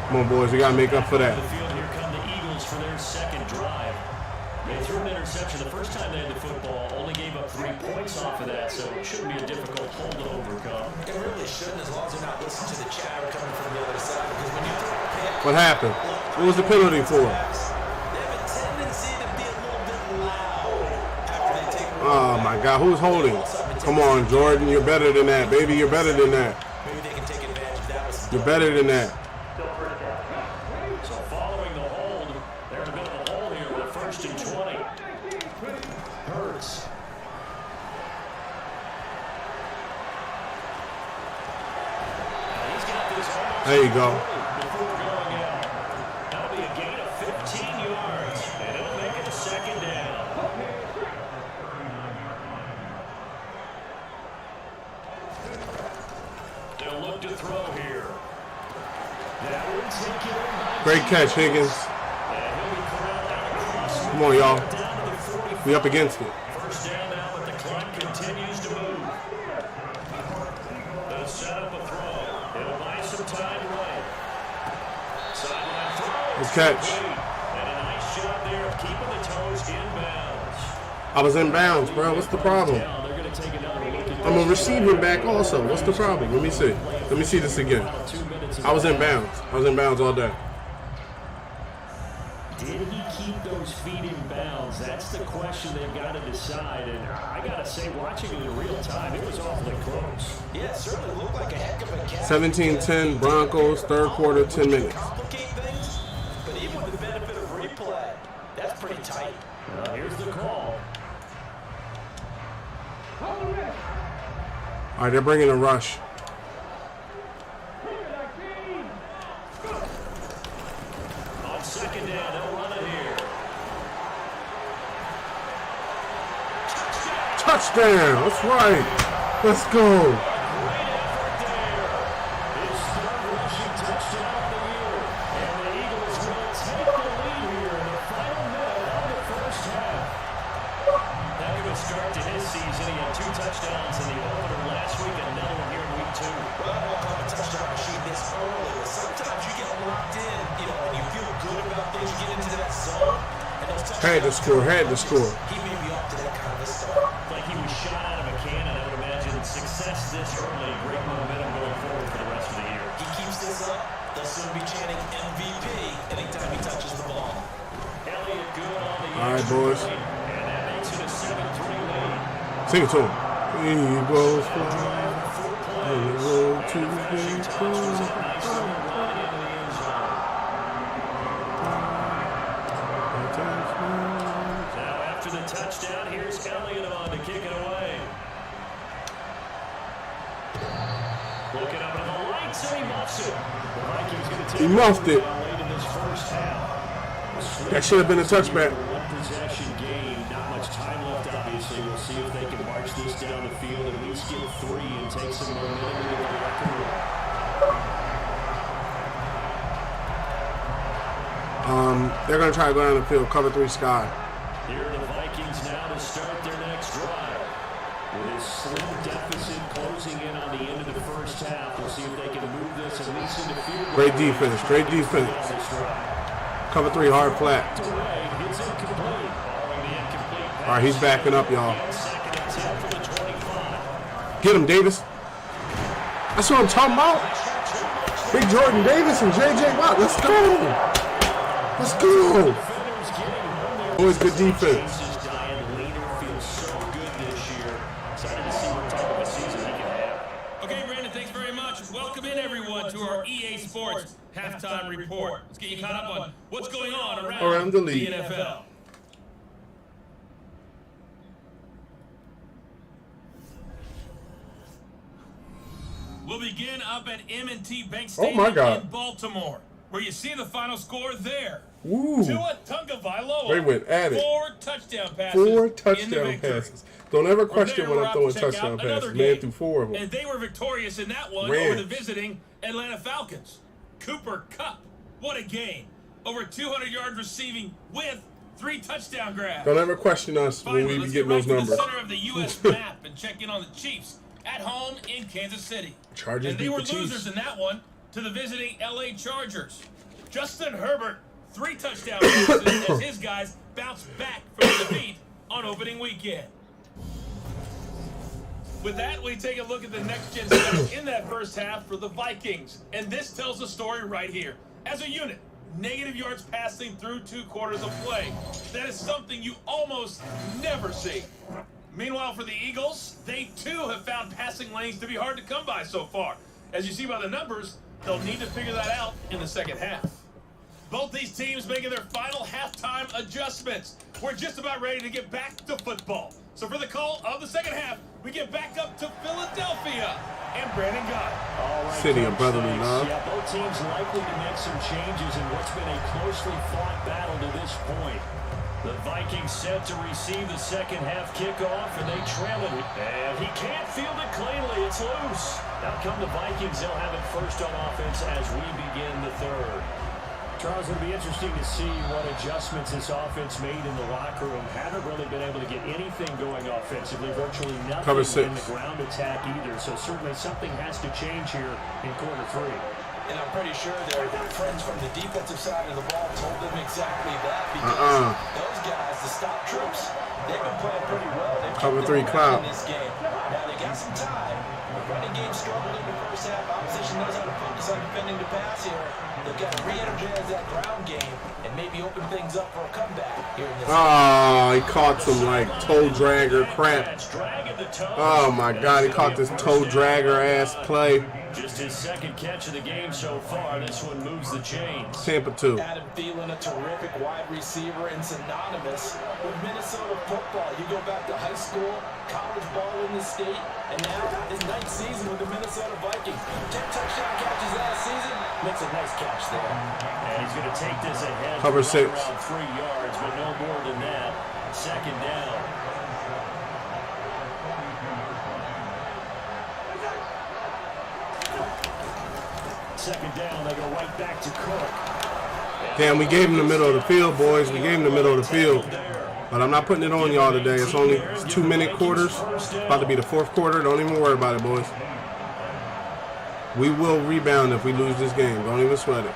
Come on, boys. We got to make up for that. Here come the Eagles for their second drive. They threw an interception the first time they had the football, only gave up 3 points off of that, so it shouldn't be a difficult hole to overcome. It really shouldn't, as long as they're not listening to the chatter coming from the other side. Because when you throw a pick, What happened? What was the penalty for? they have a tendency to be a little bit loud after they take a Oh, my God. Who's holding? Come on, Jordan. You're better than that, baby. You're better than that. Maybe they can take advantage of that with some You're better than that. So following the hold, they're in a bit of a hole here with 1st and 20. Hurts. He's got this almost There you go. before going out. That'll be a gain of 15 yards, and it'll make it a 2nd down. They'll look to throw here. That one's taken in by Great catch, Higgins. and he'll be corralled out across. Come on, y'all. Down to the 45. We up against it. 1st down now, but the clock continues to move. They'll set up a throw. It'll buy some time away. Sideline throw. Good catch. And a nice job there of keeping the toes inbounds. I was in bounds, bro. What's the problem? Now they're going to take another look at I'm a receiving back also. What's the problem? Let me see. Let me see this again. 2 minutes. I was in bounds. I was in bounds all day. Did he keep those feet in bounds? That's the question they've got to decide. And I got to say, watching it in real time, it was awfully close. Yeah, it certainly looked like a heck of a catch. 17-10 Broncos, 3rd quarter, 10 minutes. Complicate things, but even with the benefit of replay, that's pretty tight. Here's the call. All right, they're bringing a rush. On 2nd down, they'll run it here. Touchdown. That's right. Let's go. Had to score. He may be up to that kind of a start. Like he was shot out of a cannon, I would imagine. Success this early, great momentum going forward for the rest of the year. He keeps this up, they'll soon be chanting MVP anytime he touches the ball. Elliott good on the all right, boys. And that makes it a 7-3 lead. Sing it to him. Eagles fly on the road to victory. Touchdown, here's Elliott on to kick it away. Looking up at the lights and he muffs it. The Vikings going to take he muffed it. late in this first half. That should have been a touchback. One possession game, not much time left obviously. We'll see if they can march this down the field, at least get 3 and take some momentum into the record room. They're going to try to go down the field, cover 3 sky. Here are the Vikings now to start their next drive. With a slim deficit closing in on the end of the first half, we'll see if they can move this at least into field goal. Great defense, great defense. Cover 3, hard flat. All right, he's backing up, y'all. Get him, Davis. That's what I'm talking about. Big Jordan Davis and J.J. Watt. Let's go. Let's go. Always good defense. Okay, Brandon, thanks very much. Welcome in, everyone, to our EA Sports Halftime Report. Let's get you caught up on what's going on around the league. The NFL. We'll begin up at M&T Bank Stadium in Baltimore, where you see the final score there. Ooh. Tua Tagovailoa. They went at it. 4 touchdown passes. 4 touchdown passes. Don't ever question when I'm throwing touchdown passes. Man threw 4 of them. And they were victorious in that one over the visiting Atlanta Falcons. Cooper Kupp. What a game. Over 200 yards receiving with 3 touchdown grabs. Don't ever question us when we be getting those numbers. Let's get right to the center of the U.S. map and check in on the Chiefs at home in Kansas City. Chargers and they were beat the Chiefs. losers in that one to the visiting L.A. Chargers. Justin Herbert, 3 touchdown passes as his guys bounce back from the defeat on opening weekend. With that, we take a look at the next-gen stats in that first half for the Vikings. And this tells the story right here. As a unit, negative yards passing through 2 quarters of play. That is something you almost never see. Meanwhile, for the Eagles, they too have found passing lanes to be hard to come by so far. As you see by the numbers, they'll need to figure that out in the second half. Both these teams making their final halftime adjustments. We're just about ready to get back to football. So for the call of the second half, we get back up to Philadelphia and Brandon Gott. Right, City of brotherly love. Yeah, both teams likely to make some changes in what's been a closely fought battle to this point. The Vikings set to receive the second half kickoff, and they trail it. And he can't field it cleanly. It's loose. Now come the Vikings. They'll have it first on offense as we begin the third. Charles, it'll be interesting to see what adjustments this offense made in the locker room. Haven't really been able to get anything going offensively, virtually nothing in the ground attack either. So certainly something has to change here in quarter 3. And I'm pretty sure their friends from the defensive side of the ball told them exactly that, because those guys, the stop troops, they've been playing pretty well. They've cover 3 cloud in this game. Now they got some time. The running game struggled in the first half. Opposition knows how to focus on defending the pass here. They've got to re-energize that ground game and maybe open things up for a comeback here in this. Oh, he caught some like toe dragger crap. Oh my God, he caught this toe dragger ass play. Just his second catch of the game so far. This one moves the chains. Tampa 2. Adam Thielen, a terrific wide receiver and synonymous with Minnesota football. You go back to high school, college ball in the state, and now his 9th season with the Minnesota Vikings. 10 touchdown catches last season. Makes a nice catch there. And he's going to take this ahead. Cover 6. Around 3 yards, but no more than that. Second down. second down, they go right back to Cook. Damn, we gave him the middle of the field, boys. We gave him the middle of the field. But I'm not putting it on y'all today. It's only 2-minute quarters. About to be the fourth quarter. Don't even worry about it, boys. We will rebound if we lose this game. Don't even sweat it.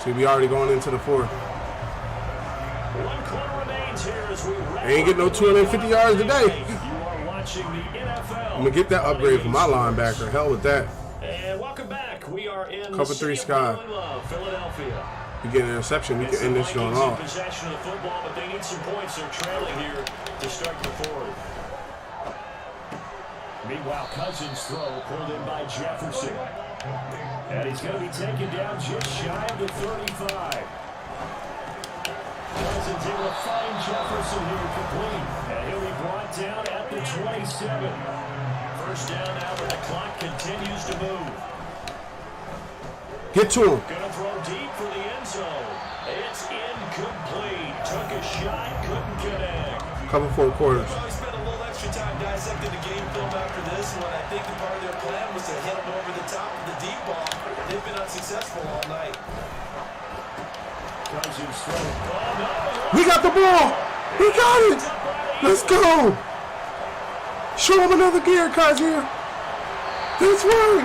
See, we already going into the fourth. 1 quarter remains here as we Ain't getting no 250 yards today. You are watching the NFL. I'm going to get that upgrade for my linebacker. Hell with that. And welcome back. We are in Cover 3 Sky. Philadelphia. We get an interception. We can end this joint off. Possession of the football, but they need some points. They're trailing here to start the fourth. Meanwhile, Cousins' throw pulled in by Jefferson. And he's going to be taken down just shy of the 35. Cousins able to find Jefferson here complete. And he'll be brought down at the 27. First down now, but the clock continues to move. Get to him. Gonna throw deep for the end zone. It's incomplete. Took a shot, couldn't connect. Cover 4 quarters. Well, we spent a little extra time dissecting the game film after this one. I think the part of their plan was to hit them over the top of the deep ball. They've been unsuccessful all night. Cousins throw. Oh, no. We got the ball. We got it. Let's go. Show him another gear, Kaiser. That's right.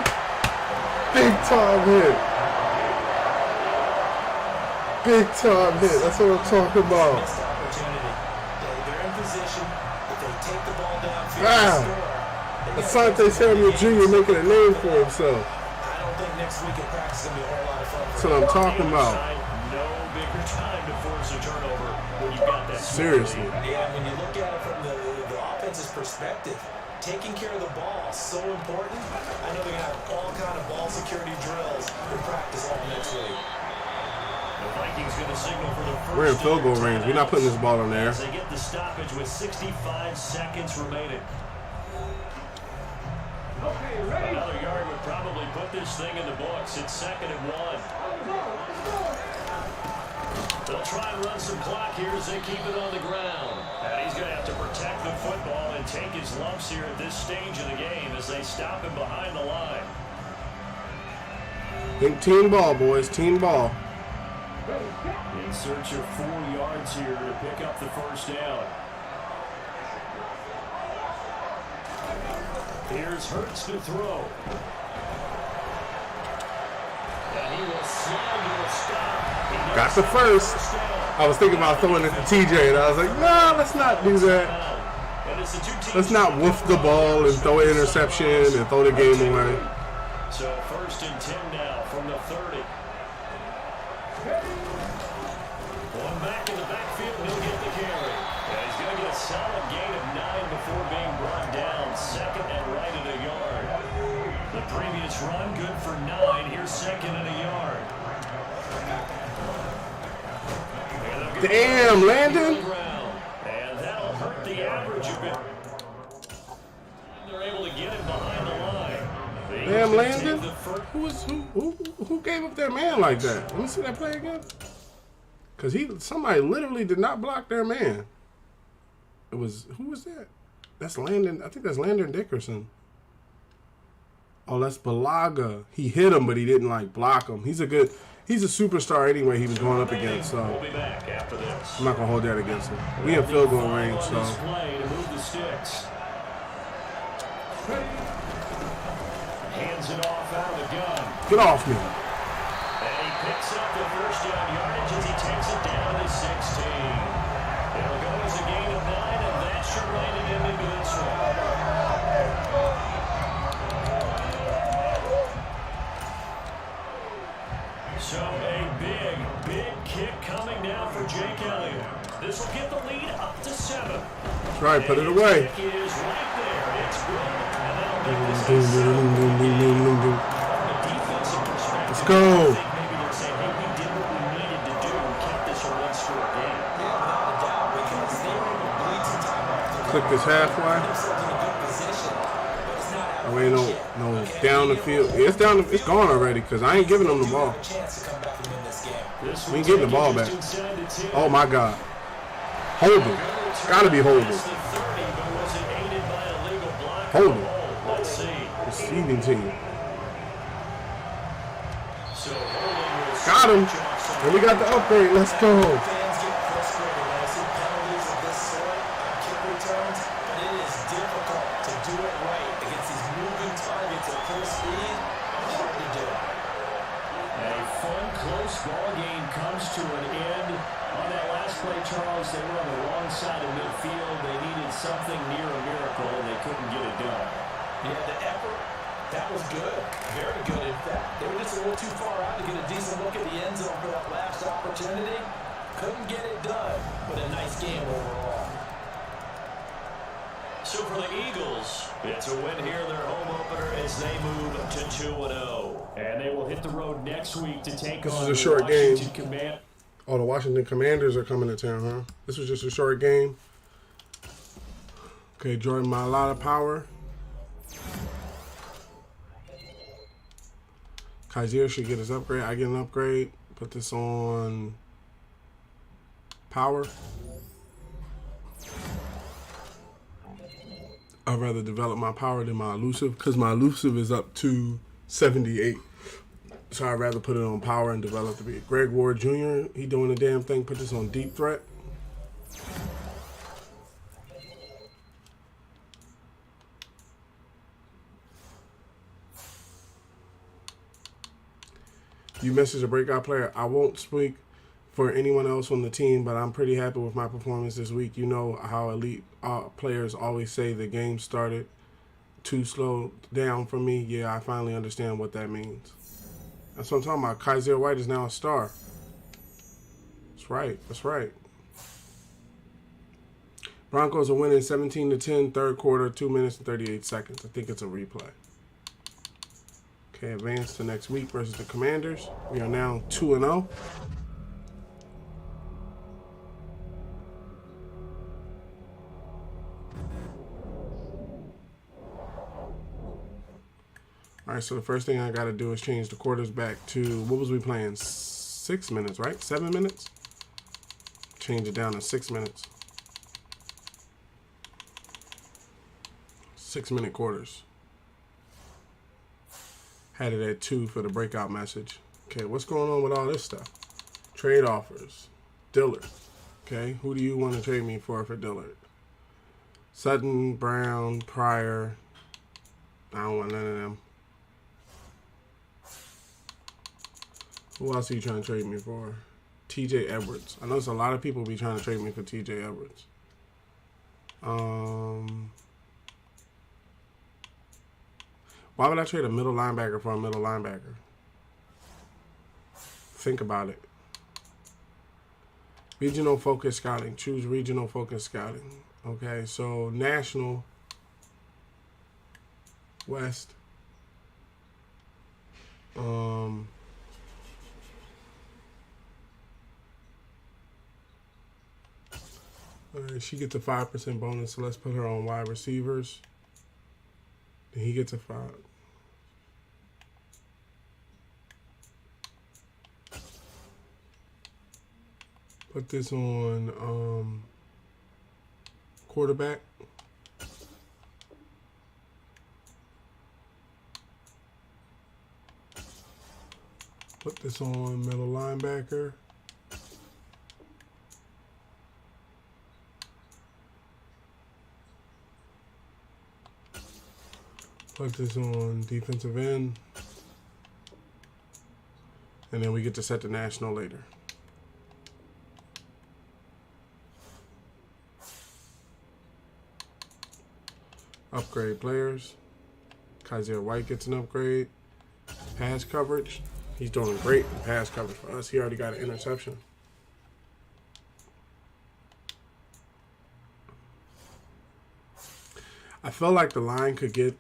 Big time hit. Big time hit. That's what I'm talking about. Missed opportunity. They're in position. If they take the ball downfield Wow. and score, Asante Samuel Jr. making a name for himself. I don't think next week in practice is going to be a whole lot of fun. That's what I'm talking about. No bigger time to force a turnover when you've got that. Seriously. Yeah, when you look at it from the offense's perspective, taking care of the ball is so important. I know they're going to have all kind of ball security drills in practice all next week. The Vikings going to signal for the first. We're in field goal range. We're not putting this ball in there. As they get the stoppage with 65 seconds remaining. Another yard would probably put this thing in the books. It's 2nd and 1. They'll try and run some clock here as they keep it on the ground. And he's going to have to protect the football and take his lumps here at this stage of the game as they stop him behind the line. Think team ball, boys. Team ball. In search of 4 yards here to pick up the first down. Here's Hurts to throw. And he will slide to a stop. Got the first. I was thinking about throwing it to TJ, and I was like, nah, let's not do that. Let's not woof the ball and throw an interception and throw the game away. So 1st and 10 now from the 30. One back in the backfield, he'll get the carry. And he's going to get a solid gain of 9 before being brought down. 2nd and right at a yard. The previous run, good for 9. Here's 2nd and a yard. Damn, Landon. And that'll hurt the average a bit. They're able to get him behind the line. Damn, Landon. Who gave up their man like that? Let me see that play again. Because somebody literally did not block their man. Who was that? That's Landon. I think that's Landon Dickerson. Oh, that's Balaga. He hit him, but he didn't block him. He's a superstar anyway he was going up against, so We'll be back after this. I'm not going to hold that against him. We in field goal range, so. Play to move the sticks. Hands it off out of the gun. Get off me. And he picks up the first down yardage as he takes it down to 16. It'll go as a gain of 9, and that should land him into this one. So a big kick coming down for Jake Elliott. This will get the lead up to 7. That's right, put it away. Kick is right there. It's good. And that'll make this Boom, boom, boom, boom, boom, boom, boom, boom. from a defensive perspective. Let's go. I think maybe they're saying, hey, we did what we needed to do and kept this a one-score game. Yeah, without a doubt, because they were able to bleed some time off the Click this halfway. themselves in a good position, but it's not out Oh, ain't no down the field. Yeah, it's gone already because I ain't giving them the ball. a chance to come back and win this game. This We ain't getting the ball back. Oh my God. Holding. Gotta be holding. Holding. Holding. Let's see. Receiving team. Got him. And we got the upgrade. Let's go. Fans get frustrated when they see penalties of this sort on kick returns, but it is difficult to do it right against these moving targets at full speed. Hard to do. A fun, close ball game comes to an end. On that last play, Charles, they were on the wrong side of midfield. They needed something near a miracle, and they couldn't get it done. Yeah, the effort, that was good. Very good, in fact. They were just a little too far out to get a decent look at the end zone for that last opportunity. Couldn't get it done, but a nice game overall. So for the Eagles, it's a win here, their home opener, as they move to 2-0. And they will hit the road next week to take on This is a short game. Command. Oh, the Washington Commanders are coming to town, huh? This was just a short game. Okay, Jordan Mailata power. Kaiser should get his upgrade. I get an upgrade. Put this on power. I'd rather develop my power than my elusive because my elusive is up to 78. So I'd rather put it on power and develop to be Greg Ward Jr. He doing the damn thing. Put this on deep threat. You message a breakout player. I won't speak for anyone else on the team, but I'm pretty happy with my performance this week. You know how elite players always say the game started too slow down for me. Yeah, I finally understand what that means. That's what I'm talking about. Kaiser White is now a star. That's right. That's right. Broncos are winning 17-10, third quarter, 2 minutes and 38 seconds. I think it's a replay. Okay, advance to next week versus the Commanders. We are now 2-0. All right, so the first thing I got to do is change the quarters back to, what was we playing? 6 minutes, right? 7 minutes? Change it down to 6 minutes. 6-minute quarters. Had it at 2 for the breakout message. Okay, what's going on with all this stuff? Trade offers. Dillard. Okay, who do you want to trade me for Dillard? Sutton, Brown, Pryor. I don't want none of them. Who else are you trying to trade me for? TJ Edwards. I know there's a lot of people be trying to trade me for TJ Edwards. Why would I trade a middle linebacker for a middle linebacker? Think about it. Regional focus scouting. Choose regional focus scouting. Okay, so national, west. She gets a 5% bonus, so let's put her on wide receivers. And he gets a 5. Put this on quarterback. Put this on middle linebacker. Put this on defensive end. And then we get to set the national later. Upgrade players. Kaiser White gets an upgrade. Pass coverage. He's doing great in pass coverage for us. He already got an interception. I felt like the line could get,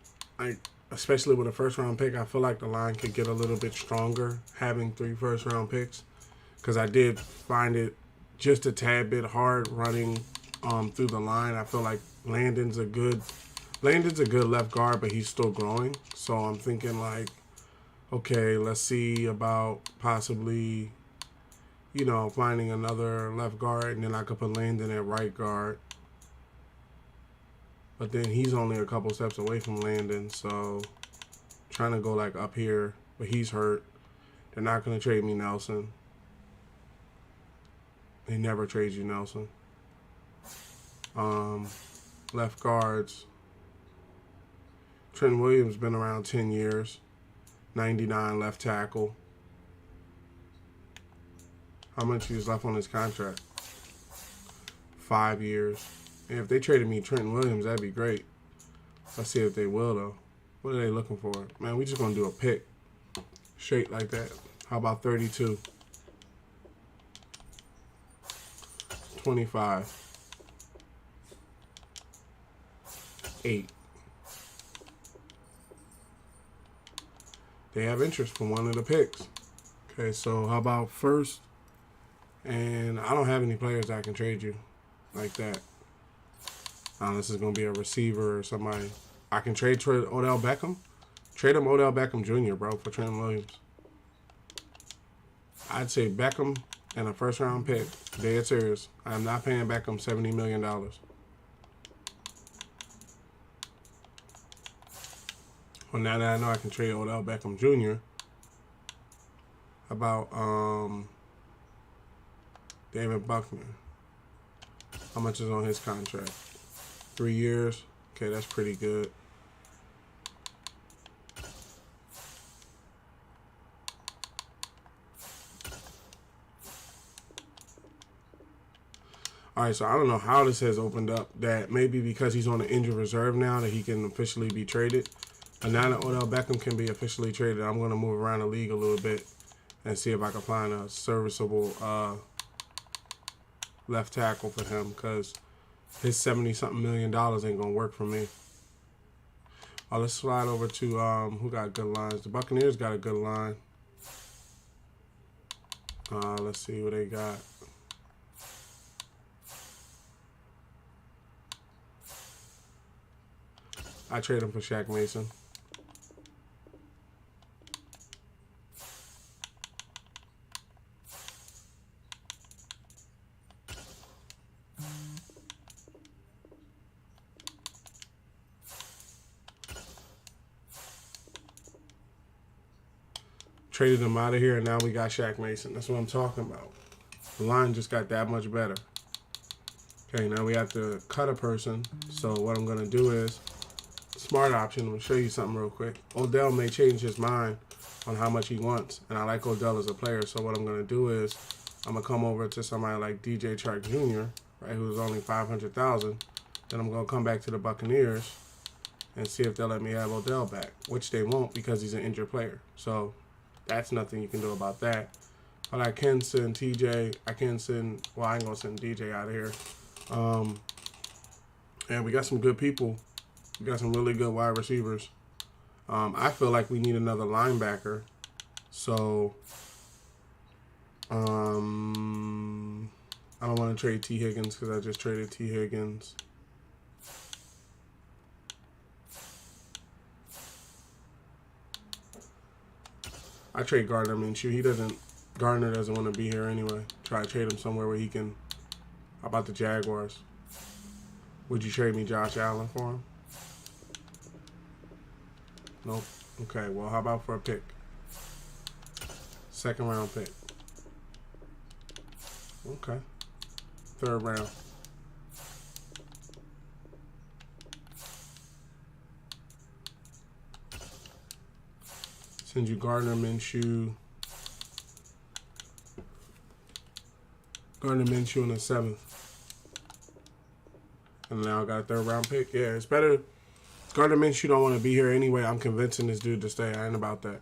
especially with a first-round pick, I feel like the line could get a little bit stronger having 3 first-round picks, because I did find it just a tad bit hard running through the line. I feel like Landon's a good left guard, but he's still growing. So I'm thinking like, okay, let's see about possibly, finding another left guard, and then I could put Landon at right guard. But then he's only a couple steps away from Landon, so trying to go like up here, but he's hurt. They're not going to trade me Nelson. They never trade you Nelson. Left guards. Trent Williams been around 10 years. 99 left tackle. How much is left on his contract? 5 years. And if they traded me Trent Williams, that'd be great. Let's see if they will, though. What are they looking for? Man, we just going to do a pick. Straight like that. How about 32? 25. 8. They have interest for one of the picks. Okay, so how about first? And I don't have any players that I can trade you like that. This is going to be a receiver or somebody. I can trade Odell Beckham. Trade him Odell Beckham Jr., bro, for Trent Williams. I'd say Beckham and a first-round pick. Dead serious. I'm not paying Beckham $70 million. Well, now that I know I can trade Odell Beckham Jr., how about David Buckner? How much is on his contract? 3 years. Okay, that's pretty good. All right, so I don't know how this has opened up. That maybe because he's on the injured reserve now that he can officially be traded. And now that Odell Beckham can be officially traded, I'm going to move around the league a little bit and see if I can find a serviceable left tackle for him, because his $70-something million ain't going to work for me. Let's slide over to who got good lines. The Buccaneers got a good line. Let's see what they got. I trade him for Shaq Mason. Traded him out of here, and now we got Shaq Mason. That's what I'm talking about. The line just got that much better. Okay, now we have to cut a person. So what I'm going to do is, smart option, I'm going to show you something real quick. Odell may change his mind on how much he wants, and I like Odell as a player. So what I'm going to do is, I'm going to come over to somebody like DJ Chark Jr., right, who's only $500,000. Then I'm going to come back to the Buccaneers and see if they'll let me have Odell back, which they won't because he's an injured player. So that's nothing you can do about that. But I can send TJ. I can send, well, I ain't going to send DJ out of here. And we got some good people. We got some really good wide receivers. I feel like we need another linebacker. So, I don't want to trade T. Higgins because I just traded T. Higgins. I trade Gardner Minshew. Gardner doesn't want to be here anyway. Try to trade him somewhere where he can. How about the Jaguars? Would you trade me Josh Allen for him? Nope. Okay, well, how about for a pick? Second round pick. Okay. Third round. Send you Gardner Minshew. Gardner Minshew in the 7th. And now I got a third round pick. Yeah, it's better. Gardner Minshew don't want to be here anyway. I'm convincing this dude to stay. I ain't about that.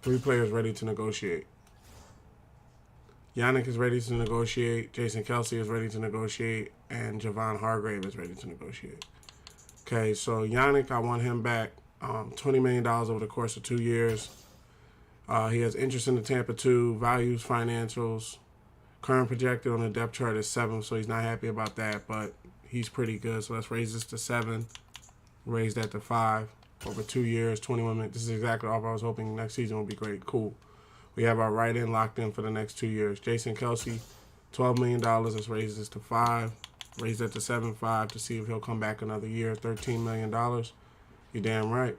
3 players ready to negotiate. Yannick is ready to negotiate. Jason Kelsey is ready to negotiate. And Javon Hargrave is ready to negotiate. Okay, so Yannick, I want him back. $20 million over the course of 2 years. He has interest in the Tampa 2, values, financials. Current projected on the depth chart is 7, so he's not happy about that, but he's pretty good. So let's raise this to 7. Raise that to 5 over 2 years, 21 minutes. This is exactly all I was hoping next season would be great. Cool. We have our right end locked in for the next 2 years. Jason Kelsey, $12 million. Let's raise this to 5. Raise that to 7.5 to see if he'll come back another year. $13 million. You're damn right.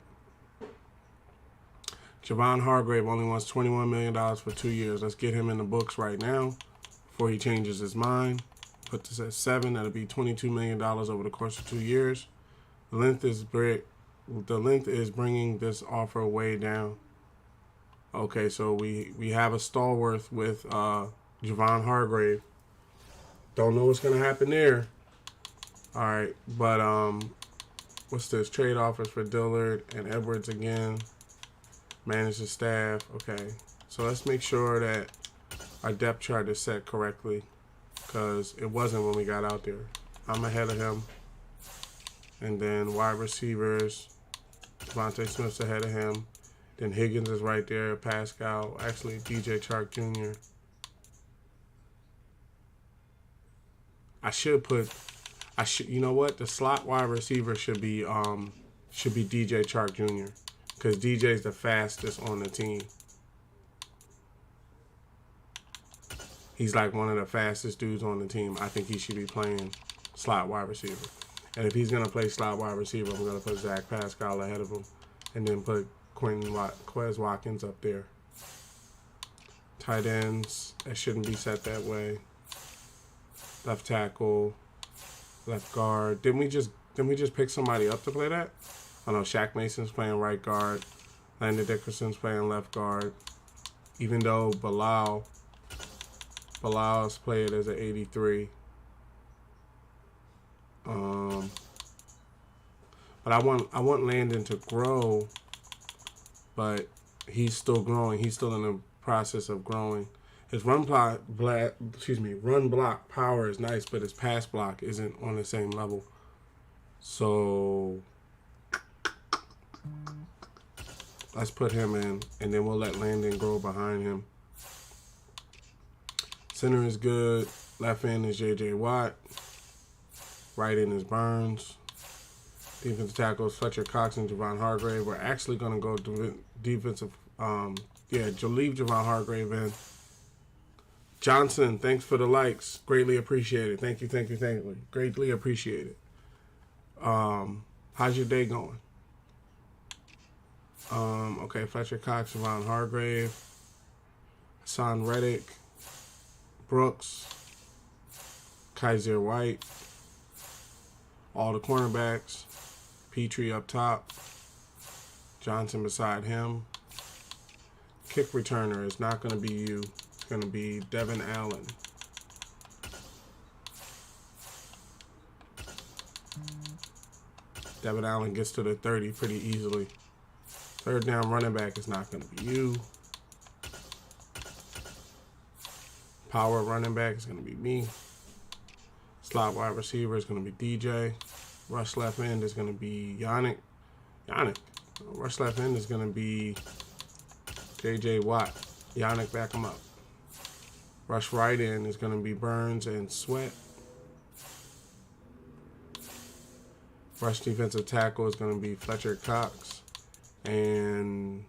Javon Hargrave only wants $21 million for 2 years. Let's get him in the books right now before he changes his mind. Put this at 7. That'll be $22 million over the course of 2 years. The length is bringing this offer way down. Okay, so we have a stalwart with Javon Hargrave. Don't know what's gonna happen there. All right, but what's this? Trade offers for Dillard and Edwards again. Manage the staff. Okay, so let's make sure that our depth chart is set correctly, because it wasn't when we got out there. I'm ahead of him. And then wide receivers, Devontae Smith's ahead of him. Then Higgins is right there. Pascal, actually DJ Chark Jr. You know what? The slot wide receiver should be DJ Chark Jr. because DJ's the fastest on the team. He's like one of the fastest dudes on the team. I think he should be playing slot wide receiver. And if he's gonna play slot wide receiver, I'm gonna put Zach Pascal ahead of him, and then put Quez Watkins up there. Tight ends, that shouldn't be set that way. Left tackle, left guard. Didn't we just pick somebody up to play that? Oh no, Shaq Mason's playing right guard. Landon Dickerson's playing left guard. Even though Bilal's played as an 83. But I want Landon to grow, but he's still growing. He's still in the process of growing. His run block power is nice, but his pass block isn't on the same level. So let's put him in, and then we'll let Landon grow behind him. Center is good. Left end is J.J. Watt. Right end is Burns. Defensive tackles Fletcher Cox and Javon Hargrave. We're actually going to go defensive. Leave Javon Hargrave in. Johnson, thanks for the likes. Greatly appreciated. Thank you. Greatly appreciated. How's your day going? Okay, Fletcher Cox, Javon Hargrave, Hassan Reddick, Brooks, Kaiser White, all the cornerbacks, Petrie up top, Johnson beside him. Kick returner is not going to be you. It's going to be Devin Allen. Devin Allen gets to the 30 pretty easily. Third down running back is not going to be you. Power running back is going to be me. Slot wide receiver is going to be DJ. Rush left end is going to be Yannick. Rush left end is going to be J.J. Watt. Yannick, back him up. Rush right end is going to be Burns and Sweat. Rush defensive tackle is going to be Fletcher Cox. And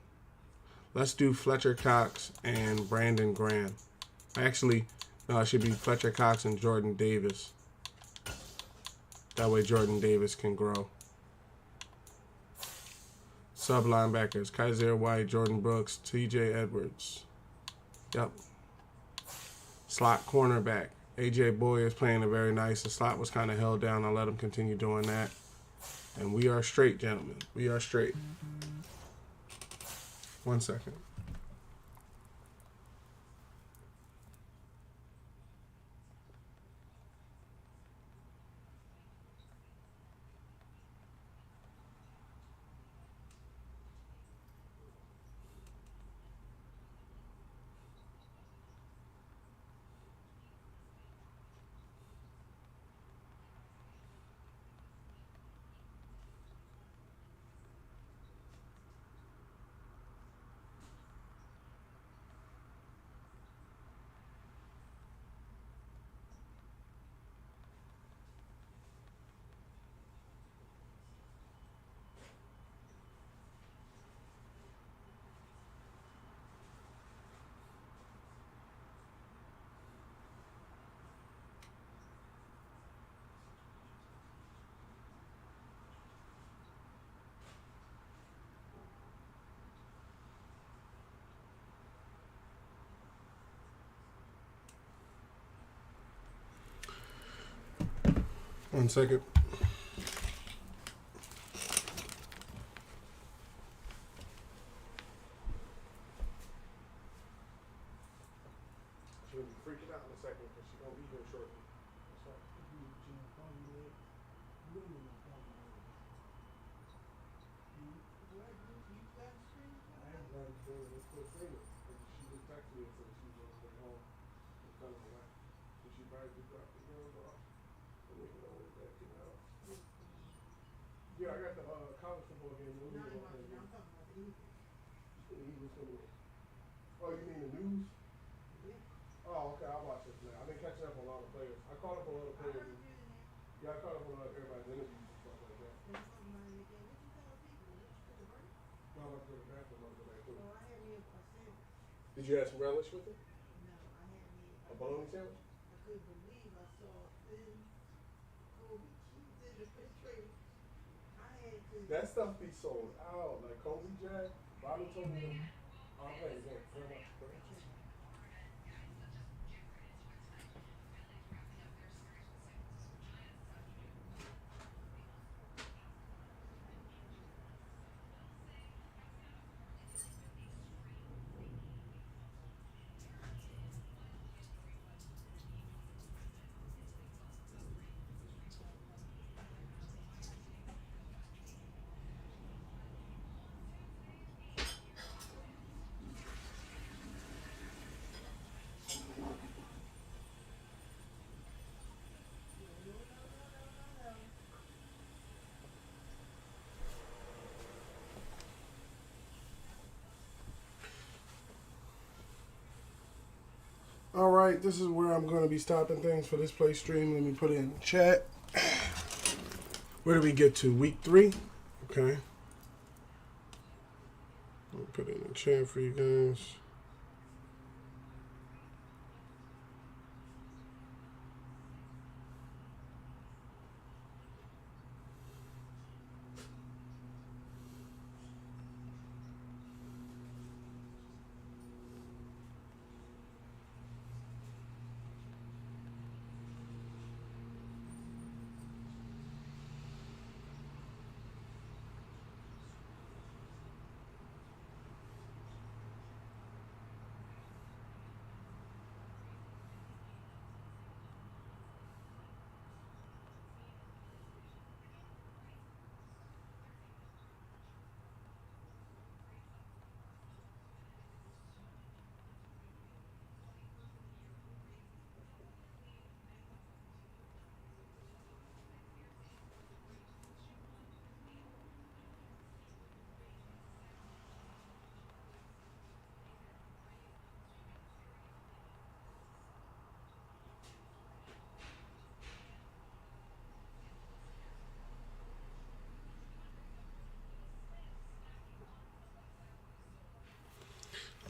let's do Fletcher Cox and Brandon Graham. Actually, no, it should be Fletcher Cox and Jordan Davis. That way Jordan Davis can grow. Sub linebackers, Kaiser White, Jordan Brooks, TJ Edwards. Yep. Slot cornerback. AJ Boyer is playing it very nice. The slot was kind of held down. I'll let him continue doing that. And we are straight, gentlemen. We are straight. 1 second. 1 second. She'll be freaking out in a second because she's going to be here shortly. She just texted me and said she was on her way home. It's kind of away. So she probably just dropped the girls off. And we can always back it out. Yeah, I got the college football game. The Eagles coming in. Oh, you mean the news? Oh, okay. I'll watch it tonight. I've been catching up on a lot of players. I caught up on a lot of players. Yeah, I caught up on everybody's interviews and stuff like that. No, I'm about to go to the bathroom. I'll go back to it. Did you have some relish with it? A bologna sandwich? That stuff be sold out. Like Kobe Jack, Bobby told me, I'm playing again. All right, this is where I'm going to be stopping things for this play stream. Let me put it in the chat. Where do we get to? Week 3? Okay. I'll put it in the chat for you guys.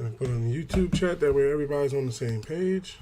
I put on the YouTube chat, that way everybody's on the same page.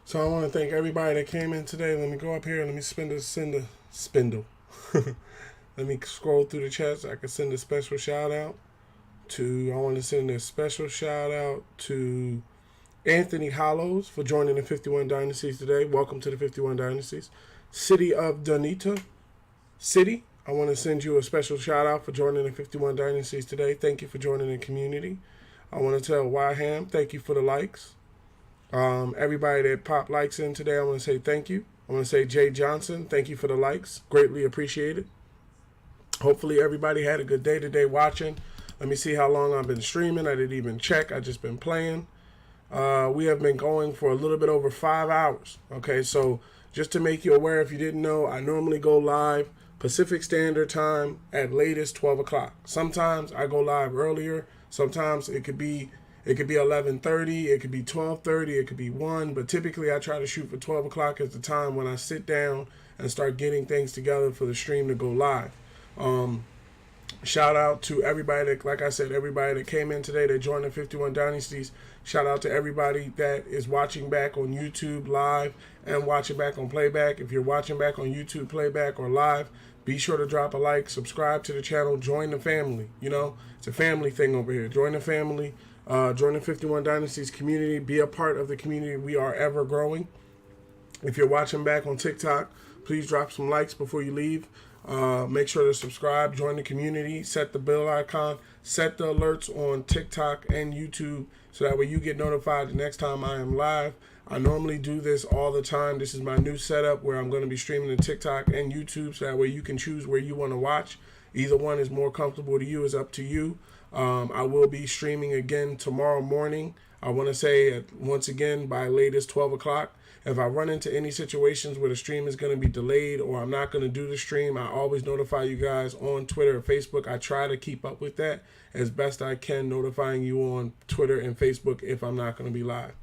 So I want to thank everybody that came in today. Let me go up here and let me spindle. Let me scroll through the chat so I can send a special shout out to, I want to send a special shout out to Anthony Hollows for joining the 51 Dynasties today. Welcome to the 51 Dynasties. City of Donita. I want to send you a special shout out for joining the 51 Dynasties today. Thank you for joining the community. I want to tell Wyham, thank you for the likes. Everybody that popped likes in today, I want to say thank you. I want to say Jay Johnson, thank you for the likes. Greatly appreciated. Hopefully everybody had a good day today watching. Let me see how long I've been streaming. I didn't even check. I just been playing. We have been going for a little bit over 5 hours. Okay, so just to make you aware, if you didn't know, I normally go live Pacific Standard Time at latest 12 o'clock. Sometimes I go live earlier. Sometimes it could be 11:30, it could be 12:30, it could be 1, but typically I try to shoot for 12 o'clock as the time when I sit down and start getting things together for the stream to go live. Shout out to everybody that, like I said, everybody that came in today, that joined the 51 Dynasties. Shout out to everybody that is watching back on YouTube live and watching back on playback. If you're watching back on YouTube playback or live, be sure to drop a like, subscribe to the channel, join the family. You know, it's a family thing over here. Join the family, join the 51 Dynasties community, be a part of the community. We are ever growing. If you're watching back on TikTok, please drop some likes before you leave. Make sure to subscribe, join the community, set the bell icon, set the alerts on TikTok and YouTube so that way you get notified the next time I am live. I normally do this all the time. This is my new setup where I'm going to be streaming to TikTok and YouTube so that way you can choose where you want to watch. Either one is more comfortable to you, is up to you. I will be streaming again tomorrow morning. I want to say once again by latest 12 o'clock. If I run into any situations where the stream is going to be delayed or I'm not going to do the stream, I always notify you guys on Twitter or Facebook. I try to keep up with that as best I can, notifying you on Twitter and Facebook if I'm not going to be live.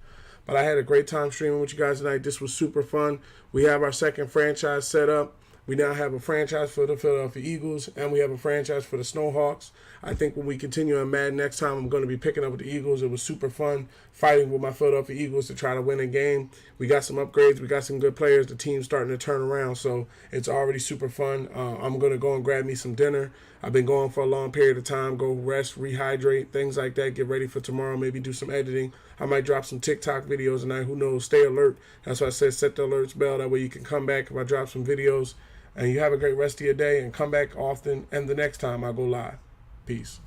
But I had a great time streaming with you guys tonight. This was super fun. We have our second franchise set up. We now have a franchise for the Philadelphia Eagles, and we have a franchise for the Snowhawks. I think when we continue on Madden next time, I'm going to be picking up with the Eagles. It was super fun fighting with my Philadelphia Eagles to try to win a game. We got some upgrades. We got some good players. The team's starting to turn around, so it's already super fun. I'm going to go and grab me some dinner. I've been going for a long period of time. Go rest, rehydrate, things like that. Get ready for tomorrow. Maybe do some editing. I might drop some TikTok videos tonight. Who knows? Stay alert. That's why I said set the alerts bell. That way you can come back if I drop some videos. And you have a great rest of your day and come back often. And the next time I go live. Peace.